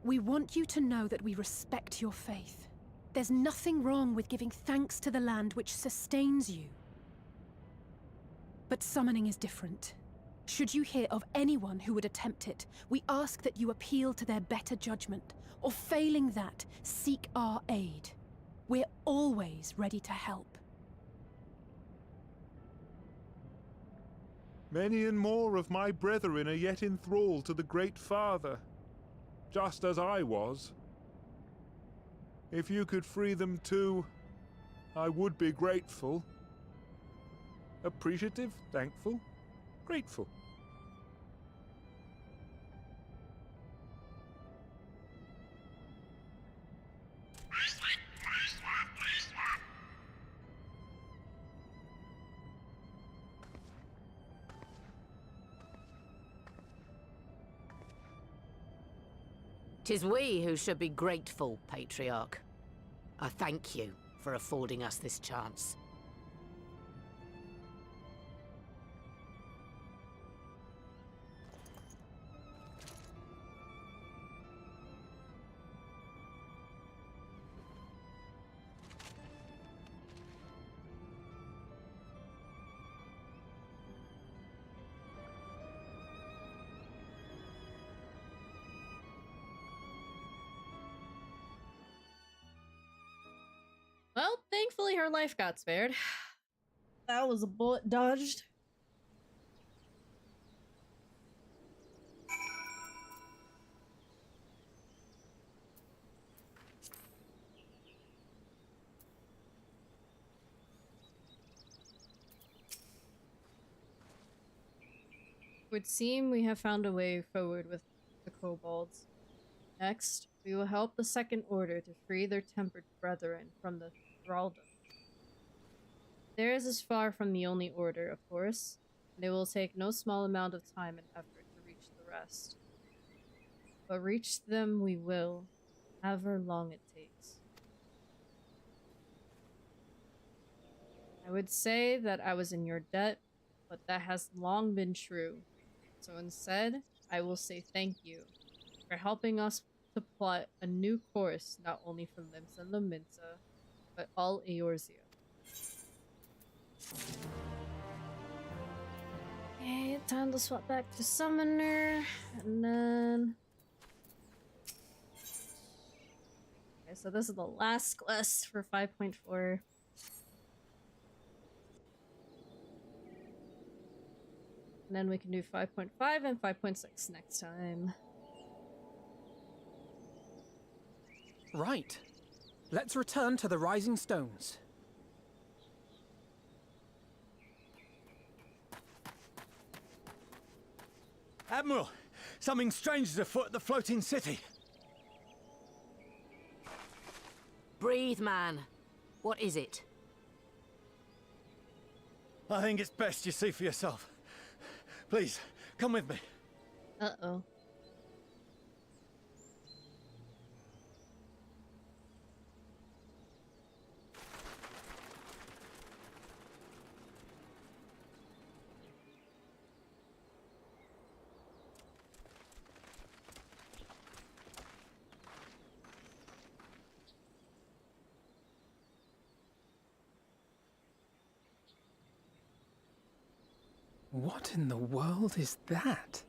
We want you to know that we respect your faith. There's nothing wrong with giving thanks to the land which sustains you. But summoning is different. Should you hear of anyone who would attempt it, we ask that you appeal to their better judgment, or failing that, seek our aid. We're always ready to help. Many and more of my brethren are yet enthralled to the Great Father, just as I was. If you could free them too, I would be grateful. Appreciative, thankful, grateful. Tis we who should be grateful, Patriarch. I thank you for affording us this chance. Well, thankfully her life got spared. That was a bullet dodged. It would seem we have found a way forward with the kobolds. Next, we will help the Second Order to free their tempered brethren from the thraldom. Theirs is far from the only order, of course, and it will take no small amount of time and effort to reach the rest. But reach them we will, however long it takes. I would say that I was in your debt, but that has long been true. So instead, I will say thank you for helping us to plot a new course not only for Limsa and Lominsa, but all Eorzea. Okay, time to swap back to Summoner, and then... Okay, so this is the last quest for 5.4. And then we can do 5.5 and 5.6 next time. Right. Let's return to the Rising Stones. Admiral, something strange is afoot at the floating city. Breathe, man. What is it? I think it's best you see for yourself. Please, come with me. Uh-oh. What in the world is that?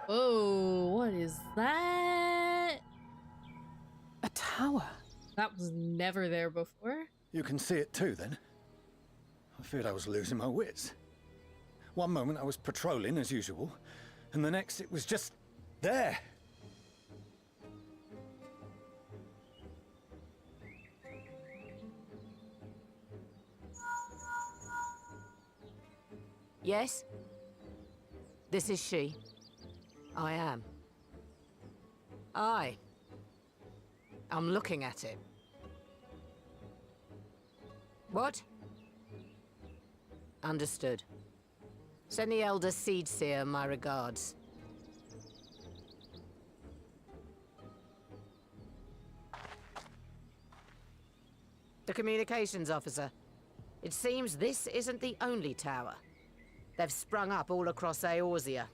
Whoa, what is that? A tower. That was never there before. You can see it too, then? I feared I was losing my wits. One moment I was patrolling as usual, and the next it was just there. Yes? This is she. I am. I'm looking at it. What? Understood. Send the Elder Seedseer my regards. The communications officer. It seems this isn't the only tower. They've sprung up all across Eorzea.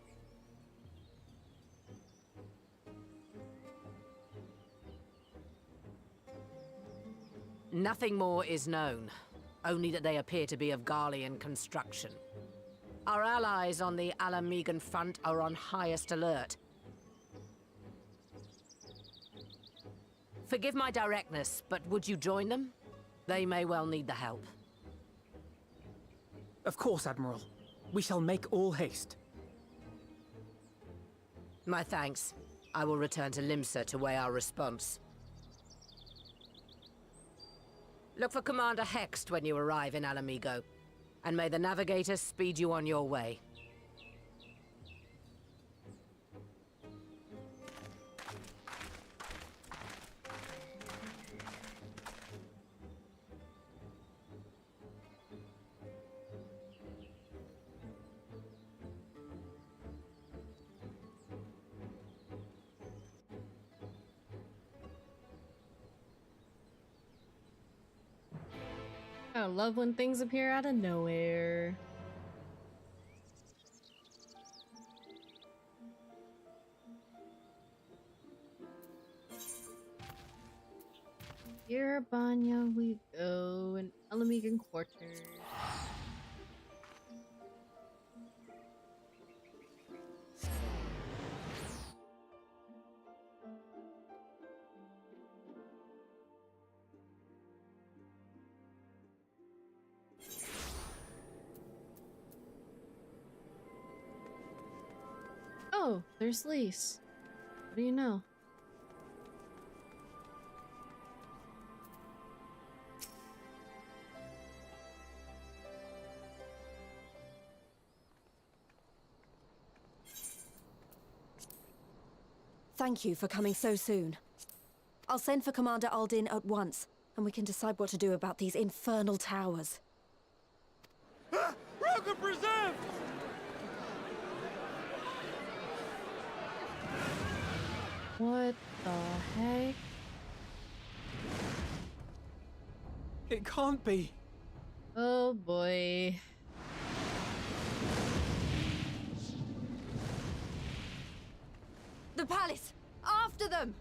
Nothing more is known, only that they appear to be of Garlean construction. Our allies on the Alamegan front are on highest alert. Forgive my directness, but would you join them? They may well need the help. Of course, Admiral. We shall make all haste. My thanks. I will return to Limsa to weigh our response. Look for Commander Hext when you arrive in Alamigo, and may the Navigator speed you on your way. I love when things appear out of nowhere. Here, Banya, we go in Alamegan Quarters. Oh, there's Lise. What do you know? Thank you for coming so soon. I'll send for Commander Aldin at once, and we can decide what to do about these infernal towers. Rogue preserved! What the heck? It can't be. Oh boy. The palace! After them!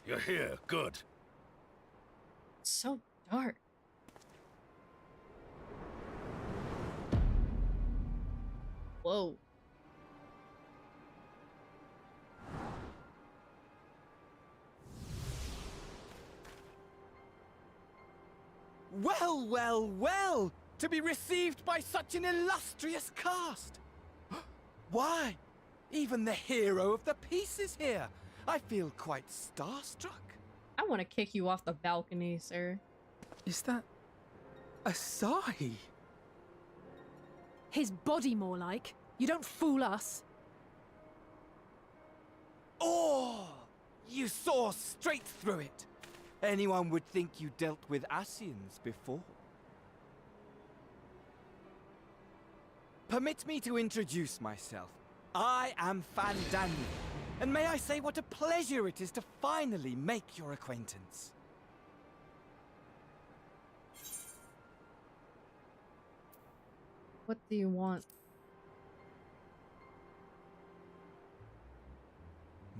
You're here, good. It's so dark. Whoa. Well, well, well! To be received by such an illustrious cast! Why, even the hero of the piece is here! I feel quite starstruck. I want to kick you off the balcony, sir. Is that Asai? His body, more like. You don't fool us. Oh! You saw straight through it. Anyone would think you dealt with Asians before. Permit me to introduce myself. I am Fandani, and may I say what a pleasure it is to finally make your acquaintance. What do you want?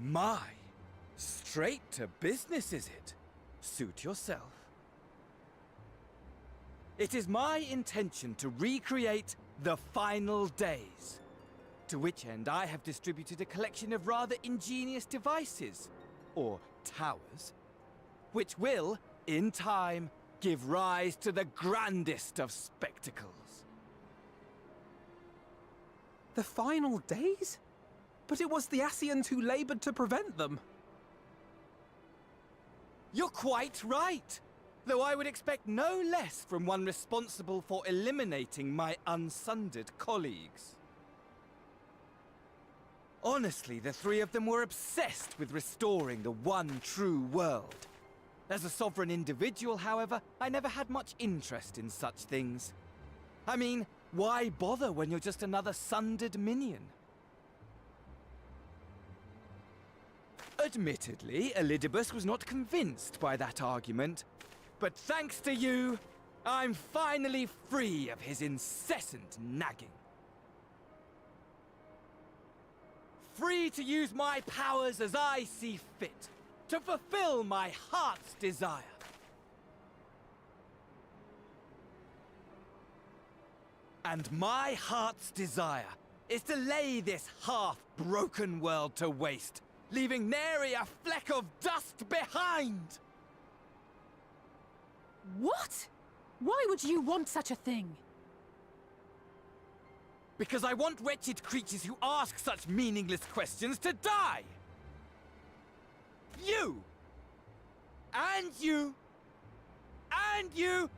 My, straight to business is it? Suit yourself. It is my intention to recreate the final days, to which end I have distributed a collection of rather ingenious devices, or towers, which will, in time, give rise to the grandest of spectacles. The final days? But it was the Asians who labored to prevent them. You're quite right, though I would expect no less from one responsible for eliminating my unsundered colleagues. Honestly, the three of them were obsessed with restoring the one true world. As a sovereign individual, however, I never had much interest in such things. I mean, why bother when you're just another sundered minion? Admittedly, Elidibus was not convinced by that argument, but thanks to you, I'm finally free of his incessant nagging. Free to use my powers as I see fit, to fulfill my heart's desire. And my heart's desire is to lay this half-broken world to waste, leaving nary a fleck of dust behind! What? Why would you want such a thing? Because I want wretched creatures who ask such meaningless questions to die! You! And you! And you!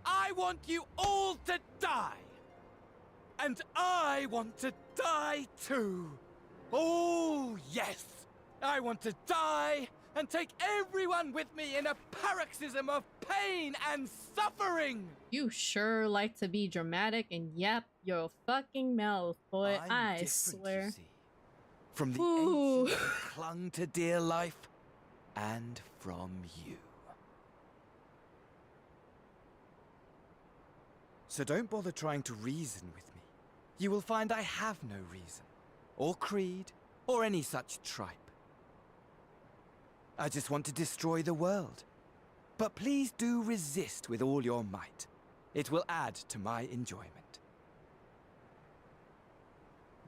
I want you all to die! And I want to die too! Oh, yes! I want to die and take everyone with me in a paroxysm of pain and suffering! You sure like to be dramatic and yap your fucking mouth, boy. I swear. You see. From the Ooh. ancients who clung to dear life, and from you. So don't bother trying to reason with me. You will find I have no reason, or creed, or any such tripe. I just want to destroy the world. But please do resist with all your might. It will add to my enjoyment.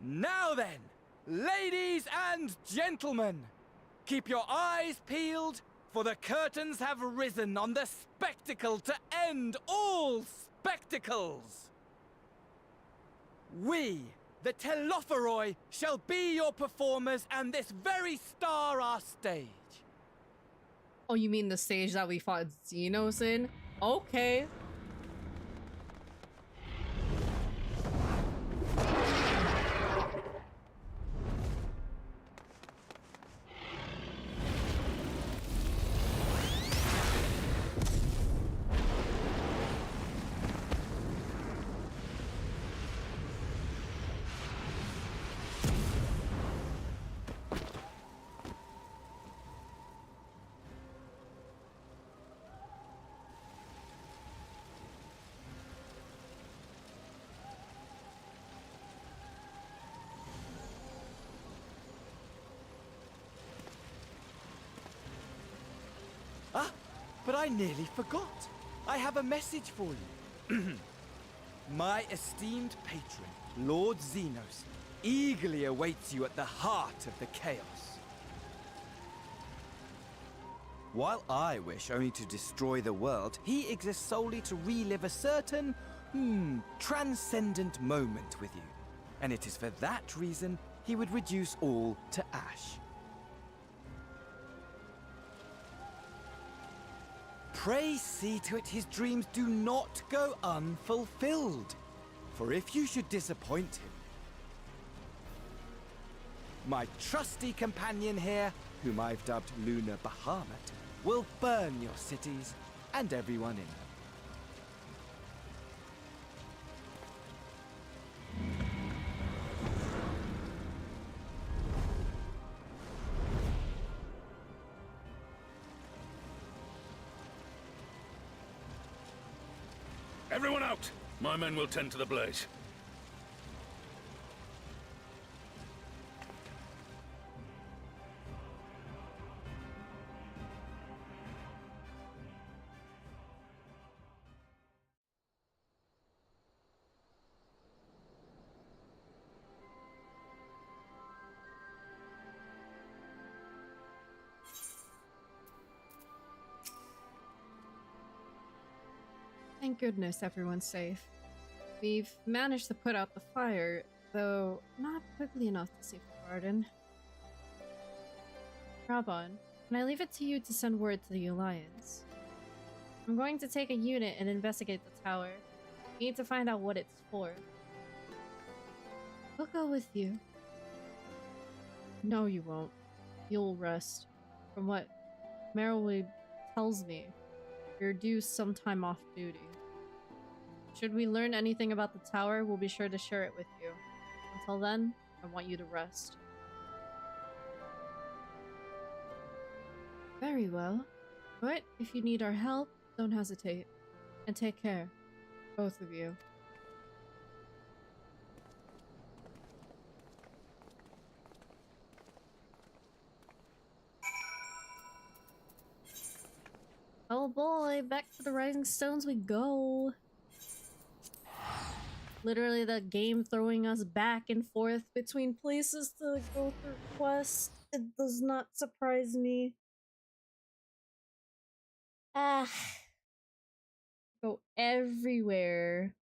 Now then, ladies and gentlemen, keep your eyes peeled, for the curtains have risen on the spectacle to end all spectacles. We, the Telophoroi, shall be your performers, and this very star our stage. Oh, you mean the stage that we fought Xenos in? Okay. Ah, but I nearly forgot. I have a message for you. My esteemed patron, Lord Xenos, eagerly awaits you at the heart of the chaos. While I wish only to destroy the world, he exists solely to relive a certain, transcendent moment with you. And it is for that reason he would reduce all to ash. Pray see to it his dreams do not go unfulfilled. For if you should disappoint him, my trusty companion here, whom I've dubbed Lunar Bahamut, will burn your cities and everyone in them. Everyone out! My men will tend to the blaze. Thank goodness everyone's safe. We've managed to put out the fire, though not quickly enough to save the garden. Rabon, can I leave it to you to send word to the Alliance? I'm going to take a unit and investigate the tower. We need to find out what it's for. I'll go with you. No, you won't. You'll rest. From what Merylwyn tells me, you're due some time off duty. Should we learn anything about the tower, we'll be sure to share it with you. Until then, I want you to rest. Very well. But if you need our help, don't hesitate. And take care. Both of you. Oh boy, back to the Rising Stones we go. Literally the game throwing us back and forth between places to go through quests. It does not surprise me. Ah. Go everywhere.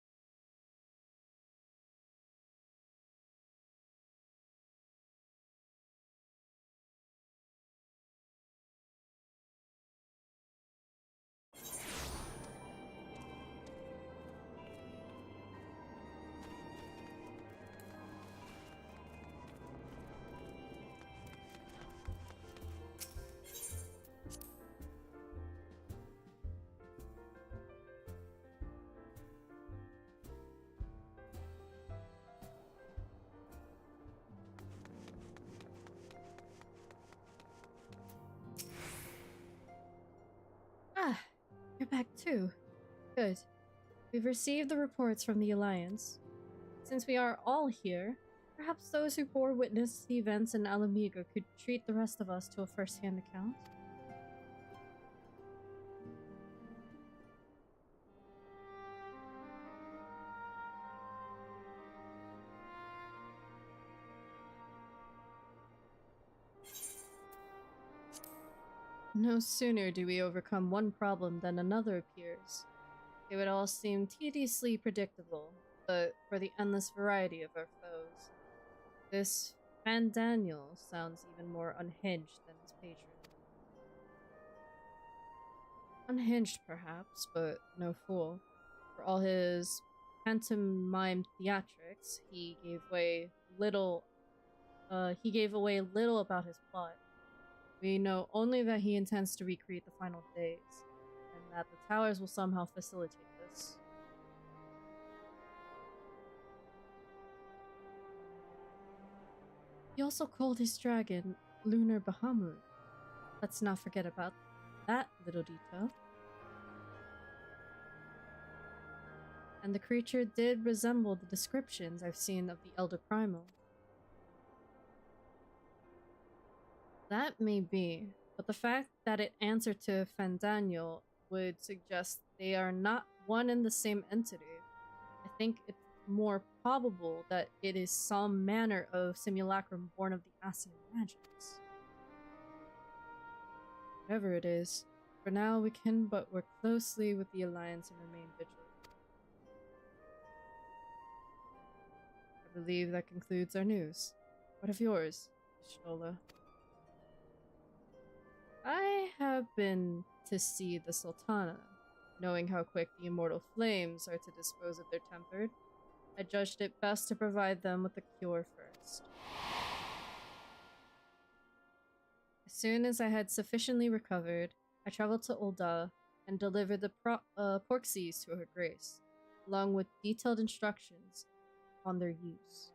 Ah, you're back too. Good. We've received the reports from the Alliance. Since we are all here, perhaps those who bore witness to the events in Alamiga could treat the rest of us to a first-hand account. No sooner do we overcome one problem than another appears. It would all seem tediously predictable, but for the endless variety of our foes. This Daniel sounds even more unhinged than his patron. Unhinged, perhaps, but no fool. For all his pantomime theatrics, he gave away little about his plot. We know only that he intends to recreate the final days, and that the towers will somehow facilitate this. He also called his dragon Lunar Bahamut. Let's not forget about that little detail. And the creature did resemble the descriptions I've seen of the Elder Primal. That may be, but the fact that it answered to Fandaniel would suggest they are not one and the same entity. I think it's more probable that it is some manner of simulacrum born of the Ascian magics. Whatever it is, for now we can but work closely with the Alliance and remain vigilant. I believe that concludes our news. What of yours, Shtola? I have been to see the Sultana. Knowing how quick the immortal flames are to dispose of their tempered, I judged it best to provide them with a cure first. As soon as I had sufficiently recovered, I traveled to Ul'dah and delivered the porksies to her grace, along with detailed instructions on their use.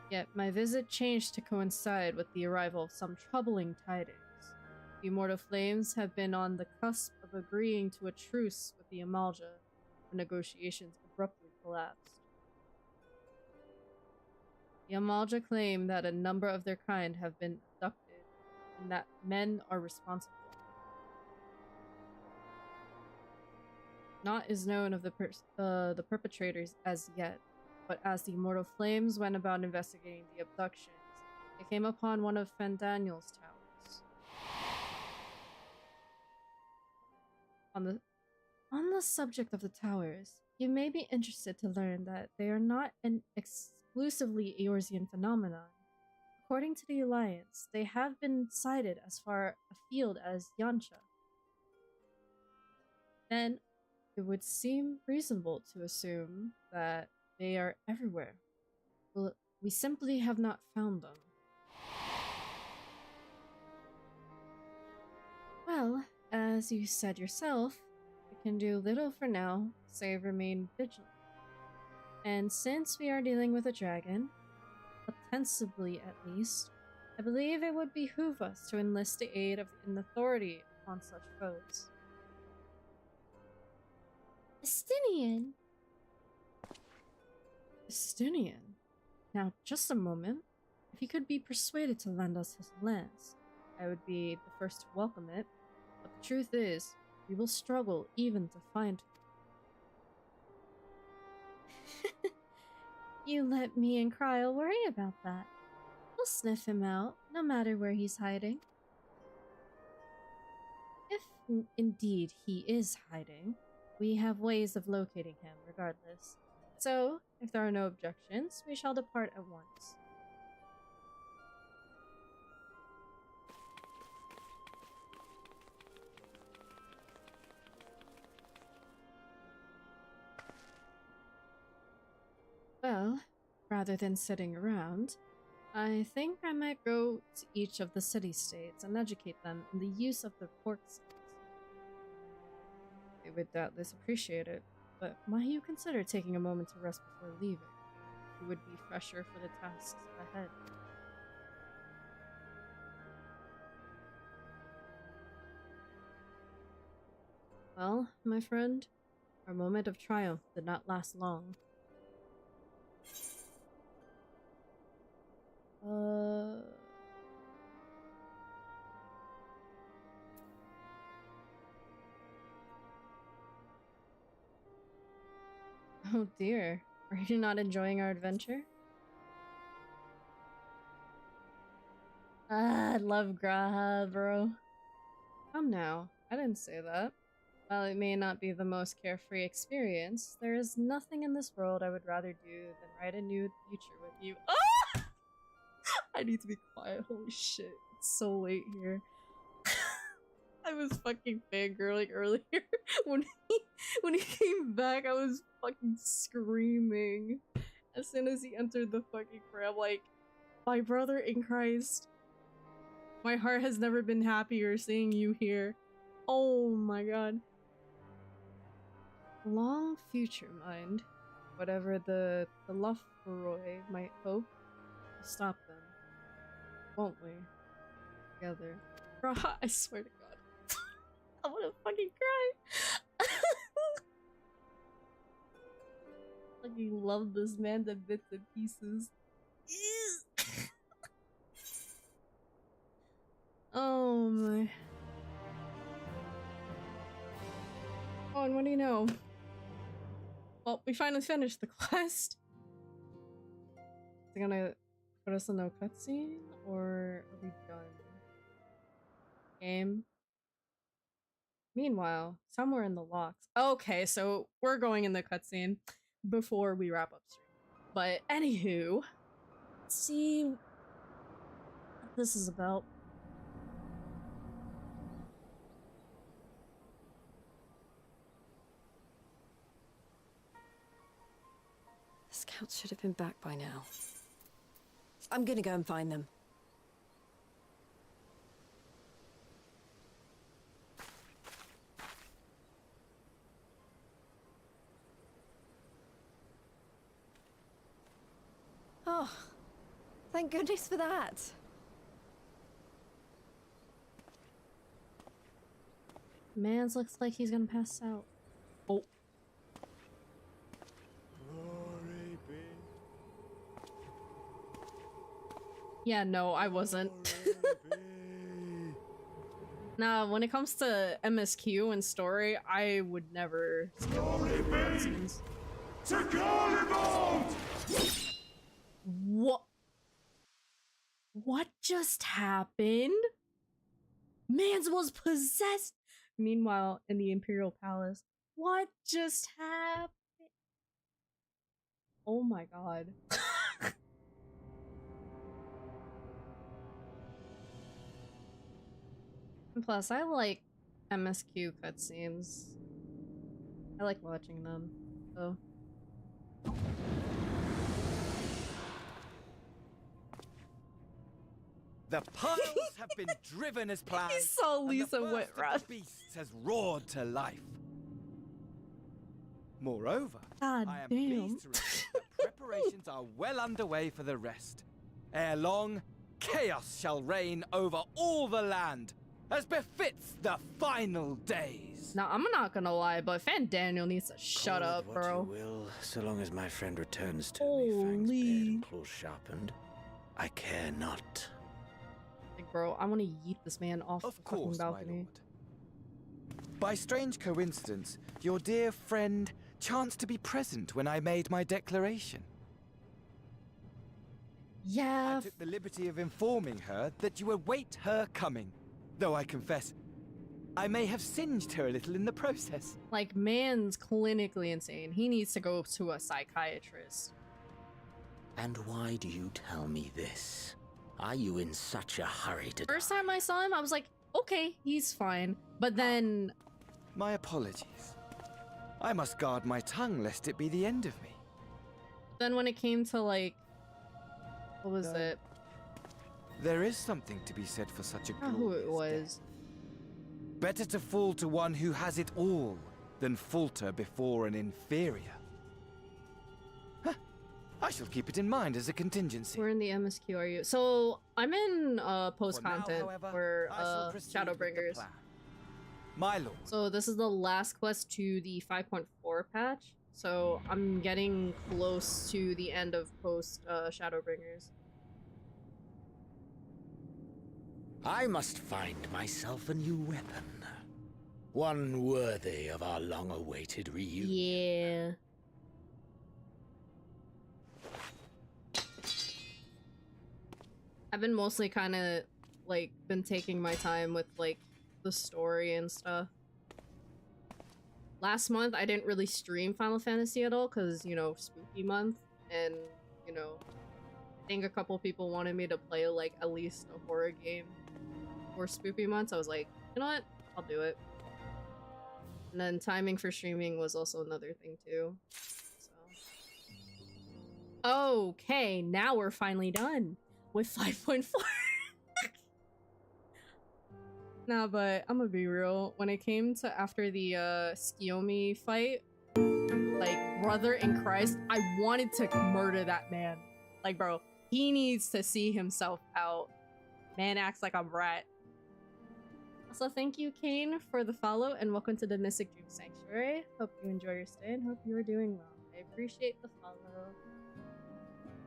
Yet my visit changed to coincide with the arrival of some troubling tidings. The immortal flames have been on the cusp of agreeing to a truce with the Amalja, when negotiations abruptly collapsed. The Amalja claim that a number of their kind have been abducted, and that men are responsible. Naught is known of the perpetrators as yet, but as the immortal flames went about investigating the abductions, they came upon one of Fandaniel's towers. On the subject of the towers, you may be interested to learn that they are not an exclusively Eorzean phenomenon. According to the Alliance, they have been sighted as far afield as Yancha. Then, it would seem reasonable to assume that they are everywhere. Well, we simply have not found them. Well, as you said yourself, we can do little for now, save remain vigilant. And since we are dealing with a dragon, ostensibly at least, I believe it would behoove us to enlist the aid of an authority upon such foes. Estinian! Estinian? Now, just a moment. If he could be persuaded to lend us his lance, I would be the first to welcome it. But the truth is, we will struggle even to find him. You let me and Kryle worry about that. We'll sniff him out, no matter where he's hiding. If indeed he is hiding, we have ways of locating him regardless. So, if there are no objections, we shall depart at once. Well, rather than sitting around, I think I might go to each of the city-states and educate them in the use of the port cities. They would doubtless appreciate it, but might you consider taking a moment to rest before leaving? You would be fresher for the tasks ahead. Well, my friend, our moment of triumph did not last long. Oh dear, are you not enjoying our adventure? I love Graha, bro. Come now, I didn't say that. While it may not be the most carefree experience, there is nothing in this world I would rather do than write a new future with you. Ah! I need to be quiet, holy shit. It's so late here. I was fucking fangirling earlier. when he came back, I was fucking screaming. As soon as he entered the fucking crib, like, my brother in Christ. My heart has never been happier seeing you here. Oh my god. Long future, mind. Whatever the Lufroy might hope, to stop them. Won't we? Together. Bro, I swear to god. I wanna fucking cry. Fucking love this man to bits and pieces. Oh my. Oh, and what do you know? Well, we finally finished the quest. Is it gonna put us in no cutscene, or are we done? Game. Meanwhile, somewhere in the locks. Okay, so we're going in the cutscene before we wrap up stream. But anywho, let's see what this is about. The scouts should have been back by now. I'm gonna go and find them. Oh, thank goodness for that. Mans looks like he's gonna pass out. Oh. Yeah, no, I wasn't. Nah, when it comes to MSQ and story, I would never skip over the cutscenes. What? What just happened? Mans was possessed! Meanwhile, in the Imperial Palace, what just happened? Oh my god. Plus, I like MSQ cutscenes. I like watching them. So. The piles have been driven as planned. He saw Lisa and the wet first of the rat. beasts has roared to life. Moreover, God I am damn. pleased to report that preparations are well underway for the rest. Ere long, chaos shall reign over all the land, as befits the final days. Now, I'm not gonna lie, but Fan Daniel needs to shut up, What bro. you will, so long as my friend returns to me, fangs bared and claws sharpened. I care not. Like, bro, I want to yeet this man off the fucking balcony. By strange coincidence, your dear friend chanced to be present when I made my declaration. Yeah. I took the liberty of informing her that you await her coming, though I confess, I may have singed her a little in the process. Like, man's clinically insane. He needs to go to a psychiatrist. And why do you tell me this? Are you in such a hurry to First time I saw him, I was like, okay, he's fine. But then... My apologies. I must guard my tongue lest it be the end of me. Then when it came to, like... What was it? There is something to be said for such a I don't know who it was. death. Better to fall to one who has it all than falter before an inferior. Huh. I shall keep it in mind as a contingency. Where in the MSQ are you? So, I'm in post content however, for I shall proceed with the Shadowbringers. plan. My lord. So this is the last quest to the 5.4 patch. So I'm getting close to the end of post Shadowbringers. I must find myself a new weapon. One worthy of our long-awaited reunion. Yeah. I've been mostly kind of, like, been taking my time with, like, the story and stuff. Last month, I didn't really stream Final Fantasy at all, because, you know, spooky month, and, you know, I think a couple people wanted me to play, like, at least a horror game for spooky months. I was like, you know what? I'll do it. And then timing for streaming was also another thing, too. So. Okay, now we're finally done with 5.4. Nah, but I'm gonna be real. When it came to after the Skiomi fight, like, brother in Christ, I wanted to murder that man. Like, bro, he needs to see himself out. Man acts like a brat. Also, thank you, Kane, for the follow, and welcome to the Mystic Dream Sanctuary. Hope you enjoy your stay and hope you are doing well. I appreciate the follow.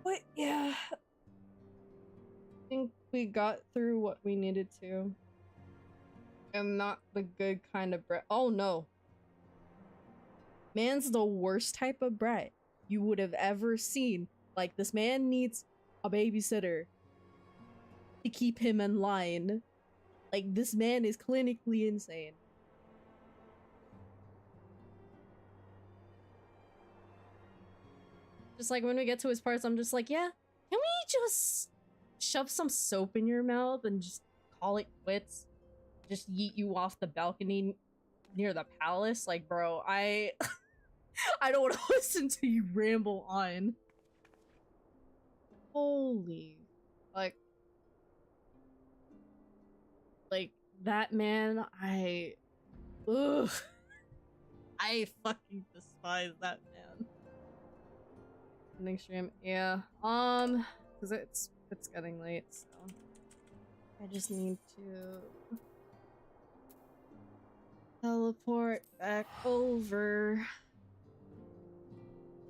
But yeah, I think we got through what we needed to. I'm not the good kind of brat. Oh no. Man's the worst type of brat you would have ever seen. Like, this man needs a babysitter to keep him in line. Like, this man is clinically insane. Just like when we get to his parts, I'm just like, yeah, can we just shove some soap in your mouth and just call it quits? Just yeet you off the balcony near the palace? Like, bro, I don't want to listen to you ramble on. Holy, like that man, I fucking despise that man. Ending stream, yeah, because it's getting late, so I just need to teleport back over.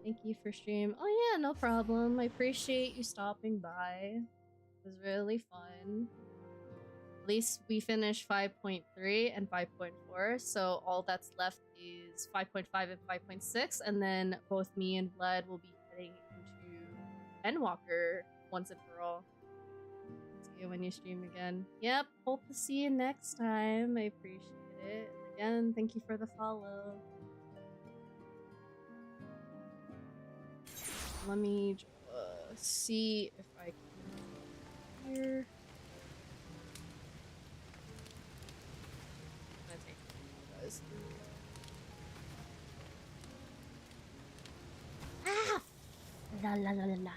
Thank you for stream. Oh yeah, no problem. I appreciate you stopping by. It was really fun. At least we finished 5.3 and 5.4, so all that's left is 5.5 and 5.6, and then both me and Vlad will be heading into Endwalker once and for all. See you when you stream again. Yep, hope to see you next time. I appreciate it. Again, thank you for the follow. Let me see if I can here. I'm gonna take you guys through. la la la la la.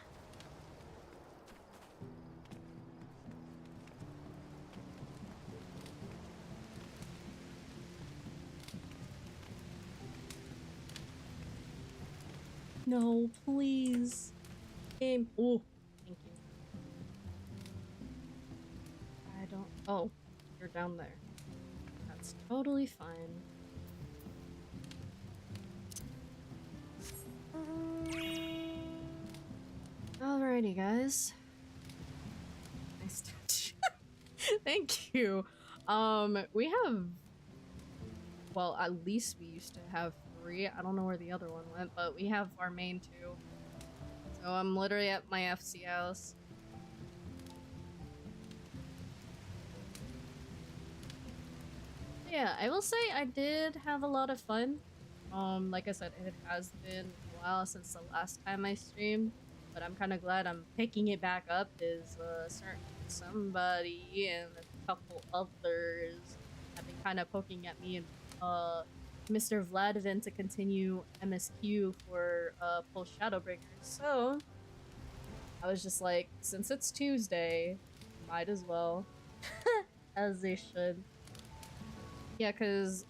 No, please. Game. Oh, thank you. I don't. Oh, you're down there. That's totally fine. Alrighty, guys. Nice touch. Thank you. We have. Well, at least we used to have 3. I don't know where the other one went, but we have our main 2. So I'm literally at my FC house. Yeah, I will say I did have a lot of fun. Like I said, it has been a while since the last time I streamed, but I'm kind of glad I'm picking it back up. Is somebody and a couple others have been kind of poking at me and Mr. Vladivin to continue MSQ for Post-Shadowbringers. So I was just like, since it's Tuesday, might as well. As they should. Yeah, because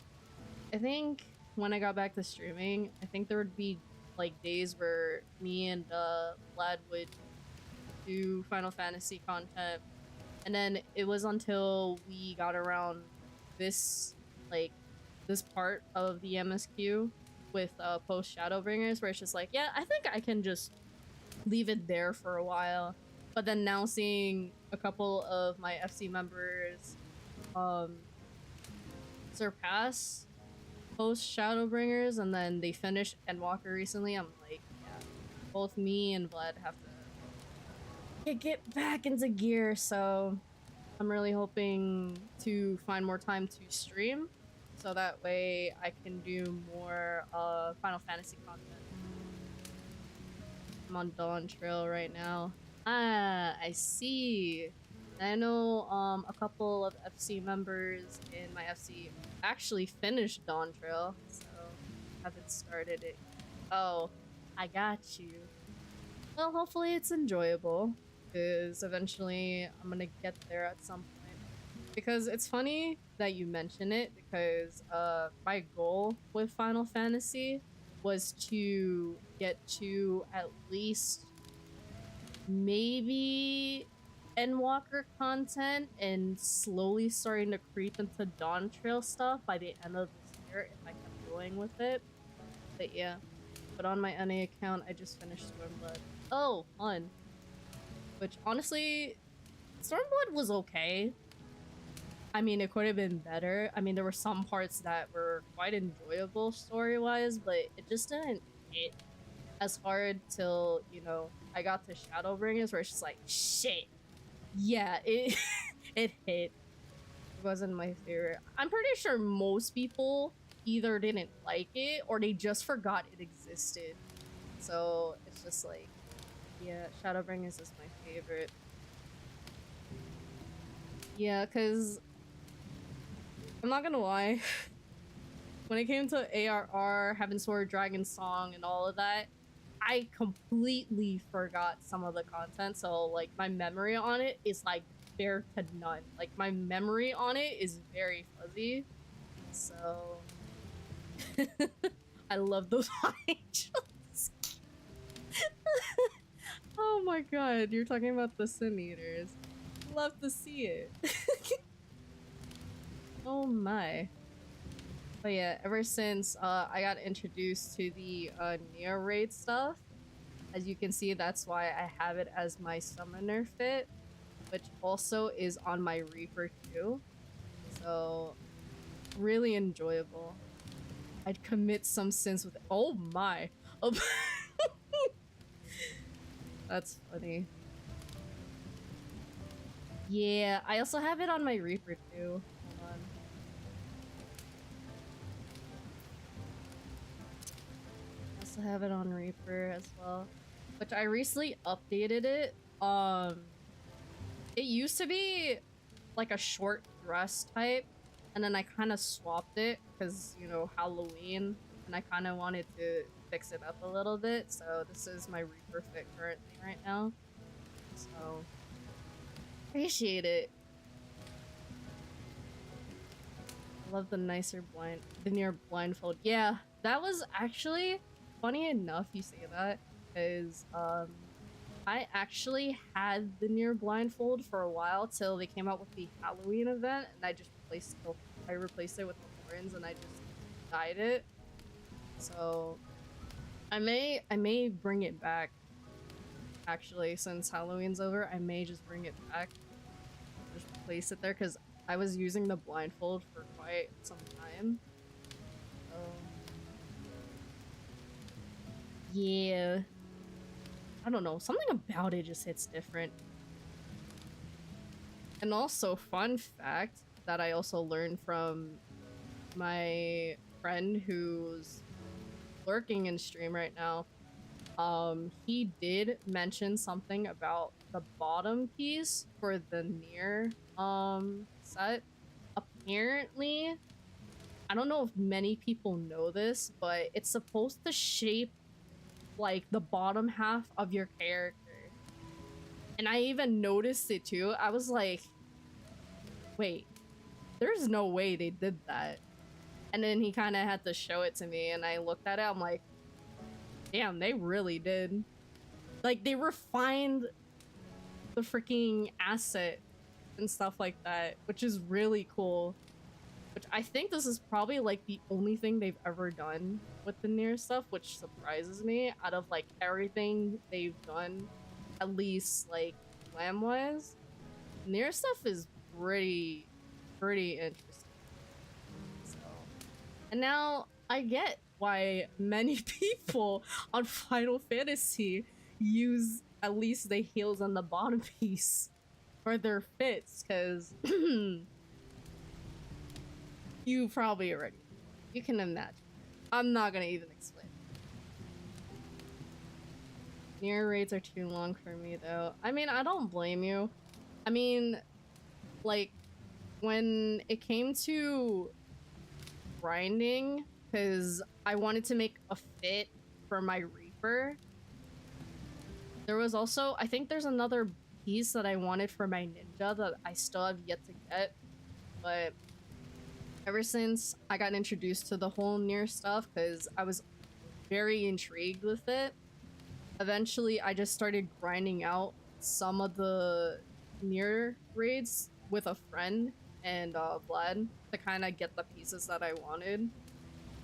I think when I got back to streaming, I think there would be like days where me and Vlad would do Final Fantasy content, and then it was until we got around this this part of the MSQ with Post-Shadowbringers where it's just like, yeah, I think I can just leave it there for a while. But then now seeing a couple of my FC members surpass Post-Shadowbringers and then they finished Endwalker recently, I'm like, yeah, both me and Vlad have to get back into gear, so I'm really hoping to find more time to stream so that way I can do more Final Fantasy content. I'm on Dawn Trail right now. Ah, I see. I know a couple of FC members in my FC actually finished Dawn Trail, so haven't started it. Oh, I got you. Well, hopefully it's enjoyable, because eventually I'm gonna get there at some point. Because it's funny that you mention it, because my goal with Final Fantasy was to get to at least maybe Endwalker content and slowly starting to creep into Dawn Trail stuff by the end of this year if I kept going with it. But yeah, but on my NA account, I just finished Stormblood. Oh, fun. Which honestly, Stormblood was okay. I mean, it could have been better. I mean, there were some parts that were quite enjoyable story-wise, but it just didn't hit as hard till, you know, I got to Shadowbringers where it's just like, shit. Yeah, it it hit. It wasn't my favorite. I'm pretty sure most people either didn't like it or they just forgot it existed. So it's just like, yeah, Shadowbringers is my favorite. Yeah, because I'm not gonna lie. When it came to ARR, Heaven Sword, Dragon Song, and all of that, I completely forgot some of the content. So, like, my memory on it is, like, bare to none. Like, my memory on it is very fuzzy. So, I love those angels. Oh my god, you're talking about the Sin Eaters. Love to see it. Oh my. But yeah, ever since I got introduced to the Neo Raid stuff, as you can see, that's why I have it as my summoner fit, which also is on my Reaper too. So, really enjoyable. I'd commit some sins with it. Oh my. Oh. That's funny. Yeah, I also have it on my Reaper too. Hold on. I also have it on Reaper as well, which I recently updated it. It used to be like a short dress type, and then I kind of swapped it because, you know, Halloween. and I kind of wanted to fix it up a little bit, so this is my Reaper fit currently right now. So, appreciate it. Love the nicer veneer blindfold. Yeah, that was actually funny enough you say that, because I actually had the veneer blindfold for a while till they came out with the Halloween event, and I just replaced it with the horns, and I just dyed it. So I may bring it back. Actually, since Halloween's over, I may just bring it back. Just place it there, because I was using the blindfold for quite some time. So yeah. I don't know, something about it just hits different. And also, fun fact that I also learned from my friend who's lurking in stream right now. He did mention something about the bottom piece for the Nier set. Apparently, I don't know if many people know this, but it's supposed to shape like the bottom half of your character. And I even noticed it too. I was like, wait, there's no way they did that. And then he kind of had to show it to me, and I looked at it, I'm like, damn, they really did. Like, they refined the freaking asset and stuff like that, which is really cool. Which I think this is probably like the only thing they've ever done with the Nier stuff, which surprises me. Out of like everything they've done, at least like glam-wise, Nier stuff is pretty interesting. So, and now I get why many people on Final Fantasy use at least the heels on the bottom piece for their fits, because you probably already, you can imagine. I'm not gonna even explain. Nier raids are too long for me though. I mean, I don't blame you. I mean, like, when it came to grinding, because I wanted to make a fit for my Reaper, there was also, I think there's another piece that I wanted for my ninja that I still have yet to get, but ever since I got introduced to the whole Nier stuff, because I was very intrigued with it, eventually I just started grinding out some of the Nier raids with a friend and Vlad to kind of get the pieces that I wanted.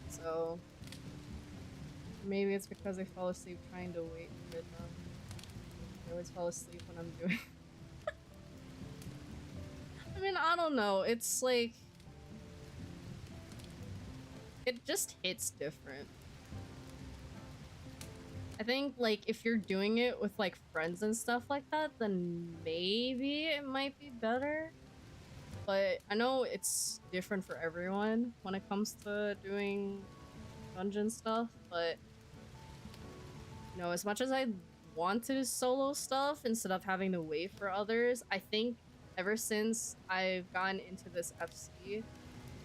So maybe it's because I fell asleep trying to wait for them. I always fall asleep when I'm doing I mean, I don't know, it's like, it just hits different. I think, like, if you're doing it with, like, friends and stuff like that, then maybe it might be better. But I know it's different for everyone when it comes to doing dungeon stuff, but, you know, as much as I want to do solo stuff instead of having to wait for others, I think ever since I've gotten into this FC,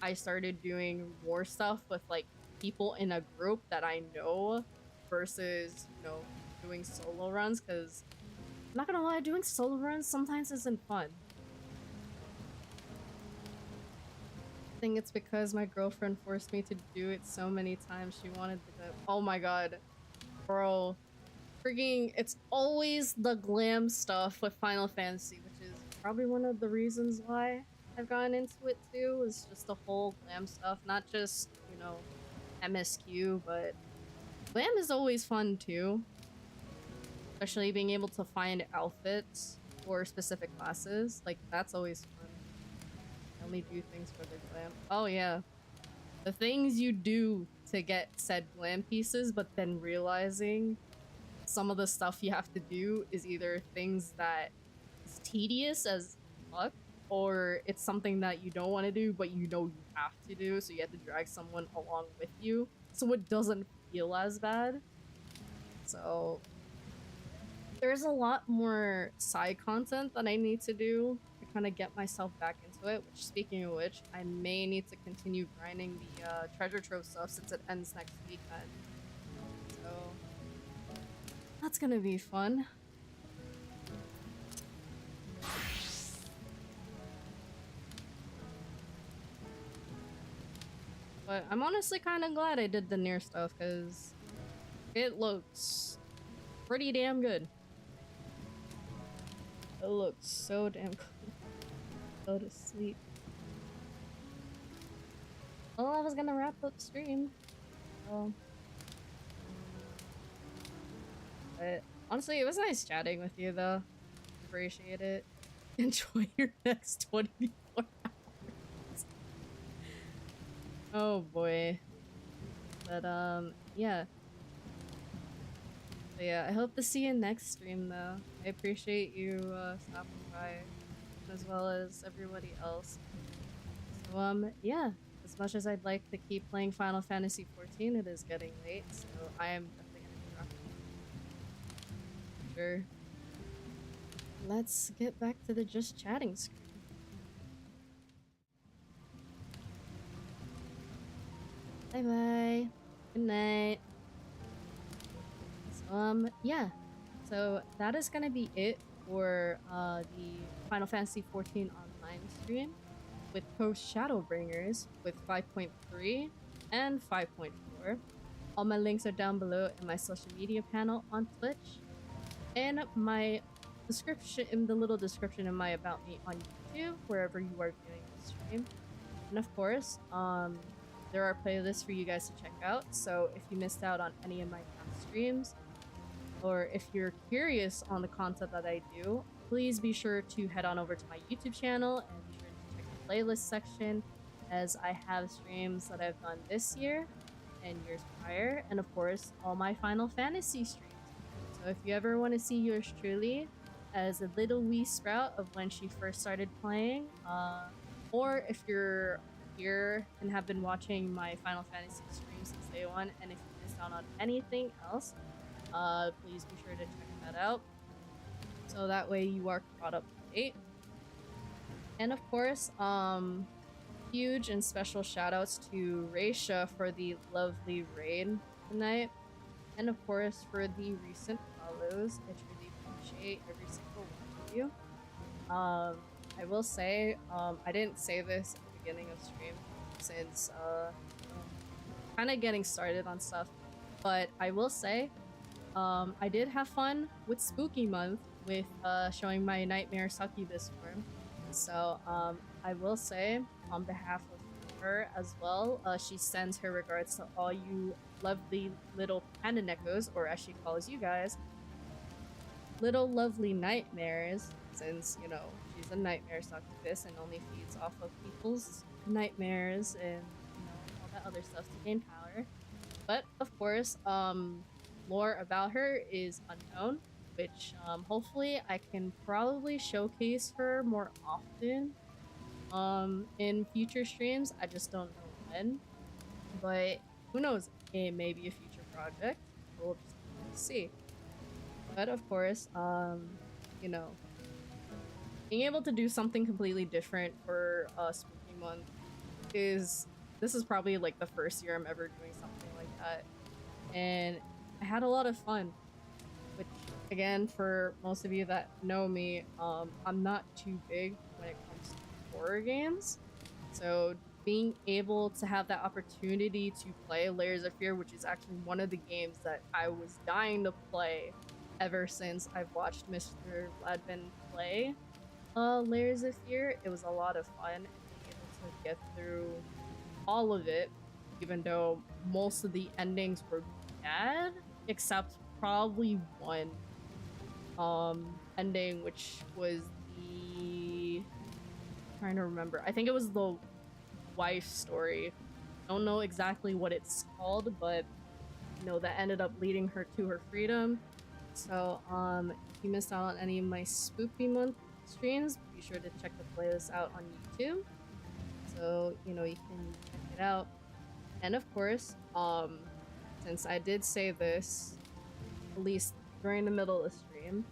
I started doing more stuff with like people in a group that I know versus, you know, doing solo runs, because I'm not gonna lie, doing solo runs sometimes isn't fun. I think it's because my girlfriend forced me to do it so many times. She wanted to go. Oh my god. Bro. Freaking, it's always the glam stuff with Final Fantasy, which is probably one of the reasons why I've gotten into it too, is just the whole glam stuff, not just, you know, MSQ, but glam is always fun too. Especially being able to find outfits for specific classes, like, that's always fun. I only do things for the glam. Oh yeah. The things you do to get said glam pieces, but then realizing some of the stuff you have to do is either things that is tedious as fuck, or it's something that you don't want to do, but you know you have to do, so you have to drag someone along with you, so it doesn't feel as bad. So there's a lot more side content that I need to do to kind of get myself back into to it, which, speaking of which, I may need to continue grinding the treasure trove stuff since it ends next weekend. So that's gonna be fun. But I'm honestly kind of glad I did the near stuff because it looks pretty damn good. It looks so damn good. Go to sleep. Well, I was gonna wrap up stream. So. But honestly, it was nice chatting with you though. Appreciate it. Enjoy your next 24 hours. Oh boy. But yeah. So yeah, I hope to see you next stream though. I appreciate you stopping by, as well as everybody else. So yeah, as much as I'd like to keep playing Final Fantasy XIV, it is getting late, so I am definitely gonna be rocking. Sure. Let's get back to the just chatting screen. Bye bye. Good night. So yeah. So that is gonna be it for the Final Fantasy XIV online stream with Post-Shadowbringers with 5.3 and 5.4. All my links are down below in my social media panel on Twitch and my description, in the little description in my About Me on YouTube, wherever you are viewing the stream. And of course, there are playlists for you guys to check out, so if you missed out on any of my past streams, or if you're curious on the content that I do, please be sure to head on over to my YouTube channel and be sure to check the playlist section, as I have streams that I've done this year and years prior, and of course, all my Final Fantasy streams. So if you ever want to see yours truly as a little wee sprout of when she first started playing, or if you're here and have been watching my Final Fantasy streams since day one, and if you missed out on anything else, please be sure to check that out, so that way you are caught up to date. And of course, huge and special shoutouts to Raisha for the lovely raid tonight, and of course for the recent follows. I truly appreciate every single one of you. I will say, I didn't say this at the beginning of stream since kind of getting started on stuff, but I will say I did have fun with Spooky Month with showing my Nightmare Succubus form. So I will say, on behalf of her as well, she sends her regards to all you lovely little panda neckos, or as she calls you guys, little lovely nightmares, since, you know, she's a nightmare succubus and only feeds off of people's nightmares and, you know, all that other stuff to gain power. But of course, lore about her is unknown, which hopefully I can probably showcase her more often in future streams. I just don't know when, but who knows, it may be a future project. We'll just see. But of course, you know, being able to do something completely different for Spooky Month this is probably like the first year I'm ever doing something like that, and I had a lot of fun. Which, again, for most of you that know me, I'm not too big when it comes to horror games, so being able to have that opportunity to play Layers of Fear, which is actually one of the games that I was dying to play ever since I've watched Mr. Vladman play Layers of Fear, it was a lot of fun, and being able to get through all of it, even though most of the endings were bad, except probably one ending, which was the... I'm trying to remember. I think it was the wife story. Don't know exactly what it's called, but you know, that ended up leading her to her freedom. So if you missed out on any of my Spooky Month streams, be sure to check the playlist out on YouTube, so you know you can check it out. And of course, since I did say this at least during the middle of the stream,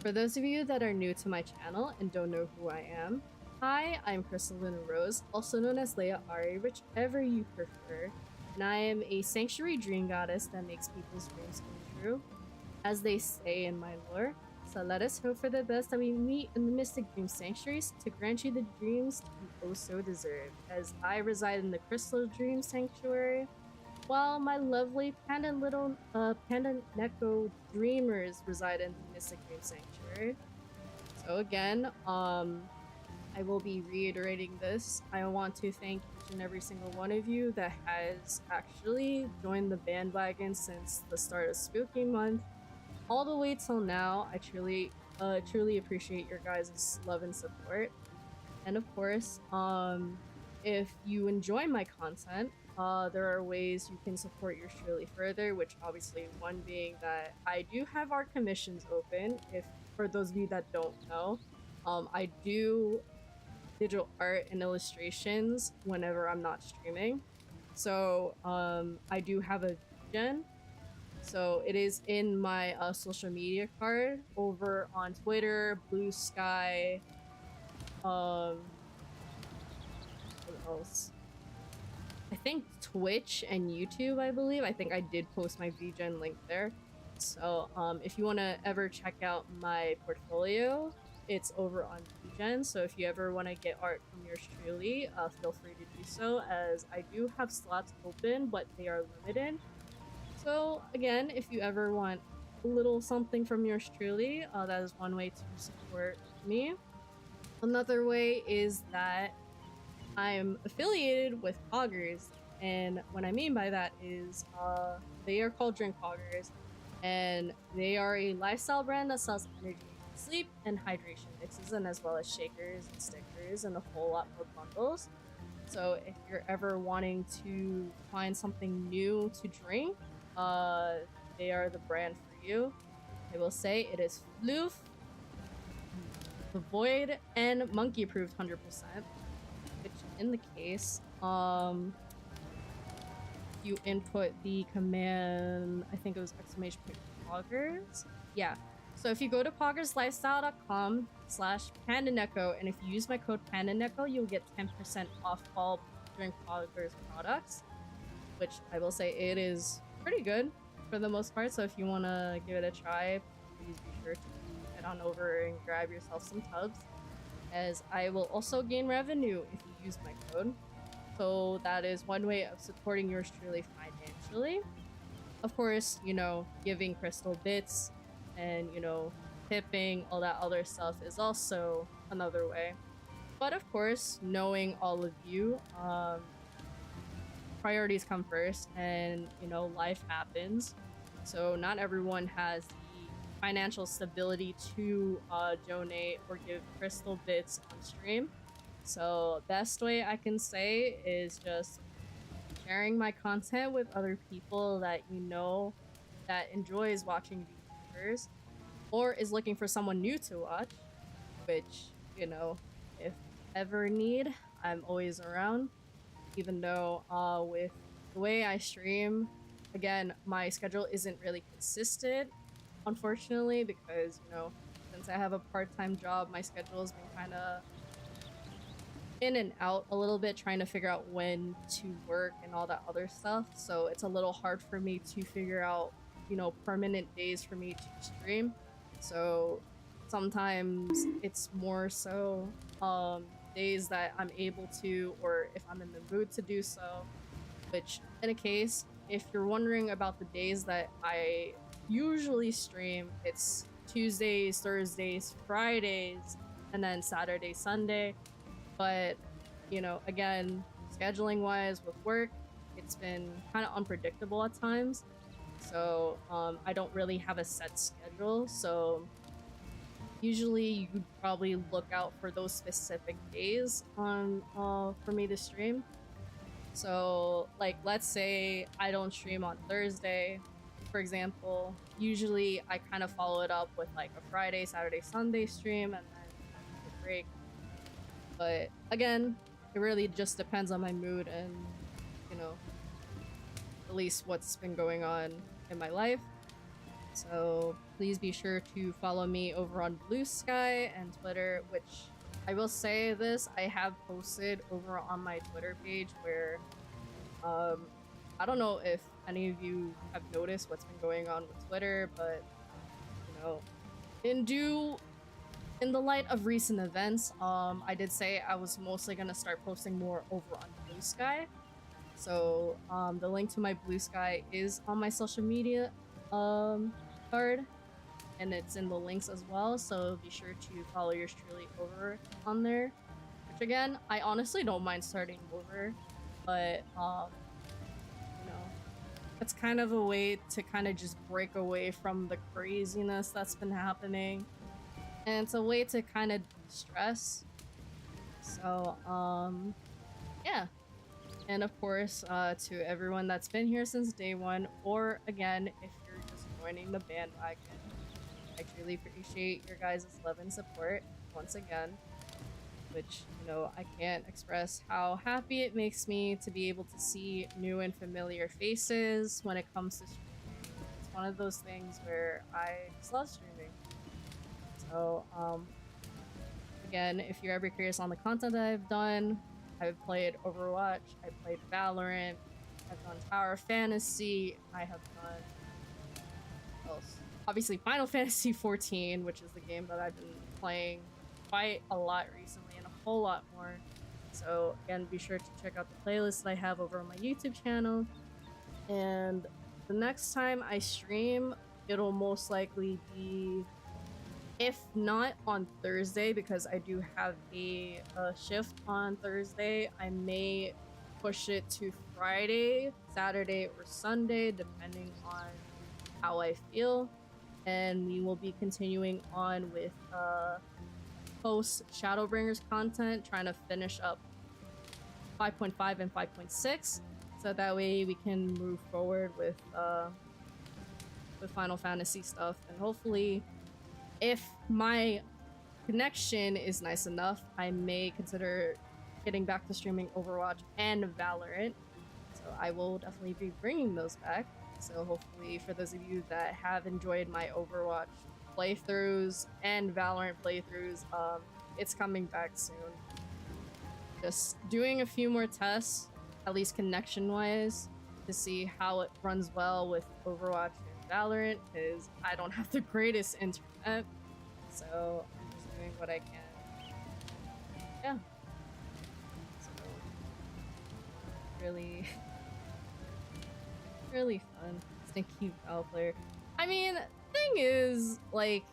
for those of you that are new to my channel and don't know who I am, Hi, I'm Crystal Luna Rose, also known as Leia Ari, whichever you prefer, and I am a sanctuary dream goddess that makes people's dreams come true, as they say in my lore. So let us hope for the best that we meet in the Mystic Dream Sanctuaries to grant you the dreams you oh so deserve, as I reside in the Crystal Dream Sanctuary, while my lovely Panda Neko Dreamers reside in the Mystic Dream Sanctuary. So again, I will be reiterating this. I want to thank each and every single one of you that has actually joined the bandwagon since the start of Spooky Month, all the way till now. I truly appreciate your guys' love and support. And of course, if you enjoy my content, there are ways you can support yours truly further, which obviously one being that I do have art commissions open. If for those of you that don't know, I do digital art and illustrations whenever I'm not streaming. So I do have a VGen. So it is in my social media card over on Twitter, Blue Sky, what else? I think Twitch and YouTube, I believe. I think I did post my VGen link there. So if you want to ever check out my portfolio, it's over on VGen. So if you ever want to get art from yours truly, feel free to do so, as I do have slots open, but they are limited. So again, if you ever want a little something from yours truly, that is one way to support me. Another way is that I'm affiliated with Poggers, and what I mean by that is they are called Drink Poggers, and they are a lifestyle brand that sells energy, sleep, and hydration mixes, and as well as shakers and stickers and a whole lot more bundles. So if you're ever wanting to find something new to drink, they are the brand for you. I will say it is Floof, the Void, and monkey approved 100%. Which in the case, you input the command, I think it was !poggers. Yeah. So if you go to poggerslifestyle.com/pandaneko, and if you use my code pandaneko, you'll get 10% off all Drink Poggers products, which I will say it is pretty good for the most part. So if you want to give it a try, please be sure to head on over and grab yourself some tubs, as I will also gain revenue if you use my code. So that is one way of supporting yours truly financially. Of course, you know, giving Crystal bits and, you know, tipping, all that other stuff is also another way. But of course, knowing all of you, priorities come first, and, you know, life happens. So not everyone has the financial stability to donate or give Crystal bits on stream. So best way I can say is just sharing my content with other people that you know that enjoys watching VTubers or is looking for someone new to watch, which, you know, if ever need, I'm always around. Even though with the way I stream, again, my schedule isn't really consistent, unfortunately, because, you know, since I have a part-time job, my schedule has been kind of in and out a little bit, trying to figure out when to work and all that other stuff. So it's a little hard for me to figure out, you know, permanent days for me to stream. So sometimes it's more so days that I'm able to, or if I'm in the mood to do so, which in a case, if you're wondering about the days that I usually stream, it's Tuesdays, Thursdays, Fridays, and then Saturday, Sunday. But, you know, again, scheduling wise with work, it's been kind of unpredictable at times. So I don't really have a set schedule. So usually you'd probably look out for those specific days on for me to stream. So like, let's say I don't stream on Thursday, for example. Usually I kind of follow it up with like a Friday, Saturday, Sunday stream, and then a break. But again, it really just depends on my mood and, you know, at least what's been going on in my life. So please be sure to follow me over on Blue Sky and Twitter, which I will say this, I have posted over on my Twitter page where, I don't know if any of you have noticed what's been going on with Twitter, but, you know, in the light of recent events, I did say I was mostly gonna start posting more over on Blue Sky. So, the link to my Blue Sky is on my social media, card, and it's in the links as well, so be sure to follow yours truly over on there. Which again, I honestly don't mind starting over, but, you know, it's kind of a way to kind of just break away from the craziness that's been happening. And it's a way to kind of stress. So, yeah. And of course, to everyone that's been here since day one, or again, if you're just joining the bandwagon, I truly appreciate your guys' love and support once again, which, you know, I can't express how happy it makes me to be able to see new and familiar faces when it comes to streaming. It's one of those things where I just love streaming. So, again, if you're ever curious on the content that I've done, I've played Overwatch, I've played Valorant, I've done Tower of Fantasy, I have done... what else? Obviously Final Fantasy XIV, which is the game that I've been playing quite a lot recently, and a whole lot more. So again, be sure to check out the playlist that I have over on my YouTube channel. And the next time I stream, it'll most likely be, if not on Thursday, because I do have a shift on Thursday, I may push it to Friday, Saturday, or Sunday, depending on how I feel. And we will be continuing on with post-Shadowbringers content, trying to finish up 5.5 and 5.6, so that way we can move forward with Final Fantasy stuff. And hopefully, if my connection is nice enough, I may consider getting back to streaming Overwatch and Valorant. So I will definitely be bringing those back. So hopefully for those of you that have enjoyed my Overwatch playthroughs and Valorant playthroughs, it's coming back soon. Just doing a few more tests, at least connection-wise, to see how it runs well with Overwatch and Valorant, because I don't have the greatest internet, so I'm just doing what I can. Yeah. So, really... really fun. Stinky Val player. I mean, thing is, like,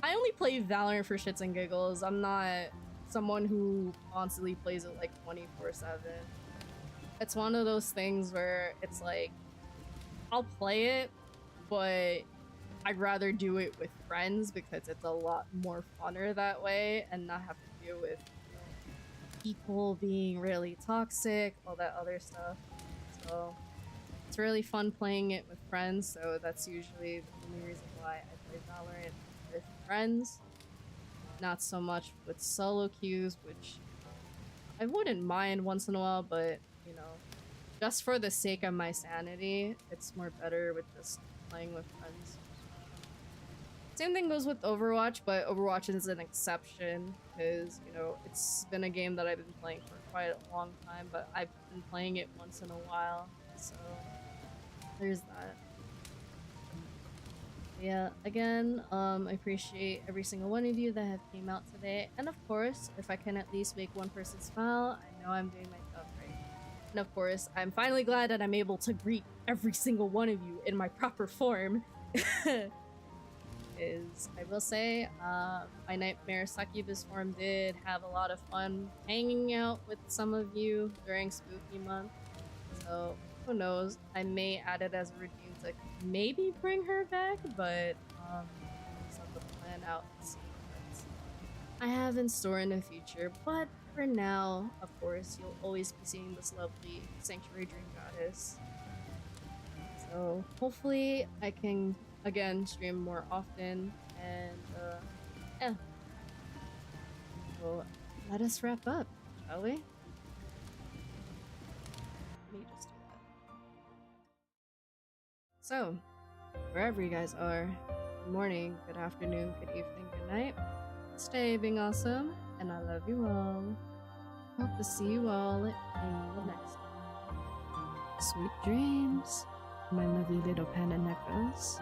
I only play Valorant for shits and giggles. I'm not someone who constantly plays it like 24/7. It's one of those things where it's like, I'll play it, but I'd rather do it with friends because it's a lot more funner that way and not have to deal with, you know, people being really toxic, all that other stuff. So it's really fun playing it with friends, so that's usually the only reason why I play Valorant with friends. Not so much with solo queues, which I wouldn't mind once in a while, but, you know, just for the sake of my sanity, it's more better with just playing with friends. Same thing goes with Overwatch, but Overwatch is an exception, because, you know, it's been a game that I've been playing for quite a long time, but I've been playing it once in a while, so there's that. Yeah, again, I appreciate every single one of you that have came out today, and of course, if I can at least make one person smile, I know I'm doing my job right. And of course, I'm finally glad that I'm able to greet every single one of you in my proper form. Is, I will say, my Nightmare Succubus form did have a lot of fun hanging out with some of you during Spooky Month, so who knows, I may add it as a routine to maybe bring her back, but just have to plan out and see what I have in store in the future. But for now, of course, you'll always be seeing this lovely Sanctuary Dream Goddess. So hopefully I can, again, stream more often, and yeah. So let us wrap up, shall we? Let me just do that. So, wherever you guys are, good morning, good afternoon, good evening, good night. Stay being awesome. And I love you all. Hope to see you all in the next one. Sweet dreams, my lovely little panda neckos.